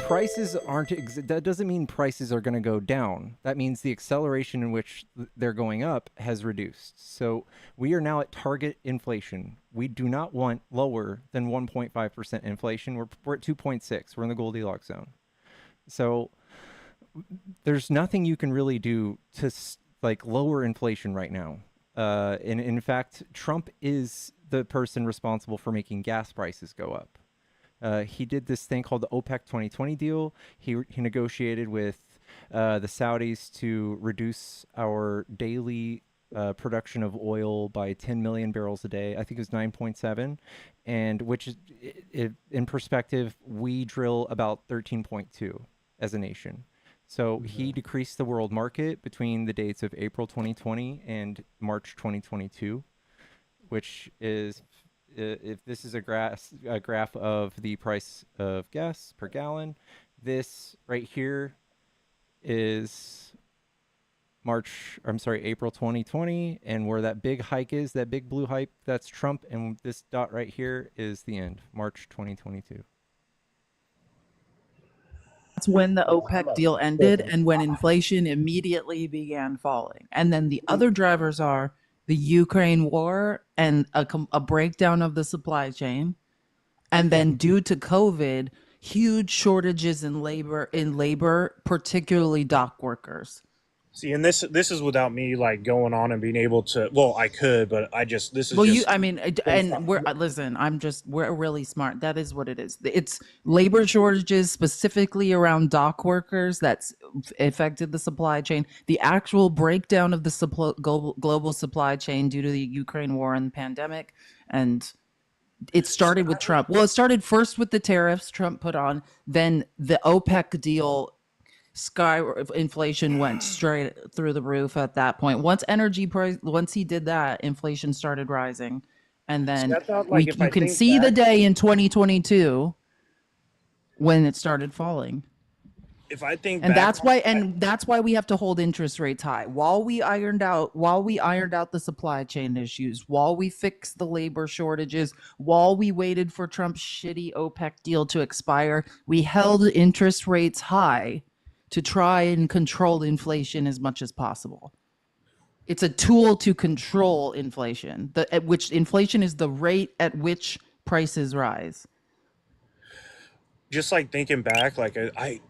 Prices aren't. That doesn't mean prices are going to go down. That means the acceleration in which they're going up has reduced. So we are now at target inflation. We do not want lower than 1.5% inflation. We're at 2.6. We're in the Goldilocks zone. So there's nothing you can really do to like lower inflation right now. And in fact, Trump is the person responsible for making gas prices go up. He did this thing called the OPEC 2020 deal. He negotiated with the Saudis to reduce our daily production of oil by 10 million barrels a day. I think it was 9.7, and which is, in perspective, we drill about 13.2 as a nation. So he decreased the world market between the dates of April 2020 and March 2022, which is, if this is a graph of the price of gas per gallon, this right here is April 2020, and where that big hike is, that big blue hike, that's Trump, and this dot right here is the end, March 2022. That's when the OPEC deal ended and when inflation immediately began falling. And then the other drivers are the Ukraine war and a breakdown of the supply chain. And then due to COVID, huge shortages in labor, particularly dock workers. See, and this is without me like going on and being able to. Well, I could, but this is Well, just I mean, based off. and listen, we're really smart. That is what it is. It's labor shortages specifically around dock workers that's affected the supply chain. The actual breakdown of the global supply chain due to the Ukraine war and the pandemic. And it started with Trump. Well, it started first with the tariffs Trump put on, then the OPEC deal. Inflation went straight through the roof at that point. Once he did that, inflation started rising, and then I thought, like, if I you can think see the back, day in 2022 when it started falling. if I think And back, that's why we have to hold interest rates high while we ironed out the supply chain issues, while we fixed the labor shortages, while we waited for Trump's shitty OPEC deal to expire. We held interest rates high to try and control inflation as much as possible. It's a tool to control inflation. At which inflation is the rate at which prices rise. just like thinking back, like I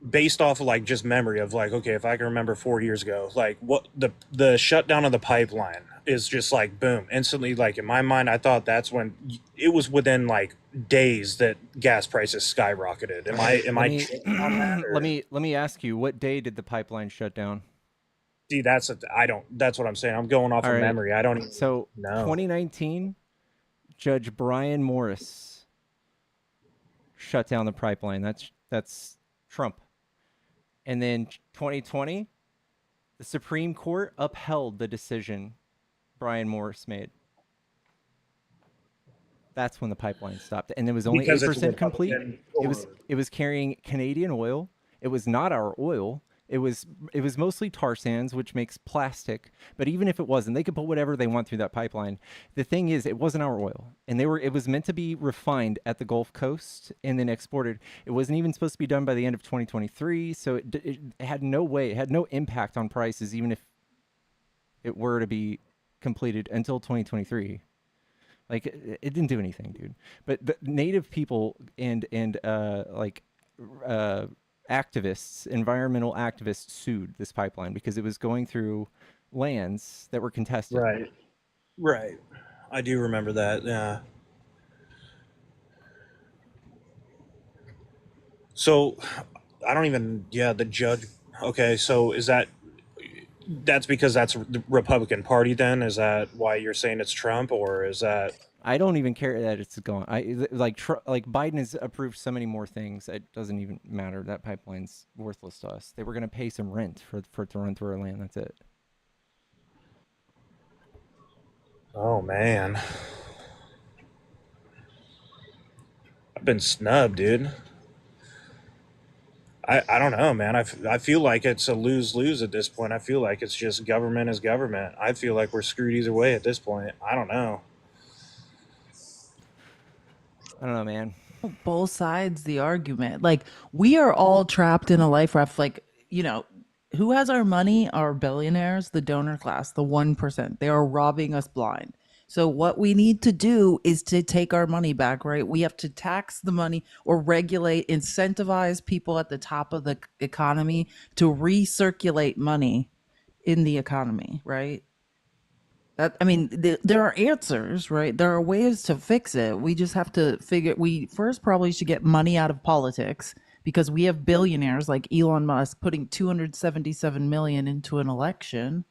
based off of like just memory of like, okay, if I can remember 4 years ago, like what the shutdown of the pipeline is just like boom, instantly. Like in my mind, I thought that's when it was within like days that gas prices skyrocketed. Am I tripping on that, or? Let me ask you, what day did the pipeline shut down? See, that's what I'm saying. I'm going off All of right. memory. I don't even So know. 2019, Judge Brian Morris shut down the pipeline. That's Trump. And then 2020, the Supreme Court upheld the decision Brian Morris made. That's when the pipeline stopped, and it was only 8% complete. It was carrying Canadian oil. It was not our oil. It was mostly tar sands, which makes plastic. But even if it wasn't, they could put whatever they want through that pipeline. The thing is, it wasn't our oil, and it was meant to be refined at the Gulf Coast and then exported. It wasn't even supposed to be done by the end of 2023, so it had no way, it had no impact on prices, even if it were to be completed until 2023. Like it didn't do anything, dude. But the native people and activists, environmental activists, sued this pipeline because it was going through lands that were contested. Right. I do remember that. Yeah. So, I don't even. Yeah, the judge. Okay, so that's because that's the Republican Party? Then is that why you're saying it's Trump, or is that? I don't even care that it's gone. Like Biden has approved so many more things. It doesn't even matter. That pipeline's worthless to us. They were going to pay some rent for it to run through our land. That's it. Oh man, I've been snubbed, dude. I don't know, man. I feel like it's a lose-lose at this point. I feel like it's just government is government. I feel like we're screwed either way at this point. I don't know. I don't know, man. Both sides the argument. Like we are all trapped in a life raft. Like, who has our money? Our billionaires, the donor class, the 1%. They are robbing us blind. So what we need to do is to take our money back, right? We have to tax the money or regulate, incentivize people at the top of the economy to recirculate money in the economy, right? There are answers, right? There are ways to fix it. We just have to we first probably should get money out of politics because we have billionaires like Elon Musk putting 277 million into an election.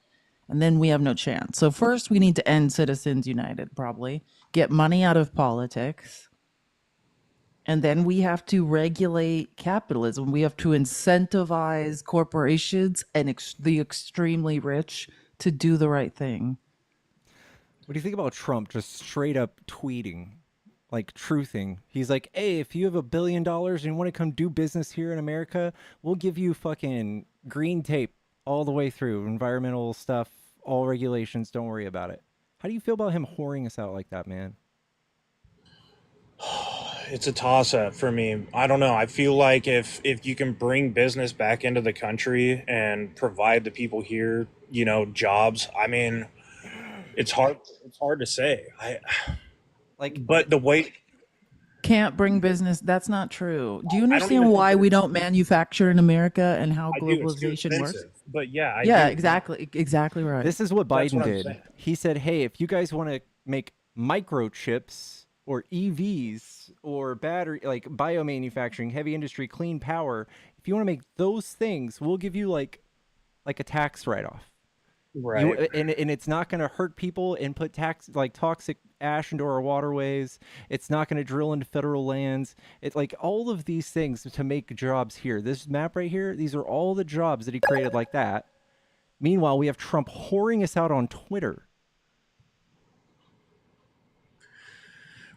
And then we have no chance. So first we need to end Citizens United, probably. Get money out of politics. And then we have to regulate capitalism. We have to incentivize corporations and the extremely rich to do the right thing. What do you think about Trump just straight up tweeting, like truthing? He's like, hey, if you have $1 billion and you want to come do business here in America, we'll give you fucking green tape all the way through, environmental stuff, all regulations, don't worry about it. How do you feel about him whoring us out like that, man? It's a toss-up for me. I don't know. I feel like if you can bring business back into the country and provide the people here, jobs, I mean, it's hard to say. But the way can't bring business, that's not true. Do you understand why we don't manufacture in America and how globalization works? But yeah, I Yeah, do. exactly right. This is what That's Biden what I'm did. saying. He said, "Hey, if you guys want to make microchips or EVs or battery like biomanufacturing, heavy industry, clean power, if you want to make those things, we'll give you like a tax write-off. You Right. and it's not going to hurt people and put toxic ash into our waterways. It's not going to drill into federal lands. It's like all of these things to make jobs here. This map right here, these are all the jobs that he created like that. Meanwhile, we have Trump whoring us out on Twitter.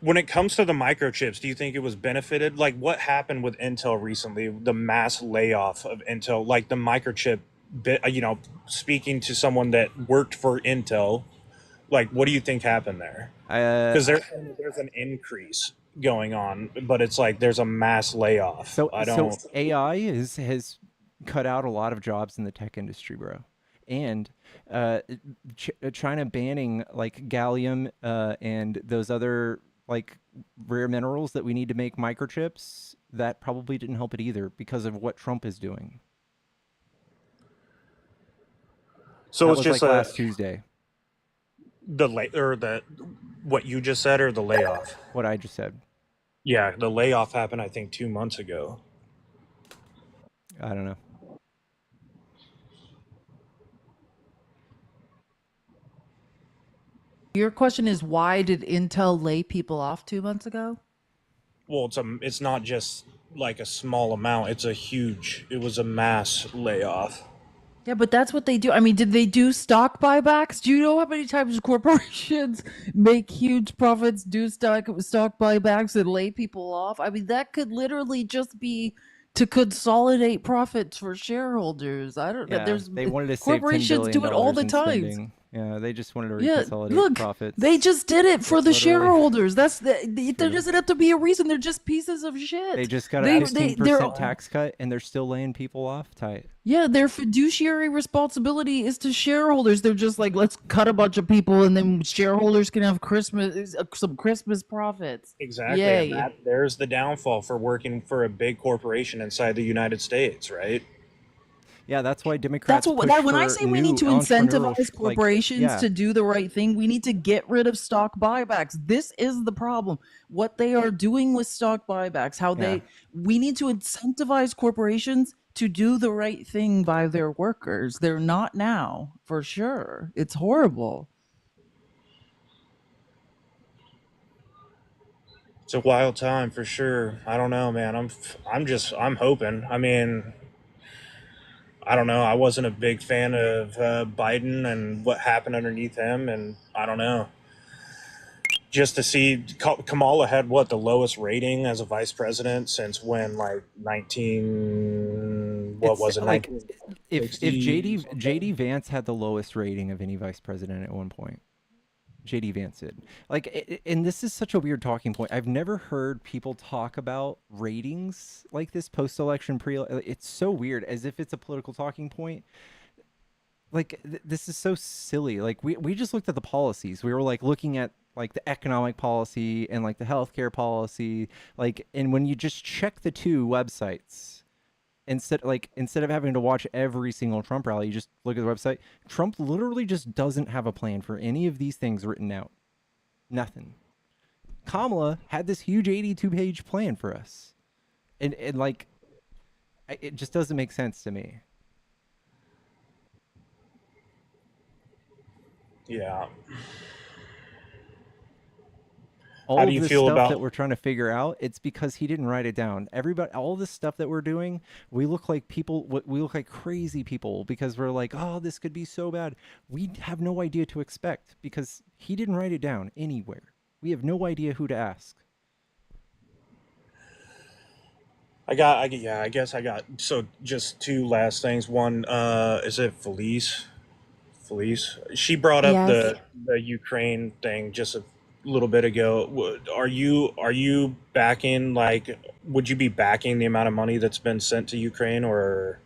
When it comes to the microchips, do you think it was benefited? Like what happened with Intel recently, the mass layoff of Intel, like the microchip bit, speaking to someone that worked for Intel, like what do you think happened there? Because there's an increase going on, but it's like there's a mass layoff. So AI has cut out a lot of jobs in the tech industry, bro. And China banning like gallium and those other like rare minerals that we need to make microchips, that probably didn't help it either because of what Trump is doing. So that it's was just like last Tuesday. What you just said or the layoff? What I just said. Yeah, the layoff happened I think 2 months ago. I don't know. Your question is, why did Intel lay people off 2 months ago? Well, it's not just like a small amount. It was a mass layoff. Yeah, but that's what they do. I mean, did they do stock buybacks? Do you know how many times corporations make huge profits, do stock buybacks, and lay people off? I mean, that could literally just be to consolidate profits for shareholders. I don't know. Yeah, There's they wanted to save $10 corporations billion do it all the in time. spending. Yeah, they just wanted to Yeah, reconsolidate look, profits. they just did it for the Literally. shareholders. There doesn't have to be a reason. They're just pieces of shit. They just got a 15% tax cut, and they're still laying people off. Tight. Yeah, their fiduciary responsibility is to shareholders. They're just like, let's cut a bunch of people, and then shareholders can have some Christmas profits. Exactly. Yay. And there's the downfall for working for a big corporation inside the United States, right? Yeah, that's why Democrats. When I say we need to incentivize corporations to do the right thing, we need to get rid of stock buybacks. This is the problem. What they are doing with stock buybacks, we need to incentivize corporations to do the right thing by their workers. They're not now, for sure. It's horrible. It's a wild time for sure. I don't know, man. I'm hoping. I mean, I don't know. I wasn't a big fan of Biden and what happened underneath him, and I don't know. Just to see Kamala had the lowest rating as a vice president since when, like 19. What was it? Like if JD Vance had the lowest rating of any vice president at one point. JD Vance did. And this is such a weird talking point. I've never heard people talk about ratings like this post-election, it's so weird, as if it's a political talking point. Like this is so silly. Like we just looked at the policies. We were like looking at like the economic policy and like the healthcare policy. And when you just check the two websites, instead of having to watch every single Trump rally, you just look at the website. Trump literally just doesn't have a plan for any of these things written out. Nothing. Kamala had this huge 82-page plan for us. And like, it just doesn't make sense to me. Yeah. All of the stuff that we're trying to figure out, it's because he didn't write it down. All this stuff that we're doing, we look like crazy people because we're like, oh, this could be so bad. We have no idea to expect because he didn't write it down anywhere. We have no idea who to ask. I guess I got just two last things. One, is it Felice? She brought up the Ukraine thing just a little bit ago. Are you backing, would you be backing the amount of money that's been sent to Ukraine or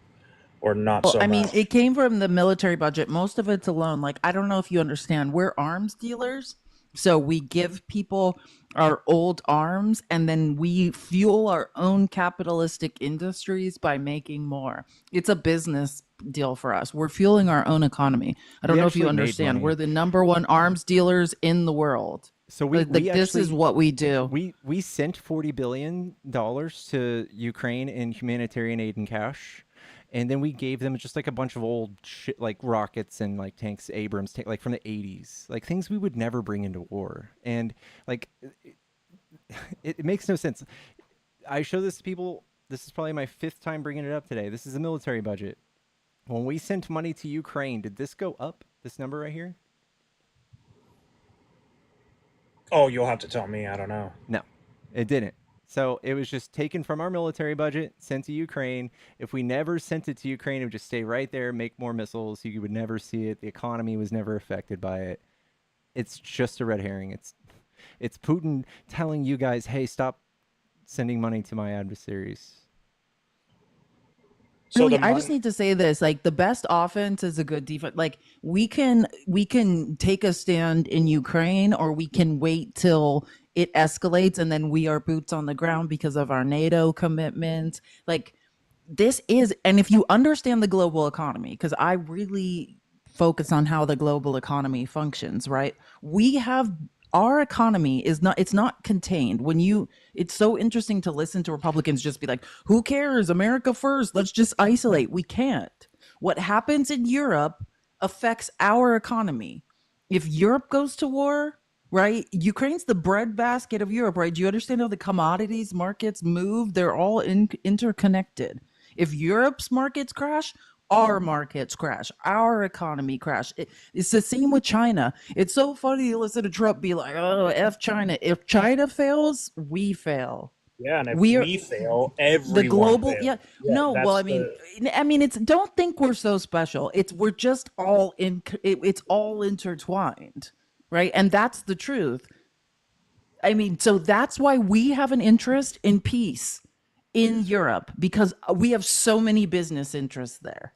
not so much? I mean, it came from the military budget. Most of it's a loan. I don't know if you understand. We're arms dealers. So we give people our old arms and then we fuel our own capitalistic industries by making more. It's a business deal for us. We're fueling our own economy. I don't We know if you actually made understand. money. We're the #1 arms dealers in the world. So we this is actually what we do. we sent $40 billion to Ukraine in humanitarian aid and cash, and then we gave them just like a bunch of old shit like rockets and like tanks, Abrams, like from the 80s, like things we would never bring into war. And like it makes no sense. I show this to people. This is probably my 5th time bringing it up today. This is a military budget. When we sent money to Ukraine, did this go up? This number right here? Oh, you'll have to tell me. I don't know. No, it didn't. So it was just taken from our military budget, sent to Ukraine. If we never sent it to Ukraine, it would just stay right there, make more missiles. You would never see it. The economy was never affected by it. It's just a red herring. It's Putin telling you guys, hey, stop sending money to my adversaries. So really, I just need to say this: like, the best offense is a good defense. Like, we can take a stand in Ukraine, or we can wait till it escalates, and then we are boots on the ground because of our NATO commitments. Like, this is, and if you understand the global economy, because I really focus on how the global economy functions, right? We have our economy is not, it's not contained. It's so interesting to listen to Republicans just be like, who cares? America first. Let's just isolate. We can't. What happens in Europe affects our economy. If Europe goes to war, right? Ukraine's the breadbasket of Europe, right? Do you understand how the commodities markets move? They're all interconnected. If Europe's markets crash, our markets crash, our economy crash. It's the same with China. It's so funny to listen to Trump be like, oh, F China. If China fails, we fail. Yeah, and if we fail, everyone the global fails. yeah no well I mean it's, don't think we're so special. We're just all it's all intertwined, right? And that's the truth. I mean, so that's why we have an interest in peace in Europe, because we have so many business interests there.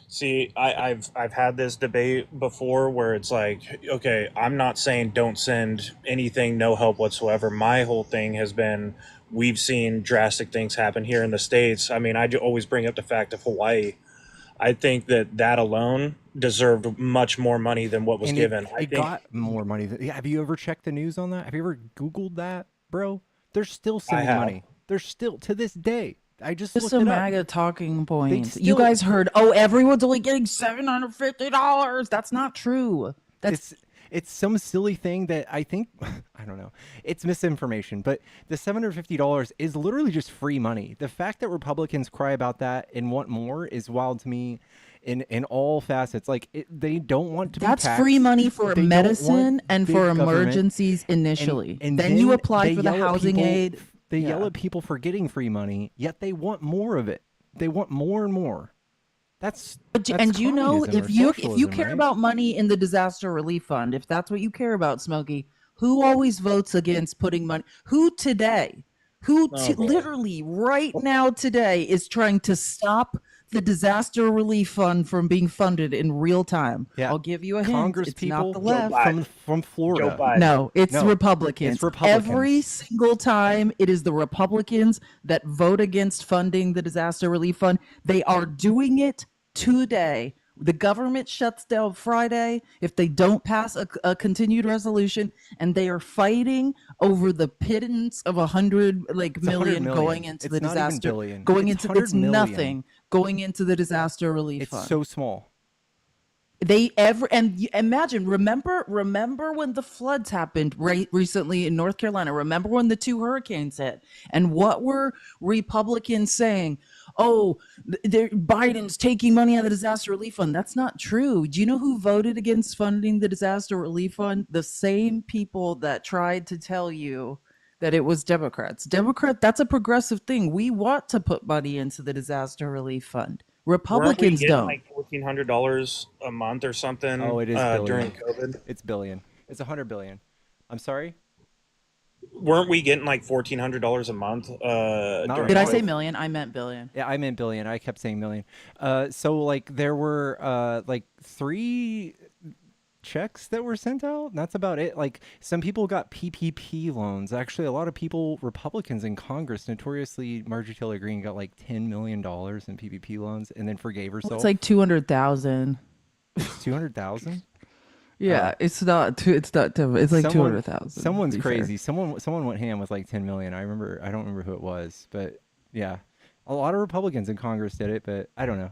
See, I've had this debate before where it's like, okay, I'm not saying don't send anything, no help whatsoever. My whole thing has been, we've seen drastic things happen here in the States. I mean, I always bring up the fact of Hawaii. I think that alone deserved much more money than what was given. I think got more money. Have you ever checked the news on that? Have you ever Googled that, bro? They're still sending money. They're still, to this day. I just looked some it up. MAGA talking points. You guys heard, oh, everyone's only getting $750. That's not true. It's some silly thing that I think, I don't know, it's misinformation, but the $750 is literally just free money. The fact that Republicans cry about that and want more is wild to me in all facets. Like, they don't want to be taxed. That's free money for medicine and for emergencies initially. And then you apply for the housing aid. They yell at people for getting free money, yet they want more of it. They want more and more. That's and you know, if you care right? about money in the disaster relief fund, if that's what you care about, Smokey, who always votes against putting money? Who today? Literally right now today is trying to stop the disaster relief fund from being funded in real time? Yeah. I'll give you a hint. Congress it's people not the left from Florida. No, it's Republicans. It's Republicans. Every single time it is the Republicans that vote against funding the disaster relief fund. They are doing it today. The government shuts down Friday if they don't pass a continued resolution, and they are fighting over the pittance of 100 million going into the disaster. It's nothing going into the disaster relief fund. It's so small. Imagine, remember when the floods happened recently in North Carolina? Remember when the 2 hurricanes hit? And what were Republicans saying? Oh, Biden's taking money out of the disaster relief fund. That's not true. Do you know who voted against funding the disaster relief fund? The same people that tried to tell you that it was Democrats. That's a progressive thing. We want to put money into the disaster relief fund. Republicans don't. Like $1,400 a month or something. Oh, it is billion. During COVID. It's billion. It's $100 billion. I'm sorry. Weren't we getting like $1,400 a month? Did I say million? I meant billion. Yeah, I meant billion. I kept saying million. So like there were like 3 checks that were sent out. That's about it. Like some people got PPP loans. Actually, a lot of people, Republicans in Congress, notoriously, Marjorie Taylor Greene got like $10 million in PPP loans and then forgave herself. It's like 200,000. It's 200,000. Yeah, it's not. It's not. It's like 200,000. Someone's crazy. Someone went ham with like 10 million. I don't remember who it was, but yeah, a lot of Republicans in Congress did it. But I don't know.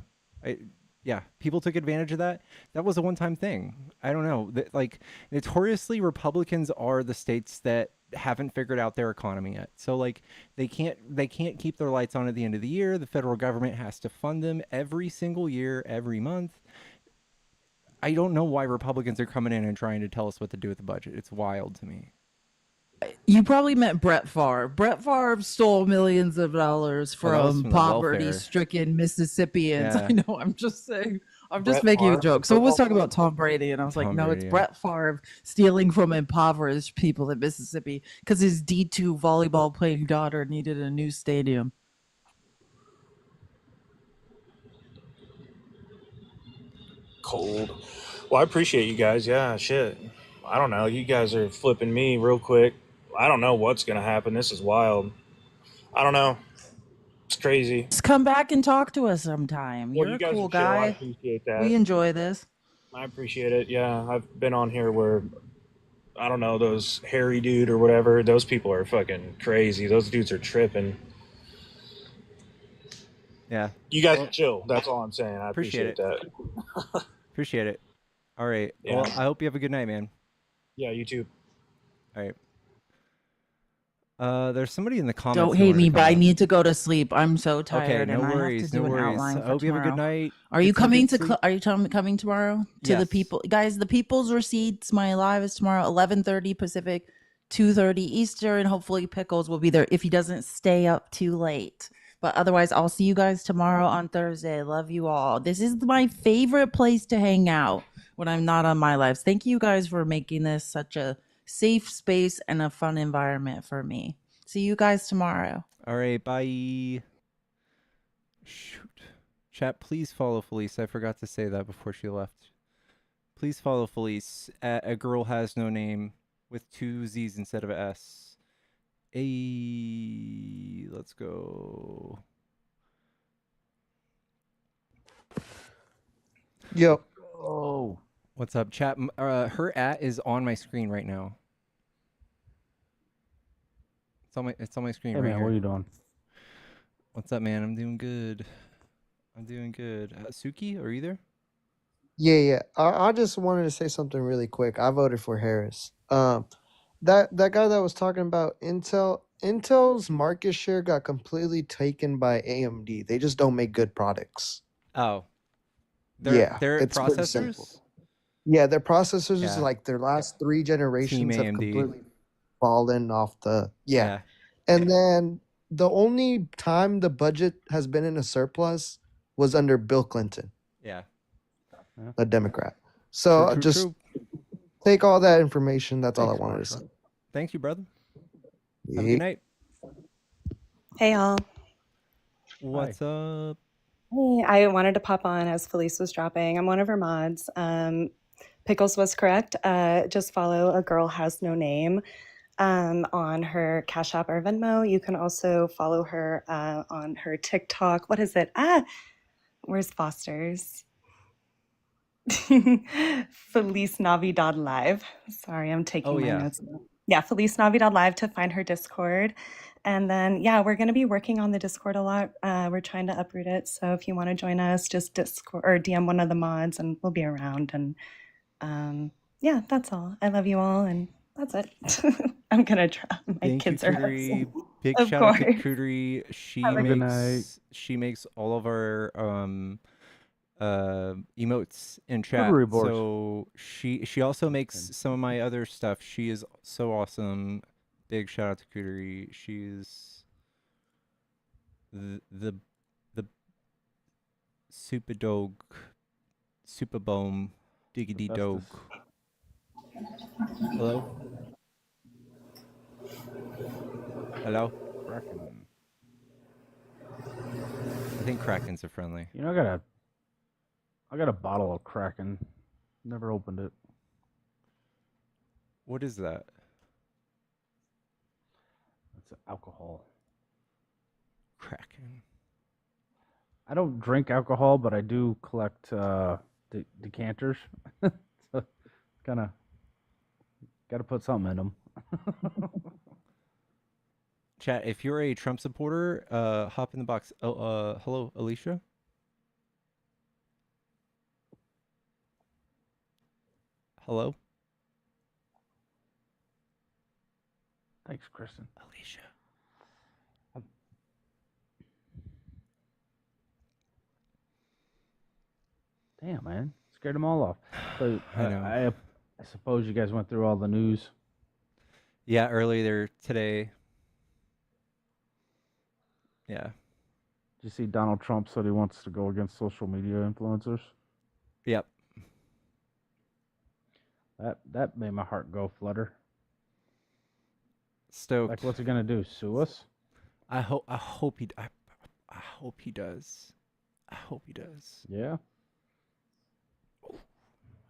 Yeah, people took advantage of that. That was a one-time thing. I don't know. Like notoriously, Republicans are the states that haven't figured out their economy yet. So like they can't keep their lights on at the end of the year. The federal government has to fund them every single year, every month. I don't know why Republicans are coming in and trying to tell us what to do with the budget. It's wild to me. You probably meant Brett Favre. Brett Favre stole millions of dollars from poverty-stricken Mississippians. Yeah. I know. I'm just saying. I'm just making a joke. Someone was talking about Tom Brady, and I was like, no, it's Brett Favre stealing from impoverished people in Mississippi because his D2 volleyball-playing daughter needed a new stadium. Cold. Well, I appreciate you guys. Yeah, shit. I don't know. You guys are flipping me real quick. I don't know what's going to happen. This is wild. I don't know. It's crazy. Just come back and talk to us sometime. Well, You're you a guys cool are chill. I guy. appreciate that. We enjoy this. I appreciate it. Yeah, I've been on here where, I don't know, those hairy dude or whatever, those people are fucking crazy. Those dudes are tripping. Yeah. You guys are chill. That's all I'm saying. I appreciate that. Appreciate it. All right. Yeah. Well, I hope you have a good night, man. Yeah, you too. All right. There's somebody in the comments. Don't hate me, but I need to go to sleep. I'm so tired. Okay, no and worries. I have to do an outline I for hope you have a good tomorrow. night. Are you Get some coming good to? sleep. Are you coming tomorrow to the Yes. people, guys? The people's receipts. My live is tomorrow, 11:30 Pacific, 2:30 Eastern. Hopefully, Pickles will be there if he doesn't stay up too late. But otherwise, I'll see you guys tomorrow on Thursday. Love you all. This is my favorite place to hang out when I'm not on my lives. Thank you guys for making this such a safe space and a fun environment for me. See you guys tomorrow. All right. Bye. Shoot. Chat, please follow Felice. I forgot to say that before she left. Please follow Felice at A Girl Has No Name with 2 Z's instead of a S. Let's go. Yo. Oh. What's up, chat? Her at is on my screen right now. It's on my screen Hey, right man, here. what are you doing? What's up, man? I'm doing good. Suki, are you there? Yeah. I just wanted to say something really quick. I voted for Harris. That guy that was talking about Intel's market share got completely taken by AMD. They just don't make good products. Oh. They're it's pretty processors? simple. Yeah, their processors is Yeah. like their last 3 generations have AMD. completely fallen off the And then the only time the budget has been in a surplus was under Bill Clinton, Yeah. a Democrat. So True. just take all that information. That's all I wanted to say. Thank you, brother. Have a Yeah. good night. Hey, y'all. What's up? Hey, I wanted to pop on as Felice was dropping. I'm one of her mods. Pickles was correct. Just follow A Girl Has No Name on her Cash App or Venmo. You can also follow her on her TikTok. What is it? Where's Foster's? Felice Navidad Live. Sorry, I'm taking my notes. Yeah, Felice Navidad Live to find her Discord. And then, we're going to be working on the Discord a lot. We're trying to uproot it. So if you want to join us, just Discord or DM one of the mods and we'll be around. And that's all. I love you all. And that's it. I'm going to try. My Thank kids you, are Cootery. upset. Big Of shout out to course. Cootery. Have a good night. She makes all of our emotes in chat. Cootery boards. So she also makes some of my other stuff. She is so awesome. Big shout out to Cootery. She's the super dog, super boom, diggity dog. Hello? Kraken. I think Krakens are friendly. You know, I got a bottle of Kraken. Never opened it. What is that? It's alcohol. Kraken. I don't drink alcohol, but I do collect decanters. So kind of got to put something in them. Chat, if you're a Trump supporter, hop in the box. Oh, hello, Alicia. Hello. Thanks, Kristen. Alicia. Damn, man. Scared them all off. So I know. I suppose you guys went through all the news. Yeah, earlier today. Yeah. Did you see Donald Trump said he wants to go against social media influencers? Yep. That made my heart go flutter. Stoked. Like, what's he gonna do? Sue us? I hope he does. I hope he does. Yeah.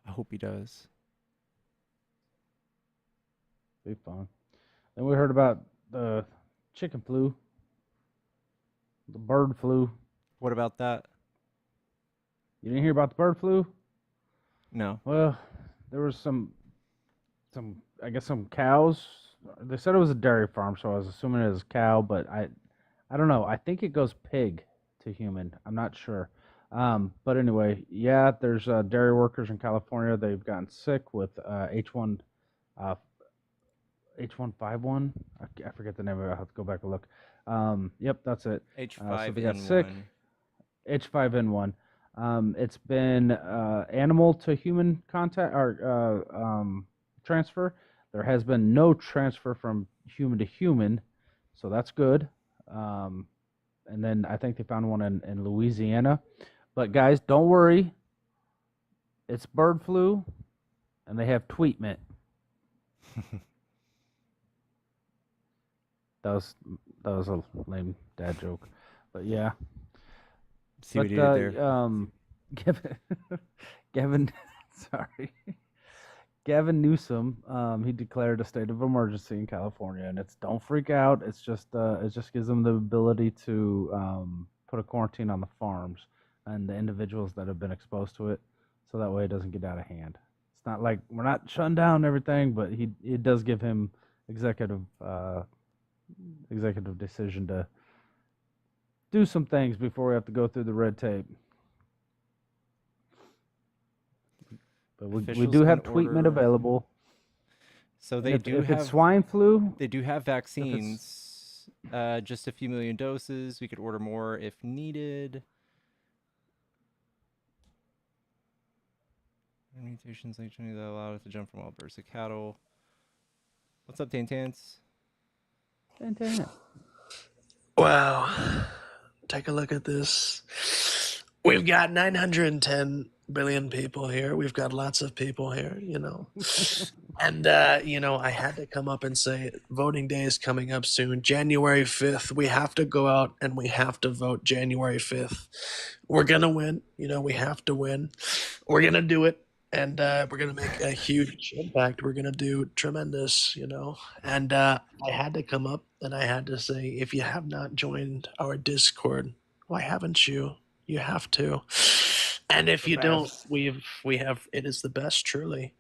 I hope he does. Be fun. Then we heard about the chicken flu, the bird flu. What about that? You didn't hear about the bird flu? No. Well, there was some I guess some cows. They said it was a dairy farm, so I was assuming it was cow, but I don't know. I think it goes pig to human. I'm not sure. But anyway, yeah, there's dairy workers in California. They've gotten sick with H1N1. I forget the name of it. I'll have to go back and look. Yep, that's it. H5N1. So they got sick. H5N1. It's been animal to human contact or transfer. There has been no transfer from human to human, so that's good. And then I think they found one in Louisiana. But guys, don't worry. It's bird flu, and they have tweetment. That was a lame dad joke, but yeah. See what he did there. Gavin, sorry. Gavin Newsom, he declared a state of emergency in California, and don't freak out. It's just it just gives them the ability to put a quarantine on the farms and the individuals that have been exposed to it, so that way it doesn't get out of hand. It's not like we're not shutting down everything, but it does give him executive decision to do some things before we have to go through the red tape. But we do have tweetment available. So they do if have it's swine flu. They do have vaccines. Just a few million doses. We could order more if needed. Mutations like that allow us to jump from wild birds to cattle. What's up, Tantans? Tantans. Wow. Take a look at this. We've got 910 billion people here. We've got lots of people here, you know. And, you know, I had to come up and say voting day is coming up soon. January 5th. We have to go out and we have to vote January 5th. We're going to win. You know, we have to win. We're going to do it. And we're going to make a huge impact. We're going to do tremendous, you know. And I had to come up and I had to say, if you have not joined our Discord, why haven't you? You have to. And if you don't, we have, it is the best, truly.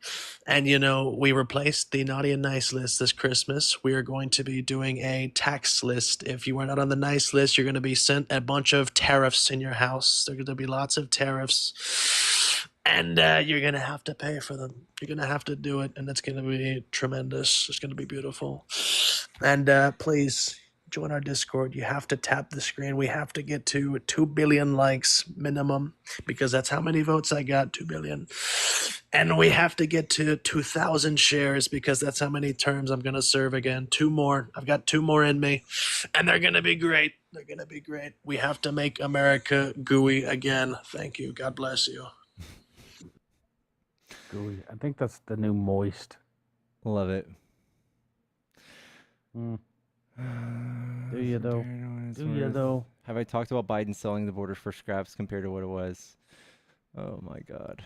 And, you know, we replaced the naughty and nice list this Christmas. We are going to be doing a tax list. If you are not on the nice list, you're going to be sent a bunch of tariffs in your house. There are going to be lots of tariffs. And you're going to have to pay for them. You're going to have to do it, and it's going to be tremendous. It's going to be beautiful. And please join our Discord. You have to tap the screen. We have to get to 2 billion likes minimum, because that's how many votes I got, 2 billion. And we have to get to 2,000 shares, because that's how many terms I'm going to serve again. 2 more. I've got 2 more in me, and they're going to be great. They're going to be great. We have to make America gooey again. Thank you. God bless you. Gooey. I think that's the new moist. Love it. Do you though? Do you though? Have I talked about Biden selling the border for scraps compared to what it was? Oh my God.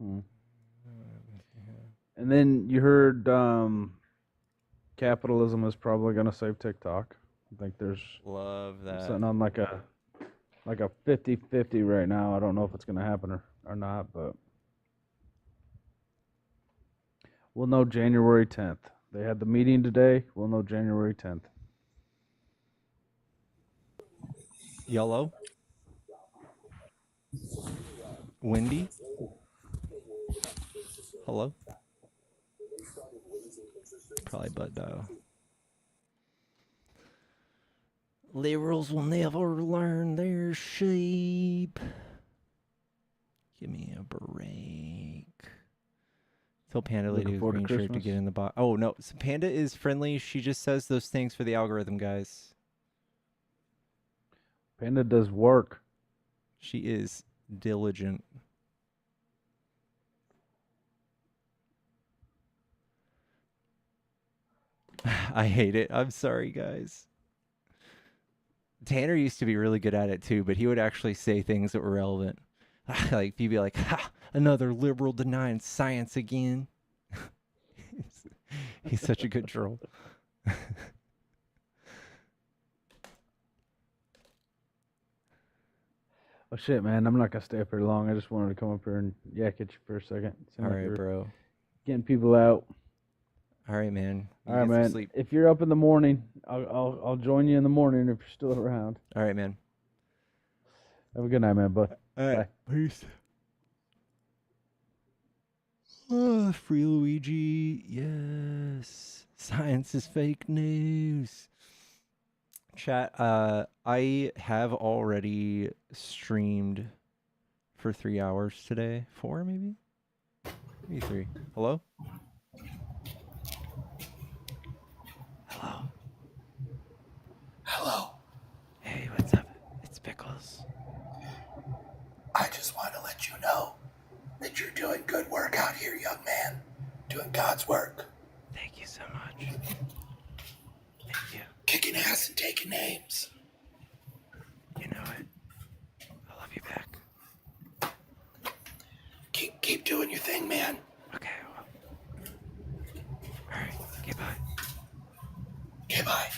Hmm. And then you heard capitalism is probably going to save TikTok. I think there's Love that. sitting on like a 50-50 right now. I don't know if it's going to happen or not, but we'll know January 10th. They had the meeting today. We'll know January 10th. Yellow. Windy. Hello. Probably butt dial. Liberals will never learn their shape. Give me a break. Tell Panda Lady Looking with forward to green shirt to Christmas? get in the box. Oh, no. So Panda is friendly. She just says those things for the algorithm, guys. Panda does work. She is diligent. I hate it. I'm sorry, guys. Tanner used to be really good at it, too, but he would actually say things that were relevant. Like, he'd be like, ha, another liberal denying science again. He's such a good troll. Oh shit, man! I'm not gonna stay up here long. I just wanted to come up here and yak at you for a second. Seemed All like right, you were bro. Getting people out. All right, man. You All right, get some man. sleep. If you're up in the morning, I'll join you in the morning if you're still around. All right, man. Have a good night, man. Bud. All right. Bye. Peace. Oh, free Luigi. Yes. Science is fake news. Chat, I have already streamed for 3 hours today. 4, maybe? Maybe 3. Hello? Hello? Hello. Hey, what's up? It's Pickles. I just want to let you know that you're doing good work out here, young man. Doing God's work. Thank you so much. Thank you. Kicking ass and taking names. You know it. I love you back. Keep doing your thing, man. Okay, well. All right. Okay, bye. Okay, bye.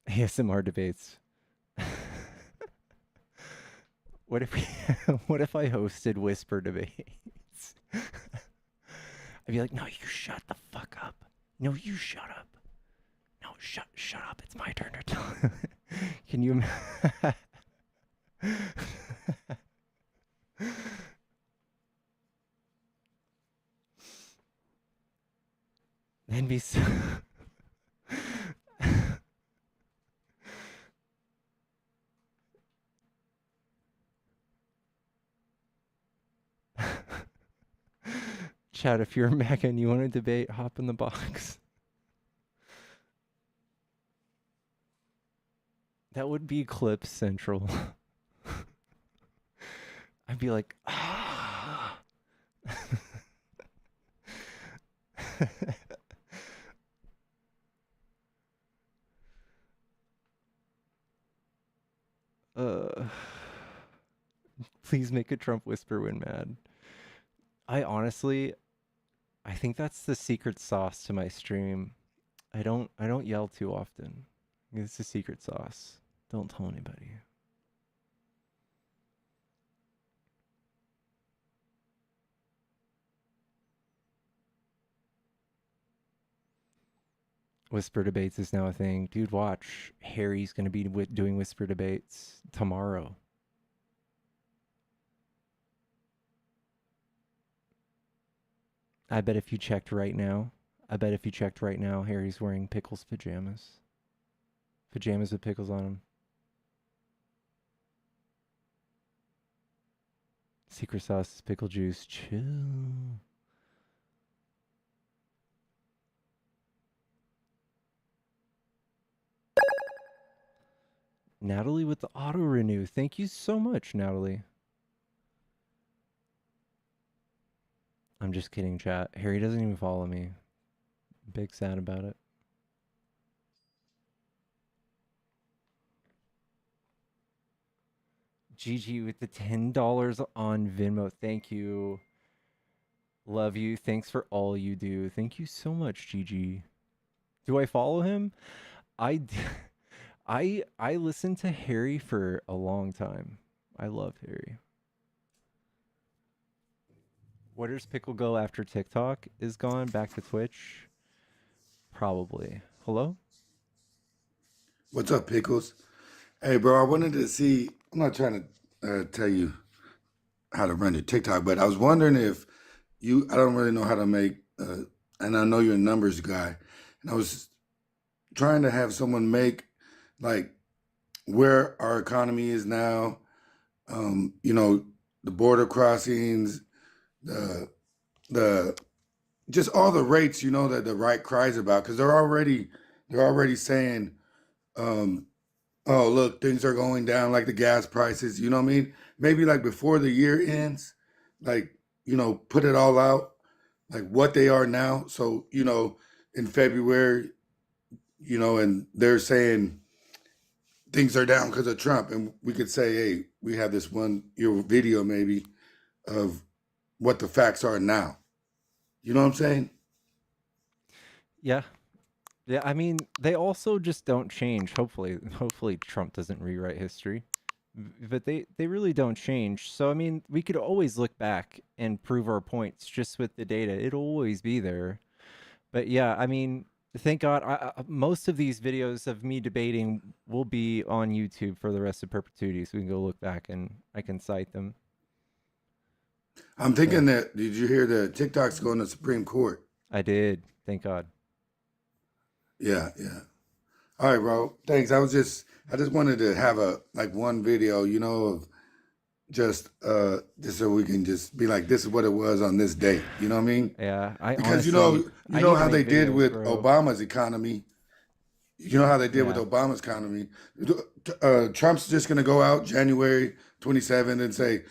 ASMR debates. What if we, what if I hosted whisper debates? I'd be like, no, you shut the fuck up. No, you shut up. No, shut up. It's my turn to talk. Can you? That'd be so. Chat, if you're a MAGA and you want to debate, hop in the box. That would be Clip Central. I'd be like, ah. Please make a Trump whisper when mad. I think that's the secret sauce to my stream. I don't yell too often. It's the secret sauce. Don't tell anybody. Whisper debates is now a thing. Dude, watch. Harry's going to be doing whisper debates tomorrow. I bet if you checked right now, Harry's wearing Pickles pajamas. Pajamas with pickles on them. Secret sauce is pickle juice. Chill. Natalie with the auto renew. Thank you so much, Natalie. I'm just kidding, chat. Harry doesn't even follow me. Big sad about it. GG with the $10 on Venmo. Thank you. Love you. Thanks for all you do. Thank you so much, GG. Do I follow him? I listened to Harry for a long time. I love Harry. Where does Pickle go after TikTok is gone? Back to Twitch? Probably. Hello? What's up, Pickles? Hey, bro, I wanted to see. I'm not trying to tell you how to run your TikTok, but I was wondering if you. I don't really know how to make, and I know you're a numbers guy, and I was trying to have someone make like where our economy is now. You know, the border crossings, the just all the rates. You know that the right cries about because they're already saying. Oh, look, things are going down like the gas prices, you know what I mean? Maybe like before the year ends, like, you know, put it all out, like what they are now. So, you know, in February, you know, and they're saying things are down because of Trump. And we could say, hey, we have this your video maybe of what the facts are now. You know what I'm saying? Yeah. Yeah, I mean, they also just don't change. Hopefully Trump doesn't rewrite history. But they really don't change. So, I mean, we could always look back and prove our points just with the data. It'll always be there. But yeah, I mean, thank God, most of these videos of me debating will be on YouTube for the rest of perpetuity. So we can go look back and I can cite them. I'm thinking that, did you hear the TikTok's going to Supreme Court? I did. Thank God. Yeah. All right, bro. Thanks. I just wanted to have one video, you know, of just so we can just be like, this is what it was on this day. You know what I mean? Yeah. Because honestly, you know how they did with Obama's economy. You know how they did with Obama's economy. Trump's just gonna go out January 27th and say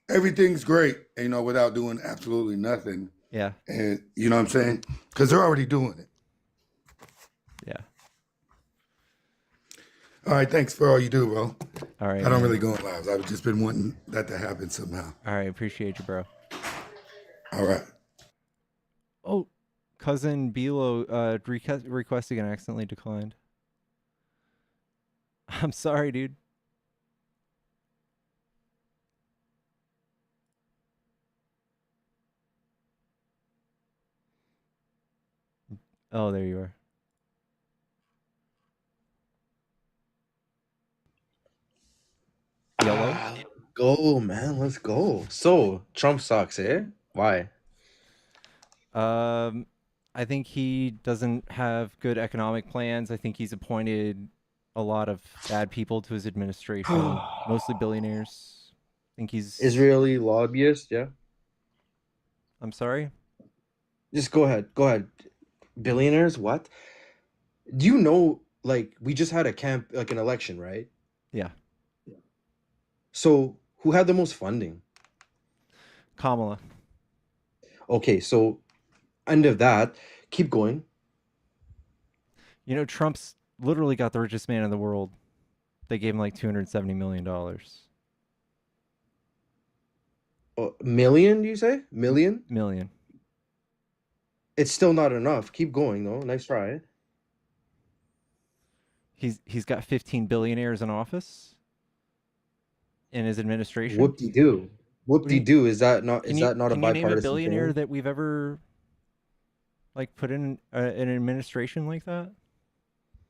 everything's great, you know, without doing absolutely nothing. Yeah. And you know what I'm saying? Because they're already doing it. Yeah. All right, thanks for all you do, bro. All right. I don't really go in lives. I've just been wanting that to happen somehow. All right, appreciate you, bro. All right. Oh, cousin Bilo requesting and accidentally declined. I'm sorry, dude. Oh, there you are. Yellow? Go, man. Let's go. So, Trump sucks, eh? Why? I think he doesn't have good economic plans. I think he's appointed a lot of bad people to his administration, mostly billionaires. I think he's Israeli lobbyist, yeah? I'm sorry? Just go ahead. Go ahead. Billionaires? What? Do you know, like, we just had an election, right? Yeah. So, who had the most funding? Kamala. Okay, so end of that. Keep going. You know, Trump's literally got the richest man in the world. They gave him like $270 million. Million, do you say? Million? Million. It's still not enough. Keep going, though. Nice try. He's got 15 billionaires in office in his administration. Whoop-de-doo. Whoop-de-doo. Is that not a bipartisan Can you name a billionaire thing? that we've ever like put in an administration like that?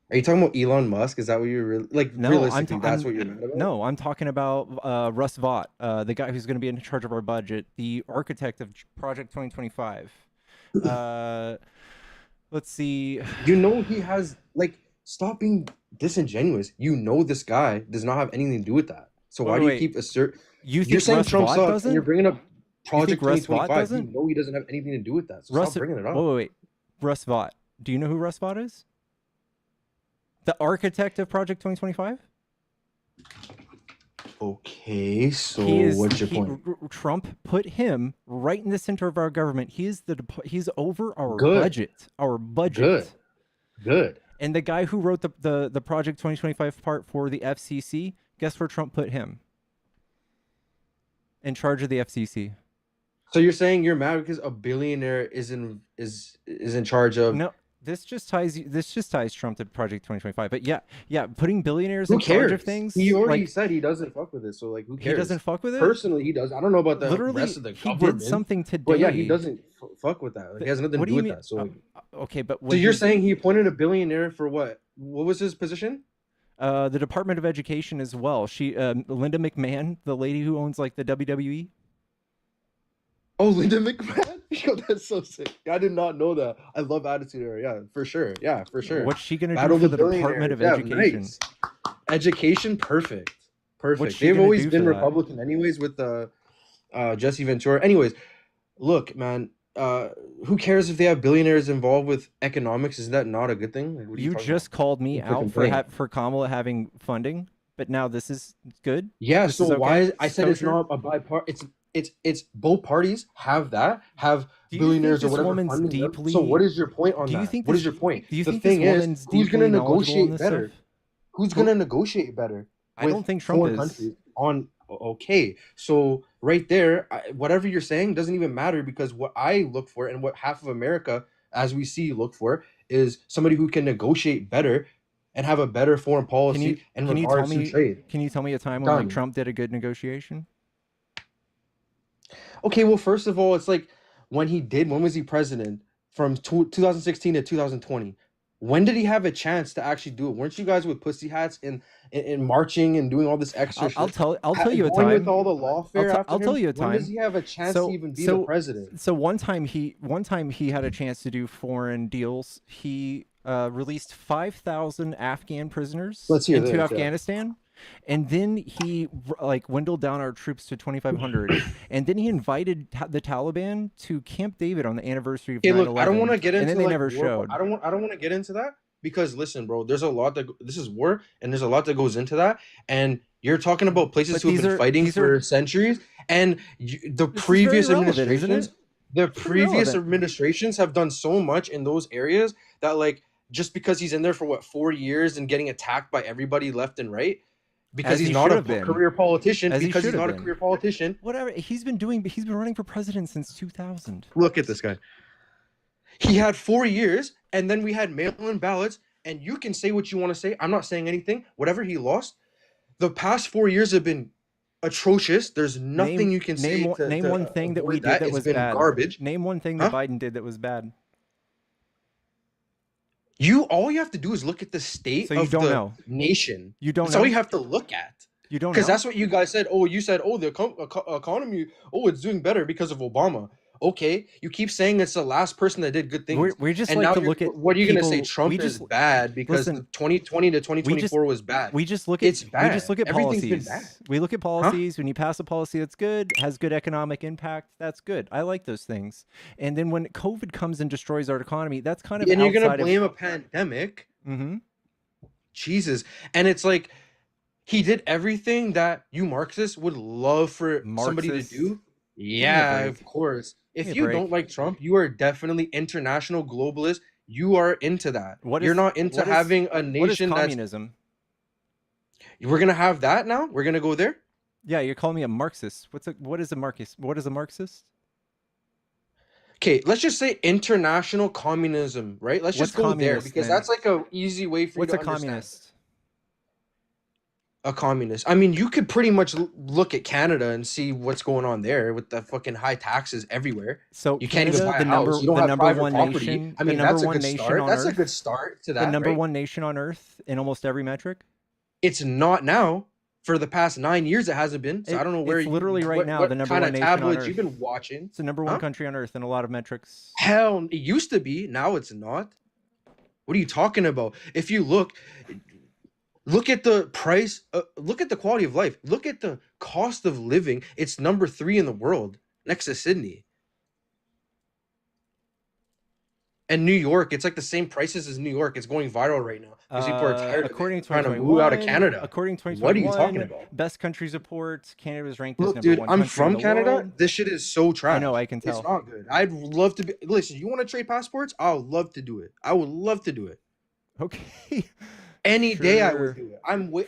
Are you talking about Elon Musk? Is that what you're really like? No, realistically, that's what you're mad about? No, I'm talking about Russ Vought, the guy who's going to be in charge of our budget, the architect of Project 2025. Let's see. You know he has like. Stop being disingenuous. You know this guy does not have anything to do with that. So why do you keep assert? You're saying Russ Trump Vought sucks, doesn't? and you're bringing up Project Russ Vought 2025. doesn't? You know he doesn't have anything to do with that. So stop bringing it up. Wait. Russ Vought. Do you know who Russ Vought is? The architect of Project 2025? Okay, so He is what's your point? Trump put him right in the center of our government. He's over our Good, budget. Our good, budget. good. And the guy who wrote the Project 2025 part for the FCC, guess where Trump put him? In charge of the FCC. So you're saying you're mad because a billionaire is in charge of? No, this just ties Trump to Project 2025. But yeah, putting billionaires Who in charge of cares? things. He already like, said he doesn't fuck with it. So like, who cares? He doesn't fuck with it. Personally, he does. I don't know about the Literally, rest of the he government. did something today. But yeah, he doesn't fuck with that. Like, it has nothing to do with that. So like, okay, but so you're saying he appointed a billionaire for what? What was his position? The Department of Education as well. She, Linda McMahon, the lady who owns like the WWE. Oh, Linda McMahon? Yo, that's so sick. I did not know that. I love Attitude Era. Yeah, for sure. Yeah, for sure. What's she gonna Battle do for of the Department of Education? Nice. Education, perfect. What's she They've gonna always do been for that? Republican, anyways, with Jesse Ventura. Anyways, look, man. Who cares if they have billionaires involved with economics? Is that not a good thing? Like, what are You talking just about? called me What's the out complaint? for Kamala having funding, but now this is good. Yeah, This so is okay? why I said it's Kosher? not a bipartisan. It's both parties have Do you think billionaires or this whatever woman's funding them. deeply? So what is your point on Do you that? think What this? is your point? Do you The think thing this is, woman's who's deeply going to knowledgeable on negotiate this better? stuff? Who's going to negotiate better I with don't think Trump foreign is. countries on? Okay, so right there, whatever you're saying doesn't even matter because what I look for and what half of America, as we see, look for is somebody who can negotiate better and have a better foreign policy in Can you tell regards to me? trade. Can you tell me a time when like Done. Trump did a good negotiation? Okay, well, first of all, it's like when was he president? From 2016 to 2020. When did he have a chance to actually do it? Weren't you guys with pussy hats and marching and doing all this extra I'll shit? tell you a Going with time. all the lawfare after I'll tell him? you a When does time. he have a chance to even be the president? So one time he had a chance to do foreign deals. He released 5,000 Afghan prisoners Let's hear into this, yeah. Afghanistan. And then he like dwindled down our troops to 2,500. And then he invited the Taliban to Camp David on the anniversary of Okay, 9/11. look, I don't want to get into and then they like never war. showed. I don't want to get into that because listen, bro, there's a lot this is war and there's a lot that goes into that. And you're talking about places But who have these been are- fighting these for are- centuries, and the This is previous very relevant, isn't administrations, it? the It's very previous relevant. administrations have done so much in those areas that like just because he's in there for what 4 years and getting attacked by everybody left and right. Because As he's he not should a have been. career politician. As he Because he's should have not a been. career politician. Whatever he's been running for president since 2000. Look at this guy. He had 4 years, and then we had mail-in ballots, and you can say what you want to say. I'm not saying anything. Whatever he lost, the past 4 years have been atrocious. There's nothing you can say to name one thing that we avoid did that It's was been bad. garbage. Name one thing that Biden did that was bad. All you have to do is look at the state So you of don't the know. nation. You don't That's know. all you have to look at. You don't Because know. that's what you guys said. Oh, you said, oh, the economy, oh, it's doing better because of Obama. Okay, you keep saying it's the last person that did good things. We just and like now to you're- look at what are you going to say? people- Trump we is just- bad because listen, the 2020 to 2024 was bad. We just look at It's bad. We just look at Everything's policies. been bad. We look at policies. When you pass a policy that's good, has good economic impact, that's good. I like those things. And then when COVID comes and destroys our economy, that's kind of And you're going to outside of- blame a pandemic. Mm-hmm. Jesus. And it's like he did everything that you Marxists would love for somebody to Marxists? do. me a Yeah, break. of course. Give me If a you break. don't like Trump, you are definitely international globalist. You are into that. You're is- not into what is- having a what is nation that's. communism? We're gonna have that now. We're gonna go there. Yeah, you're calling me a Marxist. What is a Marxist? What is a Marxist? Okay, let's just say international communism, right? Let's just What's go there communist, because then? that's like a easy way for What's you a to understand. communist? A communist. I mean, you could pretty much look at Canada and see what's going on there with the fucking high taxes everywhere. So you can't even Canada, buy a the house. number- You don't the have number private one property. nation- I the mean, number that's a one good nation start. on That's a Earth. good start to that. The number right? one nation on Earth in almost every metric. It's not now. For the past 9 years, it hasn't been. So I don't know where it's literally right now what the number kind one of nation on tabloids Earth. you've been watching. It's the number one Huh? country on Earth in a lot of metrics. Hell, it used to be. Now it's not. What are you talking about? If you look at the price, look at the quality of life, look at the cost of living. It's number 3 in the world, next to Sydney. And New York, it's like the same prices as New York. It's going viral right now because people are tired of it. According to Trying to move out of Canada. According to What are you talking 2021, about? Best Countries Report, Canada was ranked as Look, number dude, 1 I'm country in from the Canada. world. This shit is so trash. I know, I can tell. It's not good. I'd love to be. Listen, you want to trade passports? I would love to do it. I would love to do it. Okay. Any day I Sure. would do it.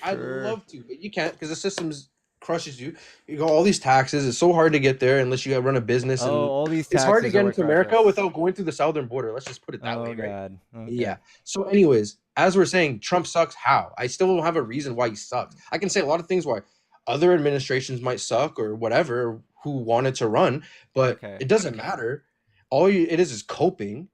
I'd Sure. love to, but you can't because the system crushes you. You got all these taxes. It's so hard to get there unless you run a business. Oh, And all these it's hard to taxes get are into what America crush us. without going through the southern border. Let's just put it that Oh, way, right? God. Okay. Yeah. So, anyways, as we're saying, Trump sucks. How? I still don't have a reason why he sucks. I can say a lot of things why other administrations might suck or whatever who wanted to run, but it doesn't matter. It is coping.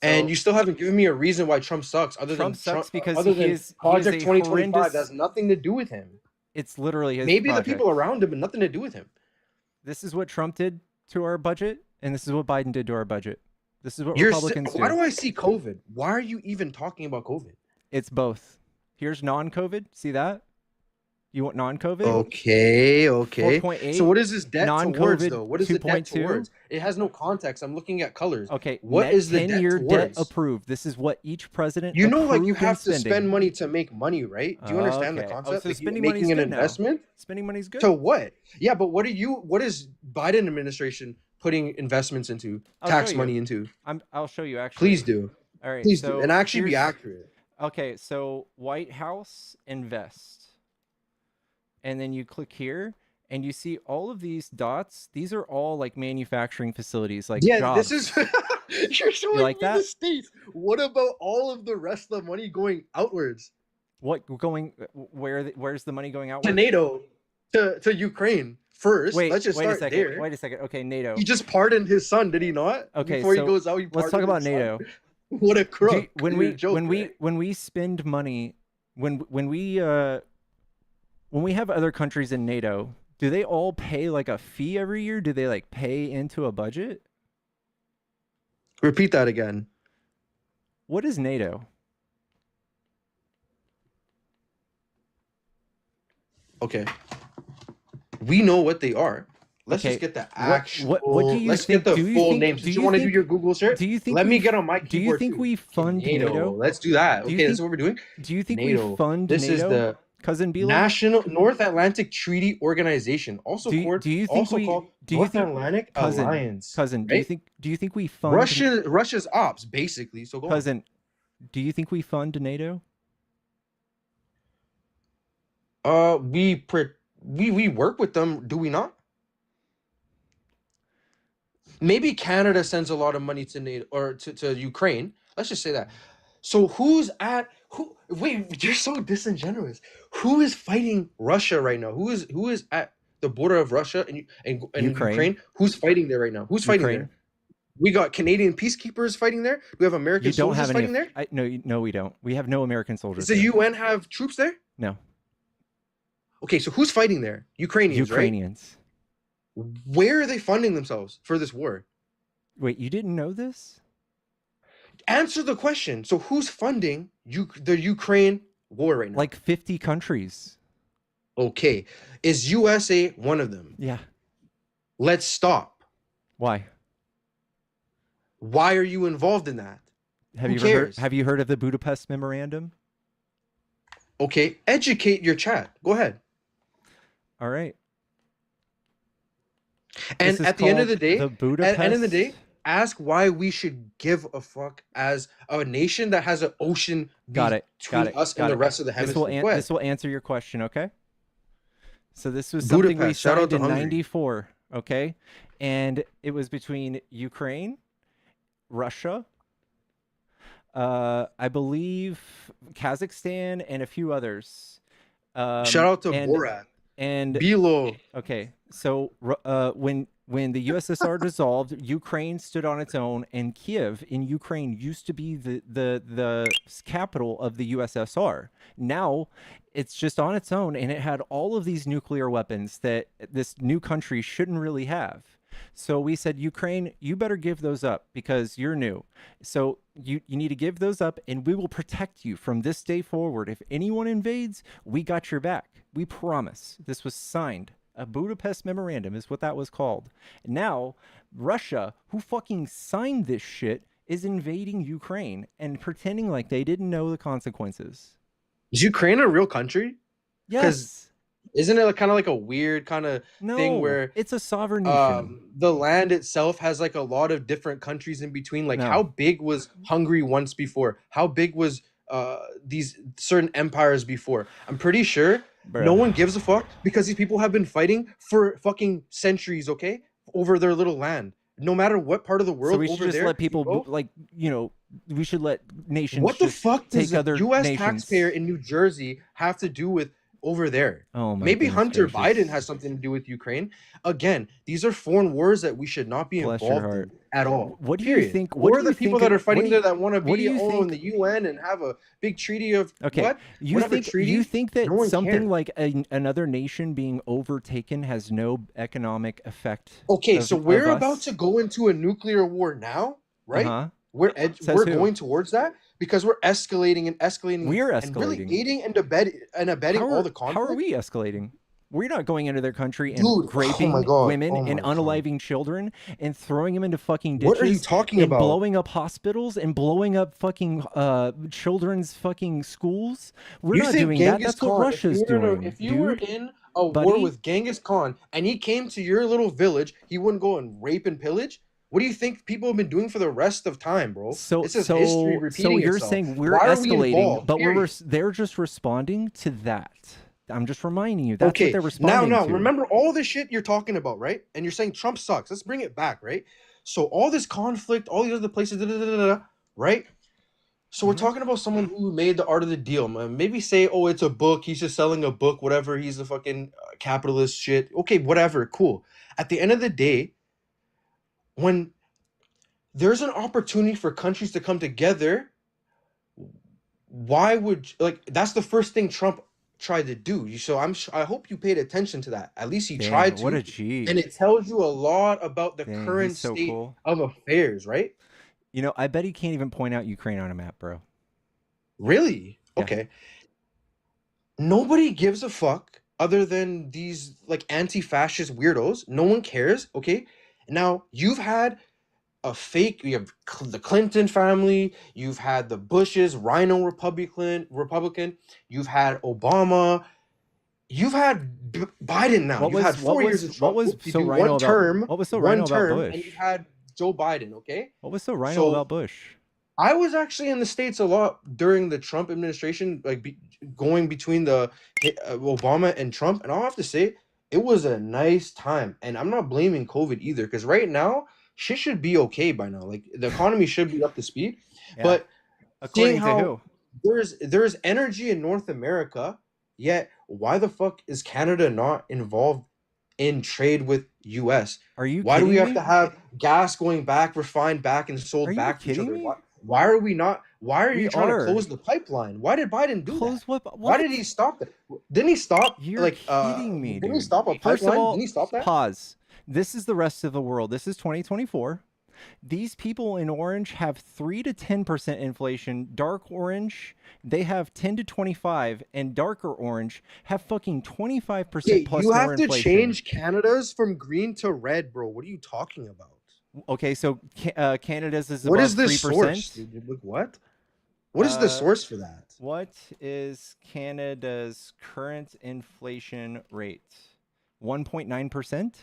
And you still haven't given me a reason why Trump sucks, other Trump than sucks because other he than is Project a 2025. horrendous- That has nothing to do with him. It's literally his Maybe project. the people around him, but nothing to do with him. This is what Trump did to our budget, and this is what Biden did to our budget. This is what You're Republicans do. Why do I see COVID? Why are you even talking about COVID? It's both. Here's non-COVID. See that? You want non-COVID? Okay. 4.8. So what is this debt towards, Non-COVID, though? What is the debt 2.2? towards? It has no context. I'm looking at colors. Okay. What is the debt 10-year towards? debt approved? This is what each president You know, like you approved in have to spending. spend money to make money, right? Do you understand the Okay. concept? So Like, spending making money's an good now. investment. Spending money's good. So what? Yeah, but what is Biden administration putting investments into, I'll tax show you. money into? I'll show you actually. Please do. All right. Please so do, and actually be here's- accurate. Okay, so White House invest. And then you click here and you see all of these dots. These are all like manufacturing facilities, like Yeah, jobs. this is you're showing like me that? the states. What about all of the rest of the money going outwards What going where's the money going out? to NATO, to Ukraine first? Wait, Let's just wait a start second. there. Wait a second. Okay, NATO. He just pardoned his son, did he not? Okay, Before so he goes out, he let's talk pardoned about his son? NATO. What a crook! When You're a we joke, right? when we spend money, when we have other countries in NATO, do they all pay like a fee every year? Do they like pay into a budget? Repeat that again. What is NATO? Okay. We know what they are. Let's Okay, just get the what- actual. what do you let's think- get the do you full think- names. do Do you you want to do think- your Google search? Do you think Let me we get on my Do you keyboard think too. we fund NATO? Let's do that. Do you Okay, this think- is what we're doing. Do you think NATO. we fund This NATO? is the Cousin Bilo? National North Atlantic Treaty Organization, also Do you called think North we Atlantic cousin, Alliance. Cousin, do right? you think we fund Russia's ops basically? So go on. Cousin, do you think we fund NATO? We work with them, do we not? Maybe Canada sends a lot of money to NATO or to Ukraine. Let's just say that. So wait, you're so disingenuous. Who is fighting Russia right now? Who is at the border of Russia and Ukraine? Who's fighting there right now? Who's fighting Ukraine. there? We got Canadian peacekeepers fighting there. We have American You don't soldiers have any. fighting there. No, we don't. We have no American soldiers. Does the there. UN have troops there? No. Okay, so who's fighting there? Ukrainians, Ukrainians. right? Where are they funding themselves for this war? Wait, you didn't know this? Answer the question. So who's funding the Ukraine war right now? Like 50 countries. Okay. Is USA one of them? Yeah. Let's stop. Why? Why are you involved in that? Have Who you ever heard, cares? have you heard of the Budapest Memorandum? Okay, educate your chat. Go ahead. All right. And This is at the end of the called day, the at the end of the Budapest- day, ask why we should give a fuck as a nation that has an ocean Got it. between Got it. us got and it. the rest of the This will hemisphere. Go ahead. this will answer your question, okay? So this was something we Budapest, shout out signed to in Hungary. '94, okay? And it was between Ukraine, Russia, I believe Kazakhstan, and a few others. Shout out to Borat. And Bilo. Okay, so when the USSR dissolved, Ukraine stood on its own, and Kiev in Ukraine used to be the capital of the USSR. Now it's just on its own, and it had all of these nuclear weapons that this new country shouldn't really have. So we said, Ukraine, you better give those up because you're new. So you need to give those up, and we will protect you from this day forward. If anyone invades, we got your back. We promise. This was signed. A Budapest Memorandum is what that was called. Now, Russia, who fucking signed this shit, is invading Ukraine and pretending like they didn't know the consequences. Is Ukraine a real country? Yes. Isn't it kind of like a weird kind of thing where it's a sovereign nation. The land itself has like a lot of different countries in between? Like, how big was Hungary once before? How big was these certain empires before? I'm pretty sure no one gives a fuck because these people have been fighting for fucking centuries, okay, over their little land. No matter what part of the world. So we should just let people we should let nations. What the fuck does take other a U.S. nations. taxpayer in New Jersey have to do with over there? Oh my Maybe goodness Hunter gracious. Biden has something to do with Ukraine. Again, these are foreign wars that we should not be Bless your involved heart. in at all. What do you Period. think? What Or do the you people think that of- are fighting what do there you- that want to what do be you in think- the UN and have a big treaty of Okay, you whatever think treaty? you think that No one something cares. like another nation being overtaken has no economic effect? Okay, of- so of we're us? about to go into a nuclear war now, right? Uh-huh. We're Says we're who? going towards that because we're escalating and escalating. We're and really escalating. aiding and abetting all the conflict. How are we escalating? We're not going into their country and Dude, raping oh my God, women oh and my God. unaliving children and throwing them into fucking ditches. What are you talking and about? blowing up hospitals and blowing up fucking children's fucking schools. We're You not think doing that. Genghis That's what Khan, Russia's doing. if you were dude. in a war Buddy? with Genghis Khan and he came to your little village, he wouldn't go and rape and pillage? What do you think people have been doing for the rest of time, bro? So It's just history so repeating you're itself. saying we're Why are we escalating, involved? but Period. they're just responding to that. I'm just reminding you. That's Okay, what they're responding now to. remember all this shit you're talking about, right? And you're saying Trump sucks. Let's bring it back, right? So all this conflict, all these other places, right? So we're talking about someone who made the art of the deal. Maybe say, oh, it's a book. He's just selling a book, whatever. He's a fucking capitalist shit. Okay, whatever, cool. At the end of the day, when there's an opportunity for countries to come together, why would that's the first thing Trump tried to do. So I hope you paid attention to that. At least he Damn, tried to. what a G. And it tells you a lot about the Dang, current he's so state cool. of affairs, right? You know, I bet he can't even point out Ukraine on a map, bro. Really? Yeah. Okay. Nobody gives a fuck other than these like anti-fascist weirdos. No one cares, okay? Now, you've had you have the Clinton family, you've had the Bushes, Rhino Republican, you've had Obama, you've had Biden now. What You've had 4 years of Trump. what was You so do rhino one about term, what was so one rhino about term, Bush? and you had Joe Biden, okay? What was so rhino So- about Bush? I was actually in the States a lot during the Trump administration, like going between the Obama and Trump. And I'll have to say, it was a nice time. And I'm not blaming COVID either, because right now, shit should be okay by now. Like the economy should be up to speed. Yeah. But According seeing to how who? there's energy in North America, yet why the fuck is Canada not involved in trade with US? Are you Why do we kidding have me? to have gas going back, refined back, and sold Are you back to each other? kidding me? Why are we not? Why are We you trying are. to close the pipeline? Why did Biden do Close that? what? Why did he stop that? Didn't he stop? You're kidding me, Didn't he dude. stop a pipeline? First of all, Didn't he stop that? pause. This is the rest of the world. This is 2024. These people in orange have 3 to 10% inflation. Dark orange, they have 10 to 25, and darker orange have fucking 25% Okay, plus you more have to inflation. change Canada's from green to red, bro. What are you talking about? Okay, so Canada's is What above is this 3%. source, dude? Like what? What is the source for that? What is Canada's current inflation rate? 1.9%?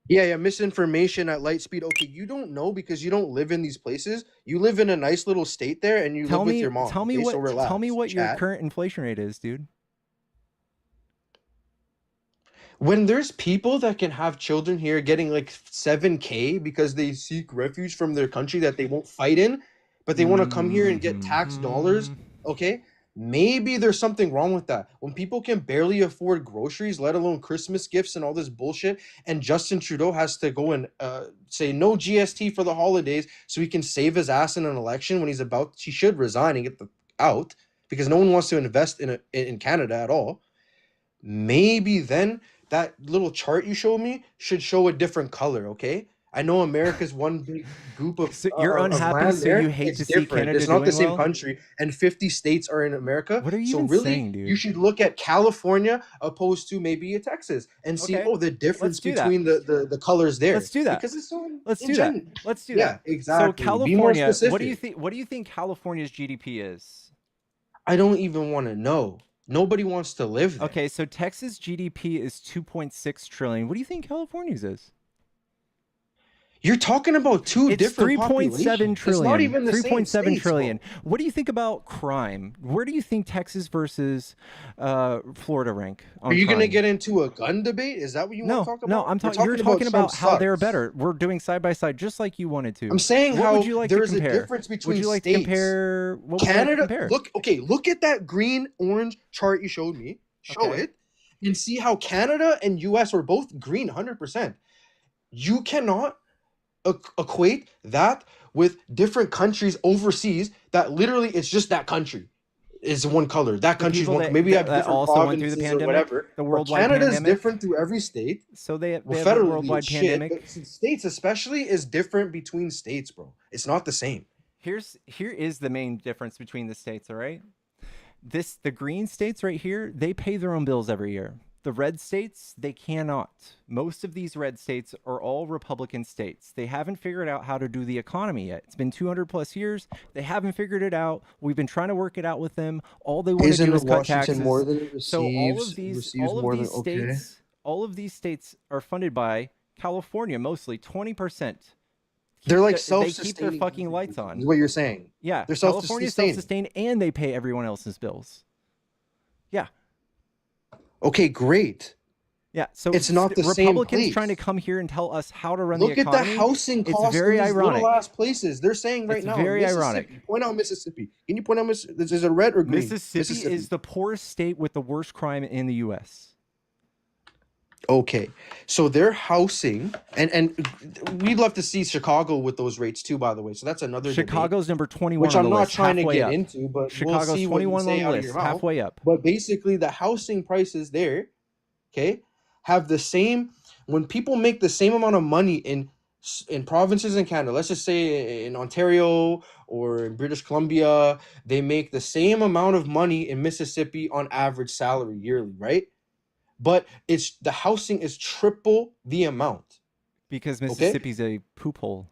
Yeah, misinformation at light speed. Okay, you don't know because you don't live in these places. You live in a nice little state there, and you live with your mom. Tell me okay? what So relax, tell me what your chat. current inflation rate is, dude. When there's people that can have children here getting like 7K because they seek refuge from their country that they won't fight in, but they want to come here and get tax dollars, okay? Maybe there's something wrong with that. When people can barely afford groceries, let alone Christmas gifts and all this bullshit, and Justin Trudeau has to go and say no GST for the holidays so he can save his ass in an election when he should resign and get out because no one wants to invest in Canada at all. Maybe then that little chart you showed me should show a different color, okay? I know America's one big group So you're of unhappy, land so there. you hate It's to see different. Canada It's not the doing same well? country, and 50 states are in America. What are you So even really, saying, dude? you should look at California opposed to maybe a Texas and see, Okay, oh, the let's difference do that. between the colors there. Let's do that. Because it's so Let's do that. Let's do yeah, that. exactly. So Be more California, what do you specific. think? What do you think California's GDP is? I don't even want to know. Nobody wants to live there. Okay, so Texas GDP is 2.6 trillion. What do you think California's is? You're talking about two It's different 3.7 populations. trillion. It's not even the same 3.7 states, trillion. bro. What do you think about crime? Where do you think Texas versus Florida rank on Are you going to crime? get into a gun debate? Is that what you want to talk about? No, I'm We're talking. You're talking Trump about how they're sucks. better. We're doing side by side, just like you wanted to. I'm saying what how would you like there to is a compare? difference Would between you like states. to compare? What would you like to Canada, compare? look at that green orange chart you showed me. Show Okay. it and see how Canada and US are both green 100%. You cannot equate that with different countries overseas that literally it's just that country is one color. That The country's people one. that, Maybe that, have that different also went through the provinces or pandemic, whatever. the But worldwide Canada's pandemic. different through every state. So they have a Federally, worldwide it's shit, pandemic. but states especially is different between states, bro. It's not the same. Here is the main difference between the states. All right, the green states right here, they pay their own bills every year. The red states, they cannot. Most of these red states are all Republican states. They haven't figured out how to do the economy yet. It's been 200 plus years. They haven't figured it out. We've been trying to work it out with them. All they want to do is cut taxes. more than it receives? So all of these okay. all of these states are funded by California, mostly 20%. They're like They self-sustaining. keep their fucking lights on. Is what you're saying. Yeah, They're California's self-sustaining. self-sustained, and they pay everyone else's bills. Yeah. Okay, great. Yeah, so it's not the same Republicans place. trying to come here and tell us how to run Look the economy. at the housing costs It's very in these ironic. little ass places. They're saying right It's now. very Mississippi. ironic. Point out Mississippi. Can you point out Mississippi? Is it red or green? Mississippi is the poorest state with the worst crime in the U.S. Okay, so their housing, and we'd love to see Chicago with those rates too, by the way. So that's another Chicago's debate, number 21 which on I'm the not list, trying to halfway get up. into, but Chicago's we'll see what you 21 say on the out of list, your mouth. halfway up. But basically, the housing prices there, okay, have the same. When people make the same amount of money in provinces in Canada, let's just say in Ontario or in British Columbia, they make the same amount of money in Mississippi on average salary yearly, right? But it's the housing is triple the amount. Because Mississippi's a poop hole.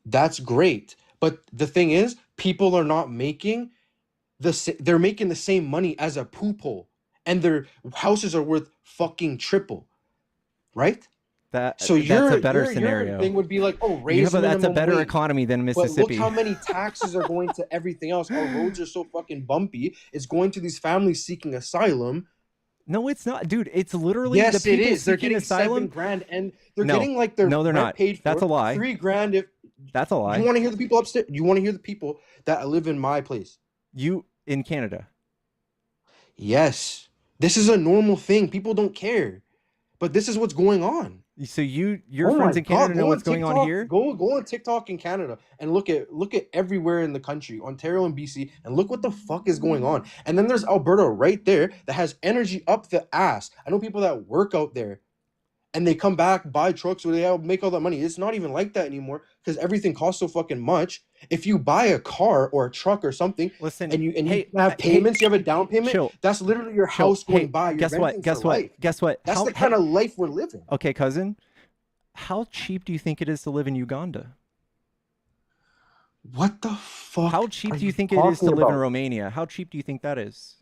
That's great. But the thing is, people are not making they're making the same money as a poop hole. And their houses are worth fucking triple. Right? So that's a better scenario. Your thing would be like, oh, raise that's a minimum better wage. economy than But Mississippi. look how many taxes are going to everything else. Our roads are so fucking bumpy. It's going to these families seeking asylum. No, it's not, dude. It's literally yes, the people it is. They're seeking getting asylum. $7,000, and they're getting like their they're rent not. paid for. That's a lie. $3,000 if that's a lie. You want to hear the people upstairs? You want to hear the people that live in my place? You in Canada? Yes, this is a normal thing. People don't care, but this is what's going on. So your friends in Canada know what's going on here? Go on TikTok in Canada and look at everywhere in the country, Ontario and BC, and look what the fuck is going on. And then there's Alberta right there that has energy up the ass. I know people that work out there and they come back, buy trucks where they make all that money. It's not even like that anymore because everything costs so fucking much. If you buy a car or a truck or something, listen, and you have payments, you have a down payment, that's literally your house going by. Guess what? Guess what? That's the kind of life we're living. Okay, cousin. How cheap do you think it is to live in Uganda? What the fuck? How cheap do you think it is to live in Romania? How cheap do you think that is?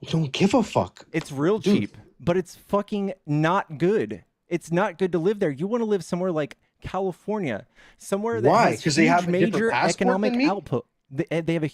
You don't give a fuck. It's real cheap, but it's fucking not good. It's not good to live there. You want to live somewhere like California, somewhere that has because they have a major different passport economic than me? output. They have a.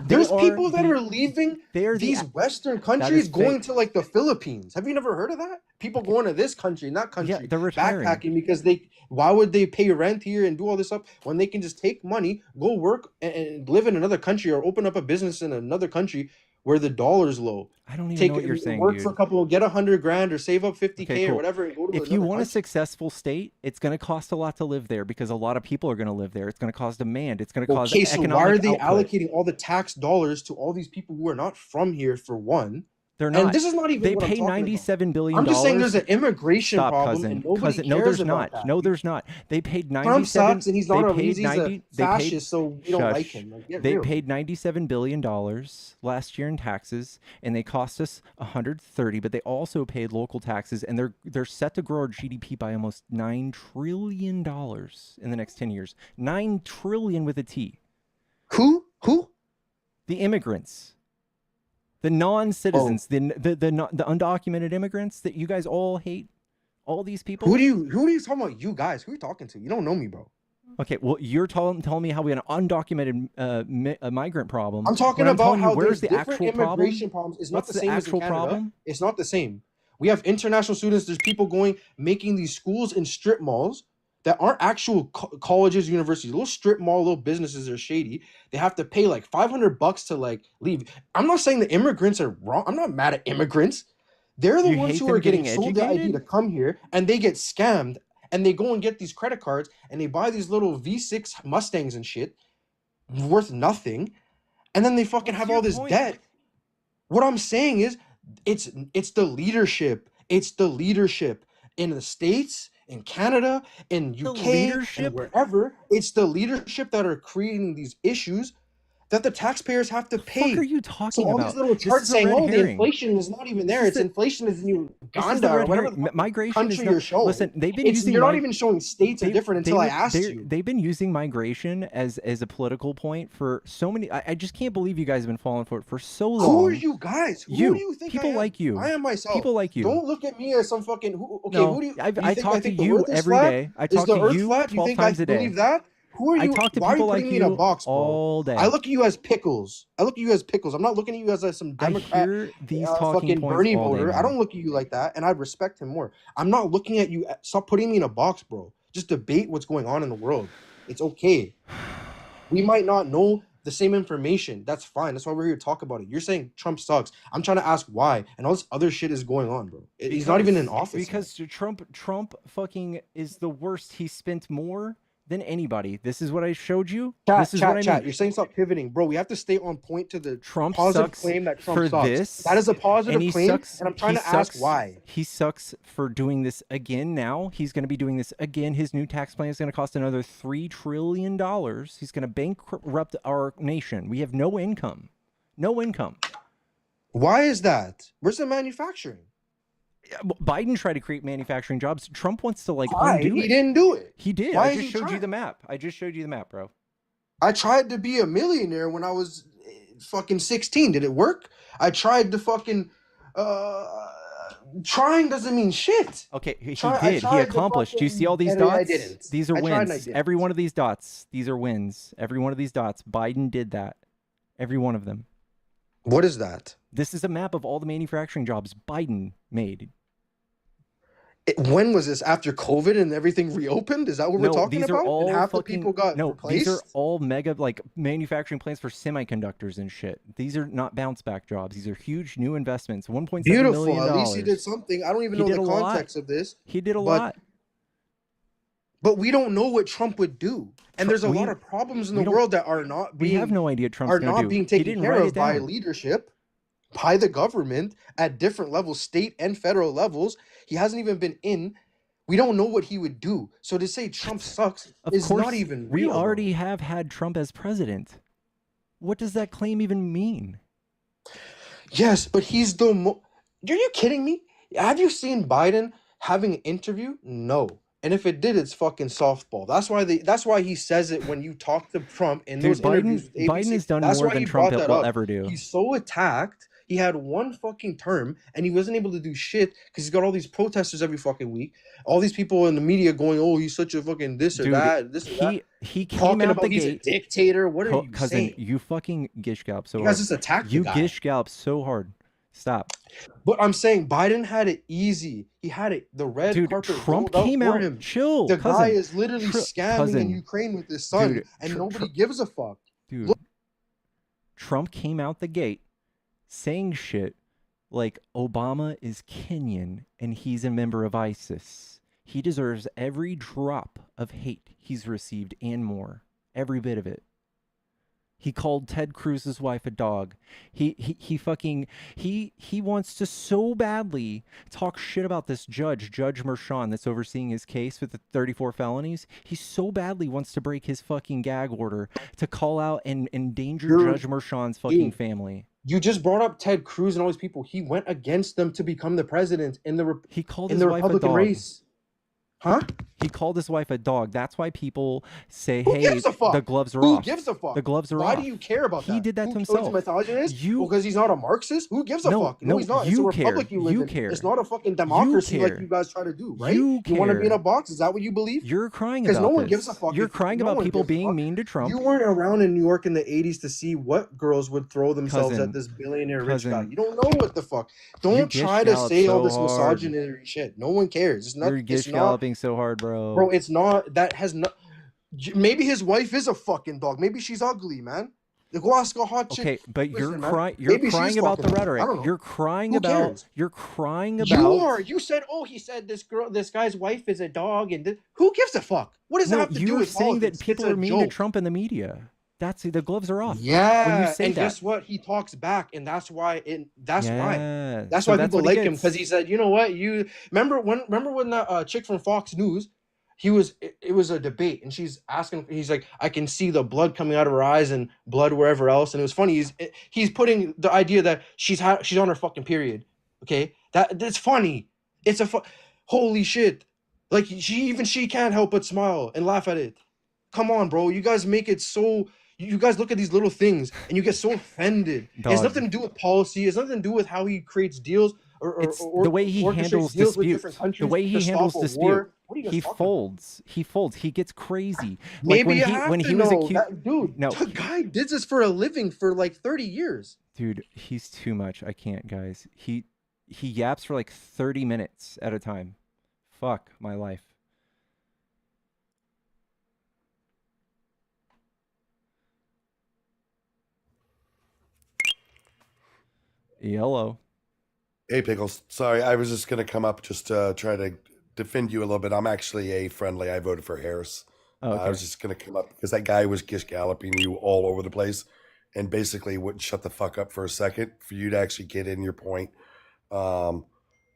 There's people that are leaving these Western countries going to like the Philippines. Have you never heard of that? People going to this country and that country, they're retiring. backpacking because why would they pay rent here and do all this stuff when they can just take money, go work and live in another country or open up a business in another country where the dollar's low. I don't even know what you're saying, work dude. for a couple, get $100,000 or save up 50K Okay, cool. or whatever and go to if you want country. a successful state, it's going to cost a lot to live there because a lot of people are going to live there. It's going to cause demand. It's going to cause so economic why are they output. allocating all the tax dollars to all these people who are not from here for one? They're not. And this is not even They what I'm pay talking about. $97 billion. I'm just saying there's an immigration Stop, problem cousin. and nobody Cousin. No, cares there's about not. that. No, there's not. They paid Trump 97. sucks and he's They not a paid he's a 90. They paid. fascist, so we don't like Shush. him. Like, get They real. paid $97 billion last year in taxes, and they cost us 130. But they also paid local taxes, and they're set to grow our GDP by almost $9 trillion in the next 10 years. $9 trillion with a T. Who? The immigrants. The non-citizens, the undocumented immigrants that you guys all hate, all these people. Who are you talking about? You guys, who are you talking to? You don't know me, bro. Okay, well, you're telling me how we have an undocumented migrant problem. I'm talking when about telling how you, where's there's the different actual immigration problem? problems. It's not What's the the same as in actual Canada. problem? It's not the same. We have international students. There's people making these schools in strip malls that aren't actual colleges, universities. Little strip mall, little businesses are shady. They have to pay like $500 to like leave. I'm not saying the immigrants are wrong. I'm not mad at immigrants. They're the You ones hate who them are getting getting sold the idea educated? to come here and they get scammed and they go and get these credit cards and they buy these little V6 Mustangs and shit worth nothing. And then they fucking have all this debt. What I'm saying is it's the leadership. It's the leadership in the States, in Canada, in UK, and wherever. It's the leadership that are creating these issues that the taxpayers have to pay. What are you So talking all about? these little This charts is a saying, red "Oh, the herring. inflation is not even there. This It's is inflation is in This is Uganda the or red whatever herring. the fucking Migration is country not. you're showing." Listen, they've been using. You're not even showing states are different until I asked you. They've been using migration as a political point for so many. I just can't believe you guys have been falling for it for so long. Who are you guys? Who do you think people I am? like you. I am myself. People like you. Don't look at me as some fucking who No, do you I think talk I to think the you earth is every flat? day. I Is talk the to earth you flat? You 12 think I times a day. believe that? Who are you? I talk to Why are you people putting like me in a you box, bro? all day. I look at you as pickles. I look at you as pickles. I'm not looking at you as some Democrat, hear these talking fucking points Bernie all day, voter. I man. don't look at you like that, and I respect him more. I'm not looking at you. Stop putting me in a box, bro. Just debate what's going on in the world. It's okay. We might not know the same information. That's fine. That's why we're here to talk about it. You're saying Trump sucks. I'm trying to ask why, and all this other shit is going on, bro. He's not even in office. Because Trump fucking is the worst. He spent more than anybody. This is what I showed you. This is what I mean. You're saying stop pivoting, bro. We have to stay on point to the Trump positive sucks claim that Trump for sucks. this. That is a positive he claim, sucks, and I'm trying he to ask sucks- why. He sucks for doing this again now. He's going to be doing this again. His new tax plan is going to cost another $3 trillion. He's going to bankrupt our nation. We have no income. No income. Why is that? Where's the manufacturing? Biden tried to create manufacturing jobs. Trump wants to Why? undo He it. didn't do it. He did. Why I is just he showed you trying? the map. I just showed you the map, bro. I tried to be a millionaire when I was fucking 16. Did it work? I tried to fucking trying doesn't mean shit. Okay, he I did. He tried to accomplished. Do you see all these fucking- I dots? didn't. These are I tried and I wins. didn't. Every one of these dots. These are wins. Every one of these dots. Biden did that. Every one of them. What is that? This is a map of all the manufacturing jobs Biden made. When was this? After COVID and everything reopened? Is that what we're talking these about? are all And half the fucking, people got replaced? These are all mega manufacturing plants for semiconductors and shit. These are not bounce back jobs. These are huge new investments. $1.7 Beautiful. million. At least he did something. I don't even He know did the a lot. context of this. He did a but- lot. But we don't know what Trump would do. And there's a lot of problems in the world that are not being We have no idea what Trump's are going to not do. being He taken didn't care write of it by down. leadership, by the government at different levels, state and federal levels. He hasn't even been in. We don't know what he would do. So to say Trump sucks Of is course, not even we real. already have had Trump as president. What does that claim even mean? Yes, but he's the Are you kidding me? Have you seen Biden having an interview? No. And if it did, it's fucking softball. That's why he says it when you talk to Trump in Dude, those interviews with Biden ABC. has done That's more why than he Trump brought that will up. ever do. He's so attacked. He had one fucking term and he wasn't able to do shit because he's got all these protesters every fucking week. All these people in the media going, "Oh, he's such a fucking this or Dude, that, this or that." he came Talking out about the he's gate. a dictator. What are you Cousin, saying? you fucking gish gallop so You hard. guys just attacked the You guy. gish gallop so hard. Stop. But I'm saying Biden had it easy. He had it. The red Dude, carpet Trump rolled out came for out. him. Chill. The cousin. guy is literally scamming cousin. in Ukraine with his son, Dude, and nobody gives a fuck. Dude, Trump came out the gate saying shit like Obama is Kenyan and he's a member of ISIS. He deserves every drop of hate he's received and more. Every bit of it. He called Ted Cruz's wife a dog. He wants to so badly talk shit about this Judge Merchan, that's overseeing his case with the 34 felonies. He so badly wants to break his fucking gag order to call out and endanger Judge Merchan's fucking family. You just brought up Ted Cruz and all these people. He went against them to become the president in the Republican race. Huh? He called his wife a dog. That's why people say, Who hey, gives a fuck? the gloves are Who off. gives a fuck? The gloves are Why off. do you care about that? He did that to Who himself. He's a misogynist? Because he's not a Marxist? Who gives a fuck? No, he's not. It's a republic you live in. It's not a fucking democracy like you guys try to do, right? You want to be in a box? Is that what you believe? You're crying about Because no one this. gives a fuck. You're crying about people being mean to Trump. You weren't around in New York in the 80s to see what girls would throw themselves at this billionaire rich guy. You don't know what the fuck. Don't try to say all this misogyny shit. No one cares. It's not. You're gish galloping so hard, bro. Bro, it's not. That has not. Maybe his wife is a fucking dog. Maybe she's ugly, man. Go ask a hot chick. Okay, but Listen, you're man, crying. You're maybe crying she's about the fucking rhetoric. I don't know. You're crying Who about. cares? You're crying about. You are. You said, oh, he said this guy's wife is a dog, and who gives a fuck? What does that have to do You're with saying politics? that people It's a are mean joke. to Trump in the media. That's the gloves are off. Yeah, when you say and that. guess what? He talks back, and that's why. That's Yeah. why So people what like he him, gets. because he said, you know what? You remember when that chick from Fox News, it was a debate, and she's asking. He's like, I can see the blood coming out of her eyes and blood wherever else, and it was funny. He's putting the idea that she's on her fucking period. Okay, that's funny. It's holy shit. Like she can't help but smile and laugh at it. Come on, bro. You guys make it so. You guys look at these little things and you get so offended. It has Dog. nothing to do with policy. It's nothing to do with how he creates deals or The way he orchestrates handles deals with dispute. different countries The way he to stop handles a dispute. war. What are you guys He talking folds. He folds. He gets crazy. Maybe Like when you he have when to he was know accused. that, dude. No, The guy did this for a living for like 30 years. dude, he's too much. I can't, guys. He yaps for like 30 minutes at a time. Fuck my life. Yellow. Hey, Pickles. Sorry, I was just going to come up just to try to defend you a little bit. I'm actually a friendly. I voted for Harris. Oh, okay. I was just going to come up because that guy was gish galloping you all over the place and basically wouldn't shut the fuck up for a second for you to actually get in your point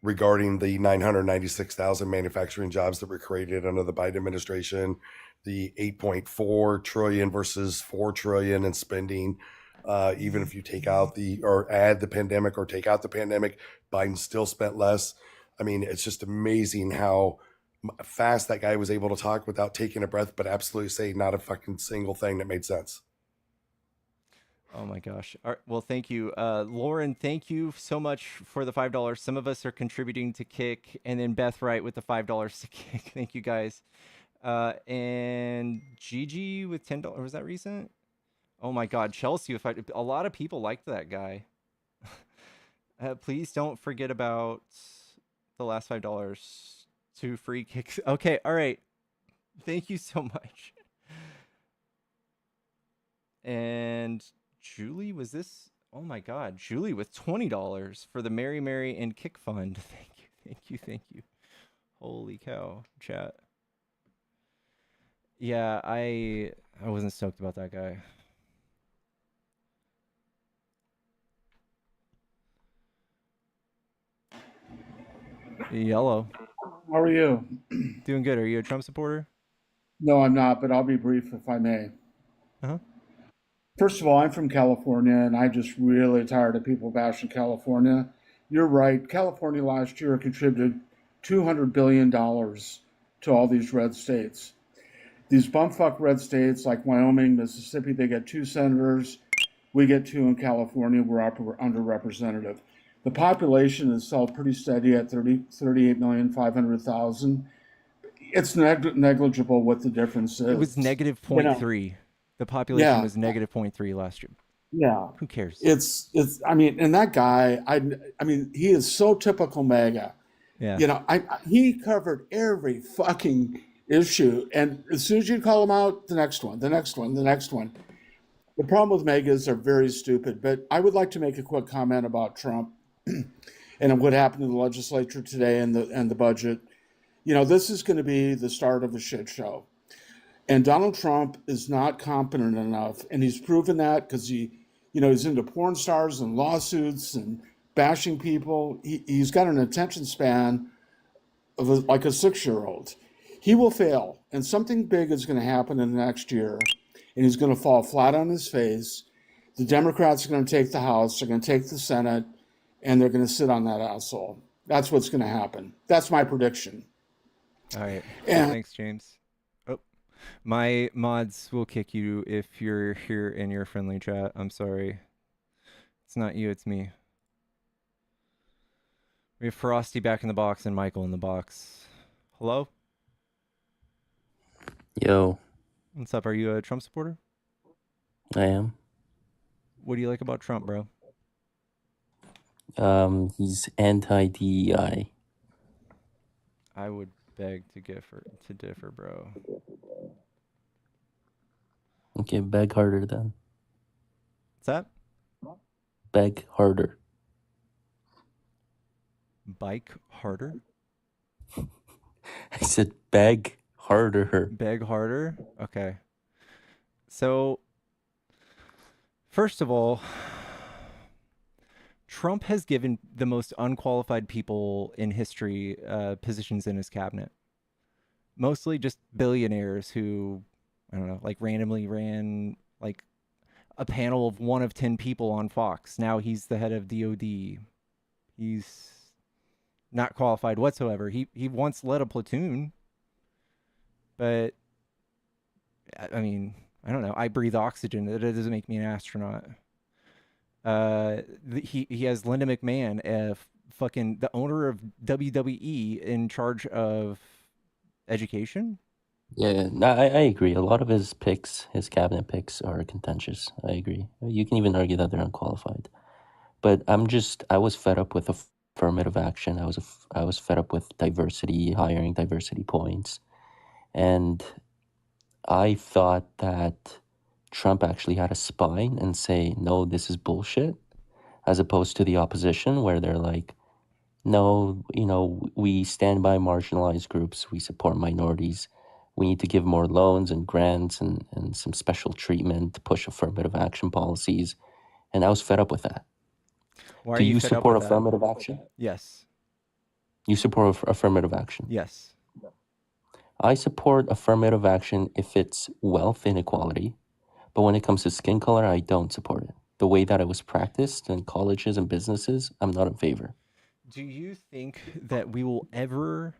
regarding the 996,000 manufacturing jobs that were created under the Biden administration, the 8.4 trillion versus 4 trillion in spending. Even if you take out or add the pandemic or take out the pandemic, Biden still spent less. I mean, it's just amazing how fast that guy was able to talk without taking a breath, but absolutely say not a fucking single thing that made sense. Oh my gosh. All right, well, thank you. Lauren, thank you so much for the $5. Some of us are contributing to Kick, and then Beth Wright with the $5 to Kick. Thank you guys. And Gigi with $10. Was that recent? Oh my God, Chelsea! A lot of people liked that guy. Please don't forget about the last $5 to free kicks. Okay, all right. Thank you so much. And Julie, was this? Oh my God, Julie with $20 for the Mary Mary and Kick Fund. Thank you. Holy cow, chat. Yeah, I wasn't stoked about that guy. Yellow. How are you? Doing good. Are you a Trump supporter? No, I'm not, but I'll be brief if I may. Uh-huh. First of all, I'm from California, and I'm just really tired of people bashing California. You're right. California last year contributed $200 billion to all these red states. These bumfuck red states like Wyoming, Mississippi, they get 2 senators. We get 2 in California. We're underrepresented. The population is held pretty steady at 38,500,000. It's negligible what the difference is. It was negative 0.3. The population was negative 0.3 last year. Yeah. Who cares? It's I mean, and that guy, I mean, he is so typical MAGA. Yeah. You know, he covered every fucking issue. And as soon as you call him out, the next one. The problem with MAGA is they're very stupid. But I would like to make a quick comment about Trump and what happened in the legislature today and the budget. You know, this is going to be the start of a shit show. And Donald Trump is not competent enough, and he's proven that because he's into porn stars and lawsuits and bashing people. He's got an attention span of like a 6-year-old. He will fail, and something big is going to happen in the next year, and he's going to fall flat on his face. The Democrats are going to take the House, they're going to take the Senate, and they're going to sit on that asshole. That's what's going to happen. That's my prediction. All right. And Thanks, James. Oh, my mods will kick you if you're here in your friendly chat. I'm sorry. It's not you, it's me. We have Frosty back in the box and Michael in the box. Hello? Yo, What's up? Are you a Trump supporter? I am. What do you like about Trump, bro? He's anti-DEI. I would beg to differ, bro. Okay, beg harder then. What's that? Beg harder. Bike harder? I said beg harder. Beg harder? Okay. So, first of all, Trump has given the most unqualified people in history positions in his cabinet. Mostly just billionaires who, I don't know, like randomly ran like a panel of 1 of 10 people on Fox. Now he's the head of DOD. He's not qualified whatsoever. He once led a platoon, but I mean, I don't know. I breathe oxygen. That doesn't make me an astronaut. He has Linda McMahon, fucking the owner of WWE, in charge of education. Yeah, no, I agree. A lot of his picks, his cabinet picks, are contentious. I agree. You can even argue that they're unqualified. But I was fed up with affirmative action. I was fed up with diversity, hiring diversity points. And I thought that Trump actually had a spine and say, no, this is bullshit, as opposed to the opposition where they're like, no, we stand by marginalized groups, we support minorities, we need to give more loans and grants and some special treatment to push affirmative action policies. And I was fed up with that. Why are Do you you fed up support with that? affirmative action? Yes. You support affirmative action? Yes. I support affirmative action if it's wealth inequality, but when it comes to skin color, I don't support it. The way that it was practiced in colleges and businesses, I'm not in favor. Do you think that we will ever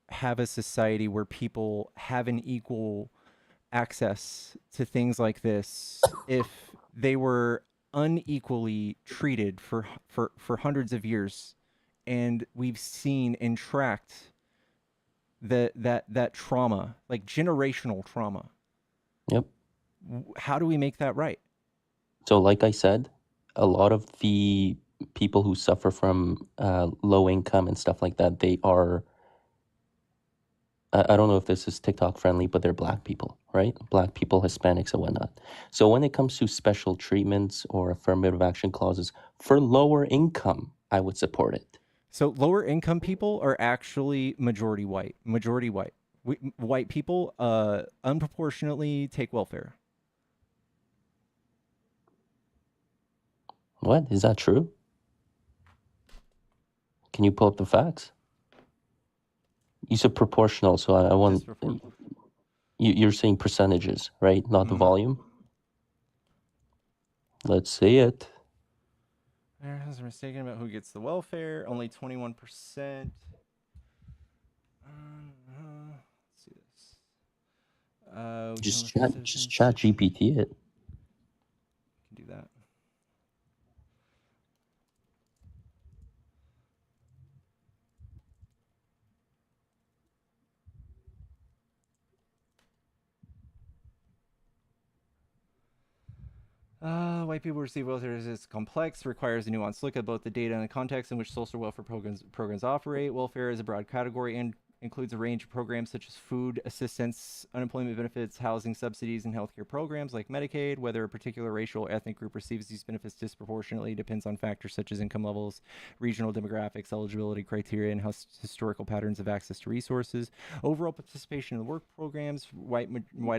have a society where people have an equal access to things like this if they were unequally treated for hundreds of years, and we've seen and tracked that trauma, like generational trauma? Yep. How do we make that right? So like I said, a lot of the people who suffer from low income and stuff like that, they are, I don't know if this is TikTok friendly, but they're Black people, right? Black people, Hispanics and whatnot. So when it comes to special treatments or affirmative action clauses for lower income, I would support it. So lower income people are actually majority white. White people unproportionately take welfare. What? Is that true? Can you pull up the facts? You said proportional, so I want... You're saying percentages, right? Not the volume? Let's see it. Americans are mistaken about who gets the welfare. Only 21%. Let's see this. Just chat GPT it. Can do that. White people receive welfare is complex, requires a nuanced look at both the data and the context in which social welfare programs operate. Welfare is a broad category includes a range of programs such as food assistance, unemployment benefits, housing subsidies, and healthcare programs like Medicaid. Whether a particular racial or ethnic group receives these benefits disproportionately depends on factors such as income levels, regional demographics, eligibility criteria, and historical patterns of access to resources. Overall participation in the work programs, white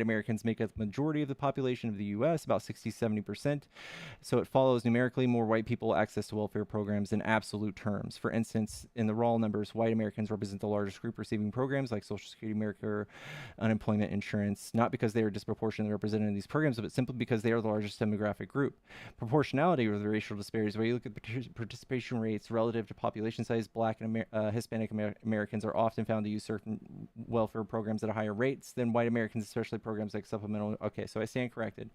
Americans make up the majority of the population of the U.S., about 60-70%. So it follows numerically more white people access to welfare programs in absolute terms. For instance, in the raw numbers, white Americans represent the largest group receiving programs like Social Security, Medicare, unemployment insurance, not because they are disproportionately represented in these programs, but simply because they are the largest demographic group. Proportionality or the racial disparities, where you look at participation rates relative to population size, Black and Hispanic Americans are often found to use certain welfare programs at a higher rates than white Americans, especially programs like supplemental. Okay, so I stand corrected,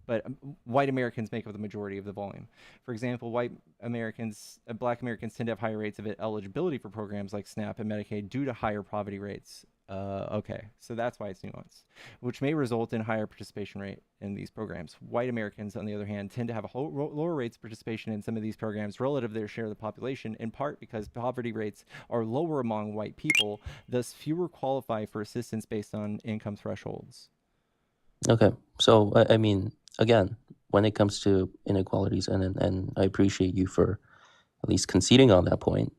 but white Americans make up the majority of the volume. For example, white Americans, Black Americans tend to have higher rates of eligibility for programs like SNAP and Medicaid due to higher poverty rates. Okay, so that's why it's nuanced, which may result in higher participation rate in these programs. White Americans, on the other hand, tend to have a lower rates of participation in some of these programs relative to their share of the population, in part because poverty rates are lower among white people, thus fewer qualify for assistance based on income thresholds. Okay, so I mean, again, when it comes to inequalities, and I appreciate you for at least conceding on that point.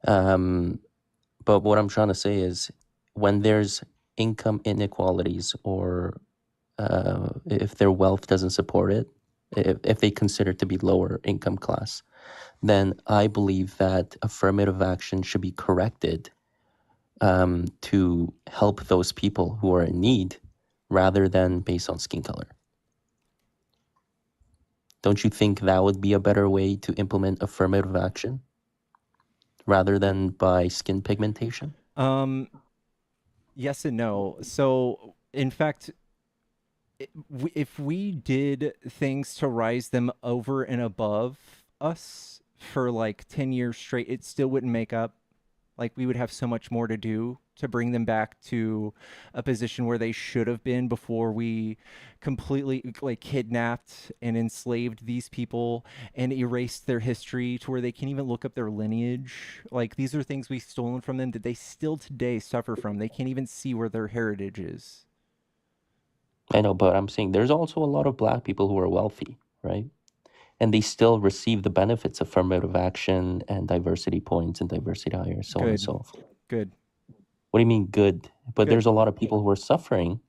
But what I'm trying to say is, when there's income inequalities, or if their wealth doesn't support it, if they consider it to be lower income class, then I believe that affirmative action should be corrected to help those people who are in need, rather than based on skin color. Don't you think that would be a better way to implement affirmative action rather than by skin pigmentation? Yes and no. So, in fact, if we did things to rise them over and above us for like 10 years straight, it still wouldn't make up. Like, we would have so much more to do to bring them back to a position where they should have been before we completely like kidnapped and enslaved these people and erased their history to where they can't even look up their lineage. Like, these are things we've stolen from them that they still today suffer from. They can't even see where their heritage is. I know, but I'm saying there's also a lot of Black people who are wealthy, right? And they still receive the benefits of affirmative action and diversity points and diversity hires, so on and so forth. Good. What do you mean good? But Good. there's a lot of people who are suffering.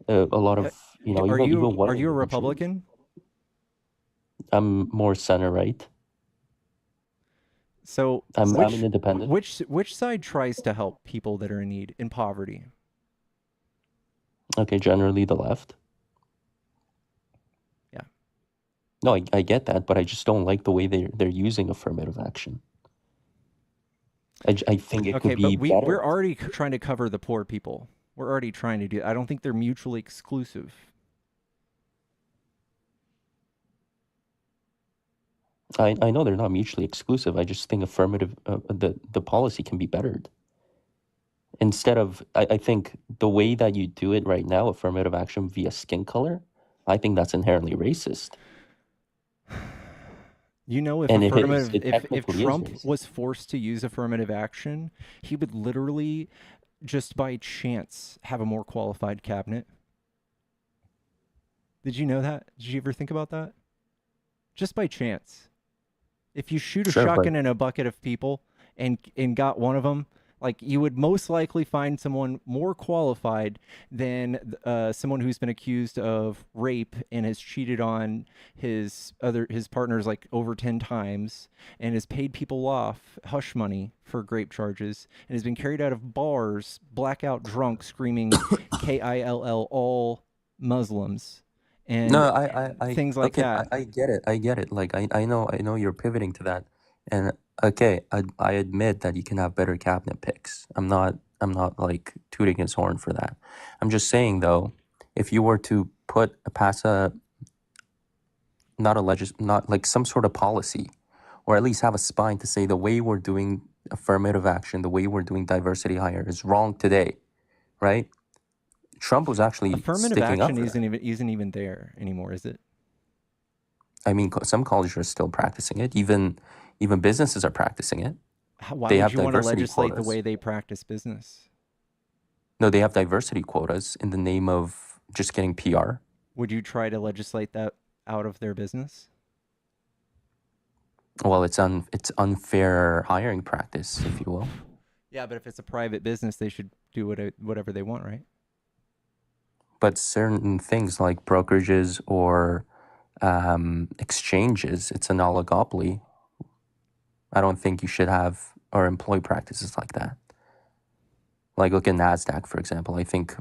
A lot of, Are you a Republican? I'm more center right. So I'm an independent. Which side tries to help people that are in need, in poverty? Okay, generally the left. Yeah. No, I get that, but I just don't like the way they're using affirmative action. I think it could be better. We're already trying to cover the poor people. We're already trying to do. I don't think they're mutually exclusive. I know they're not mutually exclusive. I just think affirmative the policy can be bettered. Instead of, I think the way that you do it right now, affirmative action via skin color, I think that's inherently racist. You know, if Trump was forced to use affirmative action, he would literally, just by chance, have a more qualified cabinet. Did you know that? Did you ever think about that? Just by chance. If you shoot a shotgun in a bucket of people and got one of them, like, you would most likely find someone more qualified than someone who's been accused of rape and has cheated on his partners like over 10 times and has paid people off hush money for rape charges and has been carried out of bars blackout drunk screaming KILL all Muslims and things like that. I get it. Like, I know you're pivoting to that. And okay, I admit that you can have better cabinet picks. I'm not like tooting his horn for that. I'm just saying, though, if you were to pass not like some sort of policy, or at least have a spine to say the way we're doing affirmative action, the way we're doing diversity hire is wrong today, right? Trump was actually affirmative sticking action up for that. isn't even there anymore, is it? I mean, some colleges are still practicing it. Even businesses are practicing it. Why They would have you want to diversity legislate the quotas. way they practice business? No, they have diversity quotas in the name of just getting PR. Would you try to legislate that out of their business? Well, it's unfair hiring practice, if you will. Yeah, but if it's a private business, they should do whatever they want, right? But certain things like brokerages or exchanges, it's an oligopoly. I don't think you should have or employ practices like that. Like look at NASDAQ, for example. I think,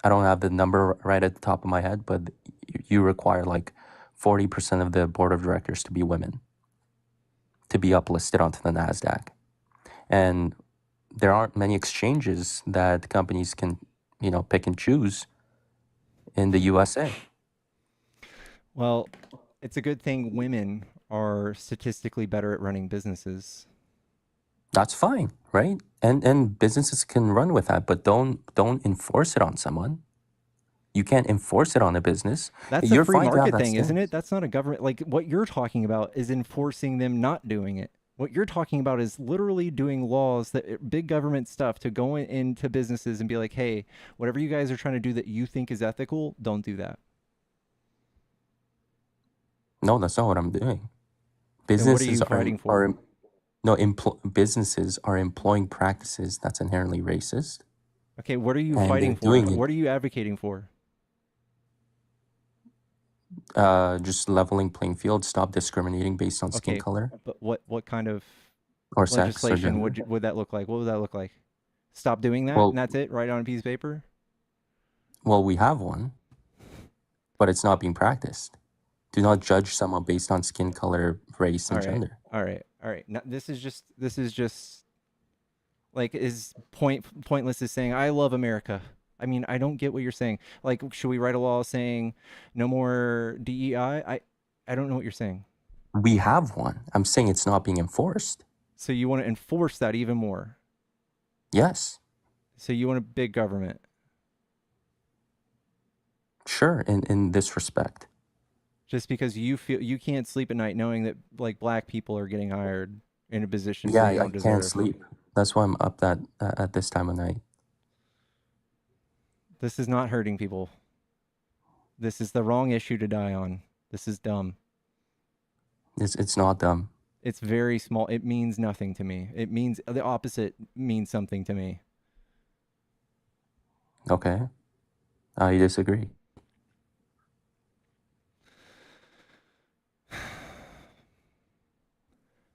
I don't have the number right at the top of my head, but you require like 40% of the board of directors to be women to be uplisted onto the NASDAQ. And there aren't many exchanges that companies can, pick and choose in the USA. Well, it's a good thing women are statistically better at running businesses. That's fine, right? And businesses can run with that, but don't enforce it on someone. You can't enforce it on a business. That's a free market thing, isn't it? That's not a government. Like what you're talking about is enforcing them not doing it. What you're talking about is literally doing laws that big government stuff to go into businesses and be like, hey, whatever you guys are trying to do that you think is ethical, don't do that. No, that's not what I'm doing. Then what are you fighting for? Businesses are employing practices that's inherently racist. Okay, what are you fighting for? What are you advocating for? Just leveling playing field. Stop discriminating based on skin color. But what kind of or legislation sex or would that look like? What would that look like? Stop doing that, Well- and that's it. Write on a piece of paper. Well, we have one, but it's not being practiced. Do not judge someone based on skin color, race, and gender. All right. Now, this is just like is pointless is saying I love America. I mean, I don't get what you're saying. Like, should we write a law saying no more DEI? I don't know what you're saying. We have one. I'm saying it's not being enforced. So you want to enforce that even more? Yes. So you want a big government? Sure, in this respect. Just because you feel you can't sleep at night knowing that like black people are getting hired in a position Yeah, they I don't deserve. can't sleep. That's why I'm up at this time of night. This is not hurting people. This is the wrong issue to die on. This is dumb. It's not dumb. It's very small. It means nothing to me. It means the opposite means something to me. Okay. I disagree.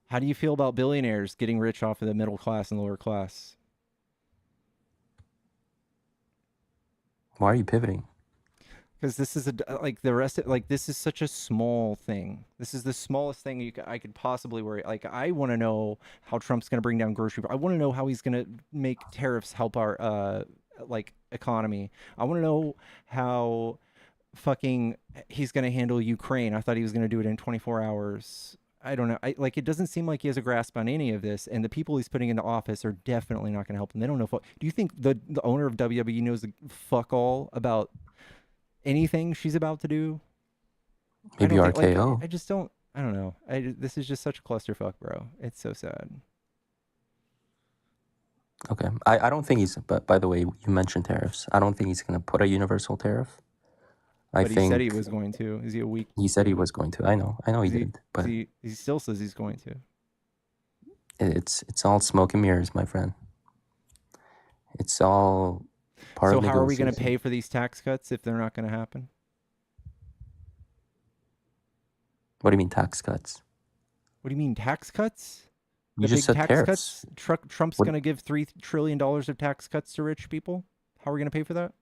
How do you feel about billionaires getting rich off of the middle class and lower class? Why are you pivoting? Because this is like the rest of this is such a small thing. This is the smallest thing I could possibly worry. Like I want to know how Trump's going to bring down grocery. I want to know how he's going to make tariffs help our economy. I want to know how fucking he's going to handle Ukraine. I thought he was going to do it in 24 hours. I don't know. It doesn't seem like he has a grasp on any of this, and the people he's putting into office are definitely not going to help him. They don't know. Do you think the owner of WWE knows the fuck all about anything she's about to do? Maybe RKO. I just don't. I don't know. This is just such a clusterfuck, bro. It's so sad. Okay. I don't think he's. But by the way, you mentioned tariffs. I don't think he's going to put a universal tariff. But he said he was going to. Is he a weak? He said he was going to. I know he did. But he still says he's going to. It's all smoke and mirrors, my friend. It's all part of. So how are we going to pay for these tax cuts if they're not going to happen? What do you mean tax cuts? What do you mean tax cuts? You just said tariffs. Trump's going to give $3 trillion of tax cuts to rich people. How are we going to pay for that?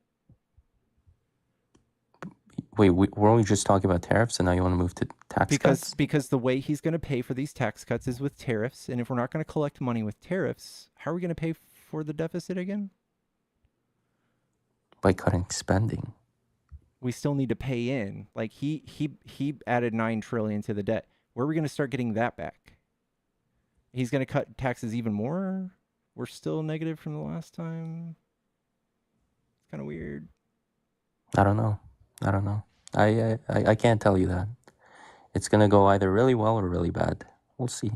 Wait, we're only just talking about tariffs, and now you want to move to tax cuts? Because the way he's going to pay for these tax cuts is with tariffs, and if we're not going to collect money with tariffs, how are we going to pay for the deficit again? By cutting spending. We still need to pay in. Like he added $9 trillion to the debt. Where are we going to start getting that back? He's going to cut taxes even more. We're still negative from the last time. It's kind of weird. I don't know. I can't tell you that. It's going to go either really well or really bad. We'll see.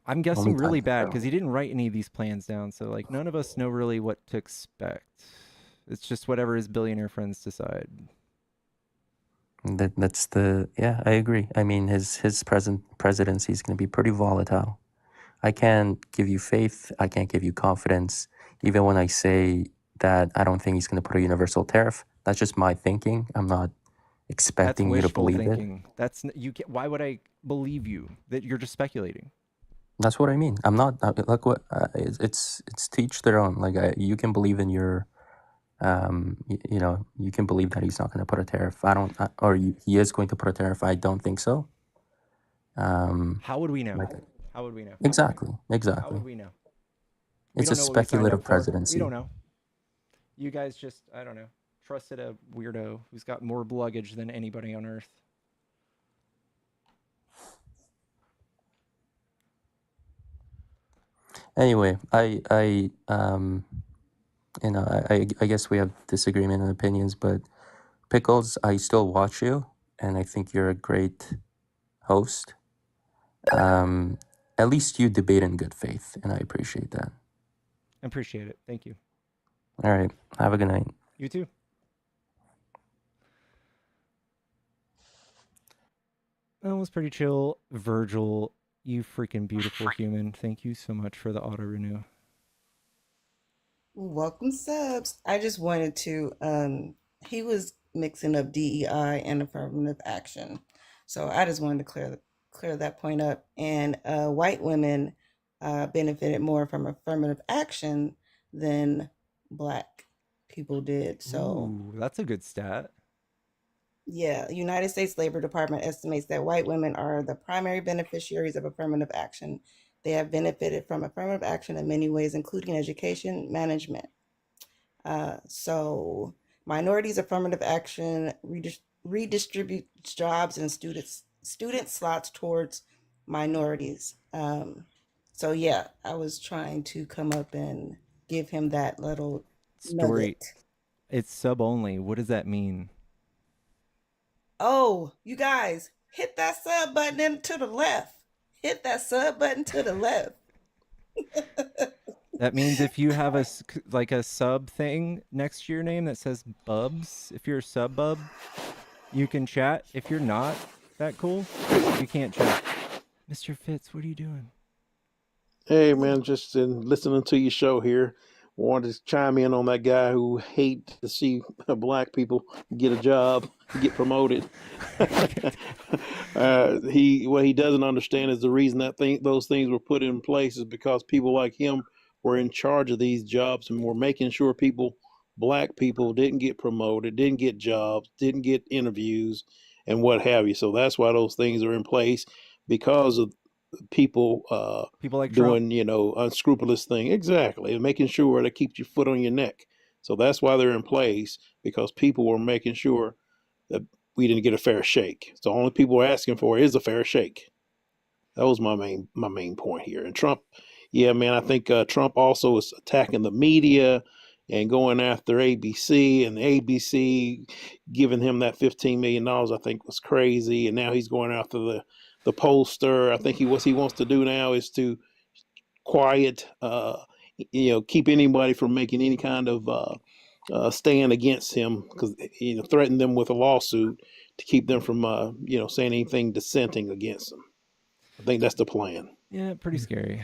I'm Only guessing time really will bad tell. because he didn't write any of these plans down. So like none of us know really what to expect. It's just whatever his billionaire friends decide. That's the yeah. I agree. I mean, his presidency is going to be pretty volatile. I can't give you faith. I can't give you confidence. Even when I say that I don't think he's going to put a universal tariff, that's just my thinking. I'm not That's expecting you to wishful believe it. thinking. That's you. Why would I believe you that you're just speculating? That's what I mean. I'm not like what it's to each their own. Like you can believe in your, you know, you can believe that he's not going to put a tariff. I don't, or he is going to put a tariff. I don't think so. How would we know? Like, How would we know? exactly, How exactly. would we know? We It's a don't know what we signed speculative up for. We presidency. don't know. You guys just, I don't know, trusted a weirdo who's got more luggage than anybody on earth. Anyway, you know, I guess we have disagreement in opinions, but Pickles, I still watch you, and I think you're a great host. At least you debate in good faith, and I appreciate that. I appreciate it. Thank you. All right. Have a good night. You too. That was pretty chill. Virgil, you freaking beautiful human. Thank you so much for the auto renew. Welcome subs. I just wanted to he was mixing up DEI and affirmative action. So I just wanted to clear that point up. And white women benefited more from affirmative action than black people did. So Ooh, that's a good stat. yeah, United States Labor Department estimates that white women are the primary beneficiaries of affirmative action. They have benefited from affirmative action in many ways, including education management. So minorities affirmative action redistributes jobs and student slots towards minorities. So yeah, I was trying to come up and give him that little Story. nugget. It's sub only. What does that mean? Oh, you guys, hit that sub button to the left. Hit that sub button to the left. That means if you have a sub thing next to your name that says Bubs, if you're a sub bub, you can chat. If you're not that cool, you can't chat. Mr. Fitz, what are you doing? Hey man, just in listening to your show here, wanted to chime in on that guy who hate to see black people get a job, get promoted. What he doesn't understand is the reason that those things were put in place is because people like him were in charge of these jobs and were making sure black people didn't get promoted, didn't get jobs, didn't get interviews, and what have you. So that's why those things are in place, because of people like doing Trump. unscrupulous thing, exactly, and making sure that keeps your foot on your neck. So that's why they're in place, because people were making sure that we didn't get a fair shake. So the only people we're asking for is a fair shake. That was my main point here. And Trump, yeah man, I think Trump also is attacking the media and going after ABC, and ABC giving him that $15 million, I think was crazy. And now he's going after the pollster. I think what he wants to do now is to quiet, keep anybody from making any kind of stand against him, because threaten them with a lawsuit to keep them from saying anything dissenting against him. I think that's the plan. Yeah, pretty scary.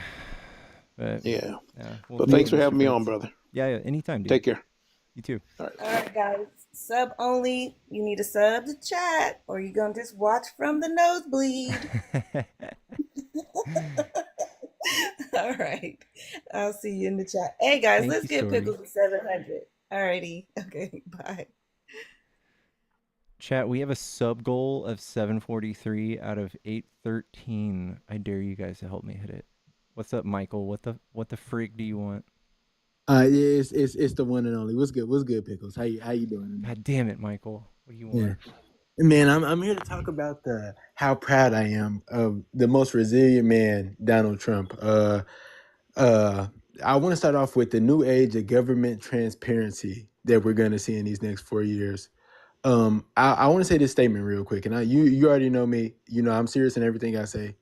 But yeah. Well, but thanks for Mr. having me Fitz. on, brother. Yeah, anytime, dude. Take care. You too. All right. All right, guys. Sub only. You need a sub to chat, or you gonna just watch from the nosebleed. All right. I'll see you in the chat. Hey guys, Thank let's you, get Story. Pickles to 700. Alrighty. Okay. Bye. Chat, we have a sub goal of 743 out of 813. I dare you guys to help me hit it. What's up, Michael? What the freak do you want? Yeah, it's the one and only. What's good, Pickles? How you doing? God damn it, Michael. What do you want? Yeah. Man, I'm here to talk about how proud I am of the most resilient man, Donald Trump. I want to start off with the new age of government transparency that we're going to see in these next 4 years. I want to say this statement real quick, and you already know me. You know I'm serious in everything I say.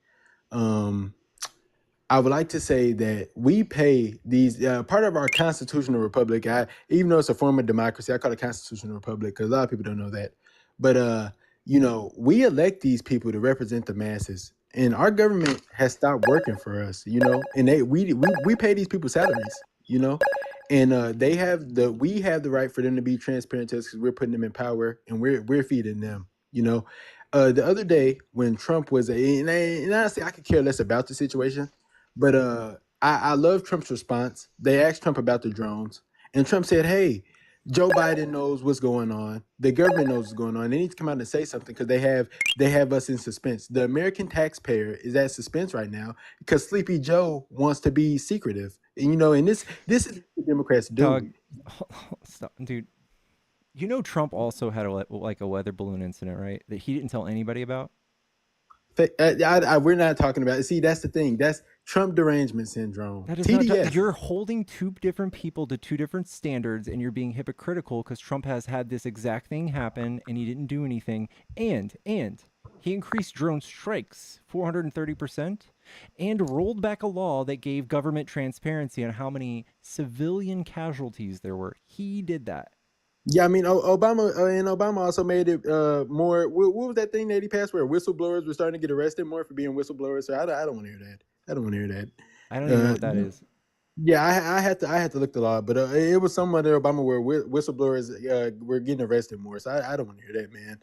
I would like to say that we pay these part of our constitutional republic. Even though it's a form of democracy, I call it constitutional republic because a lot of people don't know that. But we elect these people to represent the masses, and our government has stopped working for us. And we pay these people salaries. And we have the right for them to be transparent to us because we're putting them in power and we're feeding them. The other day when Trump was and honestly, I could care less about the situation. But I love Trump's response. They asked Trump about the drones, and Trump said, "Hey, Joe Biden knows what's going on. The government knows what's going on. They need to come out and say something because they have us in suspense. The American taxpayer is at suspense right now because Sleepy Joe wants to be secretive. And this is what Democrats do." Dog, stop, dude. Trump also had a weather balloon incident, right? That he didn't tell anybody about. We're not talking about it. See, that's the thing. That's Trump derangement syndrome. That is TDS. not. You're holding two different people to two different standards, and you're being hypocritical because Trump has had this exact thing happen, and he didn't do anything. And he increased drone strikes 430%, and rolled back a law that gave government transparency on how many civilian casualties there were. He did that. Yeah, I mean, Obama also made it more. What was that thing that he passed where whistleblowers were starting to get arrested more for being whistleblowers? So I don't want to hear that. I don't want to hear that. I don't even know what that is. Yeah, I had to look the law, but it was somewhere there Obama where whistleblowers were getting arrested more. So I don't want to hear that, man.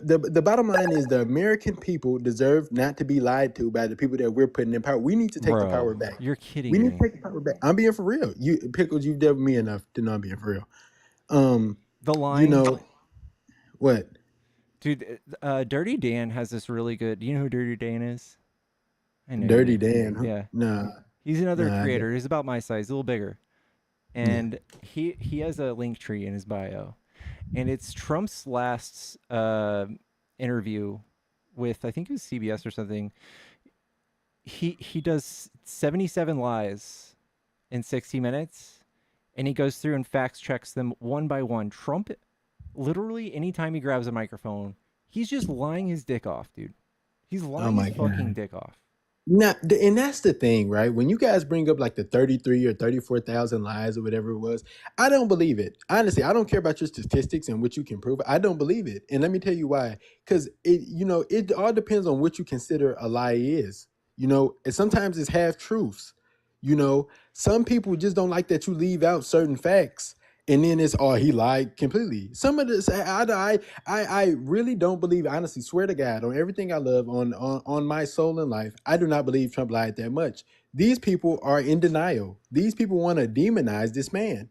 The bottom line is the American people deserve not to be lied to by the people that we're putting in power. We need to take the power back. You're kidding me. We need to take the power back. I'm being for real. Pickles, you've dealt with me enough to know I'm being for real. The line, what? Dude, Dirty Dan has this really good. Do you know who Dirty Dan is? I know Dirty Dan. Huh? Yeah. Nah. He's another creator. He's about my size, a little bigger, and he has a link tree in his bio, and it's Trump's last interview with, I think it was CBS or something. He does 77 lies in 60 minutes. And he goes through and fact checks them one by one. Trump, literally, anytime he grabs a microphone, he's just lying his dick off, dude. He's lying his fucking dick off. Now, and that's the thing, right? When you guys bring up like the 33 or 34,000 lies or whatever it was, I don't believe it. Honestly, I don't care about your statistics and what you can prove. I don't believe it. And let me tell you why. Because it all depends on what you consider a lie is. And sometimes it's half truths. Some people just don't like that you leave out certain facts, and then it's he lied completely. Some of this, I really don't believe. Honestly, swear to God, on everything I love, on my soul and life, I do not believe Trump lied that much. These people are in denial. These people want to demonize this man.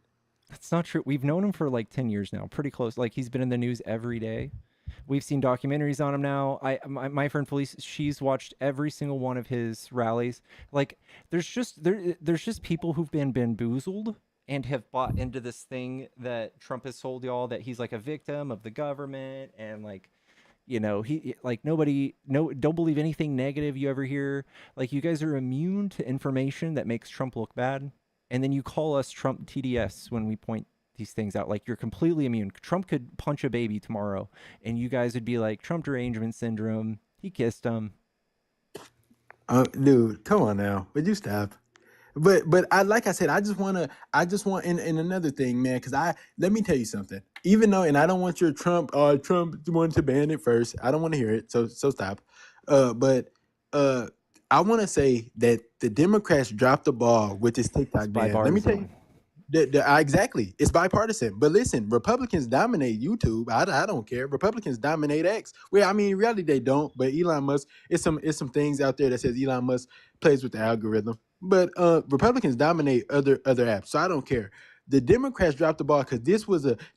That's not true. We've known him for like 10 years now, pretty close. Like he's been in the news every day. We've seen documentaries on him now. My friend Felice, she's watched every single one of his rallies. Like there's just people who've been bamboozled and have bought into this thing that Trump has sold y'all, that he's like a victim of the government, and he like don't believe anything negative you ever hear. Like you guys are immune to information that makes Trump look bad, and then you call us Trump TDS when we point these things out. Like you're completely immune. Trump could punch a baby tomorrow and you guys would be like, Trump derangement syndrome, he kissed him. Dude, come on now, would you stop? But like I said, I just want and another thing, man, because let me tell you something. Even though, and I don't want your Trump wanted to ban it first. I don't want to hear it. So stop. But I want to say that the Democrats dropped the ball with this TikTok ban. Let me tell you. Exactly. It's bipartisan. But listen, Republicans dominate YouTube. I don't care. Republicans dominate X. Well, I mean, in reality, they don't. But Elon Musk, it's some things out there that says Elon Musk plays with the algorithm. But Republicans dominate other apps. So I don't care. The Democrats dropped the ball because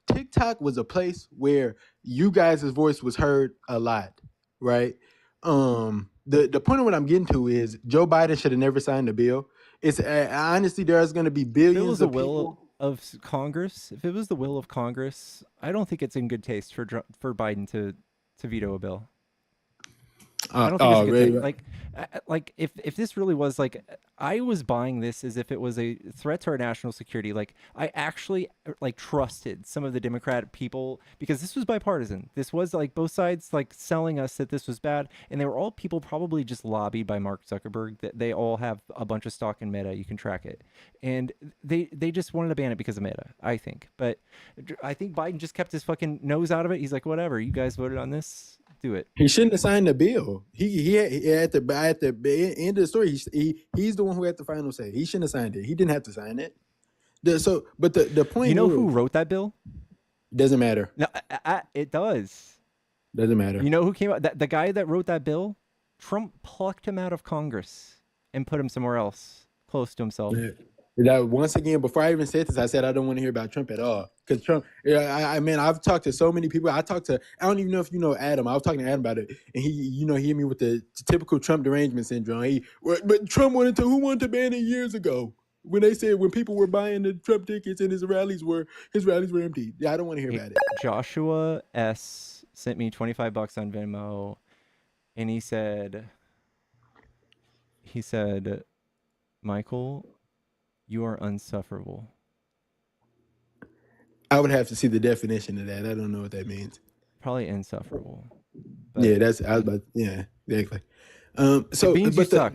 TikTok was a place where you guys' voice was heard a lot, right? The point of what I'm getting to is Joe Biden should have never signed the bill. It's honestly, there's going to be billions of people. Of Congress, if it was the will of Congress, I don't think it's in good taste for Biden to veto a bill. I don't think it's a good thing. Like if this really was like, I was buying this as if it was a threat to our national security. Like I actually like trusted some of the Democrat people because this was bipartisan. This was like both sides like selling us that this was bad, and they were all people probably just lobbied by Mark Zuckerberg. That they all have a bunch of stock in Meta. You can track it, and they just wanted to ban it because of Meta. I think, but I think Biden just kept his fucking nose out of it. He's like, whatever, you guys voted on this. Do it. He shouldn't have signed the bill. He at the end of the story, he's the one who had the final say. He shouldn't have signed it. He didn't have to sign it. But the point, you know who wrote that bill? Doesn't matter. No, it does. Doesn't matter. You know who came out? The guy that wrote that bill, Trump plucked him out of Congress and put him somewhere else, close to himself. Yeah. That once again, before I even said this, I said I don't want to hear about Trump at all. Because Trump, I've talked to so many people. I don't even know if you know Adam. I was talking to Adam about it, and he hit me with the typical Trump derangement syndrome. But Trump who wanted to ban it years ago when they said when people were buying the Trump tickets and his rallies were empty. Yeah, I don't want to hear about it. Joshua S sent me $25 on Venmo, and he said, Michael, you are unsufferable. I would have to see the definition of that. I don't know what that means. Probably insufferable. Yeah, exactly. So, it means you suck.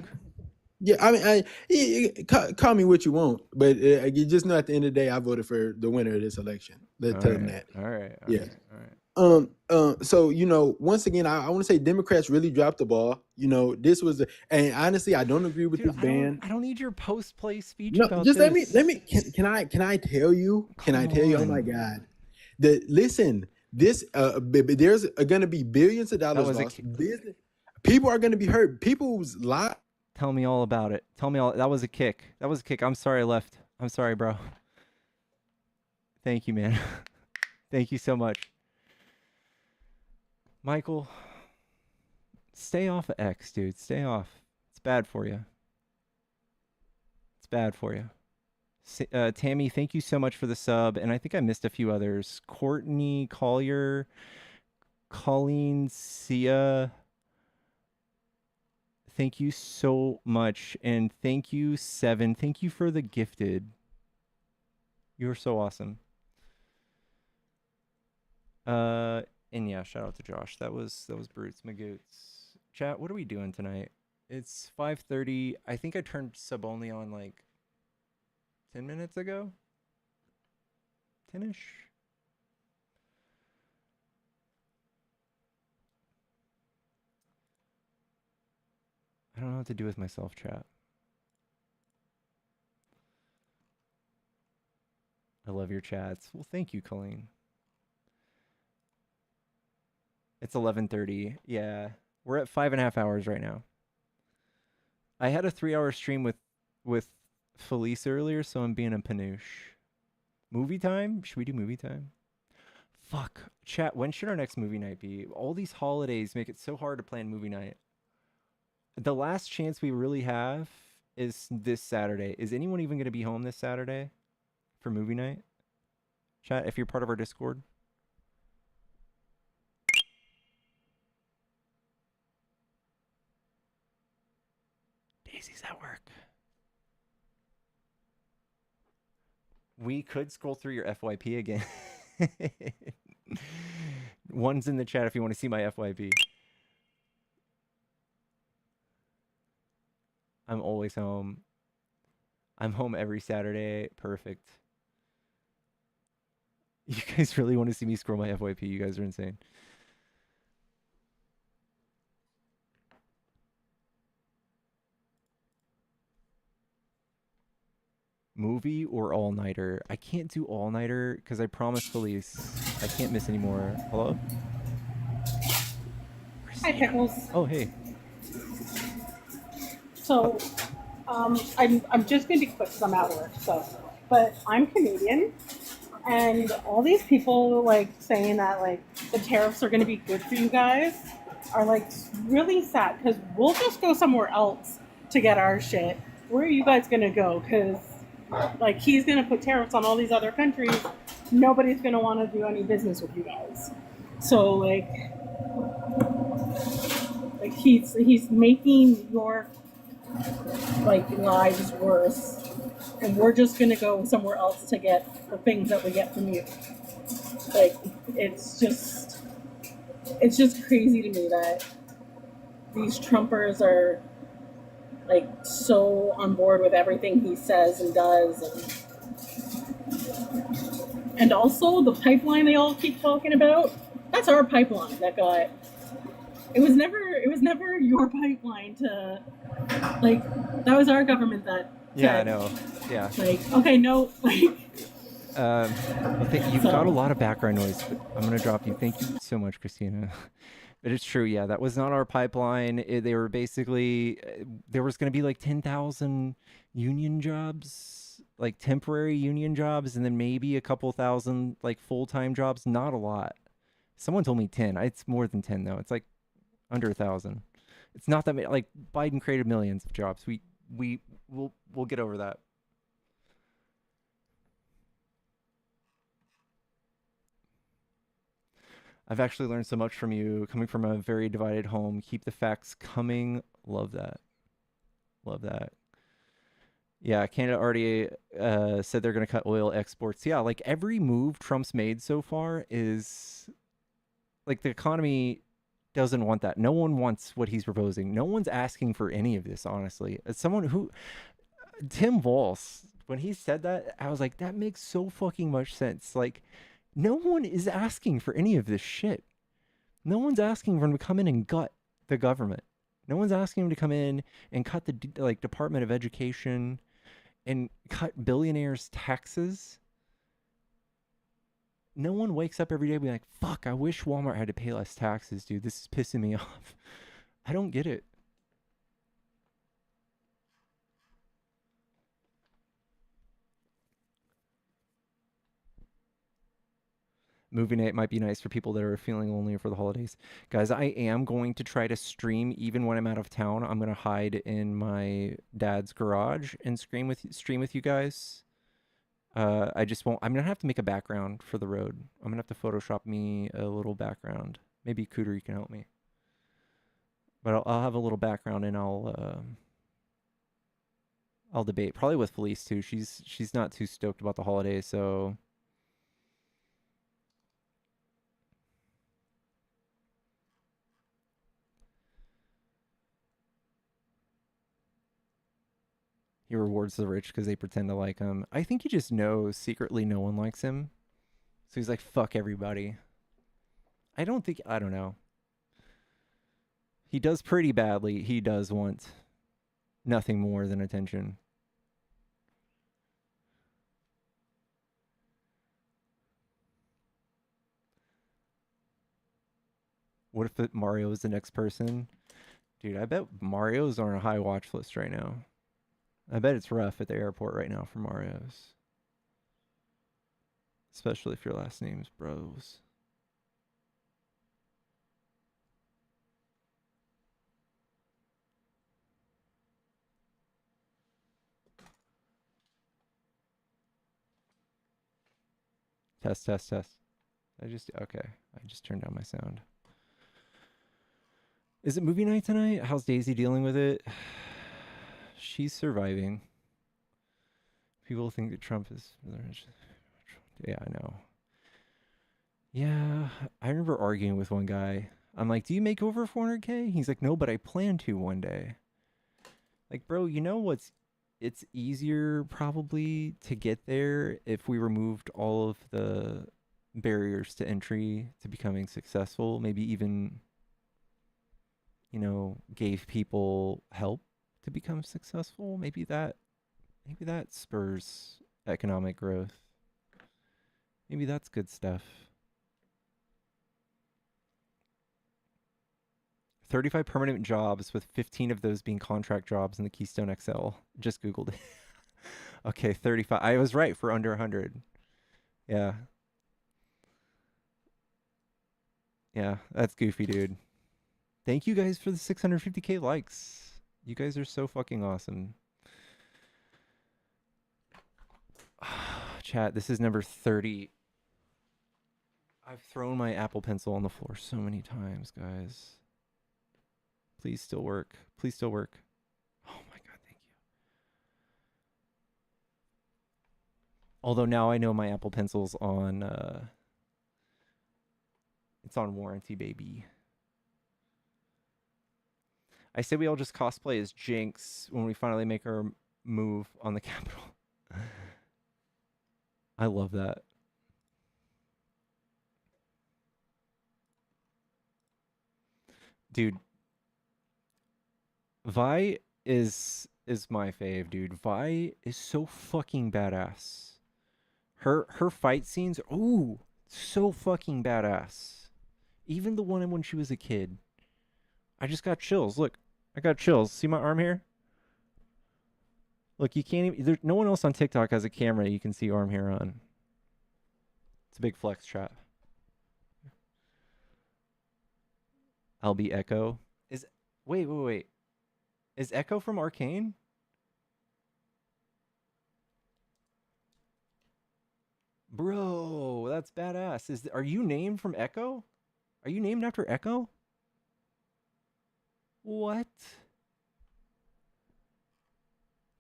Yeah, I mean, call me what you want, but you just know at the end of the day, I voted for the winner of this election. Let's tell them that. All right. So once again, I want to say Democrats really dropped the ball. This was, and honestly, I don't agree with this ban. I don't need your post-play speech. No, about just this. let me. Can I tell you? Can I tell you? Oh my God! Listen, this there's going to be billions of dollars lost. People are going to be hurt. People's lives. Tell me all about it. Tell me all. That was a kick. I'm sorry I left. I'm sorry, bro. Thank you, man. Thank you so much. Michael, stay off of X, dude. Stay off. It's bad for you. Tammy, thank you so much for the sub. And I think I missed a few others. Courtney Collier, Colleen Sia. Thank you so much. And thank you, Seven. Thank you for the gifted. You're so awesome. And yeah, shout out to Josh. That was Brutes Magoots. Chat, what are we doing tonight? It's 5:30. I think I turned sub only on like 10 minutes ago. 10-ish. I don't know what to do with myself, chat. I love your chats. Well, thank you, Colleen. It's 11:30. Yeah, we're at 5.5 hours right now. I had a 3-hour stream with Felice earlier, so I'm being a panoosh. Movie time? Should we do movie time? Fuck. Chat, when should our next movie night be? All these holidays make it so hard to plan movie night. The last chance we really have is this Saturday. Is anyone even going to be home this Saturday for movie night? Chat, if you're part of our Discord. Daisy's at work. We could scroll through your FYP again. One's in the chat if you want to see my FYP. I'm always home. I'm home every Saturday. Perfect. You guys really want to see me scroll my FYP? You guys are insane. Movie or all-nighter? I can't do all-nighter because I promised Felice I can't miss anymore. Hello? Hi, Pickles. Oh, hey. So, I'm just going to be quick because I'm at work. But I'm Canadian, and all these people like saying that like the tariffs are going to be good for you guys are like really sad because we'll just go somewhere else to get our shit. Where are you guys going to go? Because like he's going to put tariffs on all these other countries. Nobody's going to want to do any business with you guys. So like he's making your like lives worse, and we're just gonna go somewhere else to get the things that we get from you. Like it's just crazy to me that these Trumpers are like so on board with everything he says and does, and also the pipeline they all keep talking about. That's our pipeline that got. It was never your pipeline to, like, that was our government that Yeah, I said, know. Yeah. like, okay, no, like. You've got a lot of background noise, but I'm gonna drop you. Thank you so much, Christina. But it's true, yeah. That was not our pipeline. They were basically there was gonna be like 10,000 union jobs, like temporary union jobs, and then maybe a couple thousand like full-time jobs. Not a lot. Someone told me 10. It's more than 10 though. It's like under 1,000. It's not that many. Like Biden created millions of jobs. We'll get over that. I've actually learned so much from you, coming from a very divided home. Keep the facts coming. Love that. Love that. Yeah, Canada already said they're going to cut oil exports. Yeah, like every move Trump's made so far is like the economy doesn't want that. No one wants what he's proposing. No one's asking for any of this, honestly. As someone who, Tim Walz, when he said that, I was like, that makes so fucking much sense. Like, no one is asking for any of this shit. No one's asking for him to come in and gut the government. No one's asking him to come in and cut the like Department of Education and cut billionaires' taxes. No one wakes up every day being like, fuck, I wish Walmart had to pay less taxes, dude. This is pissing me off. I don't get it. Movie night might be nice for people that are feeling lonely for the holidays. Guys, I am going to try to stream even when I'm out of town. I'm going to hide in my dad's garage and stream with you guys. I just won't. I'm going to have to make a background for the road. I'm going to have to Photoshop me a little background. Maybe Cooter, you can help me. But I'll have a little background and I'll debate. Probably with Felice too. She's not too stoked about the holidays, so he rewards the rich because they pretend to like him. I think he just knows secretly no one likes him. So he's like, fuck everybody. I don't know. He does pretty badly. He does want nothing more than attention. What if Mario is the next person? Dude, I bet Mario's on a high watch list right now. I bet it's rough at the airport right now for Mario's. Especially if your last name's Bros. Test, test, test. Okay. I just turned down my sound. Is it movie night tonight? How's Daisy dealing with it? She's surviving. People think that Trump is... Yeah, I know. Yeah, I remember arguing with one guy. I'm like, do you make over 400K? He's like, no, but I plan to one day. Like, bro, you know what's... It's easier probably to get there if we removed all of the barriers to entry to becoming successful. Maybe even, you know, gave people help to become successful. Maybe that spurs economic growth. Maybe that's good stuff. 35 permanent jobs, with 15 of those being contract jobs in the Keystone XL. Just Googled it. Okay, 35. I was right for under 100. Yeah. Yeah, that's goofy, dude. Thank you guys for the 650K likes. You guys are so fucking awesome. Chat, this is number 30. I've thrown my Apple Pencil on the floor so many times, guys. Please still work. Please still work. Oh my God, thank you. Although now I know my Apple Pencil's on, it's on warranty, baby. I say we all just cosplay as Jinx when we finally make our move on the Capitol. I love that. Dude, Vi is my fave, dude. Vi is so fucking badass. Her fight scenes, ooh, so fucking badass. Even the one when she was a kid. I just got chills. Look, I got chills. See my arm here? Look, you can't even, no one else on TikTok has a camera you can see arm hair on. It's a big flex, chat. I'll be Echo. Wait. Is Echo from Arcane? Bro, that's badass. Are you named from Echo? Are you named after Echo? What?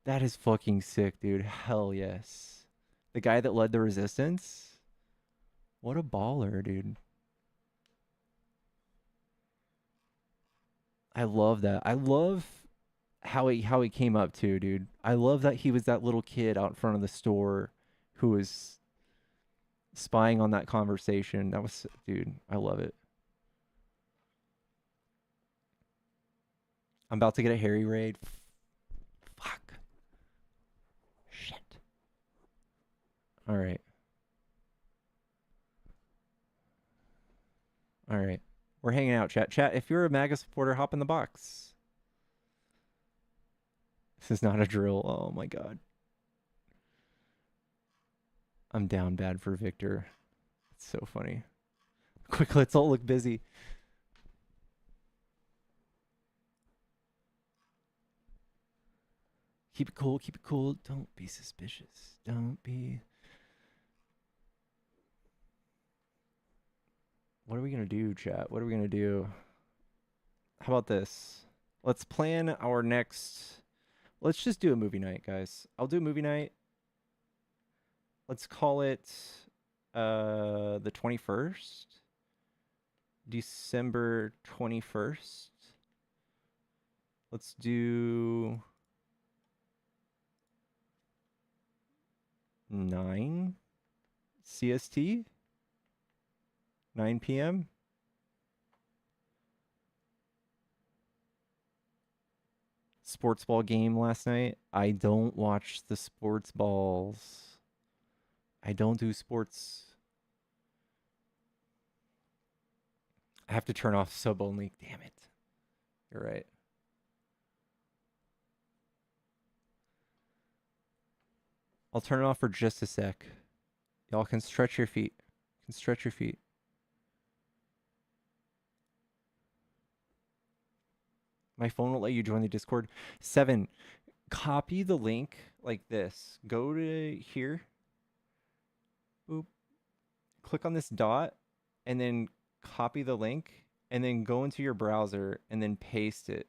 That is fucking sick, dude. Hell yes. The guy that led the resistance? What a baller, dude. I love that. I love how he came up too, dude. I love that he was that little kid out in front of the store who was spying on that conversation. That was, dude, I love it. I'm about to get a Harry raid. Fuck. Shit. All right. All right. We're hanging out, chat. Chat, if you're a MAGA supporter, hop in the box. This is not a drill. Oh my God. I'm down bad for Victor. It's so funny. Quick, let's all look busy. Keep it cool. Keep it cool. Don't be suspicious. Don't be. What are we going to do, chat? What are we going to do? How about this? Let's plan our next... Let's just do a movie night, guys. I'll do a movie night. Let's call it the 21st. December 21st. Let's do 9 CST. 9 p.m. Sports ball game last night. I don't watch the sports balls. I don't do sports. I have to turn off sub only. Damn it. You're right. I'll turn it off for just a sec. Y'all can stretch your feet. Can stretch your feet. My phone won't let you join the Discord. 7. Copy the link like this. Go to here. Boop. Click on this dot and then copy the link and then go into your browser and then paste it.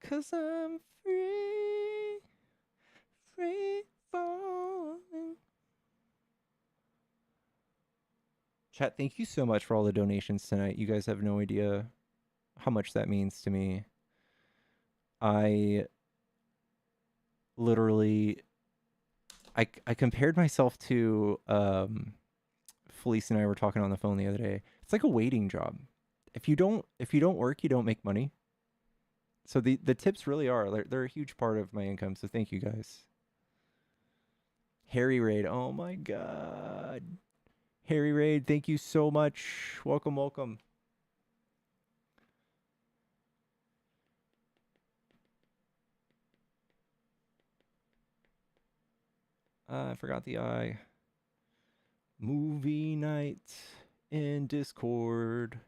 Cause I'm free falling. Chat, thank you so much for all the donations tonight. You guys have no idea how much that means to me. I literally, I compared myself to, Felice and I were talking on the phone the other day. It's like a waiting job. If you don't work, you don't make money. So the tips really are, they're a huge part of my income. So thank you guys. Harry Raid. Oh my God. Harry Raid, thank you so much. Welcome, welcome. I forgot the I. Movie night in Discord.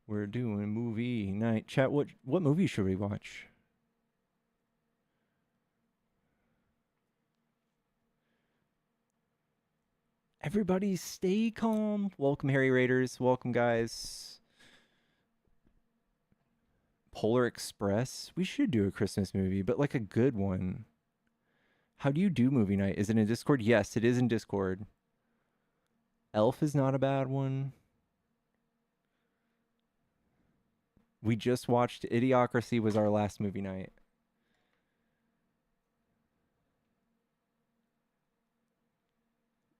We're doing movie night. Chat, what movie should we watch? Everybody stay calm. Welcome, Harry Raiders. Welcome, guys. Polar Express. We should do a Christmas movie, but like a good one. How do you do movie night? Is it in Discord? Yes, it is in Discord. Elf is not a bad one. We just watched Idiocracy was our last movie night.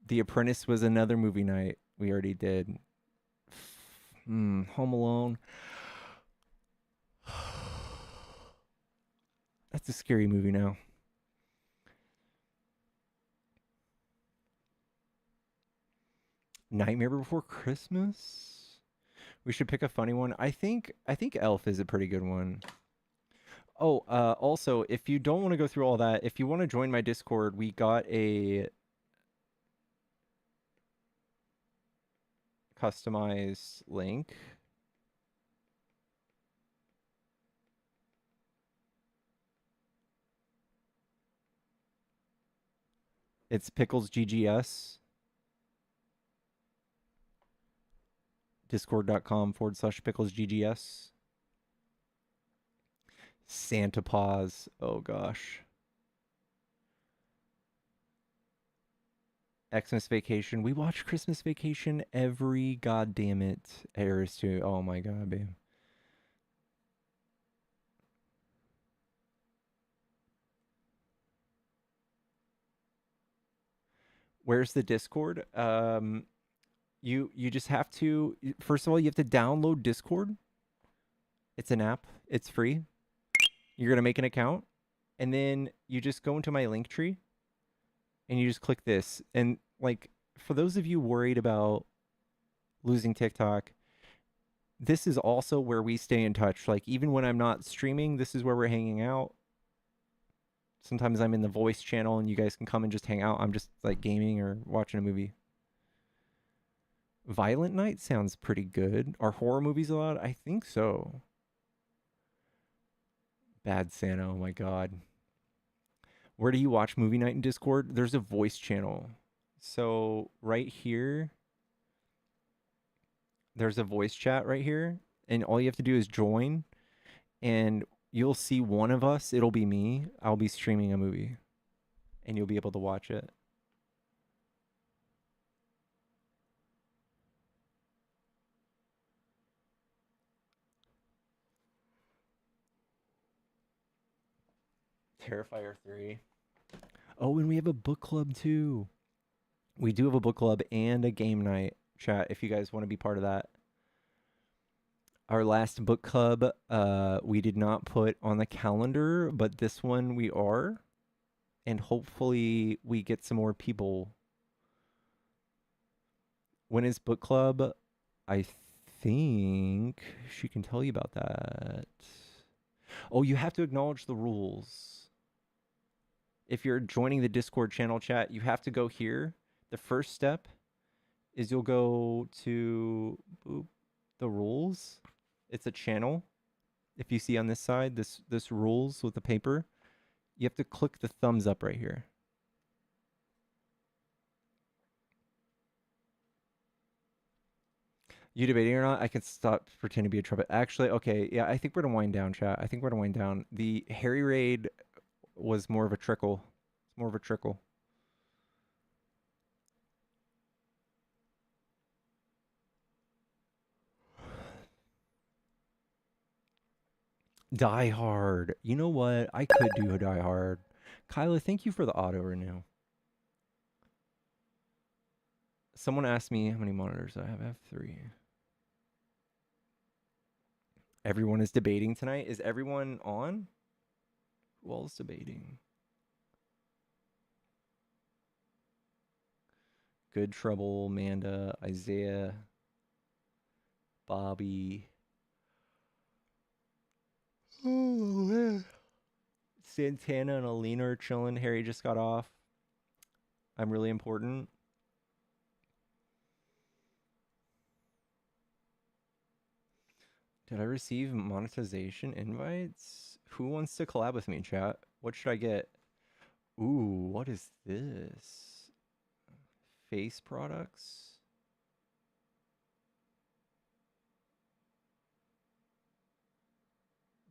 The Apprentice was another movie night we already did. Home Alone. That's a scary movie now. Nightmare Before Christmas? We should pick a funny one. I think Elf is a pretty good one. Oh, also, if you don't want to go through all that, if you want to join my Discord, we got a customized link. It's Pickles GGS. Discord.com/PicklesGGS. Santa Paws. Oh gosh. Xmas Vacation. We watch Christmas Vacation every goddamn it airs too. Oh my god, babe. Where's the Discord? You just have to, first of all, you have to download Discord. It's an app. It's free. You're going to make an account. And then you just go into my link tree. And you just click this. And like, for those of you worried about losing TikTok, this is also where we stay in touch. Like, even when I'm not streaming, this is where we're hanging out. Sometimes I'm in the voice channel and you guys can come and just hang out. I'm just like gaming or watching a movie. Violent Night sounds pretty good. Are horror movies allowed? I think so. Bad Santa, oh my god. Where do you watch movie night in Discord? There's a voice channel. So right here, there's a voice chat right here. And all you have to do is join. And you'll see one of us. It'll be me. I'll be streaming a movie. And you'll be able to watch it. Terrifier 3. Oh, and we have a book club too. We do have a book club and a game night chat if you guys want to be part of that. Our last book club, we did not put on the calendar, but this one we are. And hopefully we get some more people. When is book club? I think she can tell you about that. Oh, you have to acknowledge the rules. If you're joining the Discord channel chat, you have to go here. The first step is you'll go to the rules. It's a channel. If you see on this side, this rules with the paper, you have to click the thumbs up right here. You debating or not? I can stop pretending to be a trumpet. Actually, okay, yeah, I think we're gonna wind down, chat. I think we're gonna wind down. The Harry raid was more of a trickle. It's more of a trickle. Die Hard. You know what? I could do a Die Hard. Kyla, thank you for the auto renew. Someone asked me how many monitors I have. I have 3. Everyone is debating tonight. Is everyone on? Who all is debating? Good Trouble, Amanda, Isaiah, Bobby. Oh, man. Santana and Alina are chilling. Harry just got off. I'm really important. Did I receive monetization invites? Who wants to collab with me, chat? What should I get? Ooh, what is this? face products.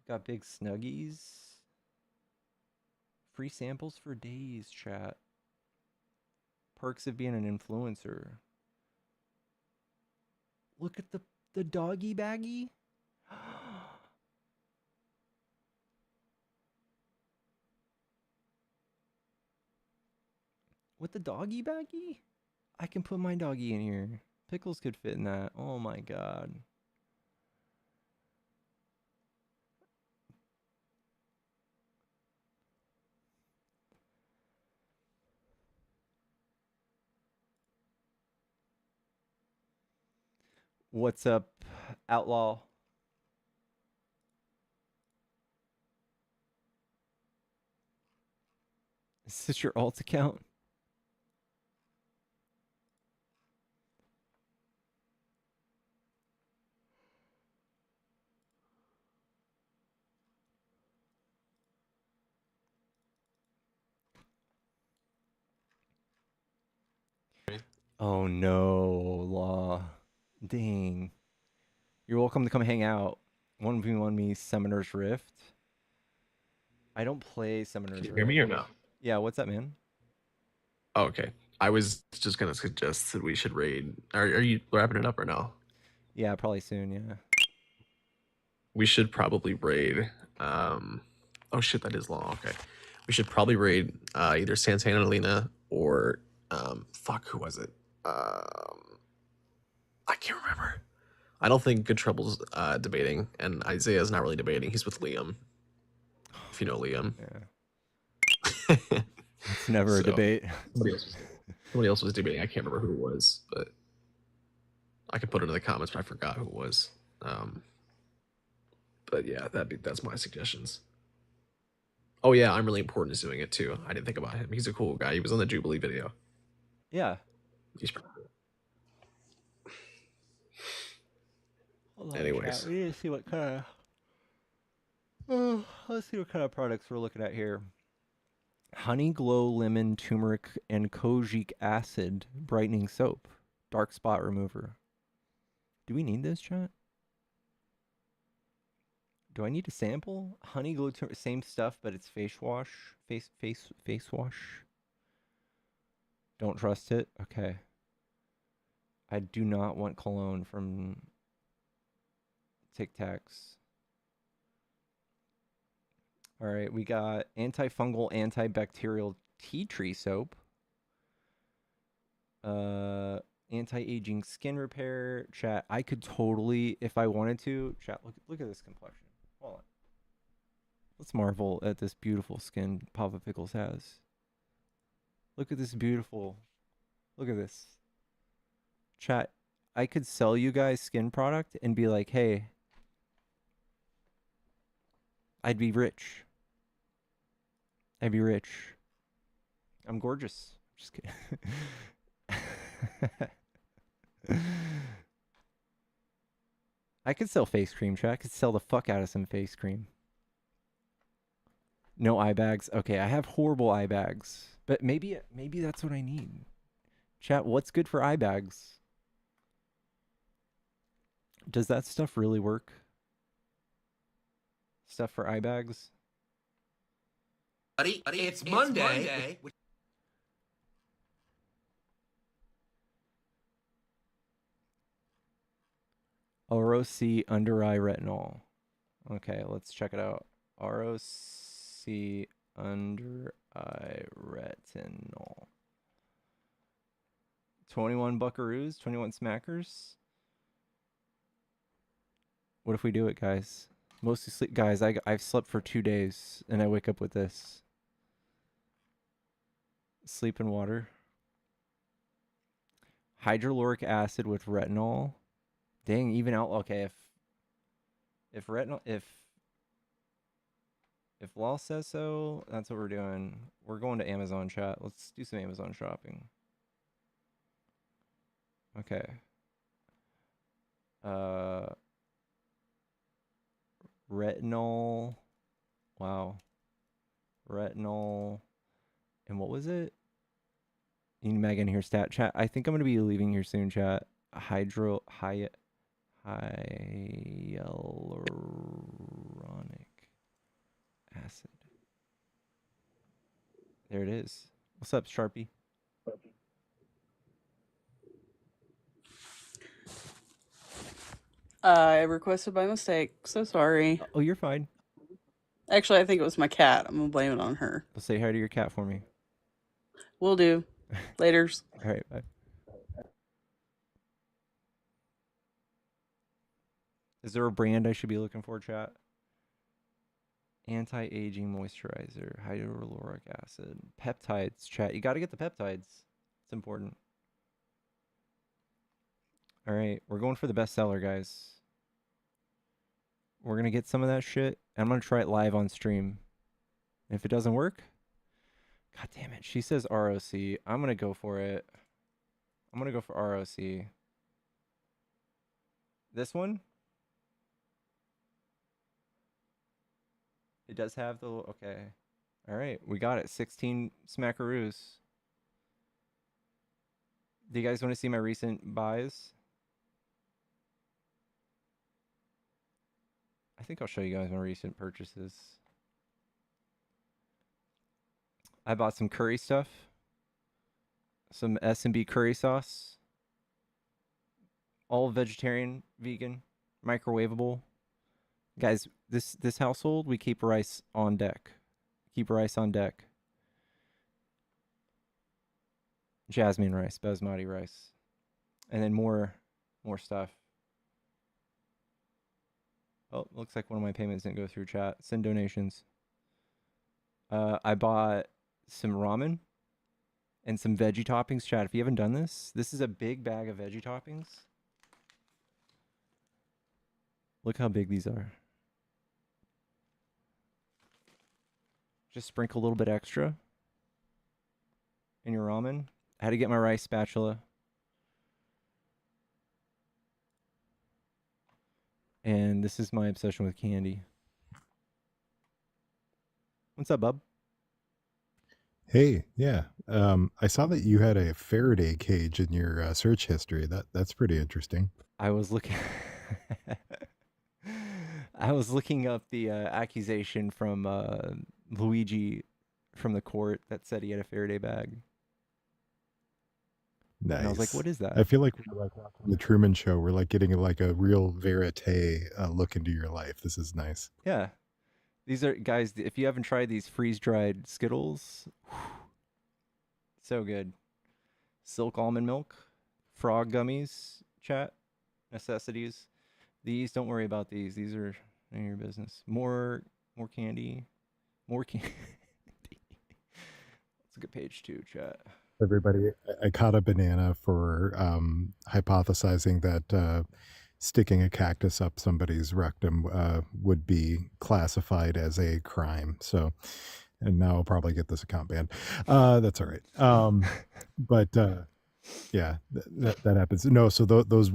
Got big Snuggies. Free samples for days, chat. Perks of being an influencer. Look at the doggy baggie. With the doggy baggie? I can put my doggy in here. Pickles could fit in that. Oh my god. What's up, Outlaw? Is this your alt account? Oh no, Law. Dang. You're welcome to come hang out. 1v1 me, Summoner's Rift. I don't play Summoner's Rift. Can you hear me or no? Yeah, what's up, man? Oh, okay. I was just gonna suggest that we should raid. Are you wrapping it up or no? Yeah, probably soon, yeah. We should probably raid. Oh shit, that is long. Okay. We should probably raid either Santana Lena or fuck, who was it? I can't remember. I don't think Good Trouble's debating, and Isaiah's not really debating. He's with Liam. If you know Liam. Yeah. It's never a debate. Somebody else was debating. I can't remember who it was, but I could put it in the comments, but I forgot who it was. But yeah, that's my suggestions. Oh yeah, I'm really important is doing it too. I didn't think about him. He's a cool guy. He was on the Jubilee video. Yeah. He's Hold on, anyways. chat. We need to see what kind of... let's see what kind of products we're looking at here. Honey Glow Lemon Turmeric and Kojic Acid Brightening Soap. Dark Spot Remover. Do we need this, chat? Do I need a sample? Honey Glow Turmeric, same stuff, but it's face wash. Face wash. Don't trust it? Okay. I do not want cologne from Tic Tacs. All right, we got antifungal, antibacterial tea tree soap. Anti-aging skin repair. Chat, I could totally, if I wanted to, chat, look at this complexion. Hold on. Let's marvel at this beautiful skin Papa Pickles has. Look at this beautiful, look at this. Chat, I could sell you guys skin product and be like, hey, I'd be rich. I'd be rich. I'm gorgeous. Just kidding. I could sell face cream, chat. I could sell the fuck out of some face cream. No eye bags. Okay, I have horrible eye bags. But maybe that's what I need. Chat, what's good for eye bags? Does that stuff really work? Stuff for eye bags? Buddy, it's Monday. ROC under eye retinol. Okay, let's check it out. ROC under eye retinol. 21 buckaroos, 21 smackers. What if we do it, guys? Mostly sleep. Guys, I've slept for 2 days and I wake up with this. Sleep and water. Hydroloric acid with retinol. Dang, even out. Okay, if retinol, if Law says so, that's what we're doing. We're going to Amazon, chat. Let's do some Amazon shopping. Okay. Retinol. Wow. Retinol. And what was it? You need Megan here, stat chat. I think I'm gonna be leaving here soon, chat. Hyaluronic acid. There it is. What's up, Sharpie? I requested by mistake. So sorry. Oh, you're fine. Actually, I think it was my cat. I'm gonna blame it on her. Well, say hi to your cat for me. Will do. Laters. All right, bye. Is there a brand I should be looking for, chat? Anti-aging moisturizer, hyaluronic acid, peptides, chat. You got to get the peptides. It's important. All right, we're going for the bestseller, guys. We're going to get some of that shit. I'm going to try it live on stream. If it doesn't work, God damn it. She says ROC. I'm going to go for it. I'm going to go for ROC. This one? It does have the... Okay. All right, we got it. 16 smackaroos. Do you guys want to see my recent buys? I think I'll show you guys my recent purchases. I bought some curry stuff. Some S&B curry sauce. All vegetarian, vegan, microwavable. Guys, this household, we keep rice on deck. Keep rice on deck. Jasmine rice, basmati rice. And then more stuff. Oh, looks like one of my payments didn't go through, chat. Send donations. I bought some ramen and some veggie toppings, chat. If you haven't done this is a big bag of veggie toppings. Look how big these are. Just sprinkle a little bit extra in your ramen. I had to get my rice spatula. And this is my obsession with candy. What's up, bub? Hey, yeah. I saw that you had a Faraday cage in your search history. That's pretty interesting. I was looking I was looking up the accusation from Luigi from the court that said he had a Faraday bag. Nice. And I was like, what is that? I feel like we're like watching the Truman Show. We're like getting like a real verite look into your life. This is nice. Yeah. These are, guys, if you haven't tried these freeze-dried Skittles, so good. Silk almond milk, frog gummies, chat, necessities. These, don't worry about these. These are none of your business. More candy. More candy. That's a good page too, chat. Everybody, I caught a banana for hypothesizing that sticking a cactus up somebody's rectum would be classified as a crime. So, and now I'll probably get this account banned. That's all right. But yeah, that happens. No, so those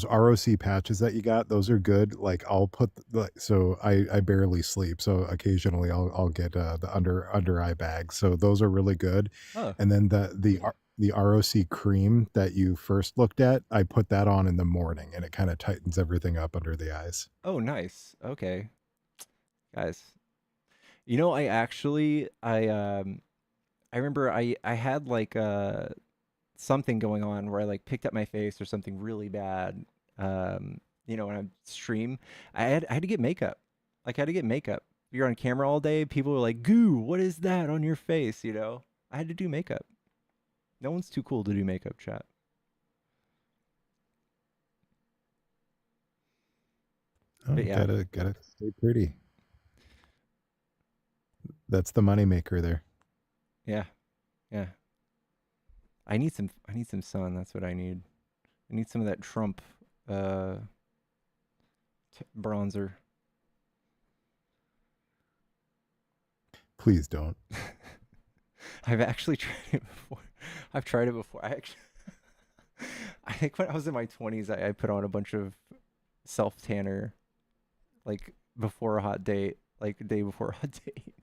ROC patches that you got, those are good. Like I'll put so I barely sleep, so occasionally I'll get the under eye bag. So those are really good. Oh. And then the ROC cream that you first looked at, I put that on in the morning, and it kind of tightens everything up under the eyes. Oh, nice. Okay, guys. You know, I remember I had like something going on where I like picked up my face or something really bad. You know, when I stream, I had to get makeup. Like I had to get makeup. You're on camera all day. People were like, "Goo, what is that on your face?" You know, I had to do makeup. No one's too cool to do makeup, chat. Oh, But yeah. gotta stay pretty. That's the moneymaker there. Yeah. Yeah. I need some sun. That's what I need. I need some of that Trump bronzer. Please don't. I've actually tried it before. I've tried it before. I think when I was in my 20s, I put on a bunch of self tanner, like before a hot date, like the day before a hot date.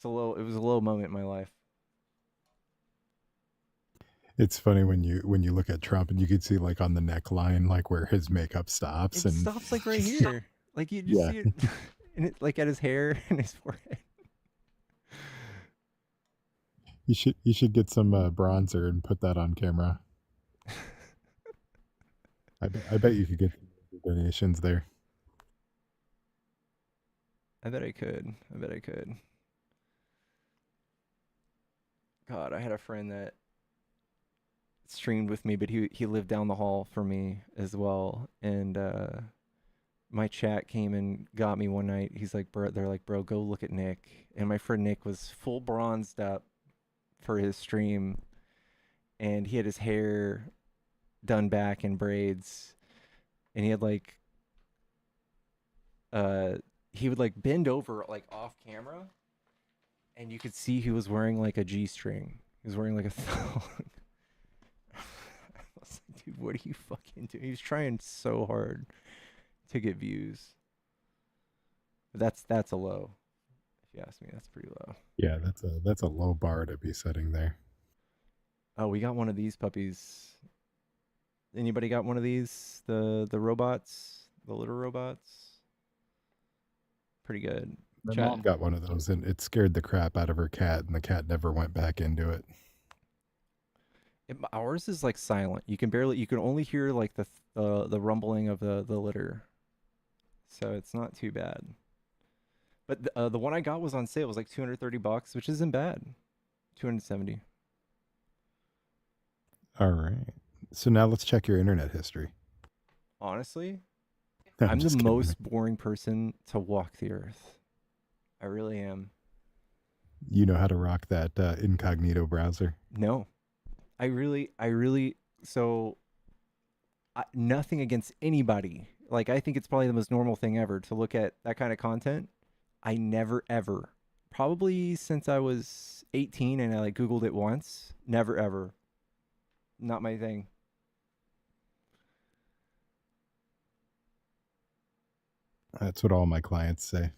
It was a low moment in my life. It's funny when you look at Trump and you can see like on the neckline like where his makeup stops It and stops like right here. Like you just yeah. see it, and it like at his hair and his forehead. You should get some bronzer and put that on camera. I bet you could get donations there. I bet I could. I bet I could. God, I had a friend that streamed with me, but he lived down the hall from me as well, and my chat came and got me one night. He's like, bro, they're like, bro, go look at Nick. And my friend Nick was full bronzed up for his stream, and he had his hair done back in braids, and he had like, he would like bend over like off camera, and you could see he was wearing like a G-string. He was wearing like a thong. I was like, dude, what are you fucking doing? He was trying so hard to get views. But that's a low. If you ask me, that's pretty low. Yeah, that's a low bar to be setting there. Oh, we got one of these puppies. Anybody got one of these? The robots, the litter robots. Pretty good. My mom got one of those, and it scared the crap out of her cat, and the cat never went back into it. Ours is like silent. You can only hear like the rumbling of the litter. So it's not too bad. But the one I got was on sale. It was like $230, which isn't bad. 270. All right. So now let's check your internet history. Honestly, No, I'm the just kidding. most boring person to walk the earth. I really am. You know how to rock that incognito browser. No, I really. So, nothing against anybody. Like, I think it's probably the most normal thing ever to look at that kind of content. I never ever, probably since I was 18 and I like Googled it once, never ever. Not my thing. That's what all my clients say.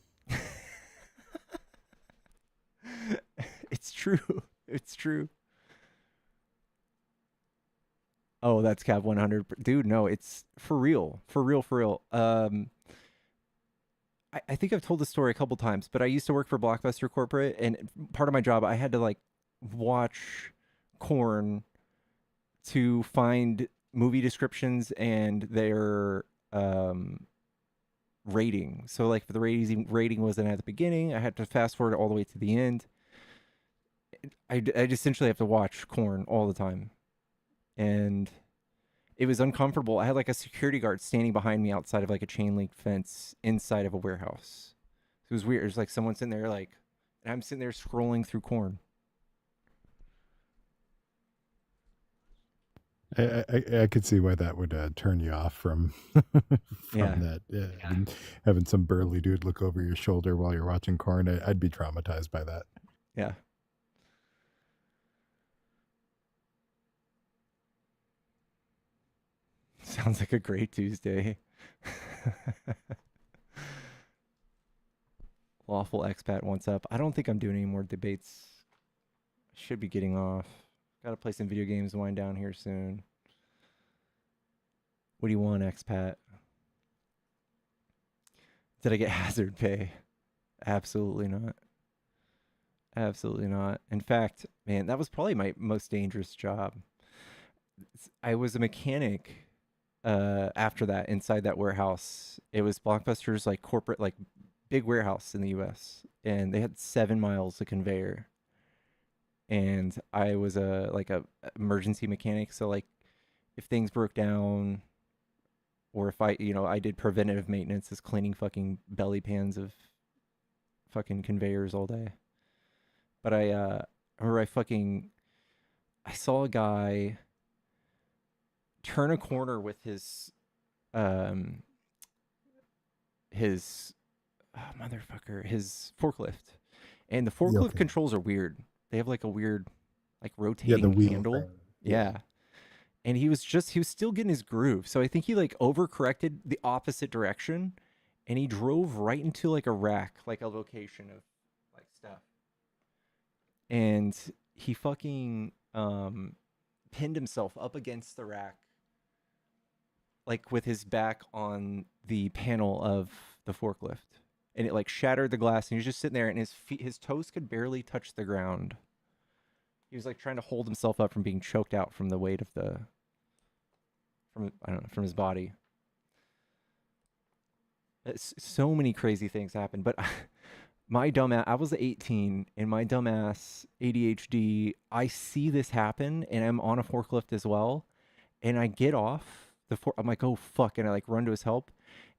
It's true. It's true. Oh, that's Cav 100. Dude, no, it's for real. For real, for real. I think I've told this story a couple times, but I used to work for Blockbuster Corporate, and part of my job, I had to like watch Korn to find movie descriptions and their rating. So like if the rating wasn't at the beginning, I had to fast forward all the way to the end. I'd essentially have to watch Korn all the time. And it was uncomfortable. I had like a security guard standing behind me outside of like a chain link fence inside of a warehouse. It was weird. It was like someone sitting there like, and I'm sitting there scrolling through Korn. I could see why that would turn you off from Yeah. that. Yeah. Having some burly dude look over your shoulder while you're watching Korn, I'd be traumatized by that. Yeah. Sounds like a great Tuesday. Lawful expat wants up. I don't think I'm doing any more debates. I should be getting off. Got to play some video games and wind down here soon. What do you want, expat? Did I get hazard pay? Absolutely not. Absolutely not. In fact, man, that was probably my most dangerous job. I was a mechanic after that inside that warehouse. It was Blockbuster's like corporate, like big warehouse in the US, and they had 7 miles of conveyor. And I was a emergency mechanic, so like if things broke down or if I did preventative maintenance, is cleaning fucking belly pans of fucking conveyors all day. But I remember I saw a guy turn a corner with his forklift, and the forklift controls are weird. They have like a weird like rotating handle. thing. Yeah. And he was still getting his groove. So I think he like overcorrected the opposite direction, and he drove right into like a rack, like a location of like stuff. And he fucking pinned himself up against the rack, like with his back on the panel of the forklift, and it like shattered the glass, and he was just sitting there, and his toes could barely touch the ground. He was like trying to hold himself up from being choked out from the weight of from his body. So many crazy things happened, but my dumbass, I was 18, and my dumbass ADHD, I see this happen, and I'm on a forklift as well, and I get off I'm like, oh fuck, and I like run to his help,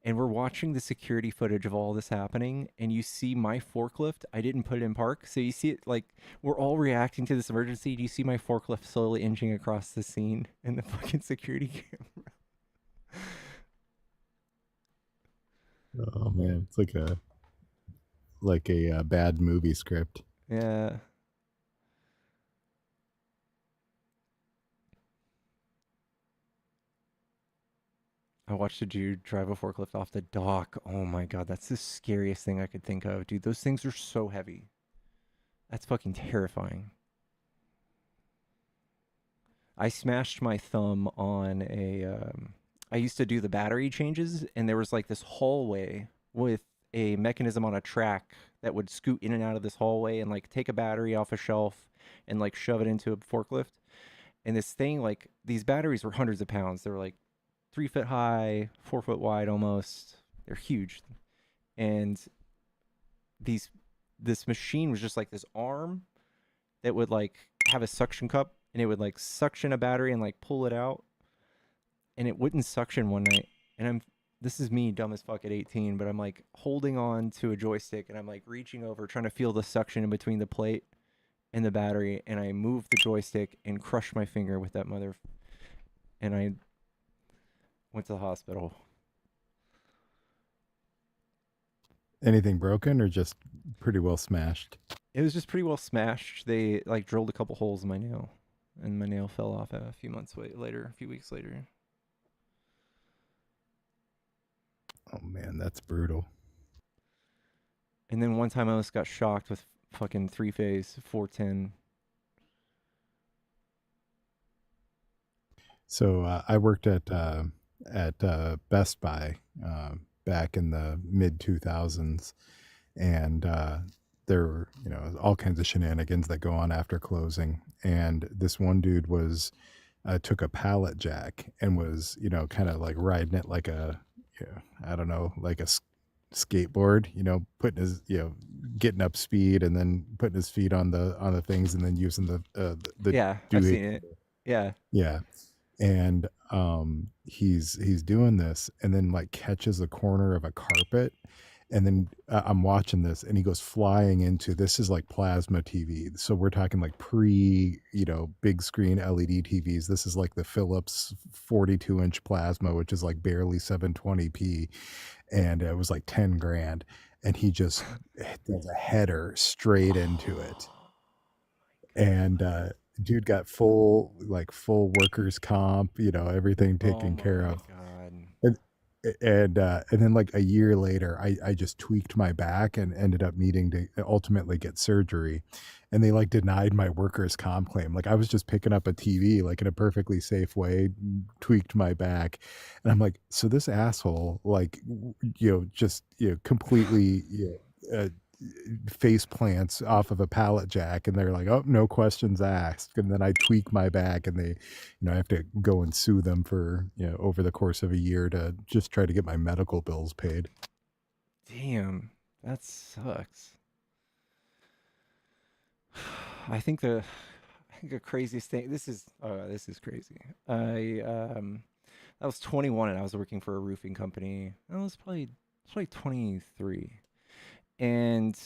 and we're watching the security footage of all this happening, and you see my forklift, I didn't put it in park, so you see it, like, we're all reacting to this emergency, and you see my forklift slowly inching across the scene in the fucking security camera. Oh man, it's like a bad movie script. Yeah. I watched a dude drive a forklift off the dock. Oh my god, that's the scariest thing I could think of. Dude, those things are so heavy. That's fucking terrifying. I smashed my thumb on I used to do the battery changes, and there was like this hallway with a mechanism on a track that would scoot in and out of this hallway and like take a battery off a shelf and like shove it into a forklift. And this thing, like, these batteries were hundreds of pounds. They were like 3 foot high, 4 foot wide almost. They're huge. And this machine was just like this arm that would like have a suction cup, and it would like suction a battery and like pull it out, and it wouldn't suction one night. And this is me dumb as fuck at 18, but I'm like holding on to a joystick, and I'm like reaching over trying to feel the suction in between the plate and the battery, and I moved the joystick and crushed my finger with that and I went to the hospital. Anything broken or just pretty well smashed? It was just pretty well smashed. They like drilled a couple holes in my nail, and my nail fell off a few weeks later. Oh man, that's brutal. And then one time I almost got shocked with fucking 3-phase 410. So I worked at Best Buy back in the mid 2000s, and there were all kinds of shenanigans that go on after closing. And this one dude took a pallet jack and was kind of like riding it like a I don't know, like a skateboard, putting his getting up speed and then putting his feet on the things and then using the yeah, I've seen it. Yeah. And he's doing this and then like catches the corner of a carpet, and then I'm watching this, and he goes flying into, this is like plasma TV, so we're talking like big screen LED TVs. This is like the Philips 42-inch plasma, which is like barely 720p, and it was like 10 grand, and he just does a header straight into it. And dude got full workers comp, everything taken care of. And then like a year later, I just tweaked my back and ended up needing to ultimately get surgery, and they like denied my workers comp claim. Like I was just picking up a TV like in a perfectly safe way, tweaked my back, and I'm like, so this asshole completely face plants off of a pallet jack, and they're like, oh, no questions asked. And then I tweak my back, and they I have to go and sue them for over the course of a year to just try to get my medical bills paid. Damn, that sucks. I think the craziest thing, this is crazy. I was 21 and I was working for a roofing company. I was probably 23. And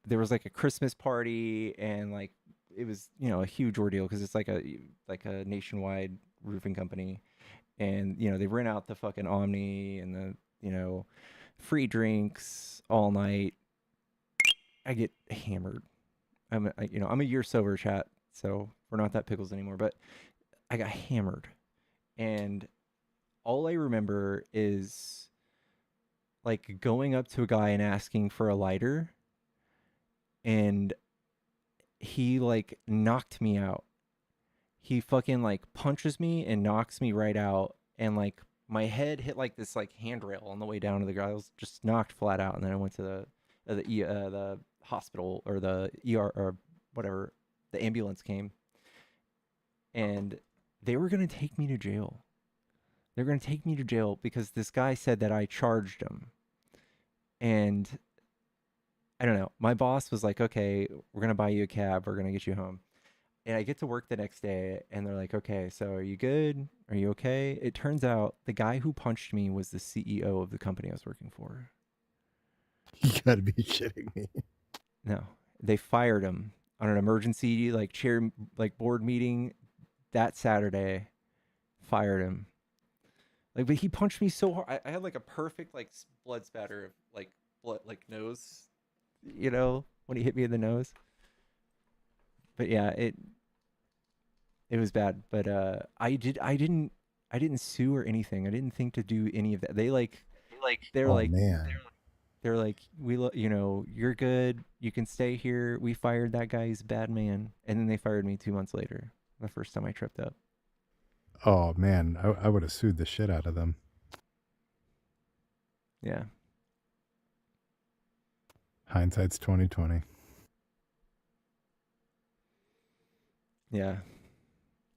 there was like a Christmas party, and like it was a huge ordeal because it's like a nationwide roofing company, and they rent out the fucking Omni and the free drinks all night. I get hammered. I'm a year sober, chat, so we're not that pickles anymore, but I got hammered, and all I remember is like going up to a guy and asking for a lighter, and he like knocked me out, he fucking like punches me and knocks me right out, and like my head hit like this like handrail on the way down to the ground. I was just knocked flat out, and then I went to the hospital, or the ER, or whatever. The ambulance came, and they were gonna take me to jail. They're gonna take me to jail because this guy said that I charged him, and I don't know. My boss was like, "Okay, we're gonna buy you a cab. We're gonna get you home." And I get to work the next day, and they're like, "Okay, so are you good? Are you okay?" It turns out the guy who punched me was the CEO of the company I was working for. You gotta be shitting me. No, they fired him on an emergency board meeting that Saturday. Fired him. Like, but he punched me so hard. I had like a perfect like blood spatter of like blood, like nose, when he hit me in the nose. But yeah, it was bad. But I didn't sue or anything. I didn't think to do any of that. They're Oh like, man. they're like, you're good. You can stay here. We fired that guy. He's a bad man. And then they fired me 2 months later. The first time I tripped up. Oh man, I would have sued the shit out of them. Yeah. Hindsight's 2020. Yeah.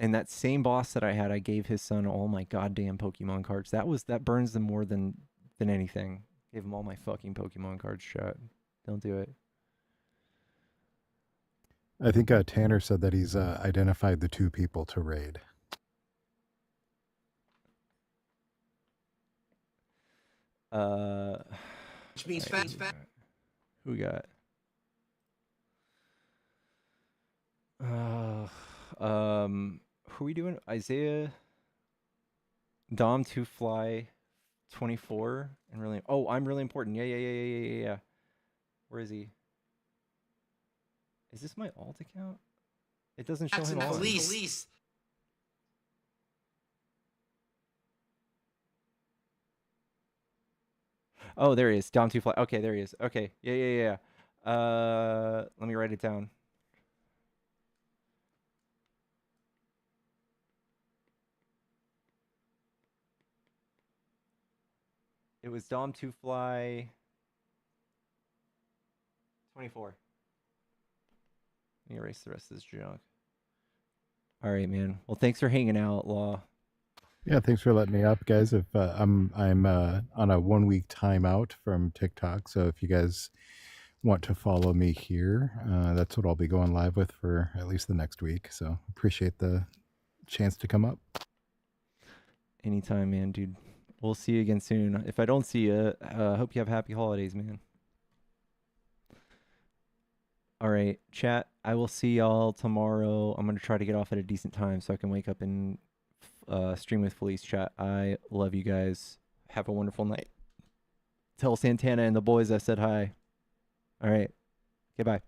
And that same boss that I had, I gave his son all my goddamn Pokemon cards. That burns them more than anything. Gave him all my fucking Pokemon cards. Shut. Don't do it. I think Tanner said that he's identified the 2 people to raid. Which means fast. Who we got? Who are we doing? Isaiah, Dom, 2 Fly, 24, and really. Oh, I'm really important. Yeah. Where is he? Is this my alt account? It doesn't show him all. Police. Oh, there he is. Dom 2 Fly. Okay, there he is. Okay. Yeah. Let me write it down. It was Dom 2 Fly 24. Let me erase the rest of this junk. All right, man. Well, thanks for hanging out, Law. Yeah, thanks for letting me up, guys. If I'm on a 1-week timeout from TikTok, so if you guys want to follow me here, that's what I'll be going live with for at least the next week. So appreciate the chance to come up. Anytime, man, dude. We'll see you again soon. If I don't see you, hope you have happy holidays, man. All right, chat. I will see y'all tomorrow. I'm going to try to get off at a decent time so I can wake up and stream with Felice. Chat. I love you guys. Have a wonderful night. Tell Santana and the boys I said hi. All right. Goodbye.